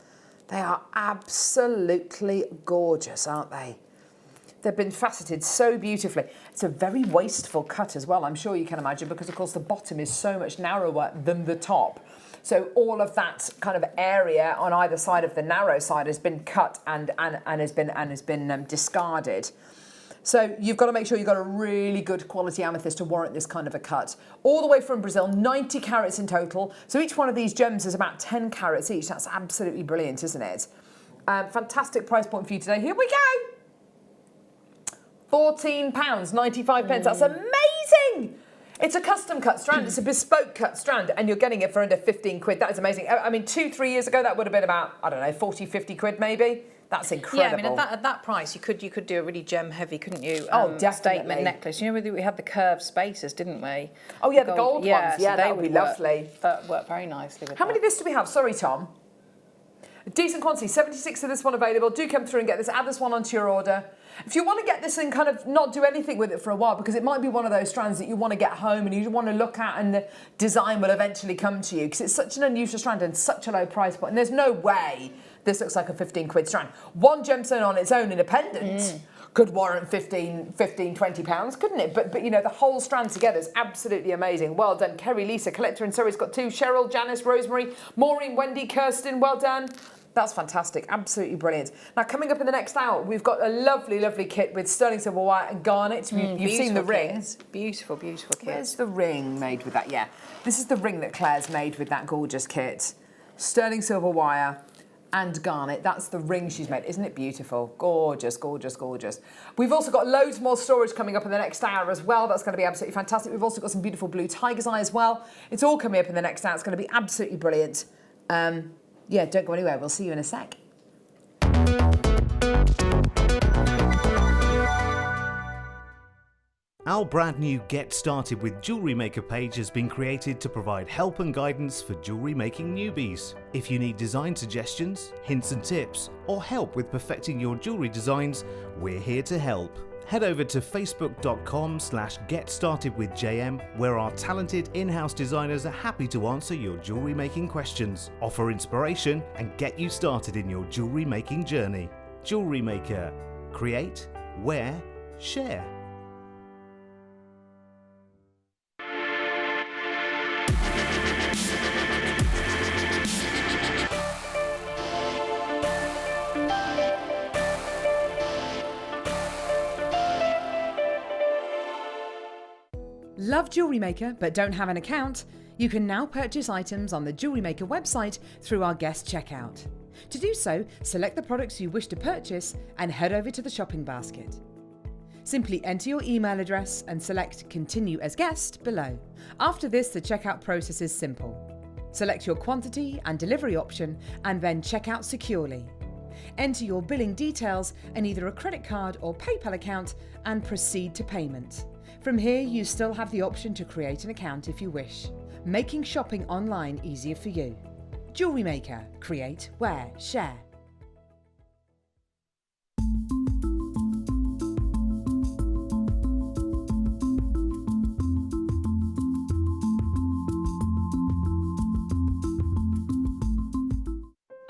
They are absolutely gorgeous, aren't they? They've been faceted so beautifully. It's a very wasteful cut as well, I'm sure you can imagine, because of course the bottom is so much narrower than the top. So all of that kind of area on either side of the narrow side has been cut and has been discarded. So you've got to make sure you've got a really good quality amethyst to warrant this kind of a cut. All the way from Brazil, 90 carats in total. So each one of these gems is about 10 carats each. That's absolutely brilliant, isn't it? Fantastic price point for you today. Here we go. £14.95. That's amazing. It's a custom cut strand. It's a bespoke cut strand, and you're getting it for under 15 quid. That is amazing. I mean, 2-3 years ago, that would have been about, I don't know, 40, 50 quid maybe. That's incredible. Yeah, I mean, at that price, you could do a really gem heavy, couldn't you? Definitely. Statement necklace. You know, we had the curved spacers, didn't we? Oh yeah, the gold ones. Yeah, so that would be lovely. That work very nicely with How many of this do we have? Sorry, Tom. A decent quantity, 76 of this one available. Do come through and get this. Add this one onto your order. If you want to get this and kind of not do anything with it for a while, because it might be one of those strands that you want to get home and you want to look at, and the design will eventually come to you, because it's such an unusual strand and such a low price point. And there's no way this looks like a 15 quid strand. One gemstone on its own in a pendant could warrant 15, 20 pounds, couldn't it? But you know, the whole strand together is absolutely amazing. Well done, Kerry, Lisa, Collector and Surrey's got 2, Cheryl, Janice, Rosemary, Maureen, Wendy, Kirsten, well done. That's fantastic, absolutely brilliant. Now, coming up in the next hour, we've got a lovely, lovely kit with sterling silver wire and garnet. You've seen the ring. Beautiful, beautiful kit. Where's the ring made with that? Yeah, this is the ring that Claire's made with that gorgeous kit. Sterling silver wire and garnet. That's the ring she's made. Isn't it beautiful? Gorgeous, gorgeous, gorgeous. We've also got loads more storage coming up in the next hour as well. That's going to be absolutely fantastic. We've also got some beautiful blue tiger's eye as well. It's all coming up in the next hour. It's going to be absolutely brilliant. Yeah, don't go anywhere. We'll see you in a sec. Our brand new Get Started with Jewellery Maker page has been created to provide help and guidance for jewellery making newbies. If you need design suggestions, hints and tips, or help with perfecting your jewellery designs, we're here to help. Head over to facebook.com/getstartedwithjm, where our talented in-house designers are happy to answer your jewellery making questions, offer inspiration, and get you started in your jewellery making journey. Jewellery Maker. Create, wear, share. Love Jewellery Maker but don't have an account? You can now purchase items on the Jewellery Maker website through our guest checkout. To do so, select the products you wish to purchase and head over to the shopping basket. Simply enter your email address and select Continue as Guest below. After this, the checkout process is simple. Select your quantity and delivery option and then check out securely. Enter your billing details and either a credit card or PayPal account and proceed to payment. From here, you still have the option to create an account if you wish, making shopping online easier for you. Jewellery Maker. Create, wear, share.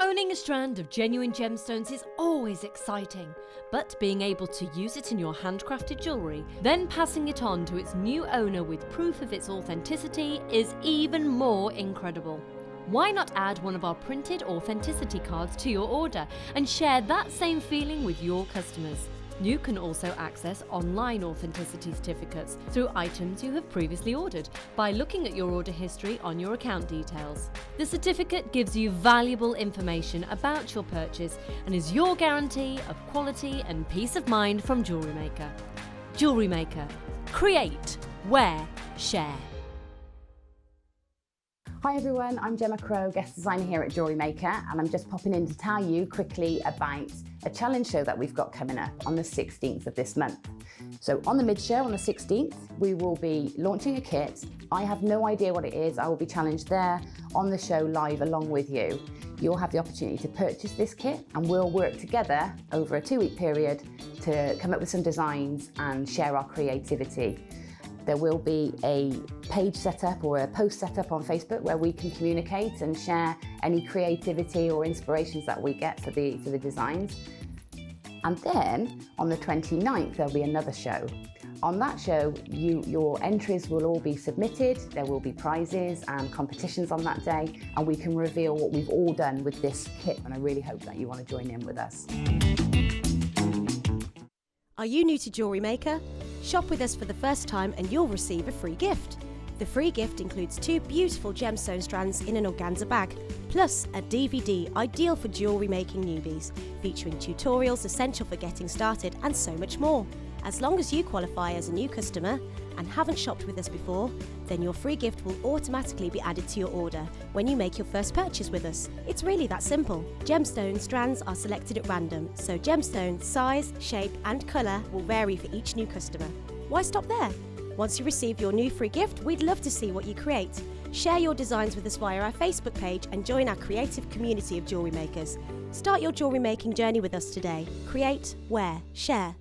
Owning a strand of genuine gemstones is always exciting, but being able to use it in your handcrafted jewellery, then passing it on to its new owner with proof of its authenticity is even more incredible. Why not add one of our printed authenticity cards to your order and share that same feeling with your customers? You can also access online authenticity certificates through items you have previously ordered by looking at your order history on your account details. The certificate gives you valuable information about your purchase and is your guarantee of quality and peace of mind from JewelleryMaker. JewelleryMaker. Create, wear, share. Hi everyone, I'm Gemma Crow, guest designer here at JewelleryMaker, and I'm just popping in to tell you quickly about a challenge show that we've got coming up on the 16th of this month. So on the mid-show on the 16th, we will be launching a kit. I have no idea what it is. I will be challenged there on the show live along with you. You'll have the opportunity to purchase this kit and we'll work together over a 2-week period to come up with some designs and share our creativity. There will be a page set up or a post set up on Facebook where we can communicate and share any creativity or inspirations that we get for the designs. And then on the 29th, there'll be another show. On that show, your entries will all be submitted. There will be prizes and competitions on that day, and we can reveal what we've all done with this kit. And I really hope that you want to join in with us. Are you new to JewelleryMaker? Shop with us for the first time and you'll receive a free gift. The free gift includes 2 beautiful gemstone strands in an organza bag, plus a DVD ideal for jewellery making newbies, featuring tutorials essential for getting started and so much more. As long as you qualify as a new customer and haven't shopped with us before, then your free gift will automatically be added to your order when you make your first purchase with us. It's really that simple. Gemstone strands are selected at random, so gemstone size, shape and colour will vary for each new customer. Why stop there? Once you receive your new free gift, we'd love to see what you create. Share your designs with us via our Facebook page and join our creative community of jewellery makers. Start your jewellery making journey with us today. Create, wear, share.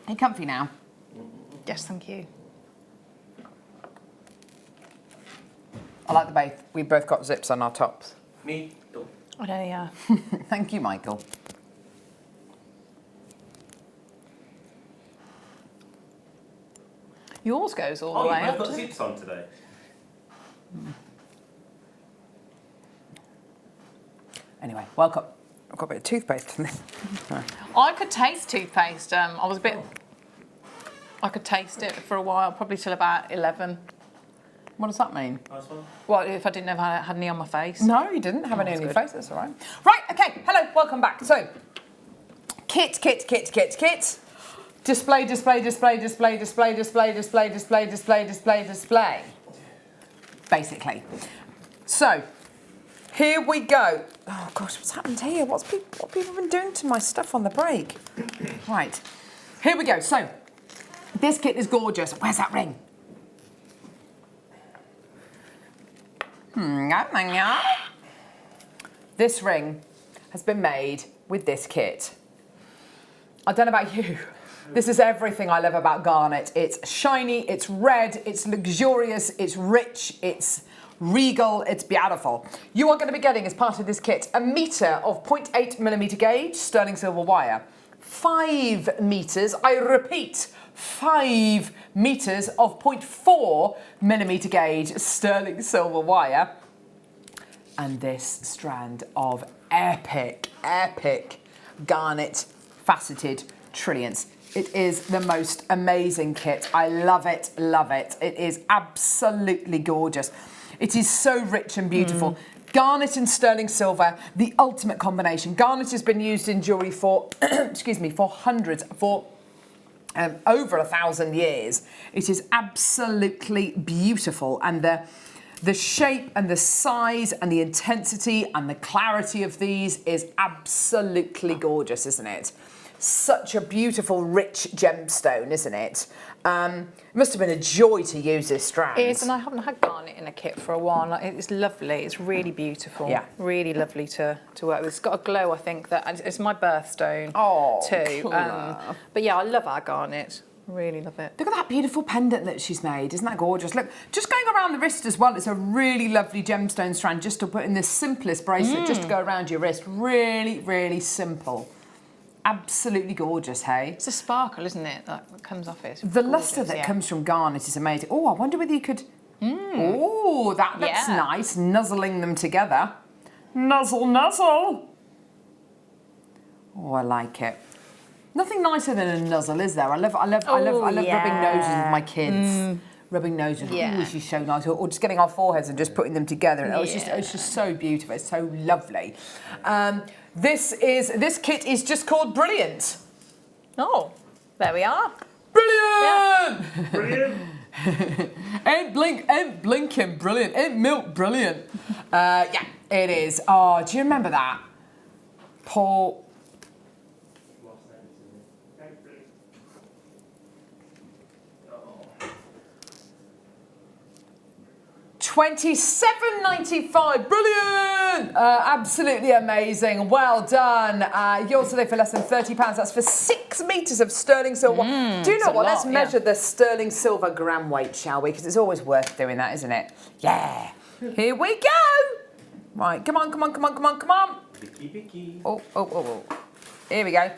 Are you comfy now? Yes, thank you. I like the both. We both got zips on our tops. Me too. I know, yeah. Thank you, Michael. Yours goes all Oh, the way I've up. got doesn't it? zips on today. Anyway, welcome. I've got a bit of toothpaste in this. I could taste toothpaste. I could taste it for a while, probably till about 11. What does that mean? Nice one. Well, if I didn't have had any on my face. No, you didn't have any on that's your good. face, that's all right. Right, okay, hello, welcome back. So, kit. Display. Basically. So, here we go. Oh gosh, what's happened here? What people been doing to my stuff on the break? Right, here we go. So, this kit is gorgeous. Where's that ring? This ring has been made with this kit. I don't know about you. This is everything I love about garnet. It's shiny, it's red, it's luxurious, it's rich, it's regal, it's beautiful. You are going to be getting, as part of this kit, a metre of 0.8mm gauge sterling silver wire, 5 metres, I repeat, 5 metres of 0.4mm gauge sterling silver wire, and this strand of epic garnet faceted trilliants. It is the most amazing kit. I love it, love it. It is absolutely gorgeous. It is so rich and beautiful. Garnet and sterling silver, the ultimate combination. Garnet has been used in jewellery for, over 1,000 years. It is absolutely beautiful, and the shape and the size and the intensity and the clarity of these is absolutely gorgeous, isn't it? such a beautiful, rich gemstone, isn't it? It must have been a joy to use this strand. It is, and I haven't had garnet in a kit for a while. It's lovely. It's really beautiful. Yeah. Really lovely to work with. It's got a glow, I think, that it's my birthstone too. But yeah, I love our garnet. Really love it. Look at that beautiful pendant that she's made. Isn't that gorgeous? Look, just going around the wrist as well. It's a really lovely gemstone strand just to put in the simplest bracelet, just to go around your wrist. Really, really simple. Absolutely gorgeous, hey? It's a sparkle, isn't it, that comes off it? The lustre that comes from garnet is amazing. Oh, I wonder whether you could... Oh, that looks nice, nuzzling them together. Nuzzle, nuzzle. Oh, I like it. Nothing nicer than a nuzzle, is there? I love rubbing noses with my kids. Rubbing noses, ooh, she's so nice. Or just getting our foreheads and just putting them together. And it's just so beautiful. It's so lovely. This kit is just called Brilliant. Oh, there we are. Brilliant! Yeah. Brilliant. ain't blinking brilliant. Ain't milk brilliant. Yeah, it is. Oh, do you remember that? Paul. 27.95, brilliant! Absolutely amazing, well done. Yours today for less than £30. That's for 6 metres of sterling silver. Do you know what? Let's measure the sterling silver gram weight, shall we? Because it's always worth doing that, isn't it? Yeah. Here we go. Right, come on, come on, come on, come on, come on. Vicky. Oh. Here we go.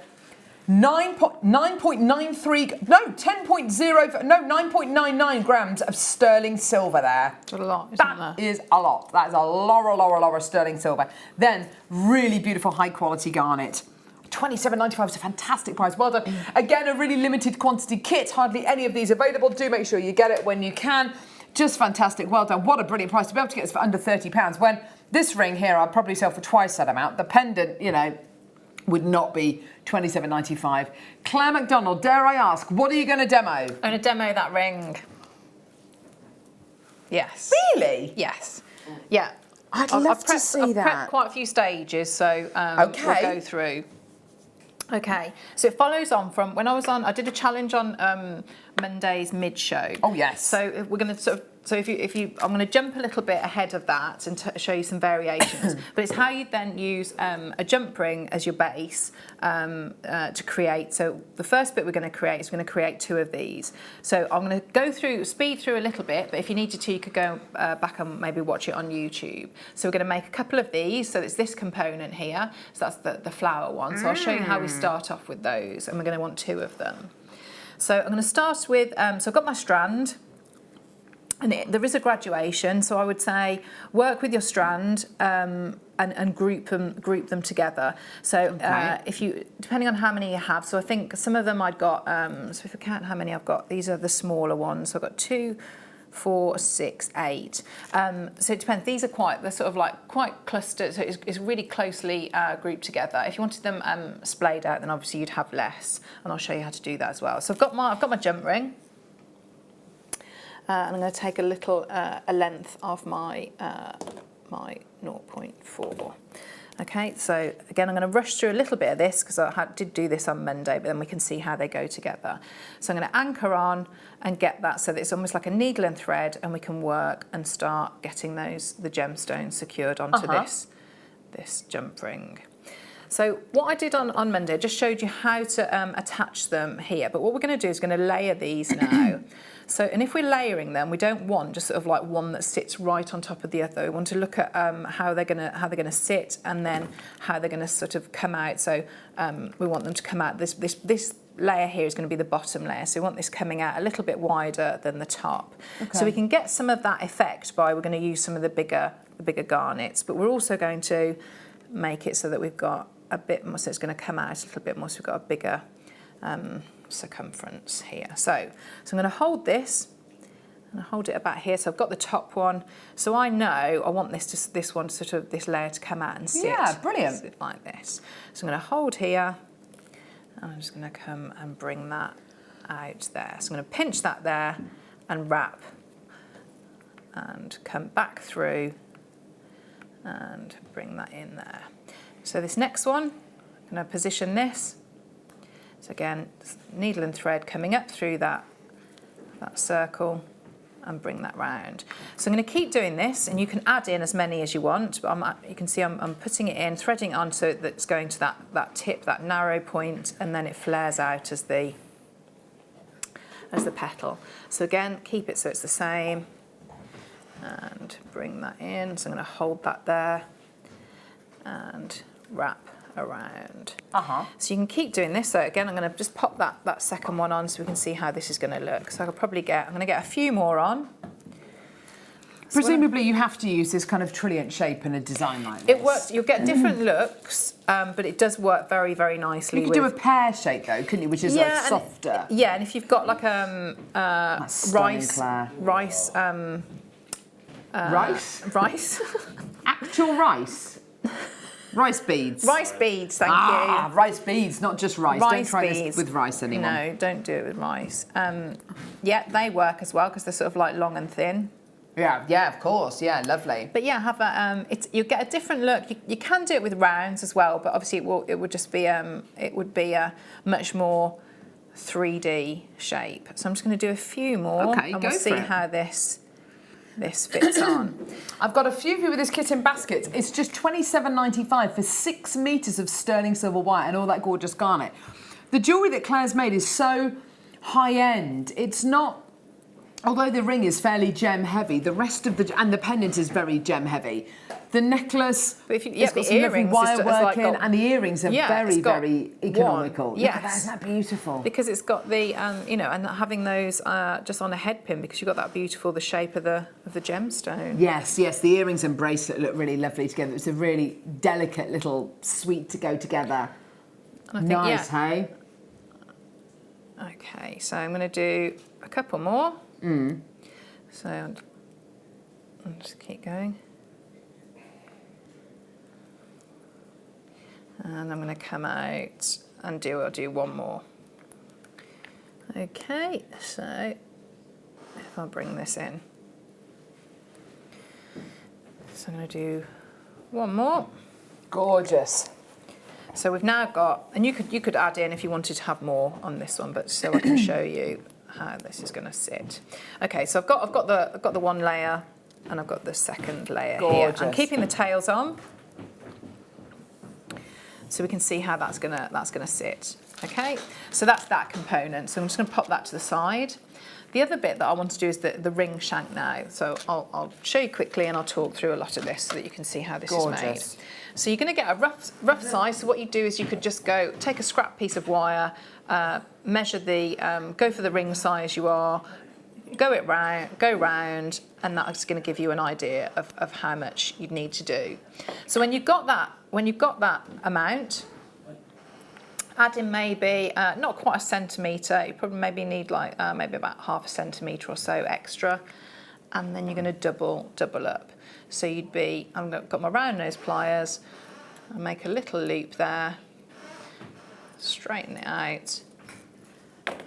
9.99 grams of sterling silver there. That's a lot, isn't That is a lot. That is a lot of sterling silver. Then, really beautiful high quality garnet. £27.95 is a fantastic price. Well done. Again, a really limited quantity kit. Hardly any of these available. Do make sure you get it when you can. Just fantastic. Well done. What a brilliant price to be able to get this for under £30. When this ring here, I'll probably sell for twice that amount. The pendant, you know, would not be £27.95. Claire MacDonald, dare I ask, what are you going to demo? I'm going to demo that ring. Yes. Really? Yes. Yeah. I'd love to see that. I've prepped quite a few stages, so we'll go through. Okay, so it follows on from when I did a challenge on Monday's mid-show. Oh yes. So we're going to sort of, I'm going to jump a little bit ahead of that and show you some variations. But it's how you then use a jump ring as your base to create. So the first bit we're going to create is we're going to create 2 of these. So I'm going to speed through a little bit, but if you needed to, you could go back and maybe watch it on YouTube. So we're going to make a couple of these. So it's this component here. So that's the flower one. So I'll show you how we start off with those, and we're going to want 2 of them. So I'm going to start with, so I've got my strand. And there is a graduation, so I would say work with your strand and group them together. So if you, depending on how many you have, so I think some of them I've got. So if I count how many I've got, these are the smaller ones. So I've got 2, 4, 6, 8. So it depends. These are they're sort of like quite clustered. So it's really closely grouped together. If you wanted them splayed out, then obviously you'd have less. And I'll show you how to do that as well. So I've got my jump ring. And I'm going to take a length of my 0.4. Okay, so again, I'm going to rush through a little bit of this because I did do this on Monday, but then we can see how they go together. So I'm going to anchor on and get that so that it's almost like a needle and thread, and we can work and start getting the gemstones secured onto this jump ring. So what I did on Monday, I just showed you how to attach them here, but what we're going to do is going to layer these now. So, and if we're layering them, we don't want just sort of like one that sits right on top of the other. We want to look at how they're going to sit, and then how they're going to sort of come out. So we want them to come out. This layer here is going to be the bottom layer. So we want this coming out a little bit wider than the top. Okay. So we can get some of that effect by we're going to use some of the bigger garnets, but we're also going to make it so that we've got a bit more. So it's going to come out a little bit more. So we've got a bigger circumference here. So I'm going to hold this and hold it about here. So I've got the top one. So I know I want this layer to come out and sit. Yeah, brilliant. Sit like this. So I'm going to hold here, and I'm just going to come and bring that out there. So I'm going to pinch that there and wrap and come back through and bring that in there. So this next one, I'm going to position this So again, needle and thread coming up through that circle and bring that round. So I'm going to keep doing this, and you can add in as many as you want, but you can see I'm putting it in, threading it on so that it's going to that tip, that narrow point, and then it flares out as the petal. So again, keep it so it's the same, and bring that in. So I'm going to hold that there and wrap around. So you can keep doing this. So again, I'm going to just pop that second one on so we can see how this is going to look. So I'm going to get a few more on. Presumably you have to use this kind of trilliant shape in a design like this. It works. You'll get different looks, but it does work very, very nicely. You could do a pear shape though, couldn't you? Which is softer. And if you've got like rice. Actual rice. Rice beads. Rice beads, thank you. Rice beads, not just rice. Rice don't try beads. this with rice anymore. No, don't do it with rice. Yeah, they work as well because they're sort of like long and thin. Yeah, of course. Yeah, lovely. But yeah, have a you get a different look. You can do it with rounds as well, but obviously it would just be it would be a much more 3D shape. So I'm just going to do a few more, and we'll see how this fits on. I've got a few of you with this kit in baskets. It's just £27.95 for 6 metres of sterling silver wire and all that gorgeous garnet. The jewellery that Claire's made is so high-end. It's not, although the ring is fairly gem heavy, the rest of and the pendant is very gem heavy. The necklace, it's got some lovely wire work in, and the earrings are very, very economical. Yes. Look at that, isn't that beautiful? Because it's got the, and having those just on a head pin, because you've got that beautiful, the shape of the gemstone. Yes, the earrings and bracelet look really lovely together. It's a really delicate little suite to go together. Nice, hey? Okay, so I'm going to do a couple more. So I'll just keep going. And I'm going to come out and I'll do one more. Okay, so if I bring this in. So I'm going to do one more. Gorgeous. So we've now got, and you could add in if you wanted to have more on this one, but so I can show you how this is going to sit. Okay, so I've got the one layer, and I've got the second layer here. I'm keeping the tails on, so we can see how that's gonna sit. Okay, so that's that component. So I'm just going to pop that to the side. The other bit that I want to do is the ring shank now. So I'll show you quickly, and I'll talk through a lot of this so that you can see how this is made. So you're going to get a rough size. So what you do is you could just take a scrap piece of wire, measure go for the ring size you are, go round, and that's going to give you an idea of how much you'd need to do. So when you've got that amount, add in maybe not quite a centimetre. You probably maybe need like maybe about half a centimetre or so extra, and then you're going to double up. So I've got my round nose pliers. I'll make a little loop there, straighten it out,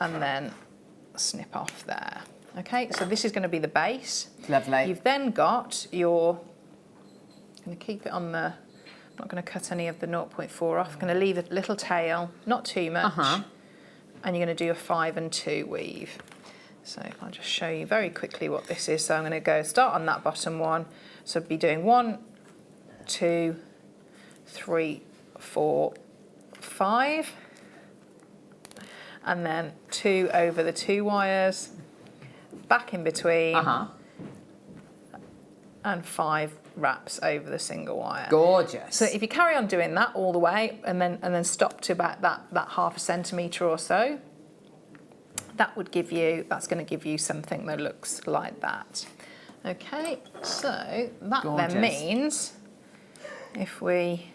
and then snip off there. Okay, so this is going to be the base. Lovely. You've then got your, I'm going to keep it on the, I'm not going to cut any of the 0.4 off. I'm going to leave a little tail, not too much, and you're going to do a 5 and 2 weave. So I'll just show you very quickly what this is. So I'm going to start on that bottom one. So I'll be doing 1, 2, 3, 4, 5, and then 2 over the 2 wires, back in between, and 5 wraps over the single wire. Gorgeous. So if you carry on doing that all the way, and then stop to about that half a centimetre or so, that's going to give you something that looks like that. Okay, so that then means if we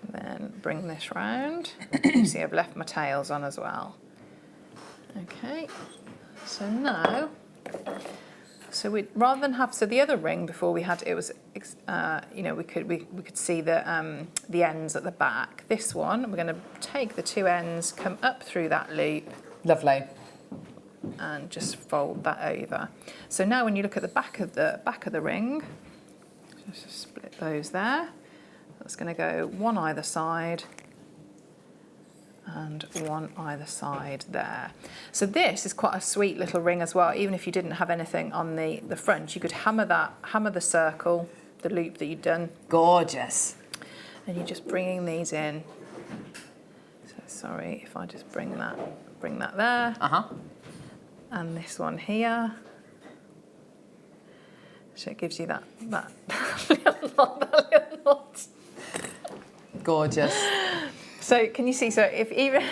then bring this round, you see I've left my tails on as well. Okay, so now, rather than have the other ring before we had we could see the ends at the back. This one we're going to take the 2 ends, come up through that loop. Lovely. And just fold that over. So now when you look at the back of the ring, just split those there. That's going to go one either side, and one either side there. So this is quite a sweet little ring as well. Even if you didn't have anything on the front, you could hammer the circle, the loop that you'd done. Gorgeous. And you're just bringing these in. So sorry if I just bring that there. And this one here. So it gives you that little knot. Gorgeous. So can you see? So if even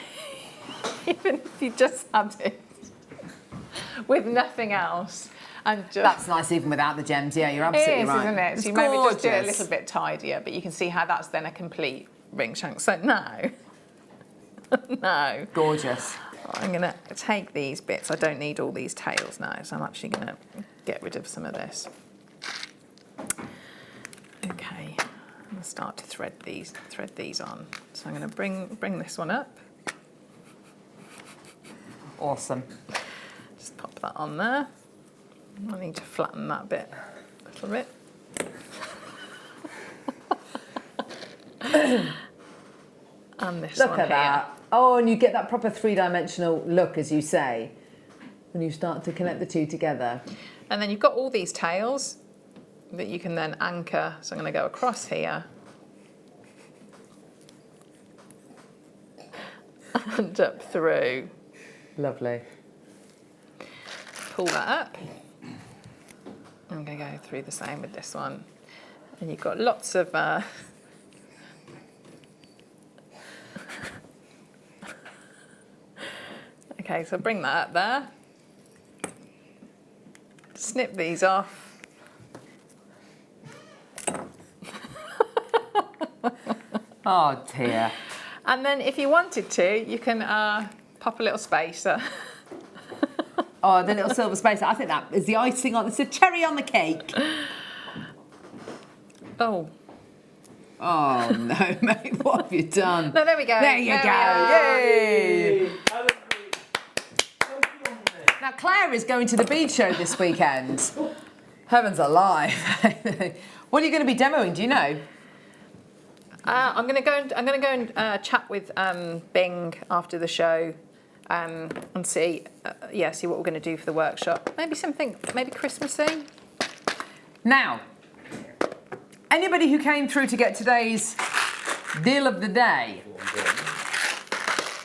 if you just had it with nothing else, and just That's nice even without the gems. Yeah, you're absolutely right. isn't it? It's So you maybe just do it a gorgeous. little bit tidier, but you can see how that's then a complete ring shank. So now, Gorgeous. I'm going to take these bits. I don't need all these tails now, so I'm actually going to get rid of some of this. Okay, I'm going to start to thread these on. So I'm going to bring this one up. Awesome. Just pop that on there. I need to flatten that bit a little bit. And this Look one at here. that. Oh, and you get that proper three-dimensional look, as you say, when you start to connect the two together. And then you've got all these tails that you can then anchor. So I'm going to go across here and up through. Lovely. Pull that up. I'm going to go through the same with this one. And you've got lots of okay, so bring that up there. Snip these off. Oh dear. And then if you wanted to, you can pop a little spacer. Oh, the little silver spacer. I think that is the icing on. It's the cherry on the cake. Oh. Oh no, mate! What have you done? No, there we go. There you There go. we are. Yay! Now Claire is going to the bead show this weekend. Heavens alive! What are you going to be demoing? Do you know? I'm going to go and chat with Bing after the show, and see what we're going to do for the workshop. Maybe something, maybe Christmassy. Now, anybody who came through to get today's deal of the day,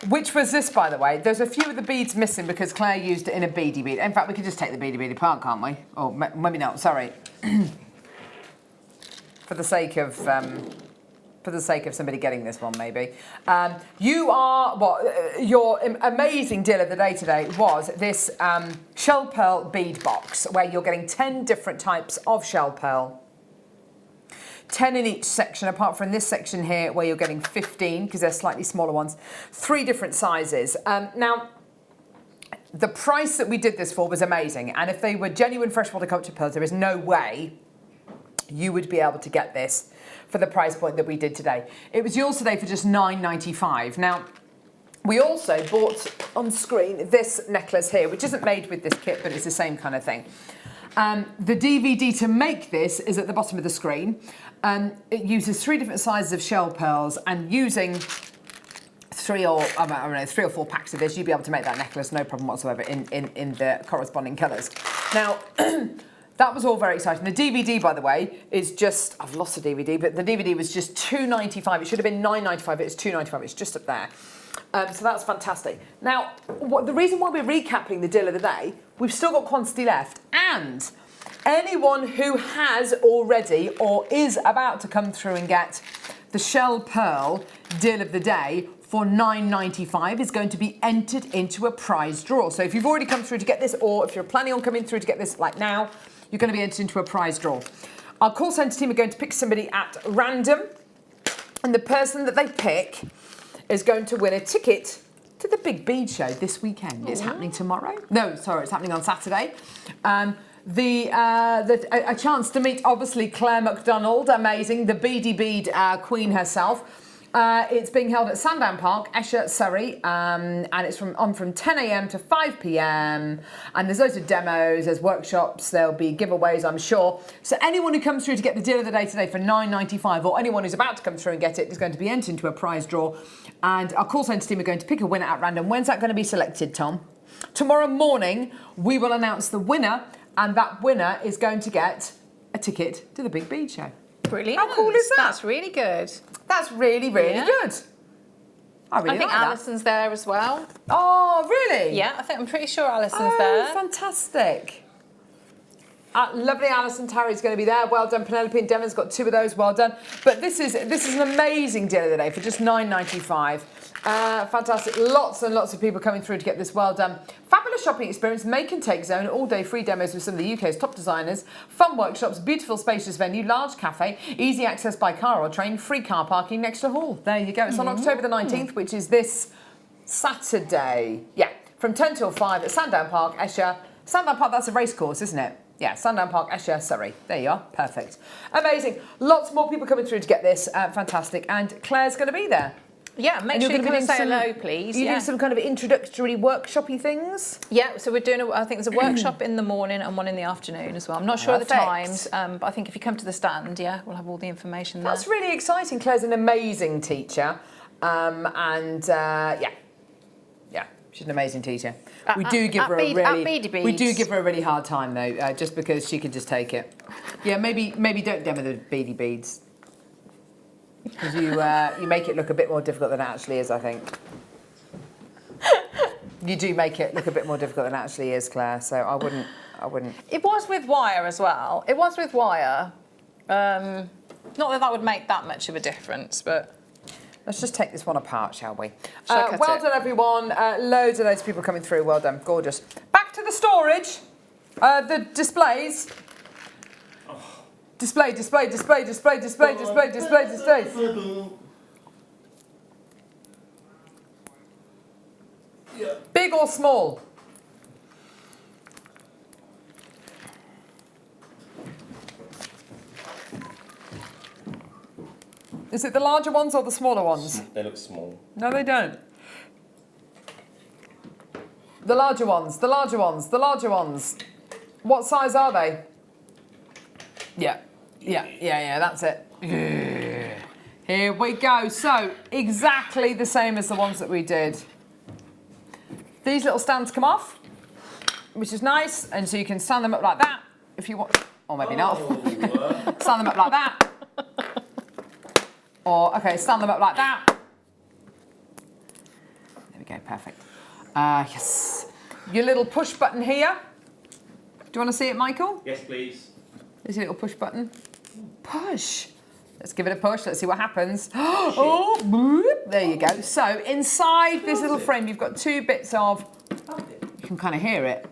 which was this, by the way. There's a few of the beads missing because Claire used it in a beady bead. In fact, we could just take the beady bead apart, can't we? Or maybe not. Sorry. For the sake of somebody getting this one, maybe. Your amazing deal of the day today was this shell pearl bead box, where you're getting 10 different types of shell pearl. 10 in each section, apart from this section here, where you're getting 15, because they're slightly smaller ones. 3 different sizes. Now, the price that we did this for was amazing, and if they were genuine freshwater culture pearls, there is no way you would be able to get this for the price point that we did today. It was yours today for just $9.95. Now, we also bought on screen this necklace here, which isn't made with this kit, but it's the same kind of thing. The DVD to make this is at the bottom of the screen. It uses 3 different sizes of shell pearls, and using 3 or 4 packs of this, you'd be able to make that necklace no problem whatsoever in the corresponding colours. Now, that was all very exciting. The DVD, by the way, is just, I've lost the DVD, but the DVD was just $2.95. It should have been $9.95, it's $2.95, it's just up there. So that's fantastic. Now, the reason why we're recapping the deal of the day, we've still got quantity left, and anyone who has already or is about to come through and get the shell pearl deal of the day for $9.95 is going to be entered into a prize draw. So if you've already come through to get this, or if you're planning on coming through to get this like now, you're going to be entered into a prize draw. Our call centre team are going to pick somebody at random, and the person that they pick is going to win a ticket to the Big Bead Show this weekend. It's happening tomorrow. No, sorry, it's happening on Saturday. A chance to meet, obviously, Claire MacDonald, amazing, the beady bead queen herself. It's being held at Sandown Park, Esher, Surrey, and it's from 10 a.m. to 5 p.m. And there's loads of demos, there's workshops, there'll be giveaways, I'm sure. So anyone who comes through to get the deal of the day today for £9.95, or anyone who's about to come through and get it, is going to be entered into a prize draw. And our call centre team are going to pick a winner at random. When's that going to be selected, Tom? Tomorrow morning, we will announce the winner, and that winner is going to get a ticket to the Big Bead Show. Brilliant. How cool is that? That's really good. That's really, really good. I think like Alison's there as well. Oh, really? Yeah, I'm pretty sure Alison's there. Fantastic. Lovely Alison Tarry's going to be there. Well done. Penelope and Devon's got 2 of those. Well done. But this is an amazing deal of the day for just £9.95. Fantastic. Lots and lots of people coming through to get this. Well done. Fabulous shopping experience, make and take zone, all-day free demos with some of the UK's top designers, fun workshops, beautiful spacious venue, large cafe, easy access by car or train, free car parking next to hall. There you go. It's on October the 19th, which is this Saturday. Yeah, from 10 till 5 at Sandown Park, Esher. Sandown Park, that's a race course, isn't it? Yeah, Sandown Park, Esher, Surrey. There you are. Perfect. Amazing. Lots more people coming through to get this. Fantastic. And Claire's going to be there. Yeah, make sure you come and say hello, please. You do some kind of introductory workshopy things? Yeah, so we're doing, I think there's a workshop in the morning and one in the afternoon as well. I'm not sure of the times, but I think if you come to the stand, yeah, we'll have all the information there. That's really exciting. Claire's an amazing teacher. Yeah, she's an amazing teacher. We do give her a really hard time though, just because she can just take it. Yeah, maybe don't demo the beady beads. Because you make it look a bit more difficult than it actually is, I think. You do make it look a bit more difficult than it actually is, Claire. So I wouldn't. It was with wire as well. It was with wire. Not that would make that much of a difference, but let's just take this one apart, shall we? Well done, everyone. Loads of people coming through. Well done. Gorgeous. Back to the storage. The displays. Display. Big or small? Is it the larger ones or the smaller ones? They look small. No, they don't. The larger ones. What size are they? Yeah, that's it. Here we go. So, exactly the same as the ones that we did. These little stands come off, which is nice, and so you can stand them up like that if you want, or maybe not. Stand them up like that. Or, okay, stand them up like that. There we go, perfect. Yes. Your little push button here. Do you want to see it, Michael? Yes, please. There's a little push button. Push. Let's give it a push. Let's see what happens. Oh, boop. There you go. So inside this little frame, you've got 2 bits of, you can kind of hear it,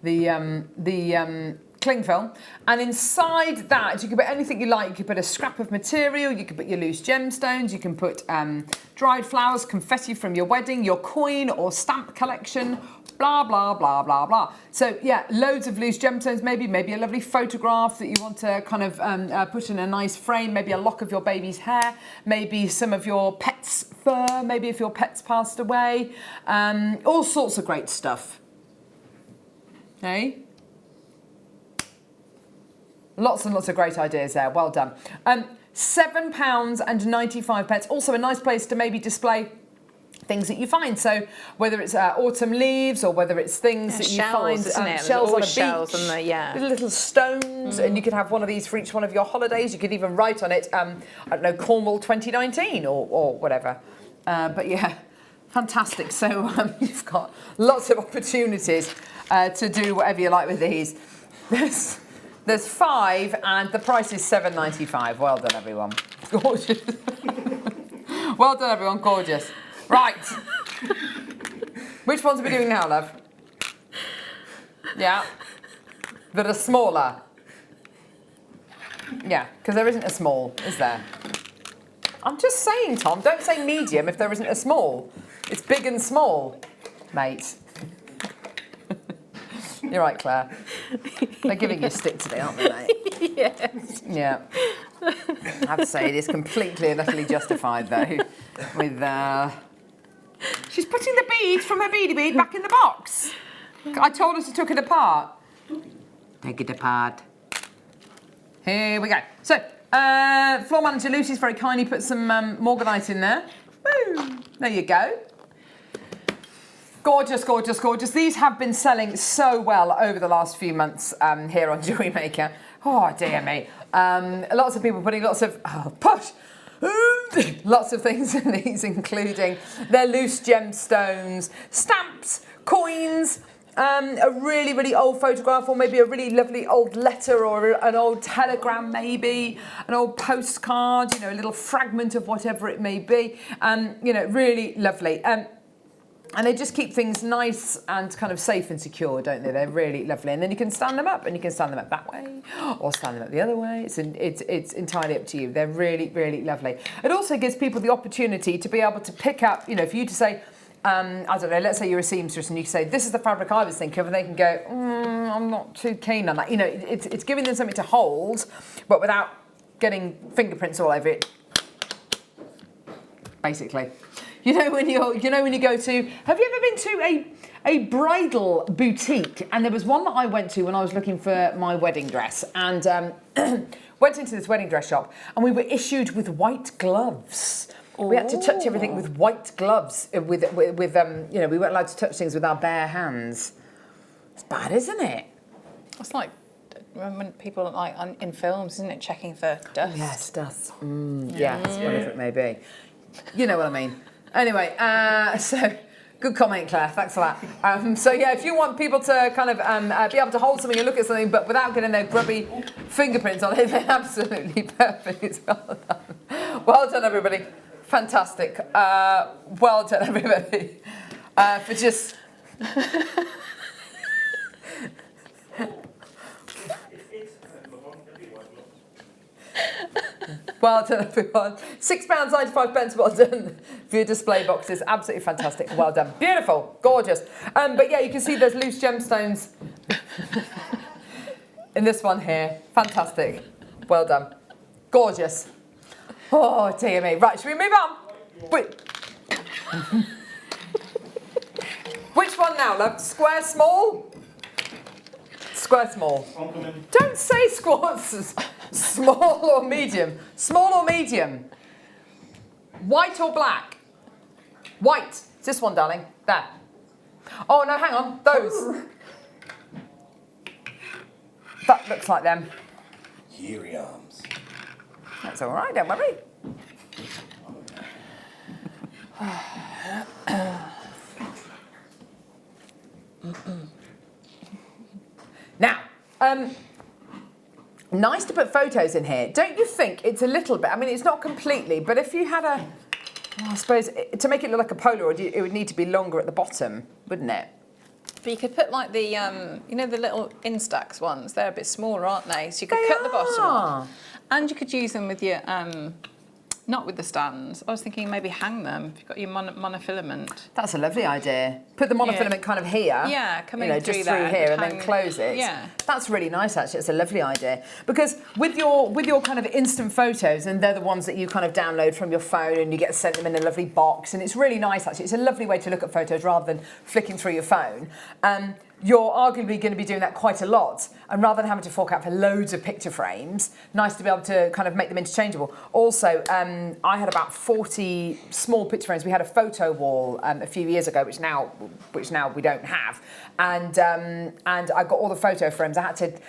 the cling film. And inside that, you can put anything you like. You could put a scrap of material. You could put your loose gemstones. You can put dried flowers, confetti from your wedding, your coin or stamp collection, blah, blah, blah, blah, blah. So yeah, loads of loose gemstones, maybe a lovely photograph that you want to kind of put in a nice frame, maybe a lock of your baby's hair, maybe some of your pet's fur, maybe if your pet's passed away, all sorts of great stuff. Hey? Lots and lots of great ideas there, well done. £7.95. Also a nice place to maybe display things that you find. So whether it's autumn leaves or whether it's things that you find, shells on a beach, and little stones, and you could have one of these for each one of your holidays. You could even write on it, I don't know, Cornwall 2019 or whatever. But yeah, fantastic. So you've got lots of opportunities to do whatever you like with these. There's 5 and the price is £7.95. Well done, everyone. Gorgeous. Well done, everyone. Gorgeous. Right. Which ones are we doing now, love? Yeah. That are smaller. Yeah, because there isn't a small, is there? I'm just saying, Tom, don't say medium if there isn't a small. It's big and small, mate. You're right, Claire. They're giving you a stick today, aren't they, mate? Yes. Yeah. I have to say it is completely and utterly justified though. With she's putting the bead from her beady bead back in the box. I told her to take it apart. Take it apart. Here we go. So, floor manager Lucy's very kindly put some morganite in there. Woo! There you go. Gorgeous, gorgeous, gorgeous. These have been selling so well over the last few months here on Jewellery Maker. Oh, dear me. Lots of people putting lots of, lots of things in these, including their loose gemstones, stamps, coins, a really, really old photograph, or maybe a really lovely old letter, or an old telegram maybe, an old postcard, you know, a little fragment of whatever it may be. You know, really lovely. And they just keep things nice and kind of safe and secure, don't they? They're really lovely. And then you can stand them up, and you can stand them up that way or stand them up the other way. It's entirely up to you. They're really, really lovely. It also gives people the opportunity to be able to pick up, you know, for you to say, I don't know, let's say you're a seamstress and you say, this is the fabric I was thinking of, and they can go, I'm not too keen on that. You know, it's giving them something to hold, but without getting fingerprints all over it, basically. You know when you go to, have you ever been to a bridal boutique? And there was one that I went to when I was looking for my wedding dress, and went into this wedding dress shop, and we were issued with white gloves. We had to touch everything with white gloves. With you know, we weren't allowed to touch things with our bare hands. It's bad, isn't it? It's like when people like in films, isn't it, checking for dust? Yes, dust. Yes, whatever it may be. You know what I mean. Anyway, so good comment, Claire. Thanks for that. So yeah, if you want people to kind of be able to hold something and look at something, but without getting their grubby fingerprints on it, they're absolutely perfect. It's well done. Well done, everybody. Fantastic. Well done, everybody. For just. Well done, everyone. £6.95. Well done for your display boxes. Absolutely fantastic. Well done. Beautiful. Gorgeous. But yeah, you can see there's loose gemstones in this one here. Fantastic. Well done. Gorgeous. Oh, dear me. Right, should we move on? Which one now, love? Square, small? Square, small. Don't say squats. Small or medium? Small or medium? White or black? White. It's this one, darling. There. Oh, no, hang on. Those. That looks like them. Yeary arms. That's all right, don't worry. Now, nice to put photos in here. Don't you think it's a little bit, I mean, it's not completely, but if you had a, well, I suppose, to make it look like a Polaroid, it would need to be longer at the bottom, wouldn't it? But you could put like the, you know, the little Instax ones. They're a bit smaller, aren't they? So you could cut the bottom off. And you could use them with your, not with the stands. I was thinking maybe hang them if you've got your monofilament. That's a lovely idea. Put the monofilament kind of here. Yeah, come in just through here and then close it. Yeah. That's really nice, actually. It's a lovely idea. Because with your kind of instant photos, and they're the ones that you kind of download from your phone and you get sent them in a lovely box, and it's really nice, actually. It's a lovely way to look at photos rather than flicking through your phone. You're arguably going to be doing that quite a lot. And rather than having to fork out for loads of picture frames, nice to be able to kind of make them interchangeable. Also, I had about 40 small picture frames. We had a photo wall a few years ago, which now we don't have. And I got all the photo frames. I had to,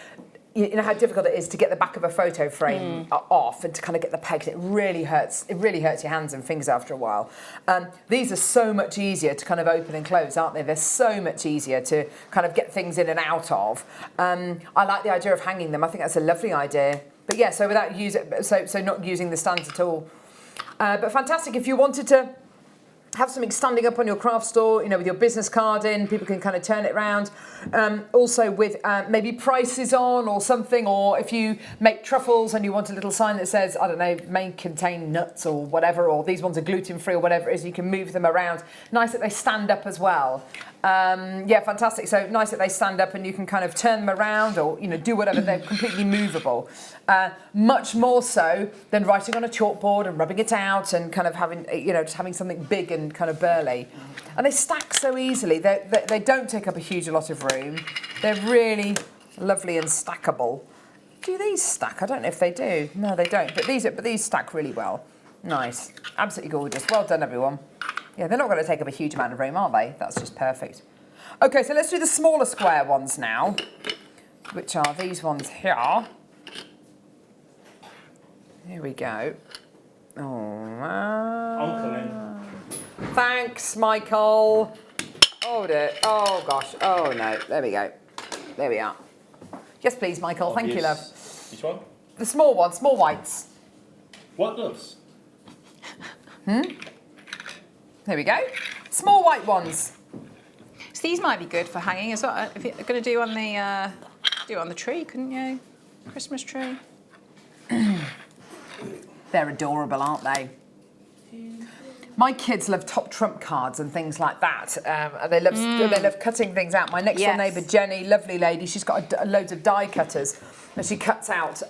you know how difficult it is to get the back of a photo frame off and to kind of get the pegs. It really hurts your hands and fingers after a while. These are so much easier to kind of open and close, aren't they? They're so much easier to kind of get things in and out of. I like the idea of hanging them. I think that's a lovely idea. But yeah, so without so not using the stands at all. But fantastic if you wanted to have something standing up on your craft store, you know, with your business card in, people can kind of turn it around. Also with maybe prices on or something, or if you make truffles and you want a little sign that says, I don't know, may contain nuts or whatever, or these ones are gluten-free or whatever it is, you can move them around. Nice that they stand up as well. Yeah, fantastic. So nice that they stand up and you can kind of turn them around or, you know, do whatever. They're completely movable. Much more so than writing on a chalkboard and rubbing it out and kind of having, you know, just having something big and kind of burly. And they stack so easily. They don't take up a huge lot of room. They're really lovely and stackable. Do these stack? I don't know if they do. No, they don't. But these stack really well. Nice. Absolutely gorgeous. Well done, everyone. Yeah, they're not going to take up a huge amount of room, are they? That's just perfect. Okay, so let's do the smaller square ones now, which are these ones here. Here we go. Oh, thanks, Michael. Oh, dear. Oh, gosh. Oh, no. There we go. There we are. Yes, please, Michael. Thank you, love. Which one? The small one, small whites. What gloves? There we go. Small white ones. So these might be good for hanging as well. If you're going to do on the tree, couldn't you? Christmas tree. They're adorable, aren't they? My kids love top trump cards and things like that. And they love cutting things out. My next door neighbour, Jenny, lovely lady, she's got loads of die cutters. And she cuts out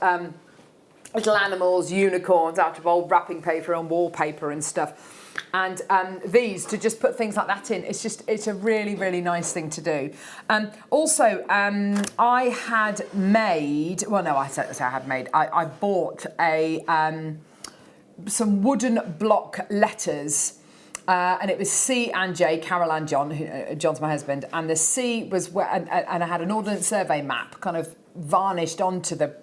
little animals, unicorns out of old wrapping paper and wallpaper and stuff. And these, to just put things like that in, it's a really, really nice thing to do. Also, I had made, well, no, I had made, I bought some wooden block letters, and it was C and J, Carol and John, John's my husband, and the C was where, and I had an ordnance survey map kind of varnished onto the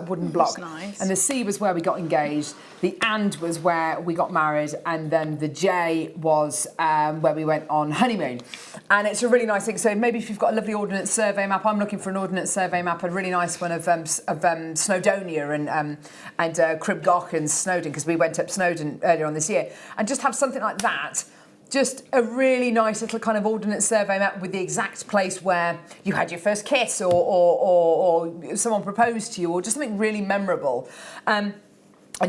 wooden block. That's nice. And the C was where we got engaged, the and was where we got married, and then the J was where we went on honeymoon. And it's a really nice thing. So maybe if you've got a lovely ordnance survey map, I'm looking for an ordnance survey map, a really nice one of Snowdonia and Cribgoch and Snowdon, because we went up Snowdon earlier on this year, and just have something like that. Just a really nice little kind of ordnance survey map with the exact place where you had your first kiss or someone proposed to you, or just something really memorable. And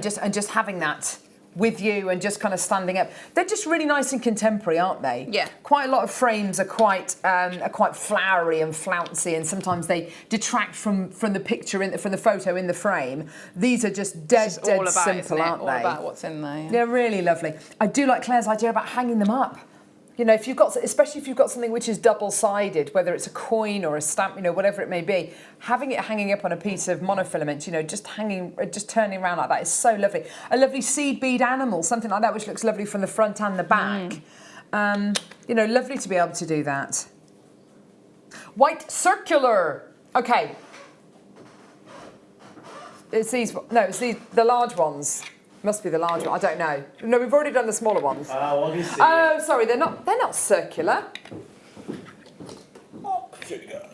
just having that with you and just kind of standing up. They're just really nice and contemporary, aren't they? Yeah. Quite a lot of frames are quite flowery and flouncy, and sometimes they detract from the picture, from the photo in the frame. These are just dead simple, aren't they? All about what's in there. Yeah. They're really lovely. I do like Claire's idea about hanging them up. You know, especially if you've got something which is double-sided, whether it's a coin or a stamp, you know, whatever it may be, having it hanging up on a piece of monofilament, you know, just turning around like that is so lovely. A lovely seed bead animal, something like that, which looks lovely from the front and the back. You know, lovely to be able to do that. White circular. Okay. It's these. No, it's the large ones. Must be the large one. I don't know. No, we've already done the smaller ones. Oh, sorry, they're not circular. Oh, here we go.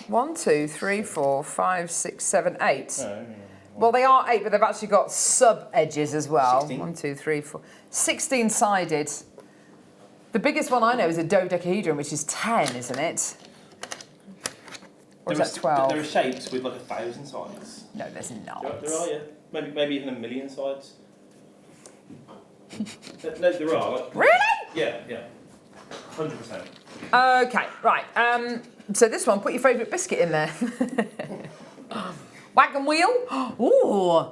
1, 2, 3, 4, 5, 6, 7, 8. Well, they are 8, but they've actually got sub edges as well. 16. 1, 2, 3, 4. 16-sided. The biggest one I know is a dodecahedron, which is 10, isn't it? Or is that 12? There are shapes with like 1,000 sides. No, there's not. There are, yeah. Maybe even 1,000,000 sides. No, there are. Like, really? Yeah. 100%. Okay, right. So this one, put your favourite biscuit in there. Wagon wheel. Ooh.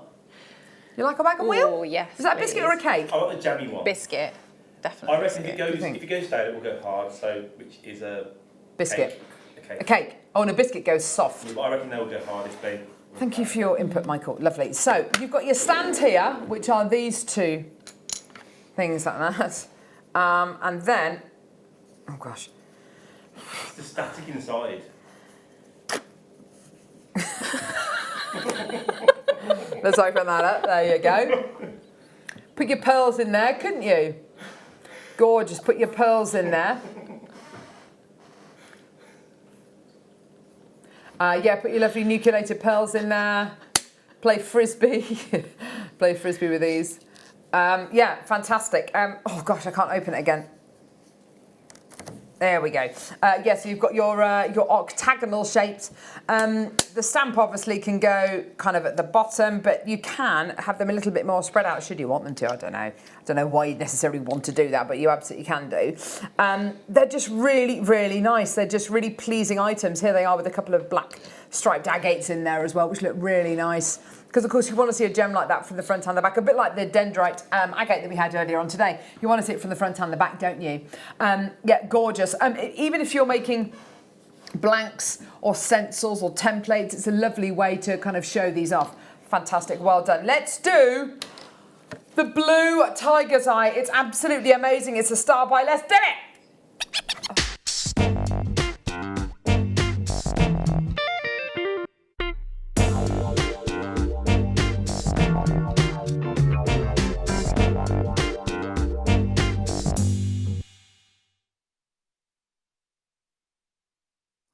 You like a wagon wheel? Oh, yes. Is that a biscuit or a cake? I want the jammy one. Biscuit, definitely. I reckon if it goes down, it will go hard. So, which is a biscuit. Cake. A cake. Oh, and a biscuit goes soft. But I reckon they will go hard if they. Thank you for your input, Michael. Lovely. So you've got your stand here, which are these two things like that, and then, oh gosh, it's the static inside. Let's open that up. There you go. Put your pearls in there, couldn't you? Gorgeous. Put your pearls in there. Yeah, put your lovely nucleated pearls in there. Play frisbee. Play frisbee with these. Yeah, fantastic. Oh gosh, I can't open it again. There we go. So you've got your octagonal shapes. The stamp obviously can go kind of at the bottom, but you can have them a little bit more spread out should you want them to. I don't know why you'd necessarily want to do that, but you absolutely can do. They're just really, really nice. They're just really pleasing items. Here they are with a couple of black striped agates in there as well, which look really nice. Because of course you want to see a gem like that from the front and the back, a bit like the dendrite agate that we had earlier on today. You want to see it from the front and the back, don't you? Yeah, gorgeous. Even if you're making blanks or stencils or templates, it's a lovely way to kind of show these off. Fantastic, well done. Let's do the blue tiger's eye. It's absolutely amazing. It's a star by. Let's do it.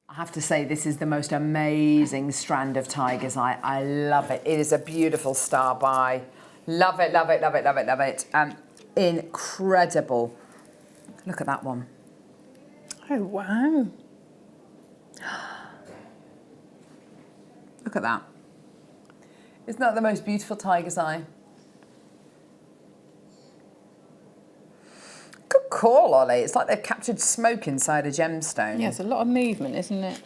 I have to say, this is the most amazing strand of tiger's eye. I love it. It is a beautiful star by. Love it, love it, love it, love it, love it. Incredible. Look at that one. Oh, wow. Look at that. Isn't that the most beautiful tiger's eye? Good call, Ollie. It's like they've captured smoke inside a gemstone. Yeah, it's a lot of movement, isn't it?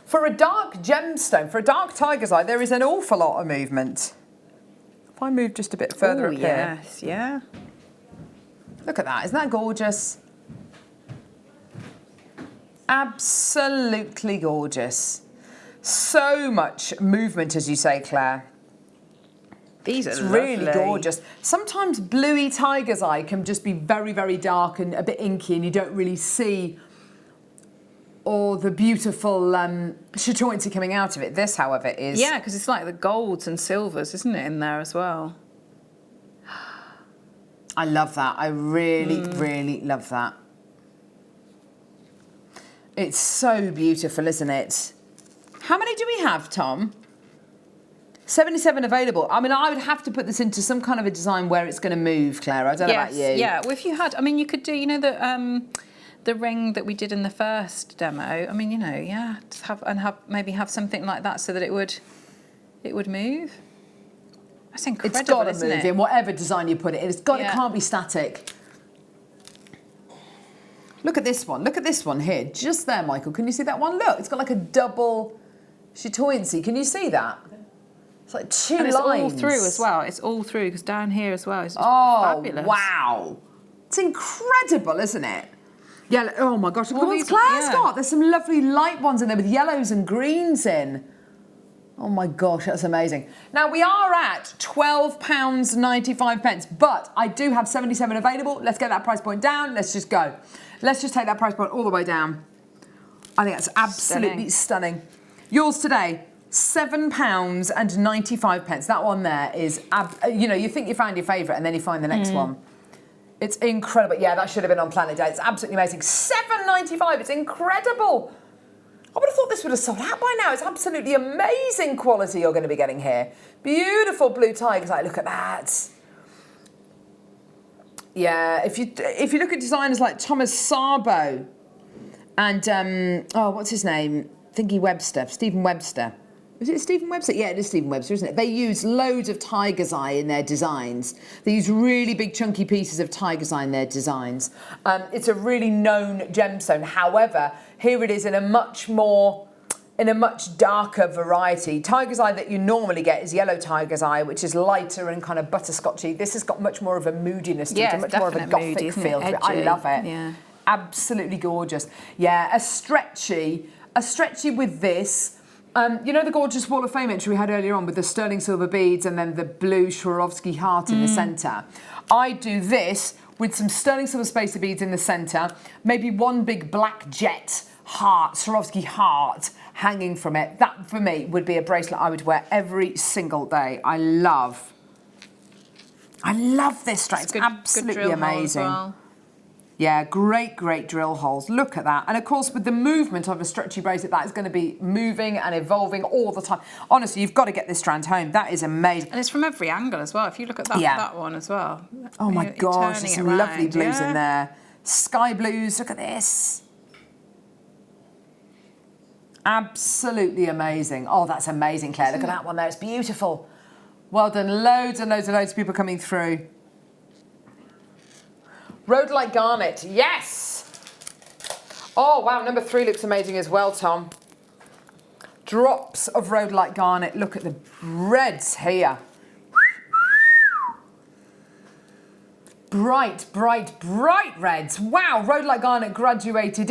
For a dark gemstone, for a dark tiger's eye, there is an awful lot of movement. If I move just a bit further up here. Yes, yeah. Look at that. Isn't that gorgeous? Absolutely gorgeous. So much movement, as you say, Claire. These are really gorgeous. Sometimes bluey tiger's eye can just be very, very dark and a bit inky, and you don't really see all the beautiful chatoyancy coming out of it. This, however, is... Yeah, because it's like the golds and silvers, isn't it, in there as well? I love that. I really, really love that. It's so beautiful, isn't it? How many do we have, Tom? 77 available. I mean, I would have to put this into some kind of a design where it's going to move, Claire. I don't know about you. Yeah, well, if you had, I mean, you could do, you know, the ring that we did in the first demo. I mean, you know, yeah, just maybe have something like that so that it would move. That's incredible. It's got to isn't move it? in whatever design you put it in. It can't be static. Look at this one. Look at this one here. Just there, Michael. Can you see that one? Look, it's got like a double chatoyancy. Can you see that? It's like two lines. And it's all through as well. It's all through because down here as well. It's just fabulous. Wow. It's incredible, isn't it? Yeah. Oh my gosh. Look at what Claire's got. There's some lovely light ones in there with yellows and greens in. Oh my gosh, that's amazing. Now we are at £12.95, but I do have 77 available. Let's get that price point down. Let's just go. Let's just take that price point all the way down. I think that's absolutely stunning. Yours today, £7.95. That one there is, you know, you think you found your favourite and then you find the next one. It's incredible. Yeah, that should have been on Planet Day. It's absolutely amazing. £7.95. It's incredible. I would have thought this would have sold out by now. It's absolutely amazing quality you're going to be getting here. Beautiful blue tigers. Like, look at that. Yeah, if you look at designers like Thomas Sarbo and what's his name? Stephen Webster. Is it Stephen Webster? Yeah, it is Stephen Webster, isn't it? They use loads of tiger's eye in their designs. They use really big chunky pieces of tiger's eye in their designs. It's a really known gemstone. However, here it is in a much darker variety. Tiger's eye that you normally get is yellow tiger's eye, which is lighter and kind of butterscotchy. This has got much more of a moodiness to it, much more of a gothic feel to it. I love it. Yeah. Absolutely gorgeous. Yeah, a stretchy with this. You know the gorgeous Wall of Fame entry we had earlier on with the sterling silver beads and then the blue Swarovski heart in the centre? I do this with some sterling silver spacer beads in the centre, maybe one big black jet heart, Swarovski heart hanging from it. That for me would be a bracelet I would wear every single day. I love this strap. It's absolutely amazing. Well. Yeah, great drill holes. Look at that. And of course, with the movement of a stretchy bracelet, that is going to be moving and evolving all the time. Honestly, you've got to get this strand home. That is amazing. And it's from every angle as well. If you look at that one as well. Oh my gosh, there's some lovely blues in there. sky blues. Look at this. Absolutely amazing. Oh, that's amazing, Claire. Look at that one there. It's beautiful. Well done. Loads and loads and loads of people coming through. Rhodolite garnet. Yes. Oh, wow. Number 3 looks amazing as well, Tom. Drops of rhodolite garnet. Look at the reds here. Bright, bright, bright reds. Wow. Rhodolite garnet graduated.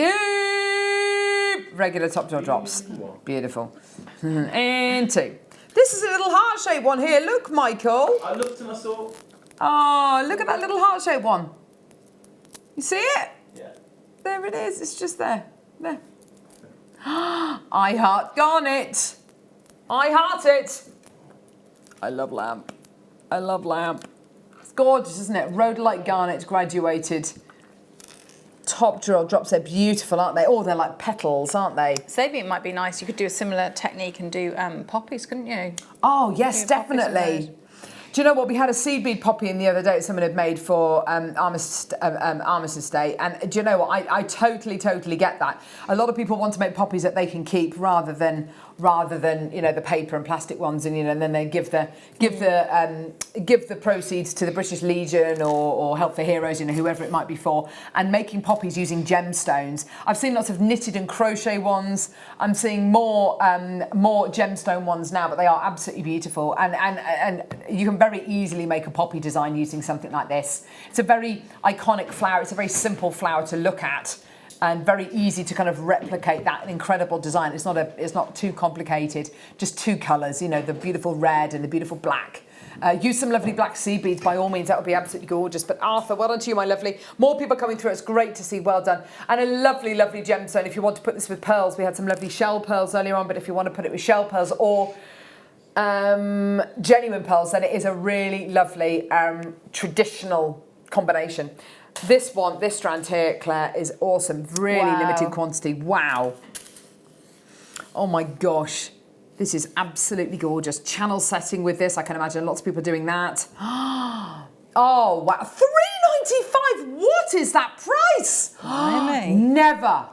Regular top jaw drops. Beautiful. And 2. This is a little heart-shaped one here. Look, Michael. I looked and I saw. Oh, look at that little heart-shaped one. You see it? Yeah. There it is. It's just there. There. I heart garnet. I heart it. I love lamp. I love lamp. It's gorgeous, isn't it? Rhodolite garnet graduated. Top drill drops. They're beautiful, aren't they? Oh, they're like petals, aren't they? So maybe it might be nice. You could do a similar technique and do poppies, couldn't you? Oh, yes, definitely. Do you know what? We had a seed bead poppy in the other day that someone had made for Armistice Day. And do you know what? I totally get that. A lot of people want to make poppies that they can keep rather than you know, the paper and plastic ones, and you know, and then they give the proceeds to the British Legion or Help for Heroes, you know, whoever it might be for. And making poppies using gemstones. I've seen lots of knitted and crochet ones. I'm seeing more gemstone ones now, but they are absolutely beautiful. And you can very easily make a poppy design using something like this. It's a very iconic flower. It's a very simple flower to look at, and very easy to kind of replicate that incredible design. It's not too complicated. Just 2 colours, you know, the beautiful red and the beautiful black. Use some lovely black seed beads by all means. That would be absolutely gorgeous. But Arthur, well done to you, my lovely. More people coming through. It's great to see. Well done. And a lovely, lovely gemstone. If you want to put this with pearls, we had some lovely shell pearls earlier on. But if you want to put it with shell pearls or genuine pearls, then it is a really lovely traditional combination. This strand here, Claire, is awesome. Really limited quantity. Wow. Oh my gosh. This is absolutely gorgeous. Channel setting with this. I can imagine lots of people doing that. Oh, wow. $3.95. What is that price? Really? Never.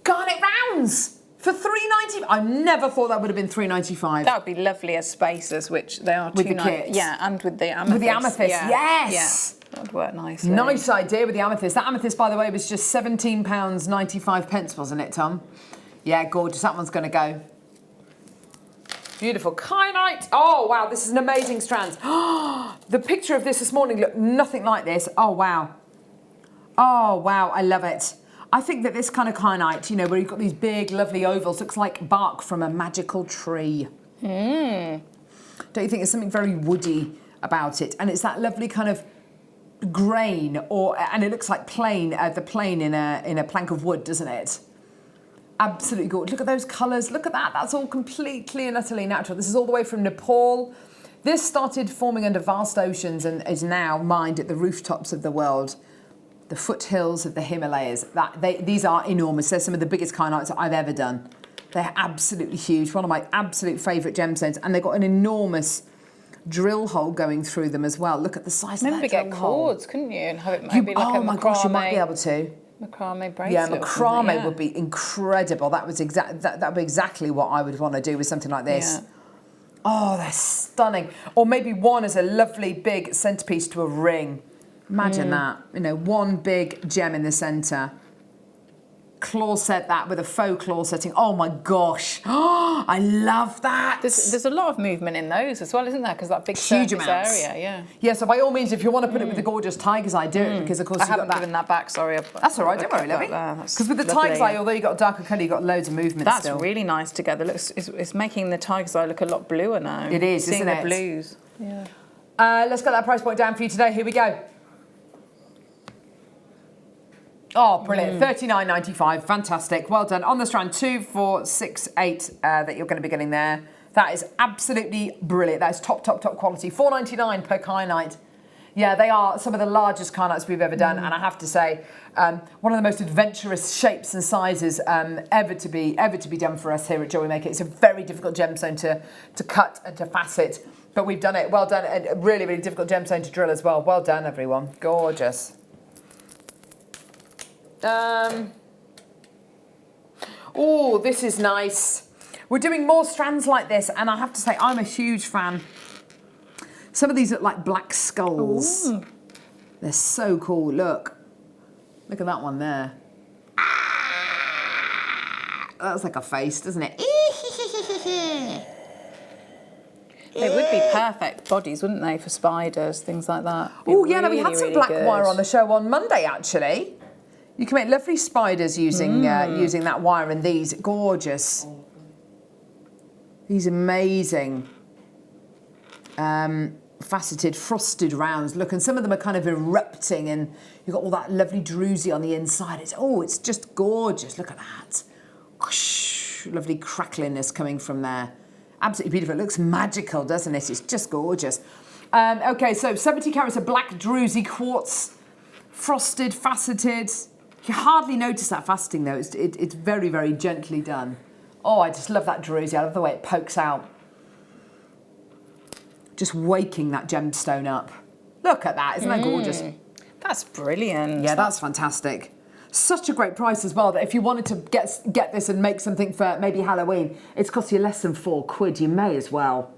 Garnet rounds for $3.95. I never thought that would have been $3.95. That would be lovely as spaces, which they are with too the nice. kits. Yeah, and with the amethyst. With the amethyst, yeah. yes. Yeah. That would work nicely. Nice idea with the amethyst. That amethyst, by the way, was just £17.95, wasn't it, Tom? Yeah, gorgeous. That one's going to go. Beautiful. Kyanite. Oh, wow. This is an amazing strand. The picture of this morning looked nothing like this. Oh, wow. Oh, wow. I love it. I think that this kind of kyanite, you know, where you've got these big, lovely ovals, looks like bark from a magical tree. Don't you think there's something very woody about it? And it's that lovely kind of grain, and it looks like the plane in a plank of wood, doesn't it? Absolutely gorgeous. Look at those colours. Look at that. That's all completely and utterly natural. This is all the way from Nepal. This started forming under vast oceans and is now mined at the rooftops of the world. The foothills of the Himalayas. These are enormous. They're some of the biggest kyanites that I've ever done. They're absolutely huge. One of my absolute favourite gemstones. And they've got an enormous drill hole going through them as well. Look at the size of that drill hole. Maybe get cords, couldn't you? And have it maybe like a my gosh, you might be able to. Macrame bracelet. Yeah, macrame would be incredible. That would be exactly what I would want to do with something like this. Yeah. Oh, they're stunning. Or maybe one as a lovely big centerpiece to a ring. Imagine that. You know, one big gem in the center. Claw set that with a faux claw setting. Oh my gosh. Oh, I love that. There's a lot of movement in those as well, isn't there? Because that big huge surface amounts. area, yeah. Yeah, so by all means, if you want to put it with the gorgeous tiger's eye, do it, because of course I haven't given that back, sorry. That's all right, don't worry, lovely. Because with the tiger's eye, although you've got a darker colour, you've got loads of movement still. That's really nice together. It's making the tiger's eye look a lot bluer now. It is, isn't it? Seeing the blues. Yeah. Let's get that price point down for you today. Here we go. Oh, brilliant. $39.95. Fantastic. Well done. On the strand, 2, 4, 6, 8 that you're going to be getting there. That is absolutely brilliant. That is top quality. $4.99 per kyanite. Yeah, they are some of the largest kyanites we've ever done. And I have to say, one of the most adventurous shapes and sizes ever to be done for us here at JewelleryMaker. It's a very difficult gemstone to cut and to facet. But we've done it. Well done. A really, really difficult gemstone to drill as well. Well done, everyone. Gorgeous. Oh, this is nice. We're doing more strands like this, and I have to say, I'm a huge fan. Some of these look like black skulls. Ooh. They're so cool. Look. Look at that one there. That's like a face, doesn't it? They would be perfect bodies, wouldn't they, for spiders, things like that? Oh, yeah, no, we had Really, some really black good. wire on the show on Monday, actually. You can make lovely spiders using using that wire and these. Gorgeous. These amazing faceted, frosted rounds. Look, and some of them are kind of erupting, and you've got all that lovely druzy on the inside. It's just gorgeous. Look at that. Whoosh, lovely crackliness coming from there. Absolutely beautiful. It looks magical, doesn't it? It's just gorgeous. Okay, so 70 carats of black druzy quartz, frosted, faceted. You hardly notice that faceting though. It's very, very gently done. Oh, I just love that druzy. I love the way it pokes out. Just waking that gemstone up. Look at that. Isn't that gorgeous? That's brilliant. Yeah, that's fantastic. Such a great price as well, that if you wanted to get this and make something for maybe Halloween, it's cost you less than £4. You may as well.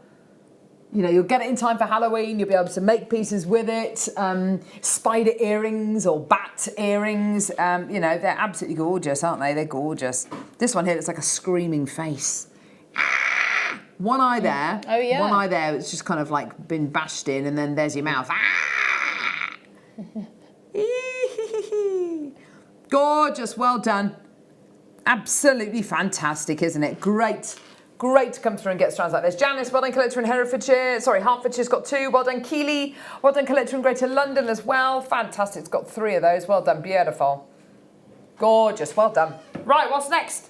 You know, you'll get it in time for Halloween. You'll be able to make pieces with it. Spider earrings or bat earrings. You know, they're absolutely gorgeous, aren't they? They're gorgeous. This one here looks like a screaming face. One eye there. Oh, yeah. One eye there. It's just kind of like been bashed in, and then there's your mouth. Gorgeous, well done. Absolutely fantastic, isn't it? Great. Great to come through and get strands like this. Janice, well done, collector in Herefordshire. Sorry, Hertfordshire's got 2. Well done, Keeley. Well done, collector in Greater London as well. Fantastic, it's got 3 of those. Well done, beautiful. Gorgeous, well done. Right, what's next?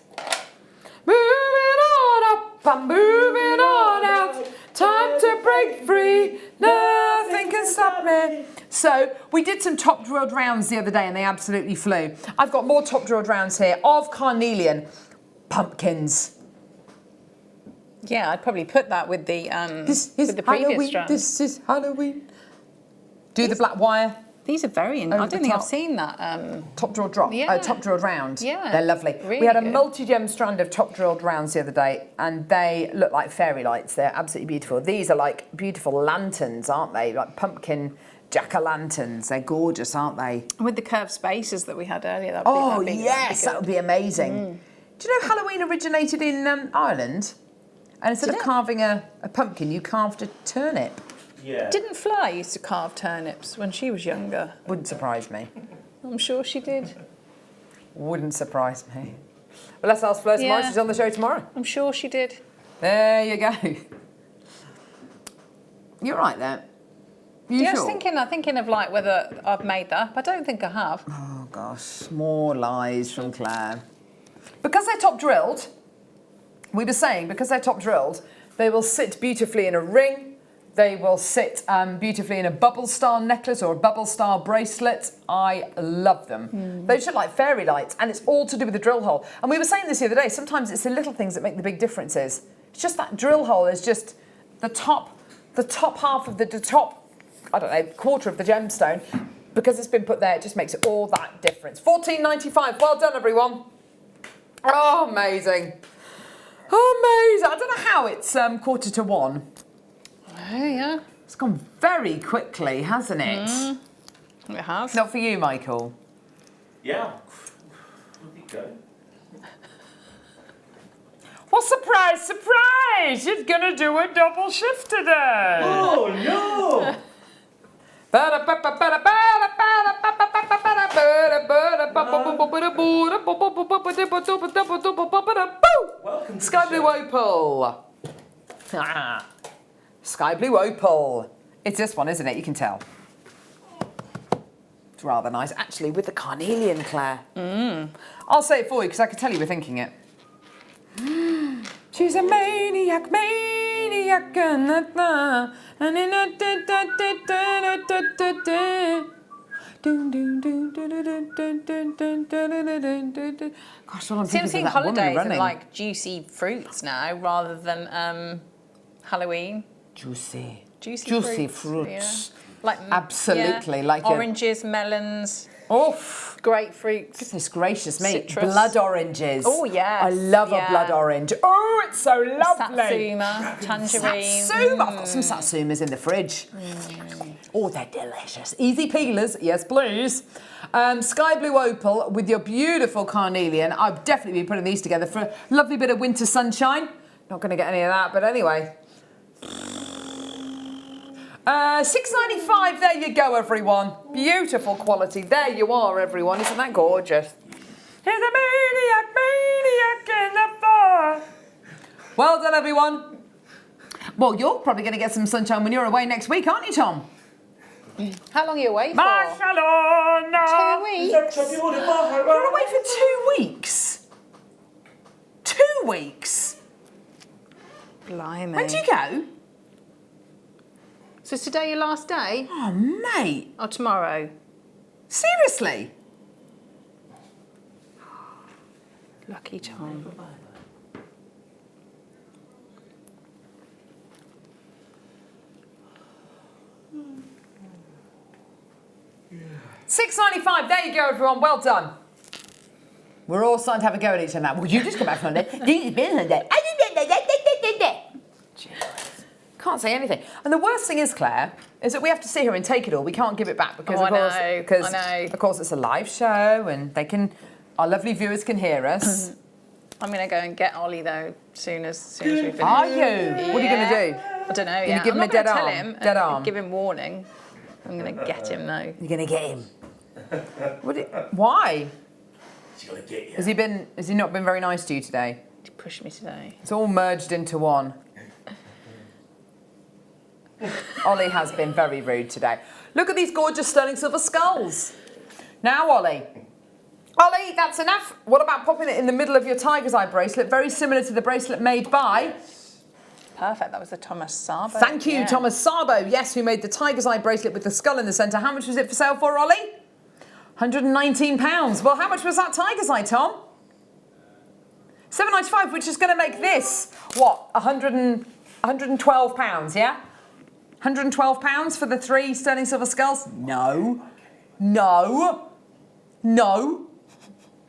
Moving on up, I'm moving on out. Time to break free, nothing can stop me. So we did some top drilled rounds the other day and they absolutely flew. I've got more top drilled rounds here of carnelian pumpkins. Yeah, I'd probably put that with the with the previous Halloween, strands. this is Halloween. Do the black wire. These are very. I don't think I've seen that. Top drilled drop. Yeah. Top drilled round. Yeah. They're lovely. Really we had a good. multi-gem strand of top drilled rounds the other day and they look like fairy lights. They're absolutely beautiful. These are like beautiful lanterns, aren't they? Like pumpkin jack-o'-lanterns. They're gorgeous, aren't they? With the curved spaces that we had earlier. That'd be amazing. Do you know Halloween originated in Ireland? And instead of carving a pumpkin, you carved a turnip. Yeah. Didn't Fly used to carve turnips when she was younger? Wouldn't surprise me. I'm sure she did. Wouldn't surprise me. Well, let's ask Fleur tomorrow. Yeah. She's on the show tomorrow. I'm sure she did. There you go. You're right there. You Yeah, sure? I'm thinking of like whether I've made that up. I don't think I have. Oh gosh, more lies from Claire. Because they're top drilled, we were saying, because they're top drilled, they will sit beautifully in a ring. They will sit beautifully in a bubble star necklace or a bubble star bracelet. I love them. They just look like fairy lights, and it's all to do with the drill hole. And we were saying this the other day, sometimes it's the little things that make the big differences. It's just that drill hole is just the top half of the top, I don't know, quarter of the gemstone. Because it's been put there, it just makes it all that difference. $14.95, well done everyone. Oh, amazing. Amazing. I don't know how it's 1:45. Oh, yeah. It's gone very quickly, hasn't it? It has. Not for you, Michael. Yeah. Where'd it go? Well, surprise, surprise! You're gonna do a double shift today. Oh no! Welcome to Sky the blue show. opal. Sky blue opal. It's this one, isn't it? You can tell. It's rather nice. Actually, with the carnelian, Claire. I'll say it for you because I can tell you were thinking it. She's a maniac, maniac, Gosh, what I'm See, I'm thinking seeing of that woman holidays running. and like juicy fruits now rather than Halloween. Juicy Juicy fruits. Yeah. Like Absolutely, like a- oranges, melons. Oof. Grapefruits. Goodness gracious me. Citrus. Blood oranges. Oh, yes. I love a Yeah. blood orange. Oh, it's so lovely. Satsuma, tangerine. Satsuma. I've got some satsumas in the fridge. Oh, they're delicious. Easy peelers. Yes, please. Sky blue opal with your beautiful carnelian. I've definitely been putting these together for a lovely bit of winter sunshine. Not going to get any of that, but anyway. $6.95, there you go, everyone. Beautiful quality. There you are, everyone. Isn't that gorgeous? Here's a maniac in the fire. Well done, everyone. Well, you're probably going to get some sunshine when you're away next week, aren't you, Tom? How long are you away for? Barcelona. 2 weeks. You're away for 2 weeks. 2 weeks? Blimey. When do you go? So is today your last day? Oh, mate. Or tomorrow? Seriously? Lucky Tom. $6.95, there you go, everyone. Well done. We're all starting to have a go at each other now. Well, you just come back from London. Can't say anything. And the worst thing is, Claire, is that we have to sit here and take it all. We can't give it back because, of course, it's a live show and our lovely viewers can hear us. I'm going to go and get Ollie, though, as soon as we've finished. Are you? What are you going to do? I don't know. You give him a dead arm? Tell him Dead arm? Give him warning. I'm going to get him, though. You're going to get him? Why? He's going to get you. Has he not been very nice to you today? He pushed me today. It's all merged into one. Ollie has been very rude today. Look at these gorgeous sterling silver skulls. Now, Ollie. Ollie, that's enough. What about popping it in the middle of your tiger's eye bracelet? Very similar to the bracelet made by... Perfect. That was the Thomas Sabo. Thank you, Thomas Sabo. Yes, who made the tiger's eye bracelet with the skull in the centre. How much was it for sale for, Ollie? £119. Well, how much was that tiger's eye, Tom? £7.95, which is going to make this, what, £112, yeah? £112 for the 3 sterling silver skulls? No. No. No.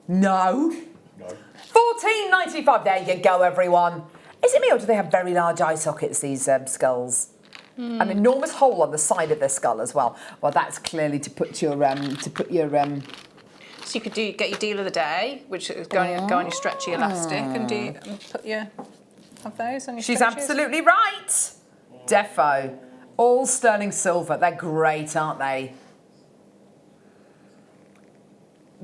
No. £14.95. There you go, everyone. Is it me or do they have very large eye sockets, these skulls? An enormous hole on the side of their skull as well. Well, that's clearly to put your So you could get your deal of the day, which is go on your stretchy elastic and have those on your She's stretches. absolutely right. Defo. All sterling silver. They're great, aren't they?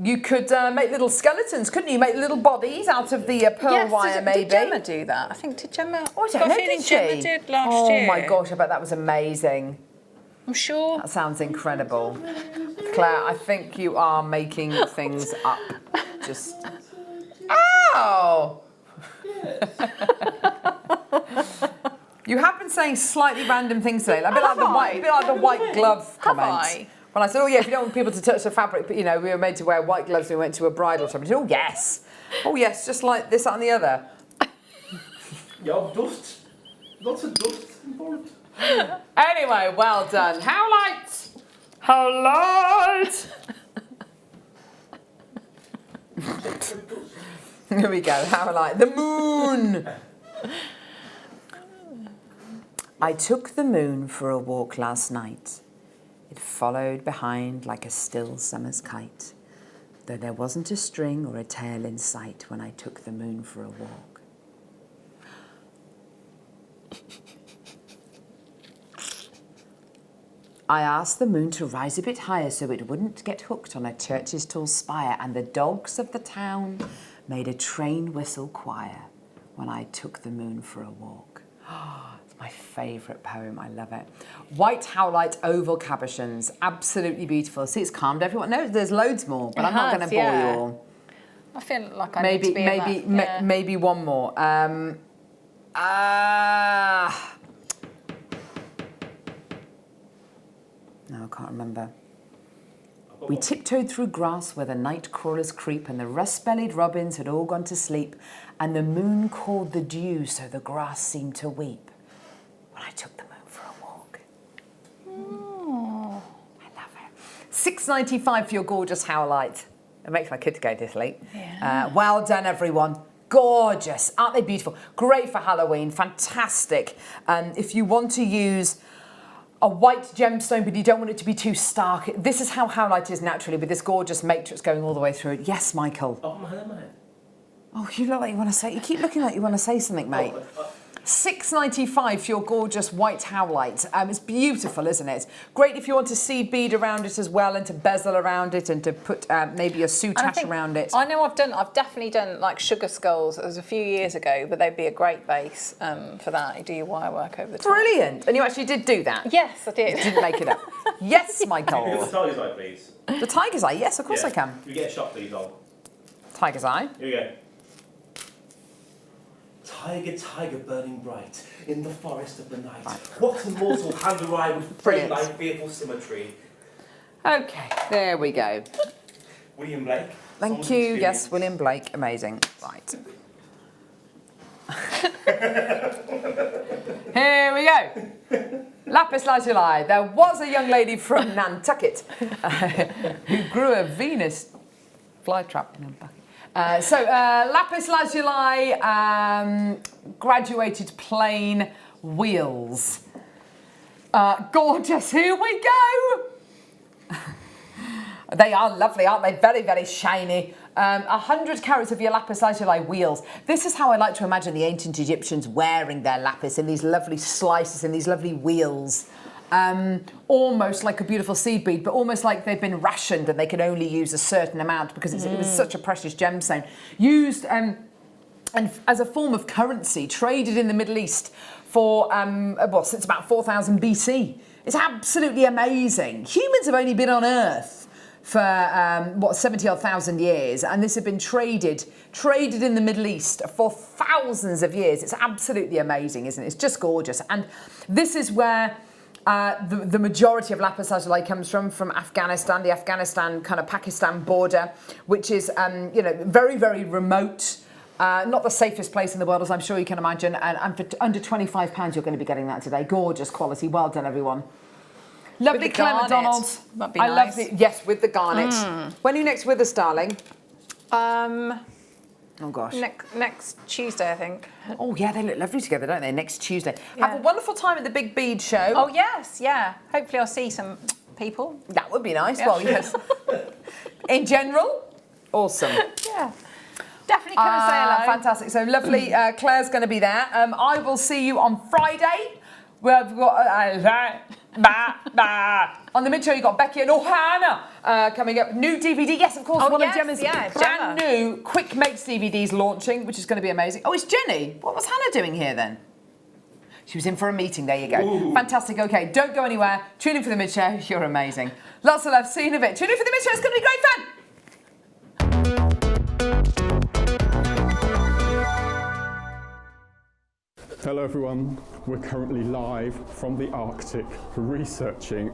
You could make little skeletons, couldn't you? Make little bodies out of the pearl wire, maybe. Did Gemma do that? I think, did Gemma... Oh, I don't know, did she? Gemma did last year. Oh my gosh, I bet that was amazing. I'm sure. That sounds incredible. Claire, I think you are making things up. Just... Ow! You have been saying slightly random things today, a bit like the white glove comment. Have I? When I said, oh yeah, if you don't want people to touch the fabric, but you know, we were made to wear white gloves when we went to a bridal shop. Oh yes, just like this, that and the other. Yeah, dust. Lots of dust involved. Anyway, well done. How light? How light? Here we go, how light? The moon! I took the moon for a walk last night. It followed behind like a still summer's kite, though there wasn't a string or a tail in sight when I took the moon for a walk. I asked the moon to rise a bit higher so it wouldn't get hooked on a church's tall spire, and the dogs of the town made a train whistle choir when I took the moon for a walk. It's my favourite poem, I love it. White howlite oval cabochons, absolutely beautiful. See, it's calmed everyone. No, there's loads more, but I'm not going to bore you all. I feel like I need to be maybe one more. No, I can't remember. We tiptoed through grass where the night crawlers creep, and the rust-bellied robins had all gone to sleep, and the moon called the dew so the grass seemed to weep when I took the moon for a walk. Oh. I love it. $6.95 for your gorgeous howlite. It makes my kids go to sleep. Yeah. Well done, everyone. Gorgeous. Aren't they beautiful? Great for Halloween. Fantastic. If you want to use a white gemstone, but you don't want it to be too stark, this is how howlite is naturally, with this gorgeous matrix going all the way through it. Yes, Michael. Oh, man. Oh, you look like you want to say... You keep looking like you want to say something, mate. $6.95 for your gorgeous white howlite. It's beautiful, isn't it? Great if you want to seed bead around it as well, and to bezel around it, and to put maybe a soutache around it. I know I've definitely done like sugar skulls. It was a few years ago, but they'd be a great base for that. You do your wire work over the top. Brilliant. And you actually did do that? Yes, I did. You didn't make it up. Yes, Michael. Can you get the tiger's eye, please? The tiger's eye? Yes, of course I can. Can we get a shot, please, Ol? Tiger's eye. Here we go. Tiger, tiger, burning bright in the forest of the night. Right. What immortal hand arrive with flame like fearful symmetry? Okay, there we go. William Blake. Thank you. Yes, William Blake. Amazing. Right. Here we go. Lapis lazuli. There was a young lady from Nantucket who grew a Venus flytrap in her bucket. Lapis lazuli, graduated plain wheels. Gorgeous, here we go. They are lovely, aren't they? Very, very shiny. 100 carats of your lapis lazuli wheels. This is how I like to imagine the ancient Egyptians wearing their lapis, in these lovely slices, in these lovely wheels. Almost like a beautiful seed bead, but almost like they've been rationed and they can only use a certain amount because it was such a precious gemstone. Used and as a form of currency, traded in the Middle East for, since about 4000 BC. It's absolutely amazing. Humans have only been on Earth for, 70-odd thousand years, and this had been traded in the Middle East for thousands of years. It's absolutely amazing, isn't it? It's just gorgeous. And this is where the majority of lapis lazuli comes from Afghanistan, the Afghanistan kind of Pakistan border, which is very, very remote, not the safest place in the world, as I'm sure you can imagine. And for under £25, you're going to be getting that today. Gorgeous quality. Well done, everyone. Lovely Claire MacDonald. That'd be I nice. love yes, with the garnet. When are you next with us, darling? Oh gosh. Next Tuesday, I think. Oh yeah, they look lovely together, don't they? Next Tuesday. Yeah. Have a wonderful time at the Big Bead Show. Oh yes, yeah. Hopefully I'll see some people. That would be nice. Yeah. Well, yes. In general, awesome. Yeah. Definitely come and say hello. Fantastic. So lovely. Claire's going to be there. I will see you on Friday. We've got on the mid-show, you've got Becky and Ohana coming up. New DVD, yes, of course. One of Gemma's brand new quick makes DVDs launching, which is going to be amazing. Oh, it's Jenny. What was Hannah doing here then? She was in for a meeting. There you go. Ooh. Fantastic. Okay, don't go anywhere. Tune in for the mid-show. You're amazing. Lots of love. See you in a bit. Tune in for the mid-show. It's going to be great fun. Hello everyone, we're currently live from the Arctic researching